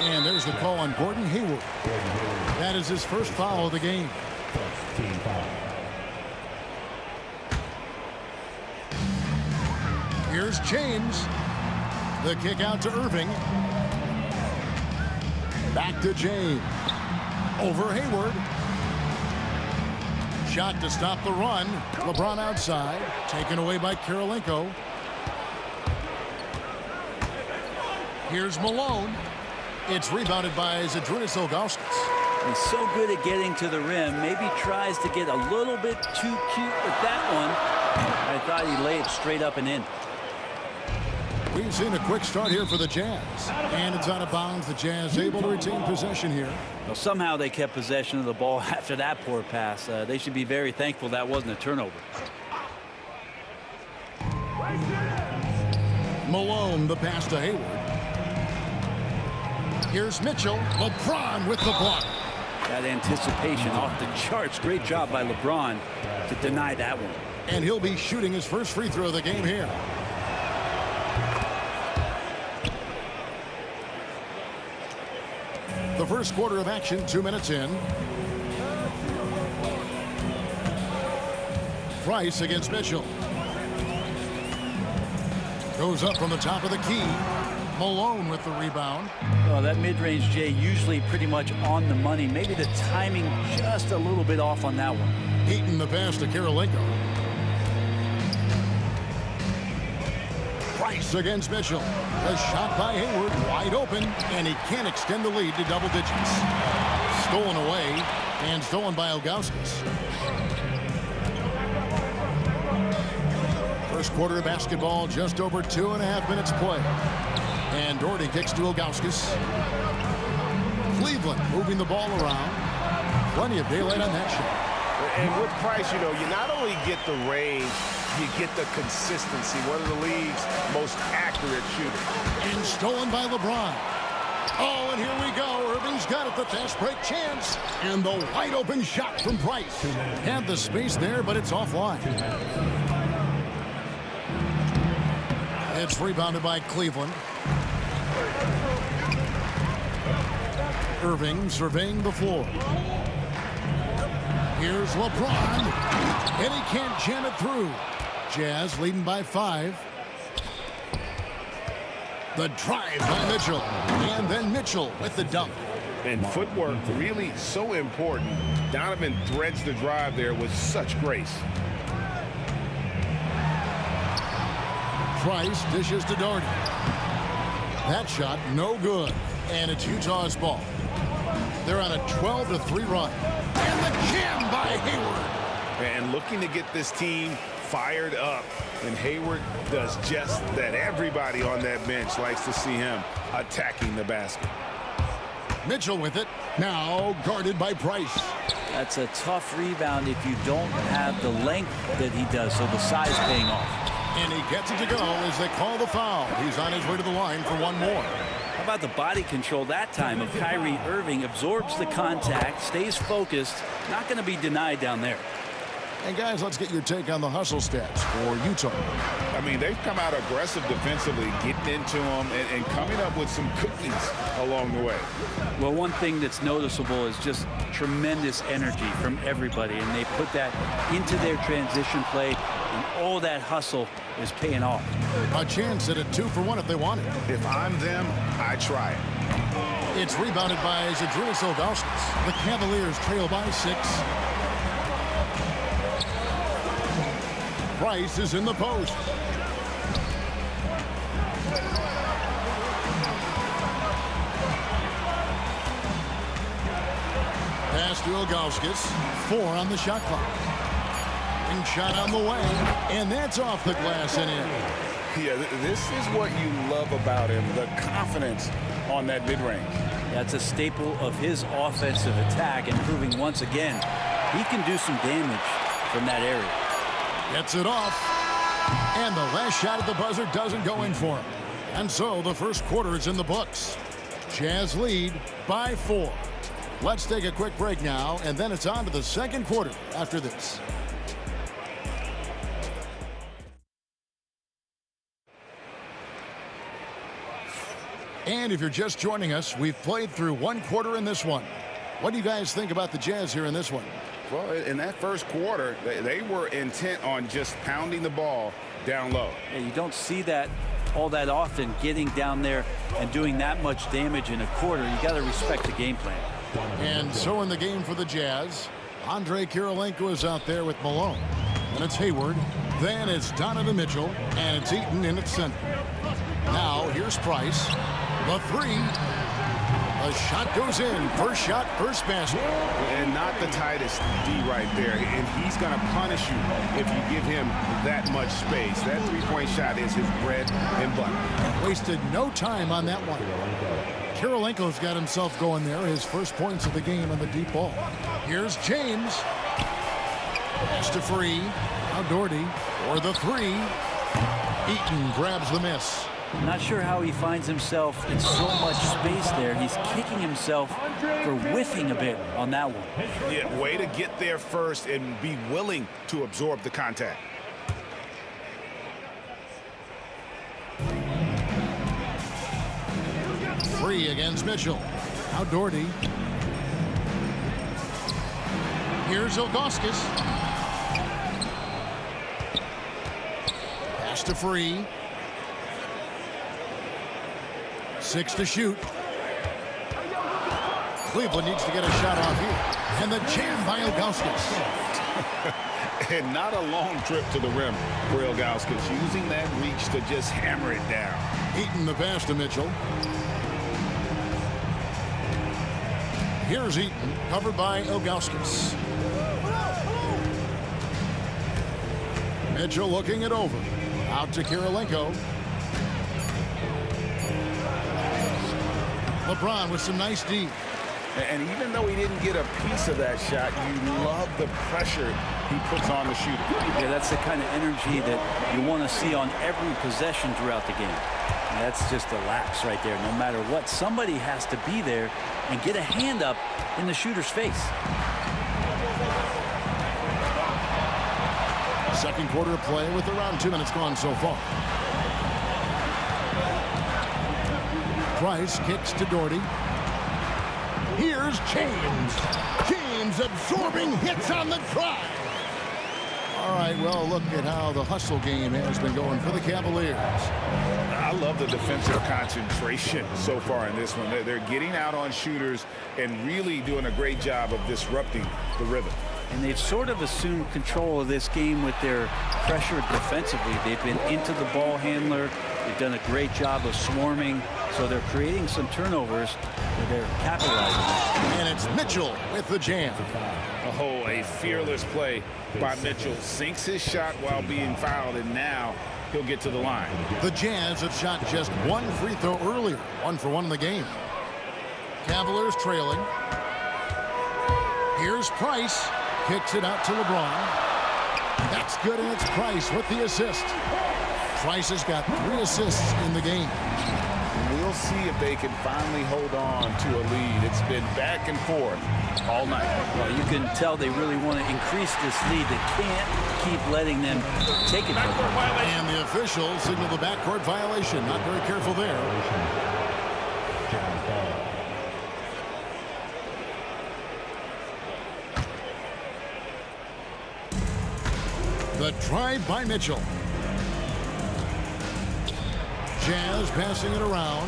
And there's the call on Gordon Hayward. That is his first foul of the game. Team foul. Here's James. The kick out to Irving. Back to James. Over Hayward. Shot to stop the run. LeBron outside. Taken away by Kirilenko. Here's Malone. It's rebounded by Zydrunas Ilgauskas. He's so good at getting to the rim. Maybe tries to get a little bit too cute with that one. I thought he'd lay it straight up and in. We've seen a quick start here for the Jazz. And it's out of bounds. The Jazz able to retain possession here. Well, somehow they kept possession of the ball after that poor pass. They should be very thankful that wasn't a turnover. Malone, the pass to Hayward. Here's Mitchell. LeBron with the block. That anticipation off the charts. Great job by LeBron to deny that one. And he'll be shooting his first free throw of the game here. The first quarter of action, 2 minutes in. Price against Mitchell. Goes up from the top of the key. Malone with the rebound. Well, that mid-range Jay usually pretty much on the money. Maybe the timing just a little bit off on that one. Eaton the pass to Kirilenko. Price against Mitchell. A shot by Hayward, wide open, and he can't extend the lead to double digits. Stolen away, and stolen by Ilgauskas. First quarter of basketball, just over 2.5 minutes play. And Doherty kicks to Ilgauskas. Cleveland moving the ball around. Plenty of daylight on that shot. And with Price, you know, you not only get the range, you get the consistency. One of the league's most accurate shooters. And stolen by LeBron. Oh, and here we go. Irving's got it, the fast break chance. And the wide open shot from Price. Had the space there, but it's offline. It's rebounded by Cleveland. Irving surveying the floor. Here's LeBron. And he can't jam it through. Jazz leading by 5. The drive by Mitchell. And then Mitchell with the dunk. And footwork really so important. Donovan threads the drive there with such grace. Price dishes to Doherty. That shot no good. And it's Utah's ball. They're on a 12-3 run. And the jam by Hayward. And looking to get this team fired up. And Hayward does just that. Everybody on that bench likes to see him attacking the basket. Mitchell with it. Now guarded by Price. That's a tough rebound if you don't have the length that he does, so the size paying off. And he gets it to go as they call the foul. He's on his way to the line for one more. How about the body control that time of Kyrie Irving? Absorbs the contact, stays focused, not going to be denied down there. And guys, let's get your take on the hustle stats for Utah. I mean, they've come out aggressive defensively, getting into them and coming up with some cookies along the way. Well, one thing that's noticeable is just tremendous energy from everybody, and they put that into their transition play, and all that hustle is paying off. A chance at a 2-for-1 if they want it. If I'm them, I try it. It's rebounded by Zydrunas Ilgauskas. The Cavaliers trail by 6. Price is in the post. Pass to Ilgauskas. 4 on the shot clock. And shot on the way. And that's off the glass and in. Yeah, this is what you love about him, the confidence on that mid-range. That's a staple of his offensive attack, and proving once again he can do some damage from that area. Gets it off. And the last shot at the buzzer doesn't go in for him. And so the first quarter is in the books. Jazz lead by 4. Let's take a quick break now, and then it's on to the second quarter after this. And if you're just joining us, we've played through one quarter in this one. What do you guys think about the Jazz here in this one? Well, in that first quarter, they were intent on just pounding the ball down low. Yeah, you don't see that all that often, getting down there and doing that much damage in a quarter. You got to respect the game plan. And so in the game for the Jazz, Andre Kirilenko is out there with Malone. And it's Hayward. Then it's Donovan Mitchell. And it's Eaton in its center. Now here's Price. The 3. The shot goes in. First shot, first basket. And not the tightest D right there. And he's going to punish you if you give him that much space. That three-point shot is his bread and butter. Wasted no time on that one. Kirilenko's got himself going there. His first points of the game on the deep ball. Here's James. Pass to Free. Now Doherty for the 3. Eaton grabs the miss. Not sure how he finds himself in so much space there. He's kicking himself for whiffing a bit on that one. Yeah, way to get there first and be willing to absorb the contact. Free against Mitchell. Now Doherty. Here's Ilgauskas. Pass to Free. 6 to shoot. Cleveland needs to get a shot off here. And the jam by Ilgauskas. And not a long trip to the rim for Ilgauskas, using that reach to just hammer it down. Eaton the pass to Mitchell. Here's Eaton, covered by Ilgauskas. Mitchell looking it over. Out to Kirilenko. LeBron with some nice D. And even though he didn't get a piece of that shot, you love the pressure he puts on the shooter. Yeah, that's the kind of energy that you want to see on every possession throughout the game. And that's just a lapse right there. No matter what, somebody has to be there and get a hand up in the shooter's face. Second quarter of play with around 2 minutes gone so far. Price kicks to Doherty. Here's James. James absorbing hits on the drive. All right, well, look at how the hustle game has been going for the Cavaliers. I love the defensive concentration so far in this one. They're getting out on shooters and really doing a great job of disrupting the rhythm. And they've sort of assumed control of this game with their pressure defensively. They've been into the ball handler. They've done a great job of swarming. So they're creating some turnovers that they're capitalizing on. And it's Mitchell with the jam. Oh, a fearless play by Mitchell. Sinks his shot while being fouled, and now he'll get to the line. The Jazz have shot just one free throw earlier. 1 for 1 in the game. Cavaliers trailing. Here's Price. Kicks it out to LeBron. That's good, and it's Price with the assist. Price has got 3 assists in the game. We'll We'll see if they can finally hold on to a lead. It's been back and forth all night. Well, you can tell they really want to increase this lead. They can't keep letting them take it from them. And the officials signal the backcourt violation. Not very careful there. The drive by Mitchell. Jazz passing it around.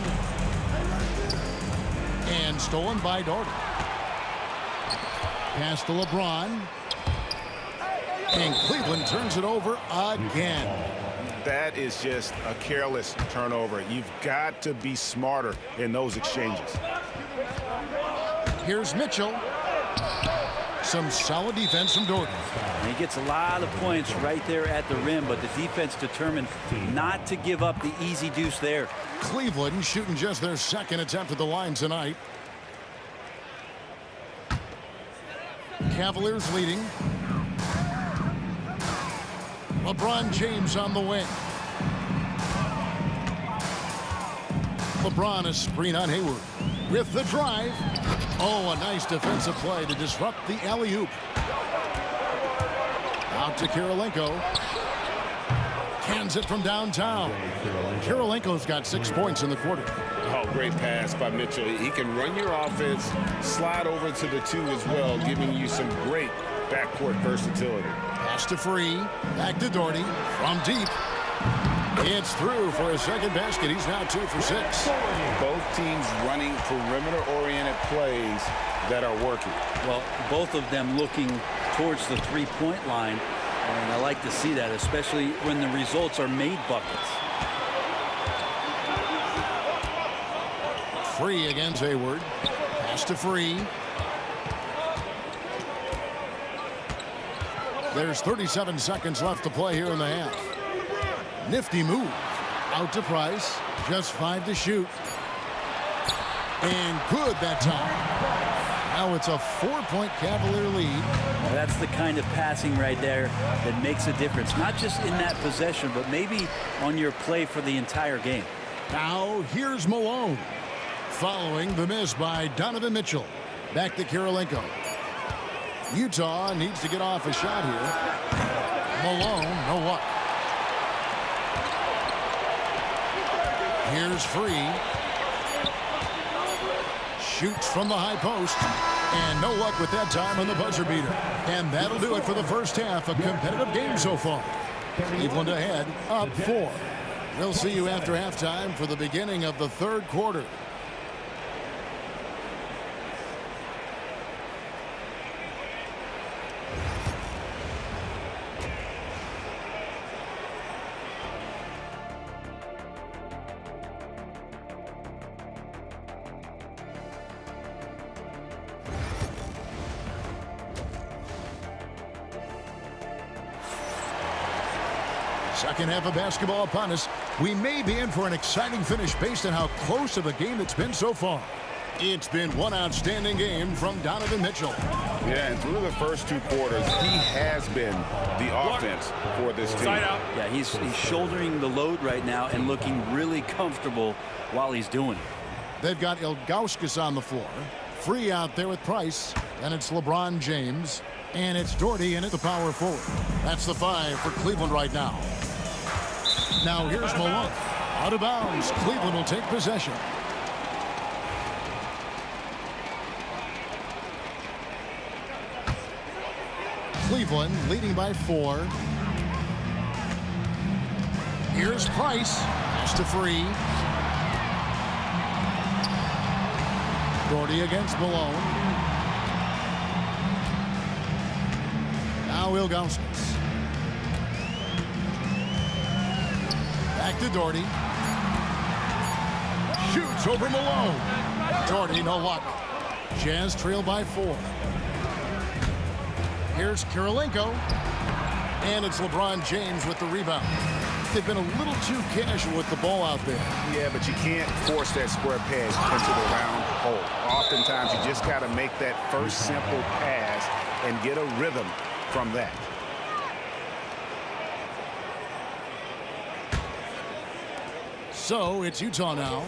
And stolen by Doherty. Pass to LeBron. And Cleveland turns it over again. That is just a careless turnover. You've got to be smarter in those exchanges. Here's Mitchell. Some solid defense from Doherty. And he gets a lot of points right there at the rim, but the defense determined not to give up the easy deuce there. Cleveland shooting just their second attempt at the line tonight. Cavaliers leading. LeBron James on the wing. LeBron a screen on Hayward. With the drive. Oh, a nice defensive play to disrupt the alley-oop. Out to Kirilenko. Cans it from downtown. Kirilenko's got 6 points in the quarter. Oh, great pass by Mitchell. He can run your offense, slide over to the 2 as well, giving you some great backcourt versatility. Pass to Free. Back to Doherty. From deep. It's through for his second basket. He's now 2 for 6. Both teams running perimeter-oriented plays that are working. Well, both of them looking towards the three-point line, and I like to see that, especially when the results are made buckets. Free against Hayward. Pass to Free. There's 37 seconds left to play here in the half. Nifty move. Out to Price. Just 5 to shoot. And good that time. Now it's a 4-point Cavalier lead. That's the kind of passing right there that makes a difference. Not just in that possession, but maybe on your play for the entire game. Now here's Malone. Following the miss by Donovan Mitchell. Back to Kirilenko. Utah needs to get off a shot here. Malone, no luck. Here's Free. Shoots from the high post. And no luck with that time on the buzzer beater. And that'll do it for the first half. A competitive game so far. Cleveland ahead, up 4. We'll see you after halftime for the beginning of the third quarter. Second half of basketball upon us. We may be in for an exciting finish based on how close of a game it's been so far. It's been one outstanding game from Donovan Mitchell. Yeah, and through the first 2 quarters, he has been the offense for this team. Yeah, he's shouldering the load right now and looking really comfortable while he's doing it. They've got Ilgauskas on the floor. Free out there with Price. And it's LeBron James. And it's Doherty in at the power forward. That's the 5 for Cleveland right now. Now here's Malone. Out of bounds. Cleveland will take possession. Cleveland leading by 4. Here's Price. Pass to Free. Doherty against Malone. Now Ilgauskas. Back to Doherty. Shoots over Malone. Doherty, no luck. Jazz trail by 4. Here's Kirilenko. And it's LeBron James with the rebound. They've been a little too casual with the ball out there. Yeah, but you can't force that square peg into the round hole. Oftentimes, you just got to make that first simple pass and get a rhythm from that. So it's Utah now.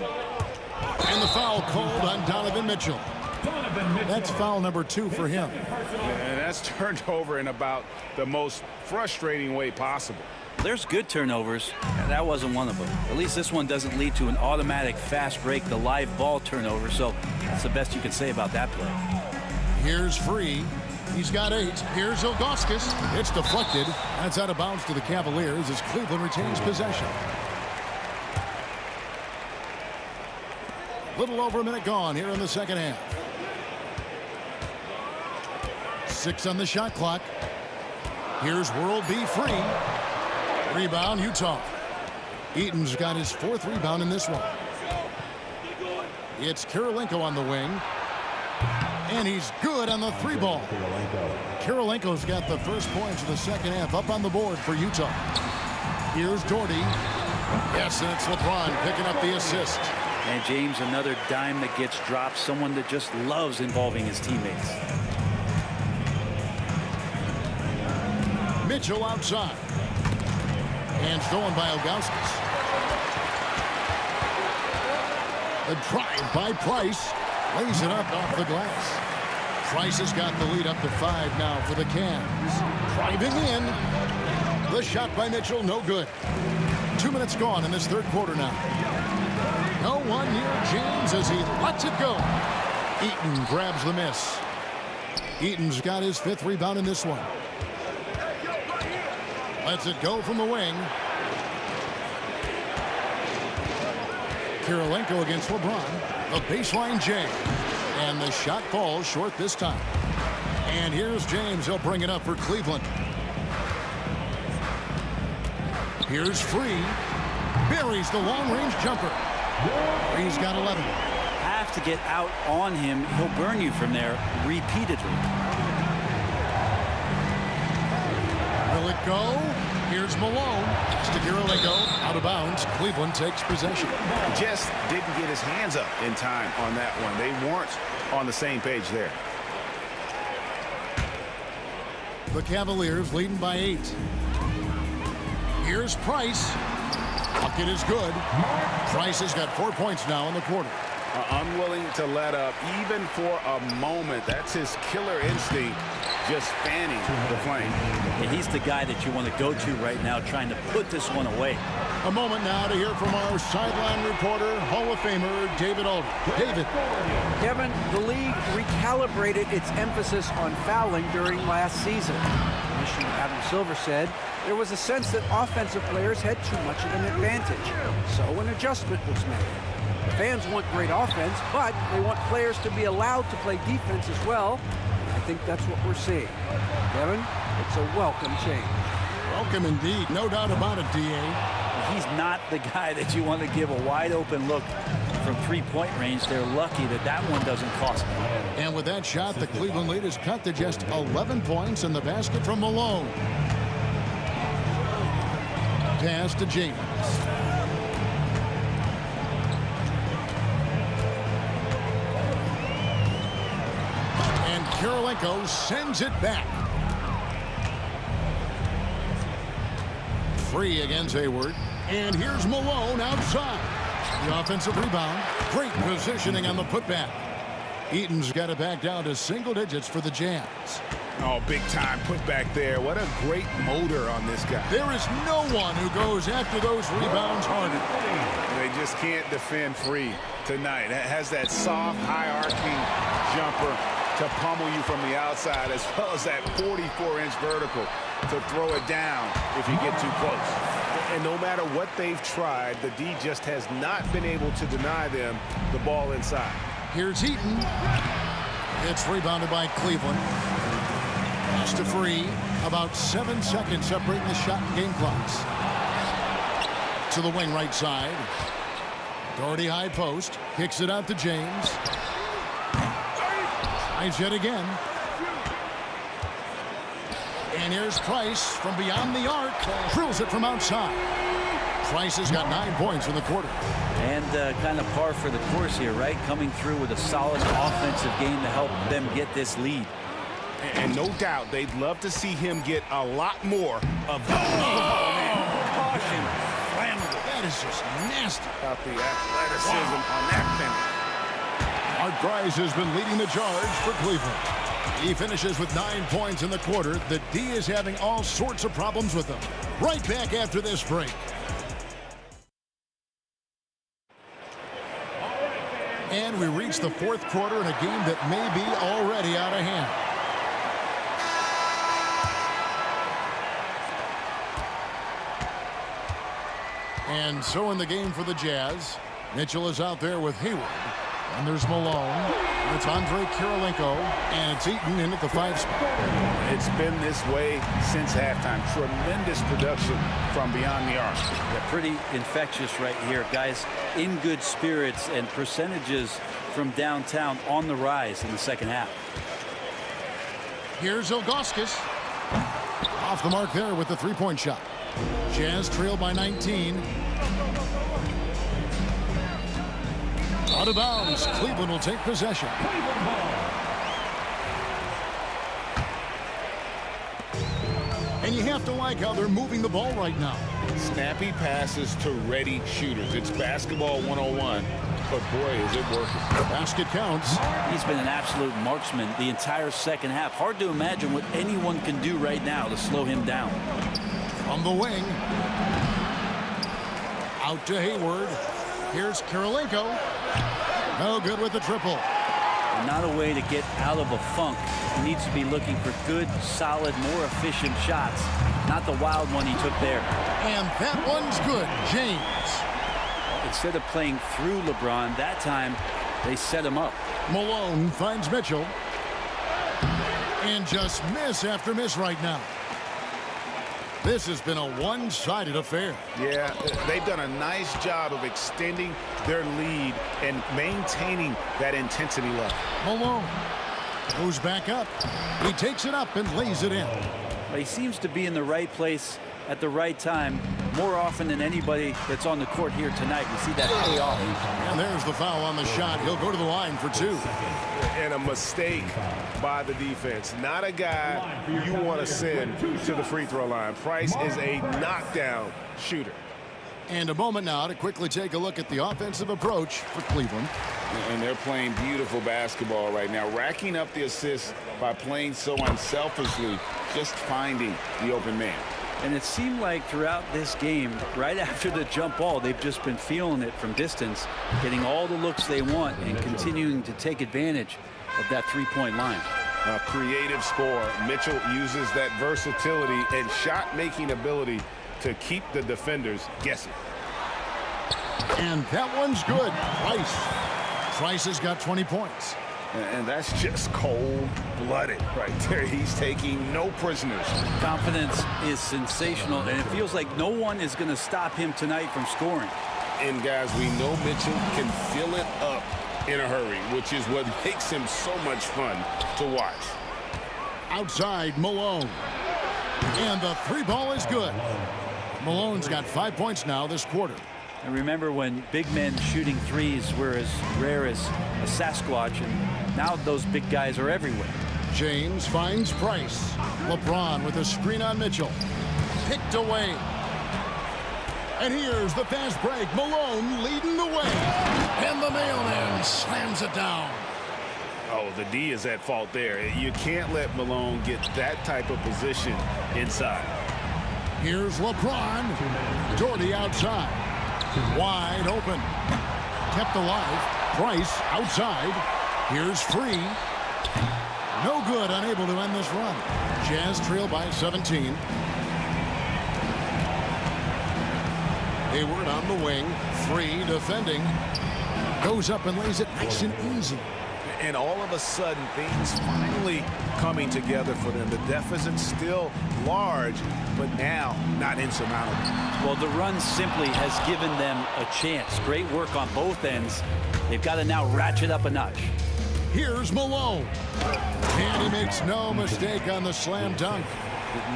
And the foul called on Donovan Mitchell. That's foul number 2 for him. And that's turned over in about the most frustrating way possible. There's good turnovers, and that wasn't one of them. At least this one doesn't lead to an automatic fast break, the live ball turnover, so that's the best you can say about that play. Here's Free. He's got 8. Here's Ilgauskas. It's deflected. That's out of bounds to the Cavaliers as Cleveland retains possession. Little over a minute gone here in the second half. 6 on the shot clock. Here's World B. Free. Rebound, Utah. Eaton's got his 4th rebound in this one. It's Kirilenko on the wing. And he's good on the 3 ball. Kirilenko's got the first points of the second half up on the board for Utah. Here's Doherty. Yes, and it's LeBron picking up the assist. And James, another dime that gets dropped, someone that just loves involving his teammates. Mitchell outside. And stolen by Ilgauskas. The drive by Price. Lays it up off the glass. Price has got the lead up to 5 now for the Cavs. Driving in. The shot by Mitchell, no good. 2 minutes gone in this third quarter now. No one near James as he lets it go. Eaton grabs the miss. Eaton's got his 5th rebound in this one. Lets it go from the wing. Kirilenko against LeBron. A baseline James. And the shot falls short this time. And here's James. He'll bring it up for Cleveland. Here's Free. Buries the long-range jumper. Free's got 11. Have to get out on him. He'll burn you from there repeatedly. Will it go? Here's Malone. To Kirilenko. Out of bounds. Cleveland takes possession. Just didn't get his hands up in time on that one. They weren't on the same page there. The Cavaliers leading by 8. Here's Price. Bucket is good. Price has got 4 points now in the quarter. Unwilling to let up even for a moment. That's his killer instinct, just fanning the flame. And he's the guy that you want to go to right now, trying to put this one away. A moment now to hear from our sideline reporter, Hall of Famer David Alden. David. Kevin, the league recalibrated its emphasis on fouling during last season. Commissioner Adam Silver said there was a sense that offensive players had too much of an advantage, so an adjustment was made. The fans want great offense, but they want players to be allowed to play defense as well. I think that's what we're seeing. Kevin, it's a welcome change. Welcome indeed. No doubt about it, D.A. He's not the guy that you want to give a wide open look from 3-point range. They're lucky that that one doesn't cost them. And with that shot, the Cleveland lead is cut to just 11 points in the basket from Malone. Pass to James. Kirilenko sends it back. Free against Hayward. And here's Malone outside. The offensive rebound. Great positioning on the putback. Eaton's got it back down to single digits for the Jazz. Oh, big time putback there. What a great motor on this guy. There is no one who goes after those rebounds harder. They just can't defend Free tonight. It has that soft, high-arcing jumper to pummel you from the outside, as well as that 44-inch vertical to throw it down if you get too close. And no matter what they've tried, the D just has not been able to deny them the ball inside. Here's Eaton. It's rebounded by Cleveland. Pass to Free. About 7 seconds separating the shot and game clocks. To the wing right side. Doherty high post. Kicks it out to James. Tries yet again. And here's Price from beyond the arc. Drills it from outside. Price has got 9 points in the quarter. And kind of par for the course here, right? Coming through with a solid offensive game to help them get this lead. And no doubt they'd love to see him get a lot more of that. Caution. Flammable. that is just nasty. About the athleticism on that finish. Art Price has been leading the charge for Cleveland. He finishes with 9 points in the quarter. The D is having all sorts of problems with them. Right back after this break. And we reach the fourth quarter in a game that may be already out of hand. And so in the game for the Jazz, Mitchell is out there with Hayward. And there's Malone. And it's Andre Kirilenko. And it's Eaton in at the 5 spot. It's been this way since halftime. Tremendous production from beyond the arc. They're pretty infectious right here. Guys in good spirits and percentages from downtown on the rise in the second half. Here's Ilgauskas. Off the mark there with the three-point shot. Jazz trail by 19. Out of bounds. Cleveland will take possession. And you have to like how they're moving the ball right now. Snappy passes to ready shooters. It's basketball 101, but boy, is it working. Basket counts. He's been an absolute marksman the entire second half. Hard to imagine what anyone can do right now to slow him down. From the wing. Out to Hayward. Here's Kirilenko. No good with the triple. Not a way to get out of a funk. He needs to be looking for good, solid, more efficient shots. Not the wild one he took there. And that one's good. James. Instead of playing through LeBron, that time they set him up. Malone finds Mitchell. And just miss after miss right now. This has been a one-sided affair. Yeah, they've done a nice job of extending their lead and maintaining that intensity level. Malone goes back up. He takes it up and lays it in. But he seems to be in the right place at the right time more often than anybody that's on the court here tonight. We see that pay off. And there's the foul on the shot. He'll go to the line for 2. And a mistake by the defense. Not a guy you want to send to the free throw line. Price is a knockdown shooter. And a moment now to quickly take a look at the offensive approach for Cleveland. And they're playing beautiful basketball right now, racking up the assists by playing so unselfishly, just finding the open man. And it seemed like throughout this game, right after the jump ball, they've just been feeling it from distance, getting all the looks they want and continuing to take advantage of that three-point line. A creative scorer. Mitchell uses that versatility and shot-making ability to keep the defenders guessing. And that one's good. Price has got 20 points. And that's just cold-blooded right there. He's taking no prisoners. Confidence is sensational, and it feels like no one is going to stop him tonight from scoring. And, guys, we know Mitchell can fill it up in a hurry, which is what makes him so much fun to watch. Outside, Malone. And the 3-ball is good. Malone's got 5 points now this quarter. And remember when big men shooting threes were as rare as a Sasquatch, and now those big guys are everywhere. James finds Price. LeBron with a screen on Mitchell. Picked away. And here's the fast break. Malone leading the way. And the mailman slams it down. Oh, the D is at fault there. You can't let Malone get that type of position inside. Here's LeBron. Doherty outside. Wide open. Kept alive. Price outside. Here's Free. No good. Unable to end this run. Jazz trail by 17. Hayward on the wing. Free defending. Goes up and lays it nice and easy. And all of a sudden, things finally coming together for them. The deficit's still large, but now not insurmountable. Well, the run simply has given them a chance. Great work on both ends. They've got to now ratchet up a notch. Here's Malone. And he makes no mistake on the slam dunk.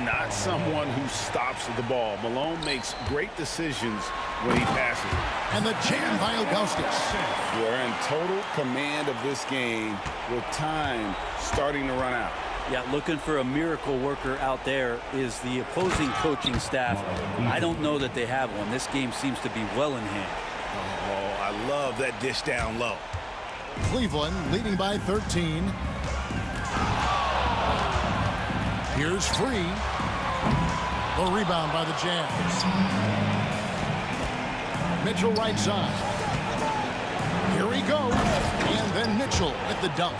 Not someone who stops the ball. Malone makes great decisions when he passes. And the jam by Ilgauskas. We're in total command of this game with time starting to run out. Yeah, looking for a miracle worker out there is the opposing coaching staff. I don't know that they have one. This game seems to be well in hand. Oh, I love that dish down low. Cleveland leading by 13. Here's Free. The rebound by the Jazz. Mitchell right side. Here he goes. And then Mitchell with the dunk.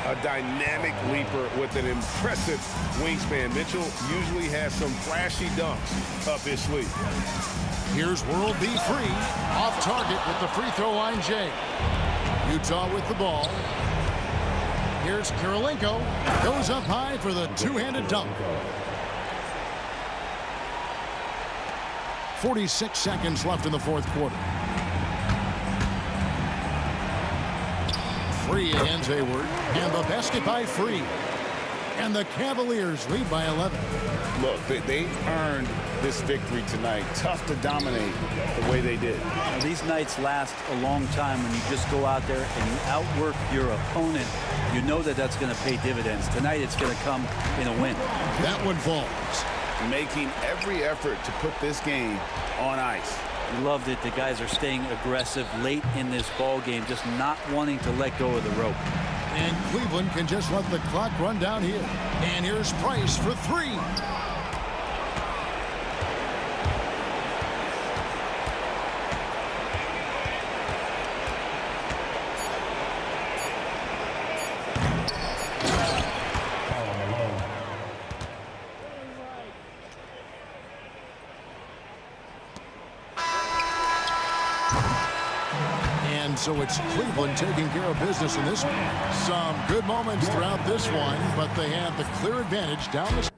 A dynamic leaper with an impressive wingspan. Mitchell usually has some flashy dunks up his sleeve. Here's World B. Free. Off target with the free throw line, Jay. Utah with the ball. Here's Kirilenko. Goes up high for the two-handed dunk. 46 seconds left in the fourth quarter. Free against Hayward. And the basket by Free. And the Cavaliers lead by 11. Look, they've earned this victory tonight. Tough to dominate the way they did. Now, these nights last a long time when you just go out there and you outwork your opponent. You know that that's going to pay dividends. Tonight it's going to come in a win. That one falls. Making every effort to put this game on ice. Love that the guys are staying aggressive late in this ball game, just not wanting to let go of the rope. And Cleveland can just let the clock run down here. And here's Price for three. So it's Cleveland taking care of business in this one. Some good moments throughout this one, but they have the clear advantage down the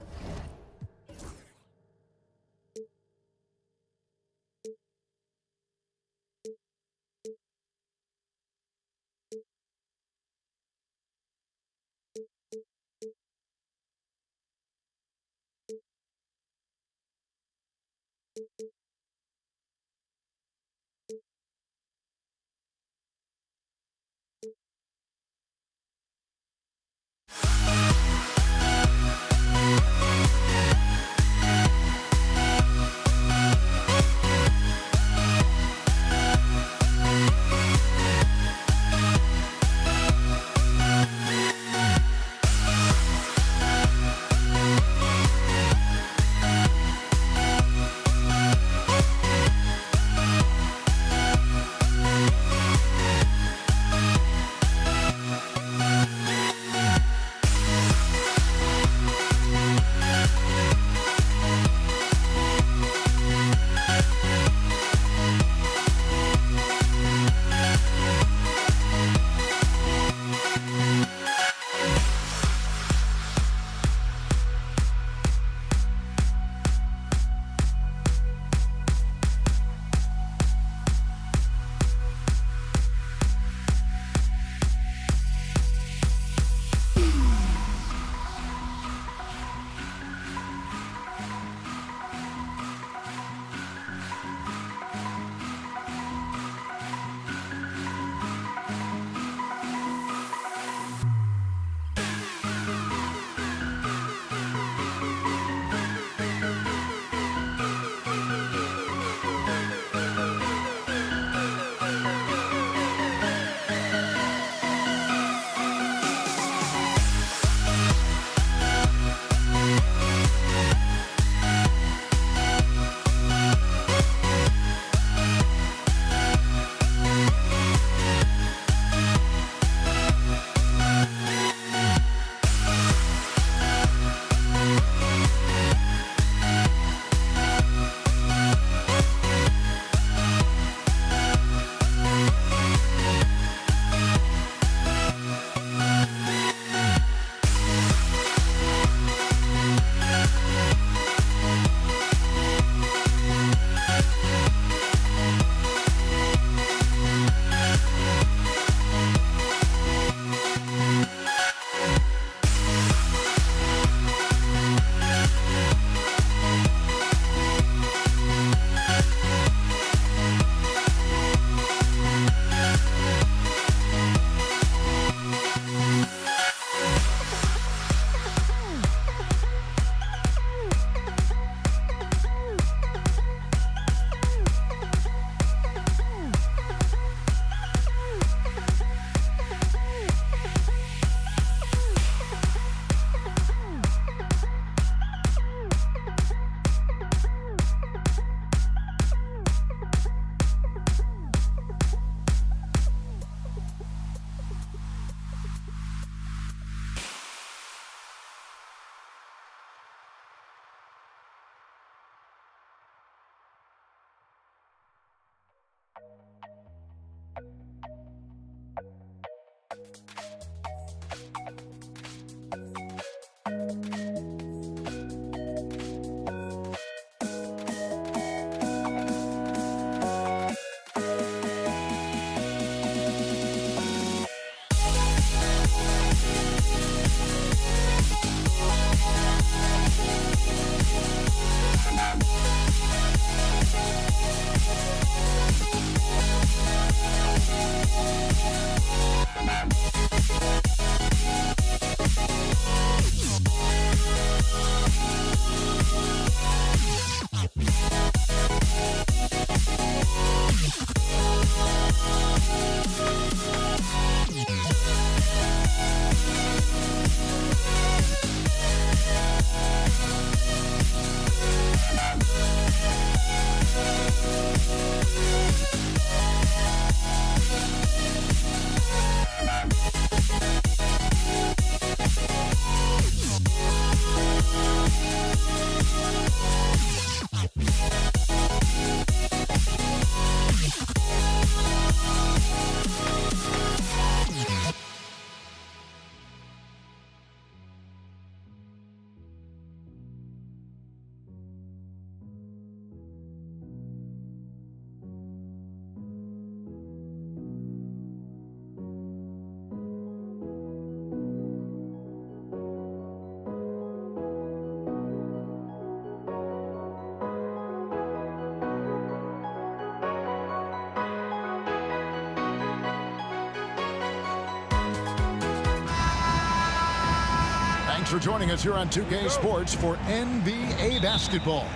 Thanks for joining us here on 2K Sports for NBA basketball.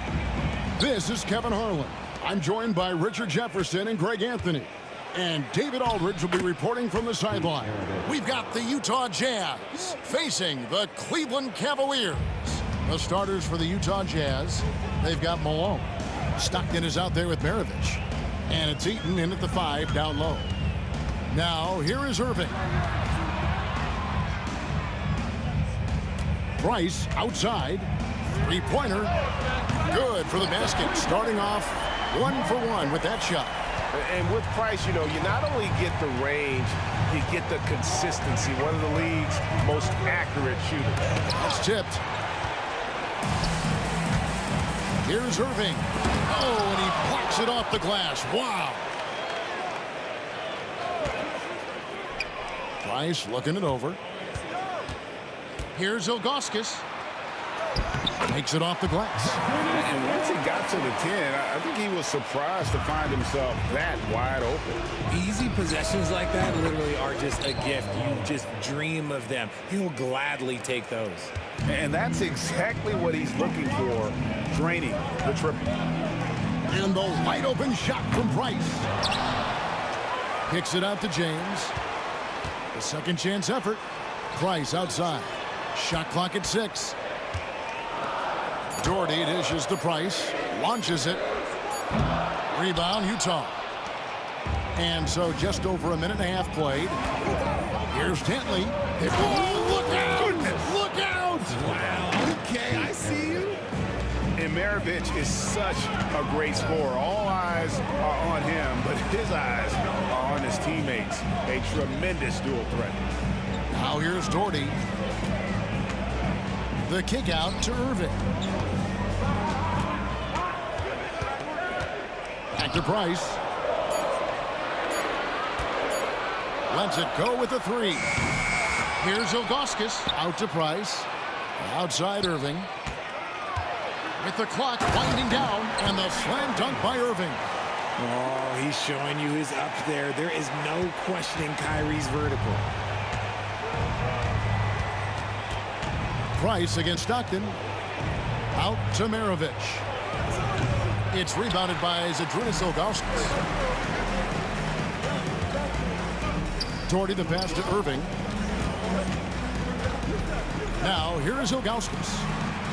This is Kevin Harlan. I'm joined by Richard Jefferson and Greg Anthony. And David Aldridge will be reporting from the sideline. We've got the Utah Jazz facing the Cleveland Cavaliers. The starters for the Utah Jazz, they've got Malone. Stockton is out there with Maravich. And it's Eaton in at the 5 down low. Now, here is Irving. Price outside. Three-pointer. Good for the basket. Starting off 1-for-1 with that shot. And with Price, you know, you not only get the range, you get the consistency. One of the league's most accurate shooters. That's tipped. Here's Irving. Oh, and he blocks it off the glass. Wow. Price looking it over. Here's Ilgauskas. Makes it off the glass. And once he got to the 10, I think he was surprised to find himself that wide open. Easy possessions like that literally are just a gift. You just dream of them. He'll gladly take those. And that's exactly what he's looking for, draining the triple. And the wide open shot from Price. Kicks it out to James. The second chance effort. Price outside. Shot clock at 6. Doherty dishes to Price. Launches it. Rebound, Utah. And so just over a minute and a half played. Here's Dentley. Oh, look out! Look out! Wow. Okay, I see you. And Maravich is such a great scorer. All eyes are on him, but his eyes are on his teammates. A tremendous dual threat. Now here's Doherty. The kick out to Irving. Back to Price. Lets it go with a 3. Here's Ilgauskas. Out to Price. Outside Irving. With the clock winding down, and the slam dunk by Irving. Oh, he's showing you his up there. There is no questioning Kyrie's vertical. Price against Stockton. Out to Maravich. It's rebounded by Zydrunas Ilgauskas. Doherty the pass to Irving. Now here is Ilgauskas.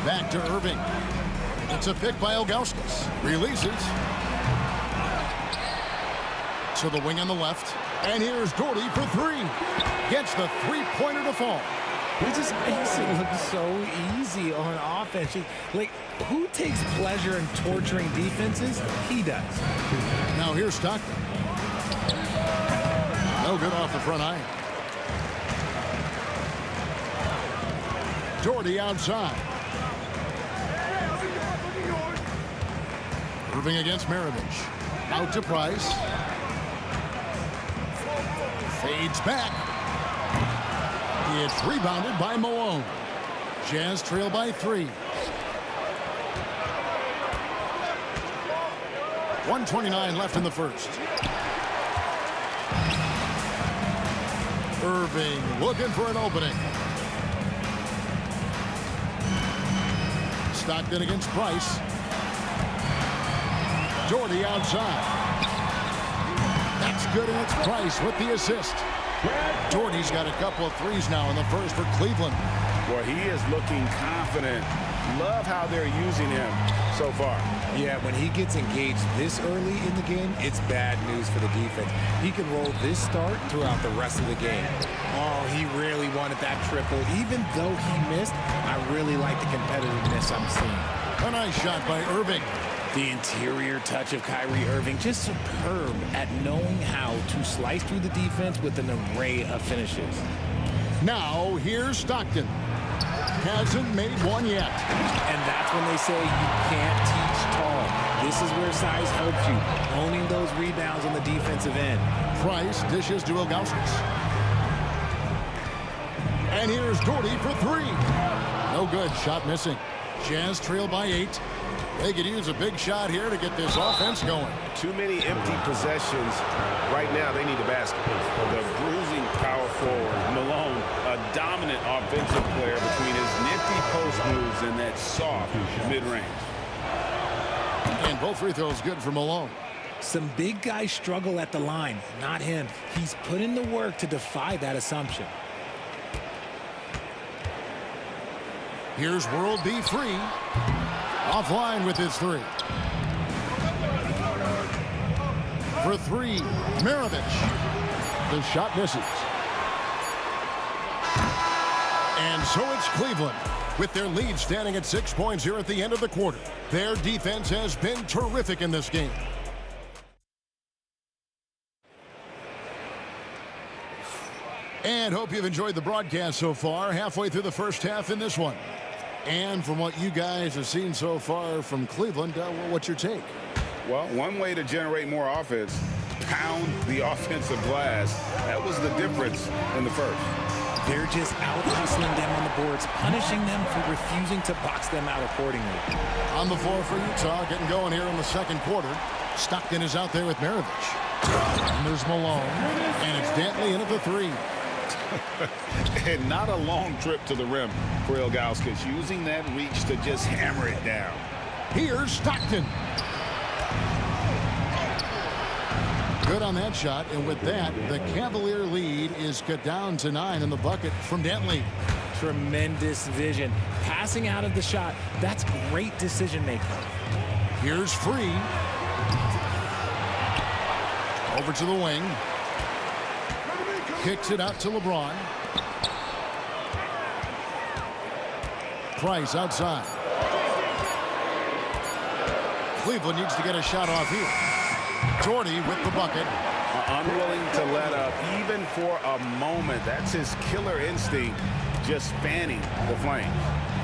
Back to Irving. It's a pick by Ilgauskas. Releases. To the wing on the left. And here's Doherty for 3. Gets the three-pointer to fall. He just makes it look so easy on offense. Like, who takes pleasure in torturing defenses? He does. Now here's Stockton. No good off the front iron. Doherty outside. Irving against Maravich. Out to Price. Fades back. It's rebounded by Malone. Jazz trail by 3. 1:29 left in the first. Irving looking for an opening. Stockton against Price. Doherty outside. That's good, and it's Price with the assist. Doherty's got a couple of threes now in the first for Cleveland. Boy, he is looking confident. Love how they're using him so far. Yeah, when he gets engaged this early in the game, it's bad news for the defense. He can roll this start throughout the rest of the game. Oh, he really wanted that triple. Even though he missed, I really like the competitiveness I'm seeing. A nice shot by Irving. The interior touch of Kyrie Irving, just superb at knowing how to slice through the defense with an array of finishes. Now, here's Stockton. Hasn't made one yet. And that's when they say you can't teach tall. This is where size helps you, owning those rebounds on the defensive end. Price dishes to Ilgauskas. And here's Doherty for 3. No good. Shot missing. Jazz trail by 8. They could use a big shot here to get this offense going. Too many empty possessions. Right now, they need a basket. The bruising power forward, Malone, a dominant offensive player between his nifty post moves and that soft mid-range. And both free throws good for Malone. Some big guys struggle at the line, not him. He's put in the work to defy that assumption. Here's World B free. Offline with his 3. For 3, Maravich. The shot misses. And so it's Cleveland with their lead standing at 6 points here at the end of the quarter. Their defense has been terrific in this game. And hope you've enjoyed the broadcast so far. Halfway through the first half in this one. And from what you guys have seen so far from Cleveland, what's your take? Well, one way to generate more offense, pound the offensive glass. That was the difference in the first. They're just out-hustling them on the boards, punishing them for refusing to box them out accordingly. On the floor for Utah, getting going here in the second quarter. Stockton is out there with Maravich. And there's Malone. And it's Dantley in at the 3. And not a long trip to the rim for Ilgauskas, using that reach to just hammer it down. Here's Stockton. Good on that shot, and with that, the Cavalier lead is cut down to 9 in the bucket from Dantley. Tremendous vision. Passing out of the shot, that's great decision making. Here's Free. Over to the wing. Kicks it out to LeBron. Price outside. Cleveland needs to get a shot off here. Doherty with the bucket. Unwilling to let up even for a moment. That's his killer instinct, just fanning the flames.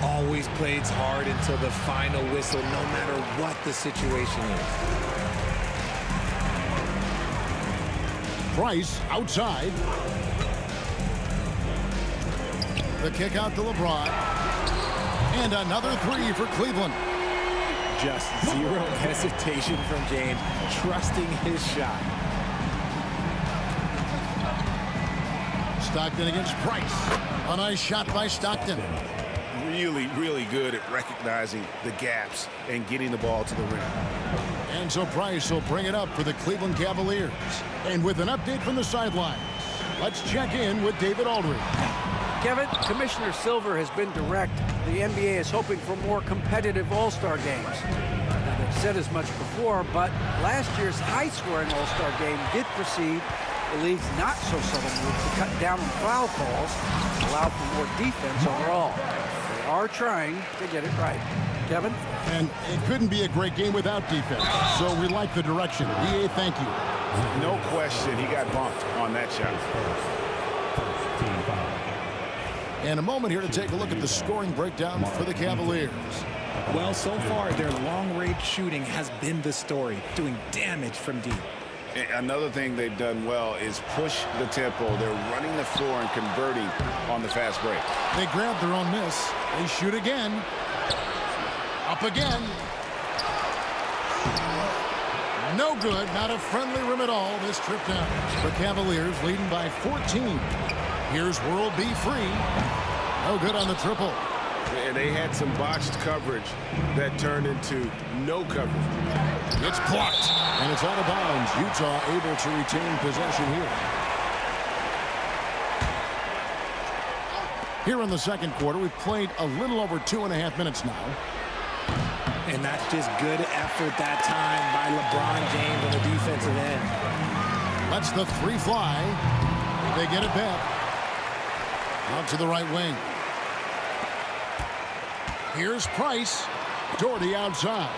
Always plays hard until the final whistle, no matter what the situation is. Price outside. The kick out to LeBron. And another 3 for Cleveland. Just zero hesitation from James, trusting his shot. Stockton against Price. A nice shot by Stockton. Really, really good at recognizing the gaps and getting the ball to the rim. And so Price will bring it up for the Cleveland Cavaliers. And with an update from the sidelines, let's check in with David Aldridge. Kevin, Commissioner Silver has been direct. The NBA is hoping for more competitive All-Star games. Now, they've said as much before, but last year's high-scoring All-Star game did precede the league's not-so-subtle move to cut down on foul calls and allow for more defense overall. They are trying to get it right. Kevin? And it couldn't be a great game without defense, so we like the direction. DA, thank you. No question he got bumped on that shot. And a moment here to take a look at the scoring breakdown for the Cavaliers. Well, so far, their long-range shooting has been the story, doing damage from deep. Another thing they've done well is push the tempo. They're running the floor and converting on the fast break. They grab their own miss. They shoot again. Up again. No good. Not a friendly rim at all this trip down. The Cavaliers leading by 14. Here's World B free. No good on the triple. And they had some botched coverage that turned into no coverage. It's blocked. And it's out of bounds. Utah able to retain possession here. Here in the second quarter, we've played a little over 2.5 minutes now. And that's just good effort that time by LeBron James on the defensive end. Lets the three fly. They get it back. Out to the right wing. Here's Price. Doherty outside.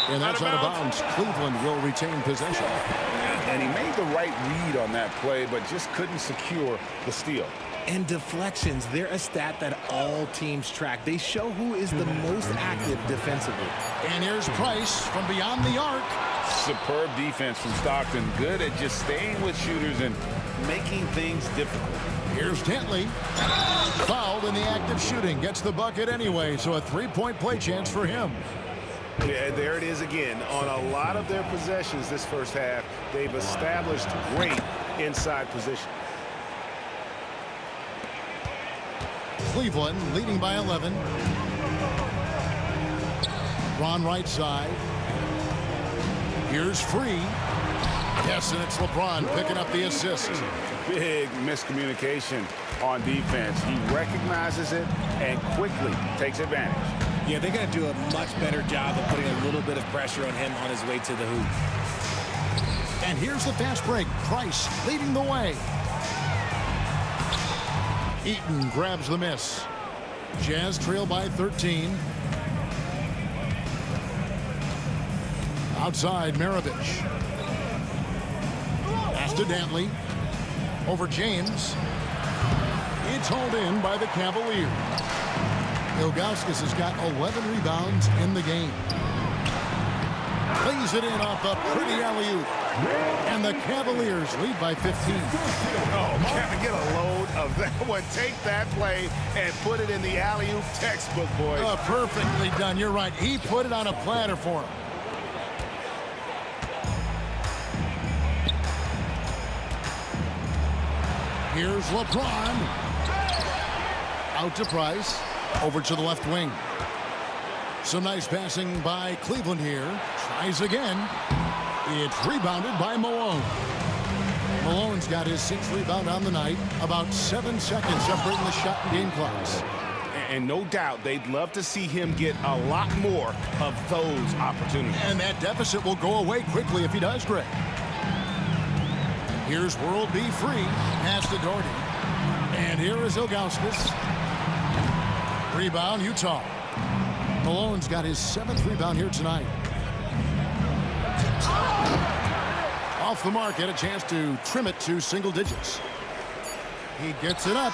And that's out of bounds. Cleveland will retain possession. And he made the right read on that play, but just couldn't secure the steal. And deflections, they're a stat that all teams track. They show who is the most active defensively. And here's Price from beyond the arc. Superb defense from Stockton. Good at just staying with shooters and making things difficult. Here's Dantley. Fouled in the act of shooting. Gets the bucket anyway, so a three-point play chance for him. Yeah, there it is again. On a lot of their possessions this first half, they've established great inside position. Cleveland leading by 11. Ron right side. Here's Free. Yes, and it's LeBron picking up the assist. Big miscommunication on defense. He recognizes it and quickly takes advantage. Yeah, they're going to do a much better job of putting a little bit of pressure on him on his way to the hoop. And here's the fast break. Price leading the way. Eaton grabs the miss. Jazz trail by 13. Outside, Maravich. Pass to Dantley. Over James. It's hauled in by the Cavaliers. Ilgauskas has got 11 rebounds in the game. Plays it in off a pretty alley-oop. And the Cavaliers lead by 15. Oh, Kevin, get a load of that one. Take that play and put it in the alley-oop textbook, boys. Perfectly done. You're right. He put it on a platter for him. Here's LeBron. Out to Price. Over to the left wing. Some nice passing by Cleveland here. Tries again. It's rebounded by Malone. Malone's got his 6th rebound on the night. About 7 seconds separating the shot and game clocks. And no doubt they'd love to see him get a lot more of those opportunities. And that deficit will go away quickly if he does, Greg. Here's World B free. Pass to Doherty. And here is Ilgauskas. Rebound, Utah. Malone's got his 7th rebound here tonight. Off the mark, had a chance to trim it to single digits. He gets it up.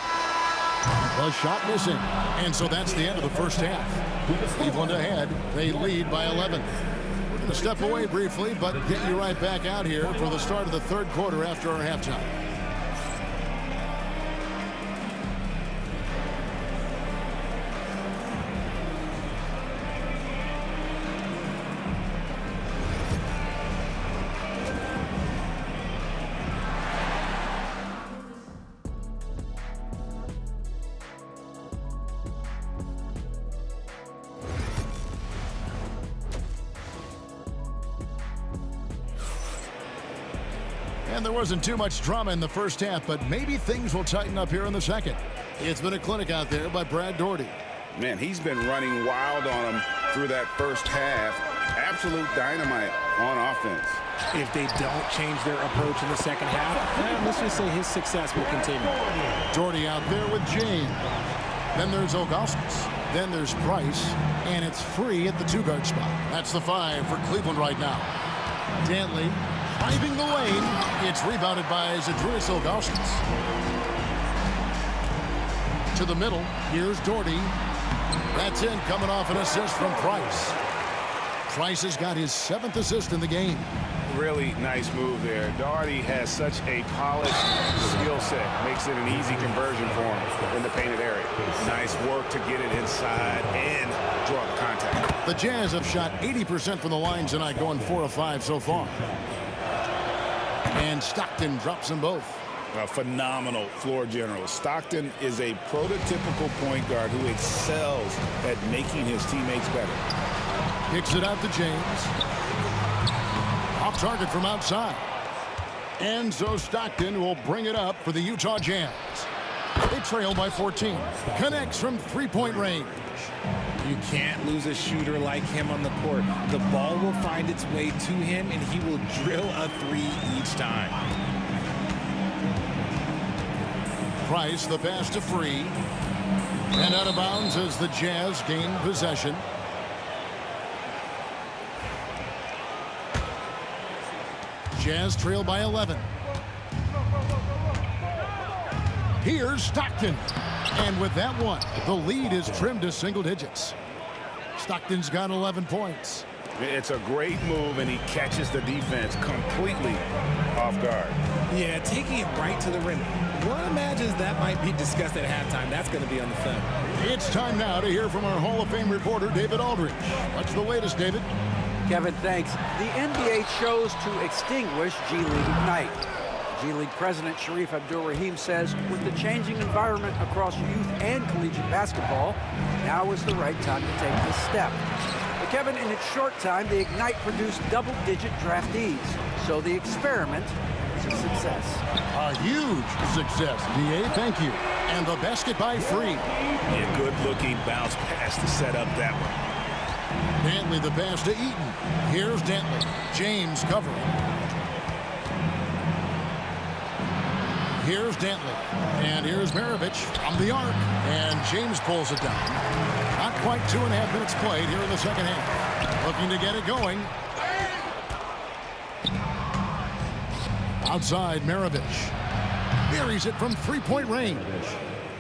The shot missing. And so that's the end of the first half. Cleveland ahead. They lead by 11. We're going to step away briefly, but get you right back out here for the start of the third quarter after our halftime. And there wasn't too much drama in the first half, but maybe things will tighten up here in the second. It's been a clinic out there by Brad Doherty. Man, he's been running wild on them through that first half. Absolute dynamite on offense. If they don't change their approach in the second half, let's just say his success will continue. Doherty out there with James. Then there's Ilgauskas. Then there's Price. And it's free at the 2-guard spot. That's the 5 for Cleveland right now. Dantley driving the lane. It's rebounded by Zydrunas Ilgauskas. To the middle. Here's Doherty. That's in, coming off an assist from Price. Price has got his 7th assist in the game. Really nice move there. Doherty has such a polished skill set. Makes it an easy conversion for him in the painted area. Nice work to get it inside and draw the contact. The Jazz have shot 80% from the line tonight, going 4 of 5 so far. And Stockton drops them both. A phenomenal floor general. Stockton is a prototypical point guard who excels at making his teammates better. Kicks it out to James. Off target from outside. And so Stockton will bring it up for the Utah Jazz. They trail by 14. Connects from three-point range. You can't lose a shooter like him on the court. The ball will find its way to him, and he will drill a three each time. Price, the pass to Free. And out of bounds as the Jazz gain possession. Jazz trail by 11. Here's Stockton. And with that one, the lead is trimmed to single digits. Stockton's got 11 points. It's a great move, and he catches the defense completely off guard. Yeah, taking it right to the rim. One imagines that might be discussed at halftime. That's going to be on the film. It's time now to hear from our Hall of Fame reporter, David Aldridge. What's the latest, David? Kevin, thanks. The NBA chose to extinguish G League Ignite. G League President Sharif Abdul-Rahim says with the changing environment across youth and collegiate basketball, now is the right time to take this step. But Kevin, in its short time, the Ignite produced double-digit draftees. So the experiment is a success. A huge success, DA. Thank you. And the basket by Free. A good-looking bounce pass to set up that one. Dantley the pass to Eaton. Here's Dantley. James covering. Here's Dantley. And here's Maravich from the arc. And James pulls it down. Not quite 2.5 minutes played here in the second half. Looking to get it going. Outside, Maravich. Buries it from three-point range.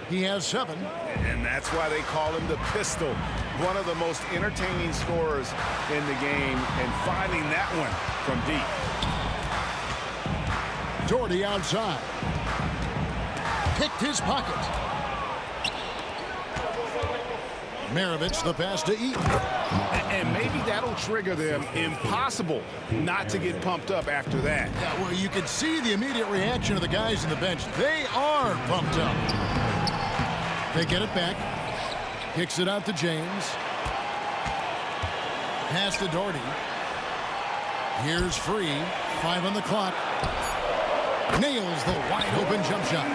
He has 7. And that's why they call him the pistol. One of the most entertaining scorers in the game, and finding that one from deep. Doherty outside. Picked his pocket. Maravich the pass to Eaton. And maybe that'll trigger them. Impossible not to get pumped up after that. Yeah, well, you can see the immediate reaction of the guys on the bench. They are pumped up. They get it back. Kicks it out to James. Pass to Doherty. Here's Free. 5 on the clock. Nails the wide-open jump shot.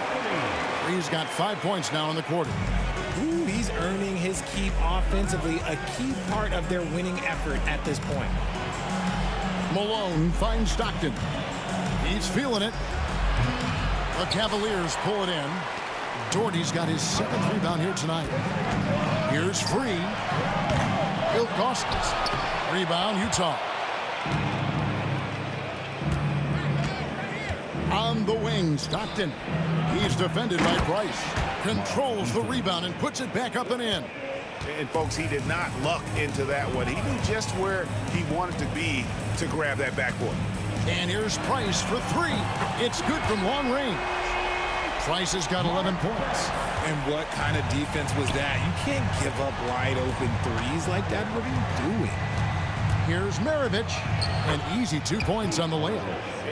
Free's got 5 points now in the quarter. Ooh, he's earning his keep offensively, a key part of their winning effort at this point. Malone finds Stockton. He's feeling it. The Cavaliers pull it in. Doherty's got his 7th rebound here tonight. Here's Free. Ilgauskas. Rebound, Utah. On the wing, Stockton. He's defended by Price. Controls the rebound and puts it back up and in. And folks, he did not luck into that one. He knew just where he wanted to be to grab that backboard. And here's Price for 3. It's good from long range. Price has got 11 points. And what kind of defense was that? You can't give up wide open threes like that. What are you doing? Here's Maravich. An easy 2 points on the layup.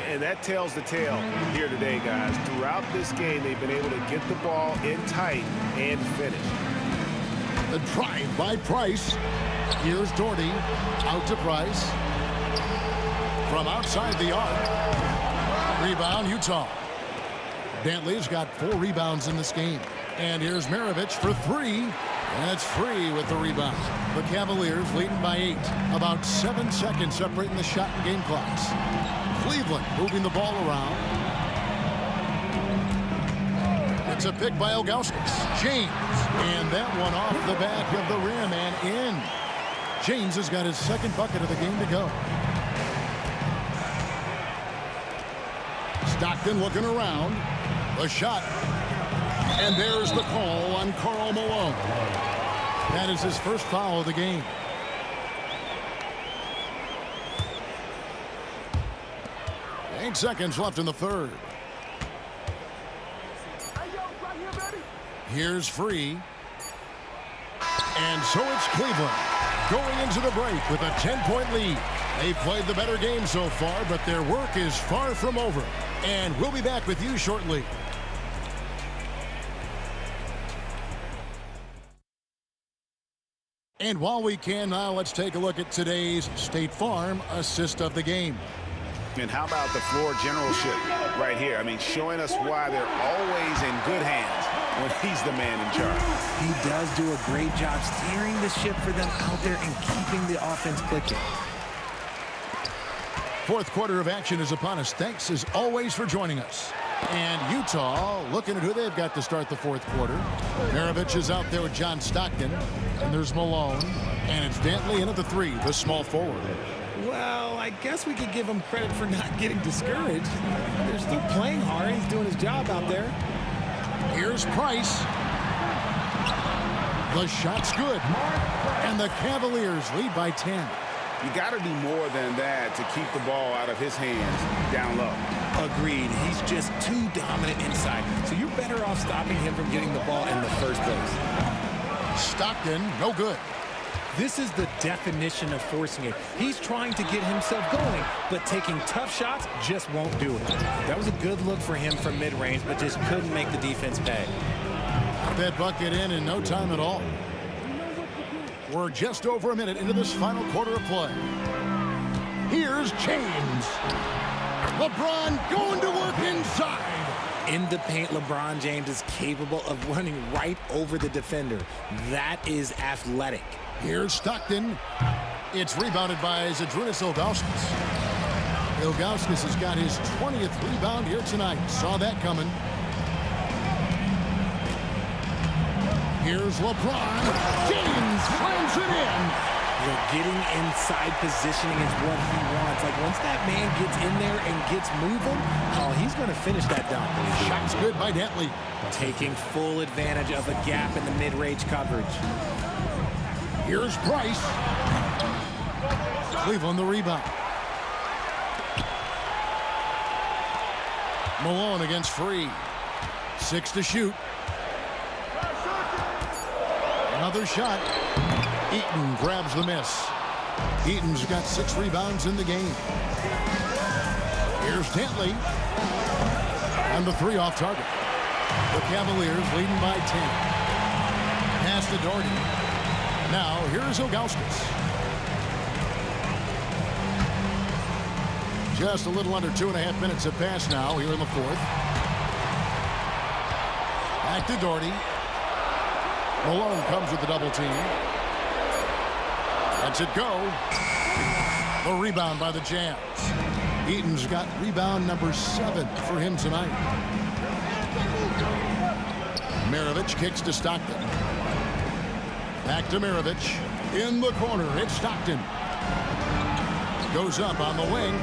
And that tells the tale here today, guys. Throughout this game, they've been able to get the ball in tight and finish. The drive by Price. Here's Doherty. Out to Price. From outside the arc. Rebound, Utah. Dantley's got 4 rebounds in this game. And here's Maravich for 3. And it's Free with the rebound. The Cavaliers leading by 8. About 7 seconds separating the shot and game clocks. Cleveland moving the ball around. It's a pick by Ilgauskas. James. And that one off the back of the rim and in. James has got his 2nd bucket of the game to go. Stockton looking around. The shot. And there's the call on Karl Malone. That is his first foul of the game. Eight seconds left in the third. Here's Free. And so it's Cleveland going into the break with a 10-point lead. They've played the better game so far, but their work is far from over. And we'll be back with you shortly. And while we can now, let's take a look at today's State Farm assist of the game. And how about the floor generalship right here? I mean, showing us why they're always in good hands when he's the man in charge. He does do a great job steering the ship for them out there and keeping the offense clicking. Fourth quarter of action is upon us. Thanks as always for joining us. And Utah looking at who they've got to start the fourth quarter. Maravich is out there with John Stockton. And there's Malone. And it's Dantley in at the three, the small forward. Well, I guess we could give him credit for not getting discouraged. They're still playing hard. He's doing his job out there. Here's Price. The shot's good. And the Cavaliers lead by 10. You got to do more than that to keep the ball out of his hands down low. Agreed. He's just too dominant inside. So you're better off stopping him from getting the ball in the first place. Stockton, no good. This is the definition of forcing it. He's trying to get himself going, but taking tough shots just won't do it. That was a good look for him from mid-range, but just couldn't make the defense pay. That bucket in no time at all. We're just over a minute into this final quarter of play. Here's James. LeBron going to work inside. In the paint, LeBron James is capable of running right over the defender. That is athletic. Here's Stockton. It's rebounded by Zydrunas Ilgauskas. Ilgauskas has got his 20th rebound here tonight. Saw that coming. Here's LeBron. James slams it in. Getting inside positioning is what he wants. Like, once that man gets in there and gets moving, oh, he's going to finish that dunk. Shot's good by Dantley. Taking full advantage of a gap in the mid-range coverage. Here's Price. Cleveland the rebound. Malone against Free. 6 to shoot. Another shot. Eaton grabs the miss. Eaton's got 6 rebounds in the game. Here's Dantley. And the 3 off target. The Cavaliers leading by 10. Pass to Doherty. Now here's Ilgauskas. Just a little under 2.5 minutes have passed now here in the fourth. Back to Doherty. Malone comes with the double team. Lets it go. The rebound by the Jazz. Eaton's got rebound number 7 for him tonight. Maravich kicks to Stockton. Back to Maravich. In the corner, it's Stockton. Goes up on the wing.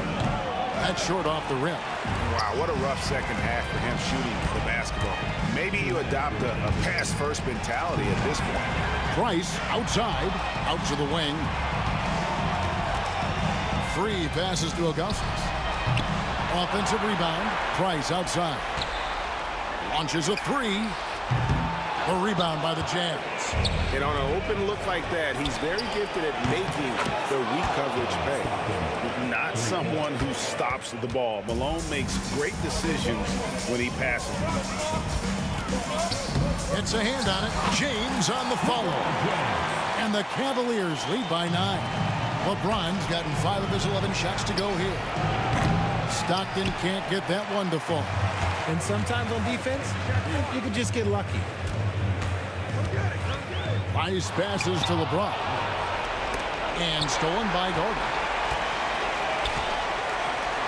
That's short off the rim. Wow, what a rough second half for him shooting the basketball. Maybe you adopt a pass-first mentality at this point. Price outside, out to the wing. Free passes to Ilgauskas. Offensive rebound. Price outside. Launches a 3. A rebound by the Jazz. And on an open look like that, he's very gifted at making the weak coverage pay. Not someone who stops the ball. Malone makes great decisions when he passes. It's a hand on it. James on the follow. And the Cavaliers lead by 9. LeBron's gotten 5 of his 11 shots to go here. Stockton can't get that one to fall. And sometimes on defense, you can just get lucky. Nice passes to LeBron. And stolen by Gordon.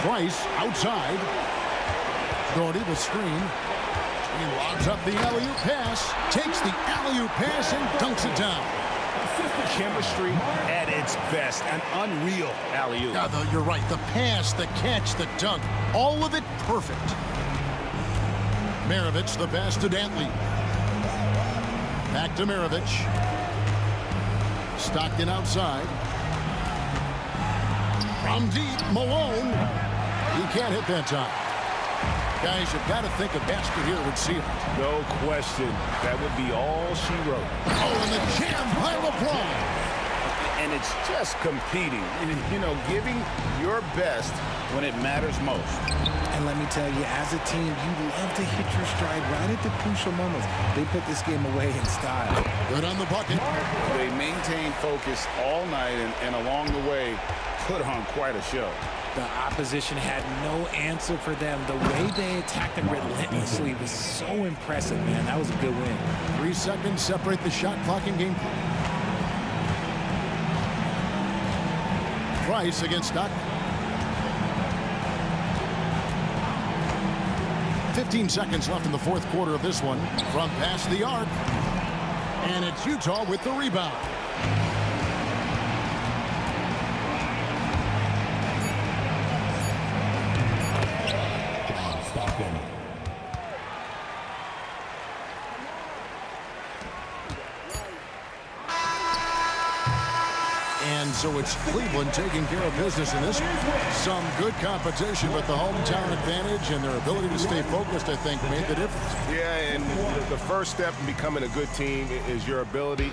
Price outside. Doherty the screen. He lobs up the alley-oop pass. Takes the alley-oop pass and dunks it down. Chemistry at its best. An unreal alley-oop. Yeah, you're right. The pass, the catch, the dunk. All of it perfect. Maravich, the pass to Dantley. Back to Maravich. Stockton outside. From deep, Malone. He can't hit that time. Guys, you've got to think a basket here would seal it. No question. That would be all she wrote. Oh, and the jam by LeBron. And it's just competing. And, you know, giving your best when it matters most. And let me tell you, as a team, you love to hit your stride right at the crucial moments. They put this game away in style. Good on the bucket. They maintained focus all night and along the way put on quite a show. The opposition had no answer for them. The way they attacked them relentlessly was so impressive, man. That was a good win. 3 seconds separate the shot clock and game. Price against Stockton. 15 seconds left in the fourth quarter of this one. From past the arc. And it's Utah with the rebound. And so it's Cleveland taking care of business in this one. Some good competition, but the hometown advantage and their ability to stay focused, I think, made the difference. Yeah, and the first step in becoming a good team is your ability.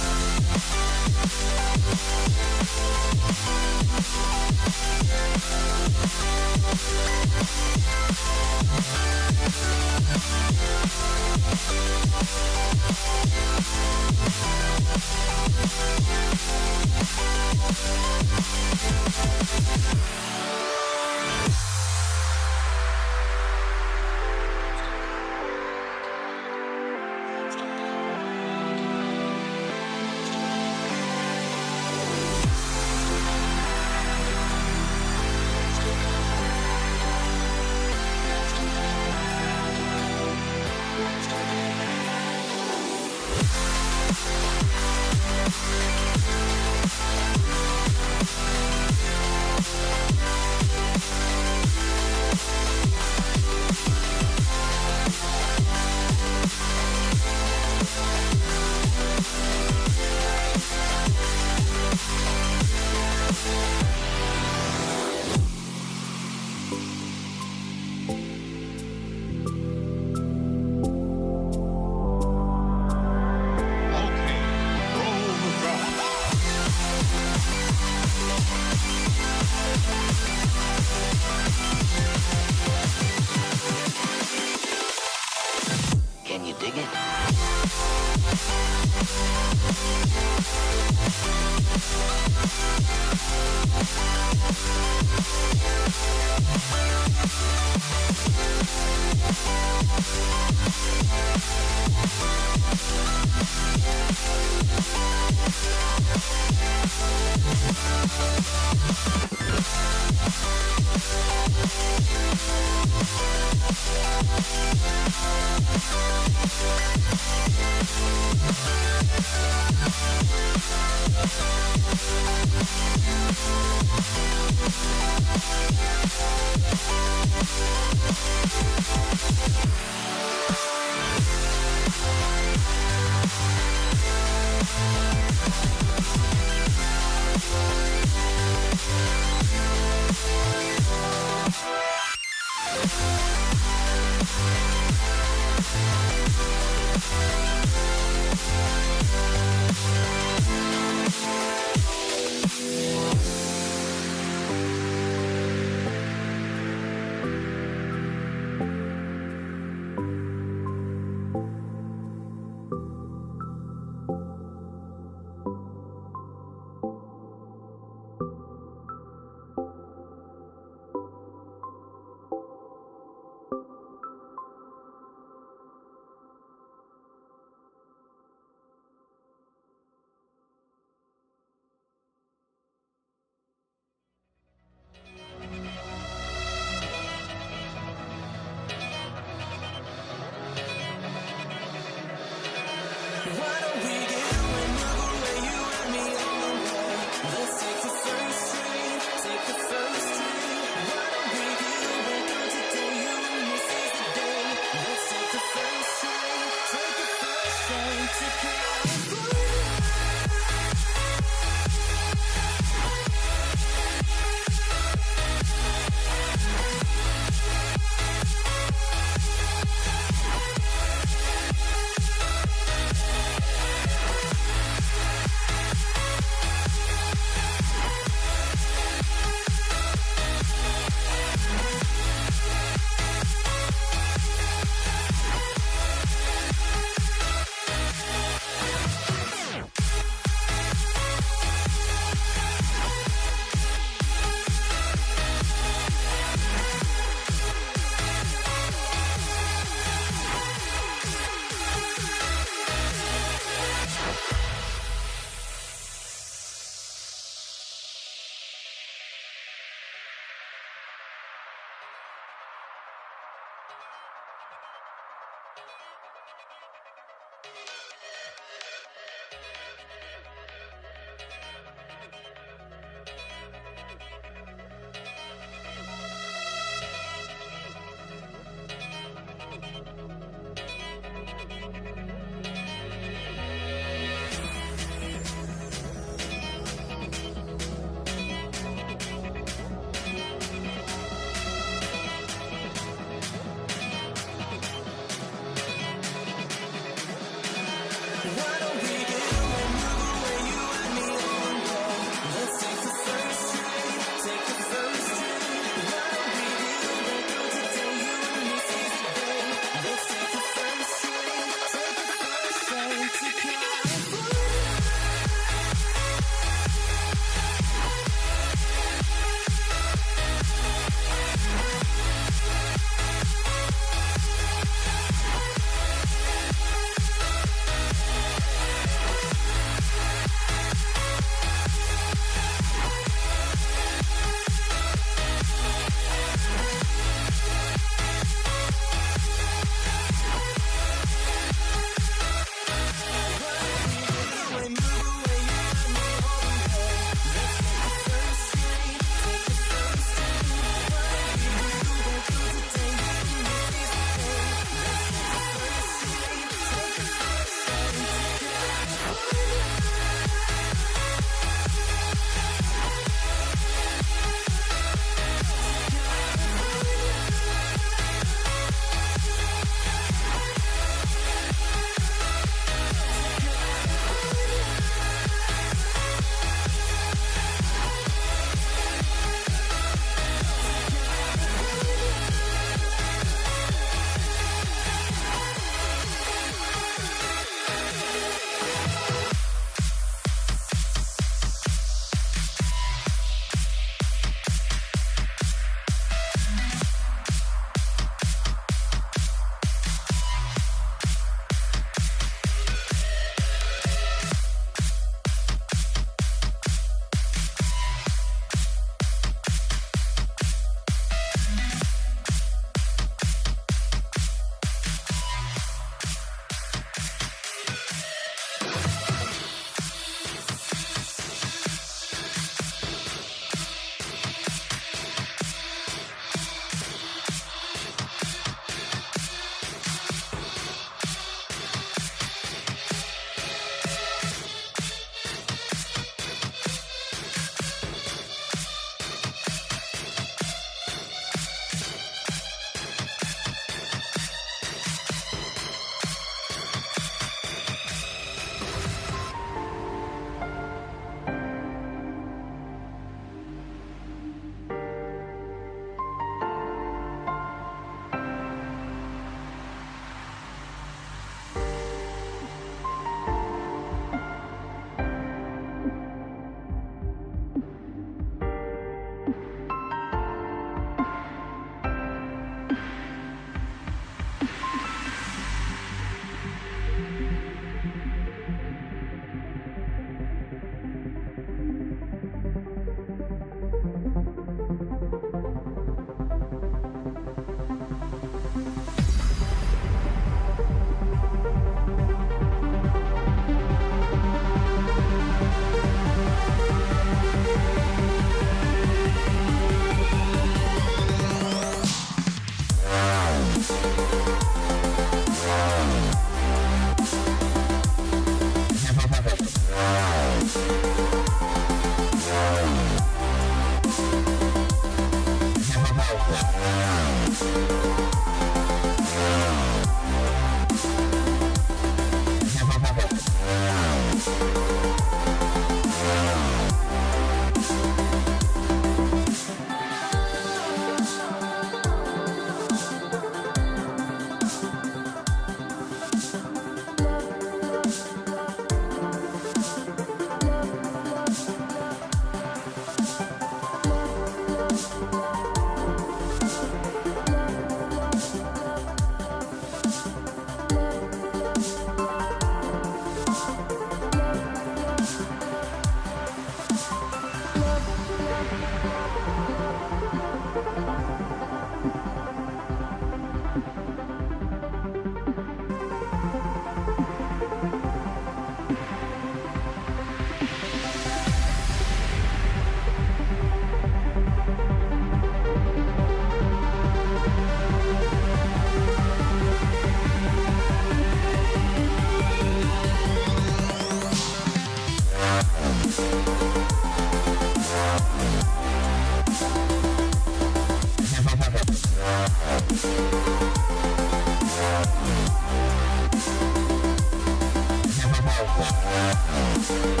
Jason.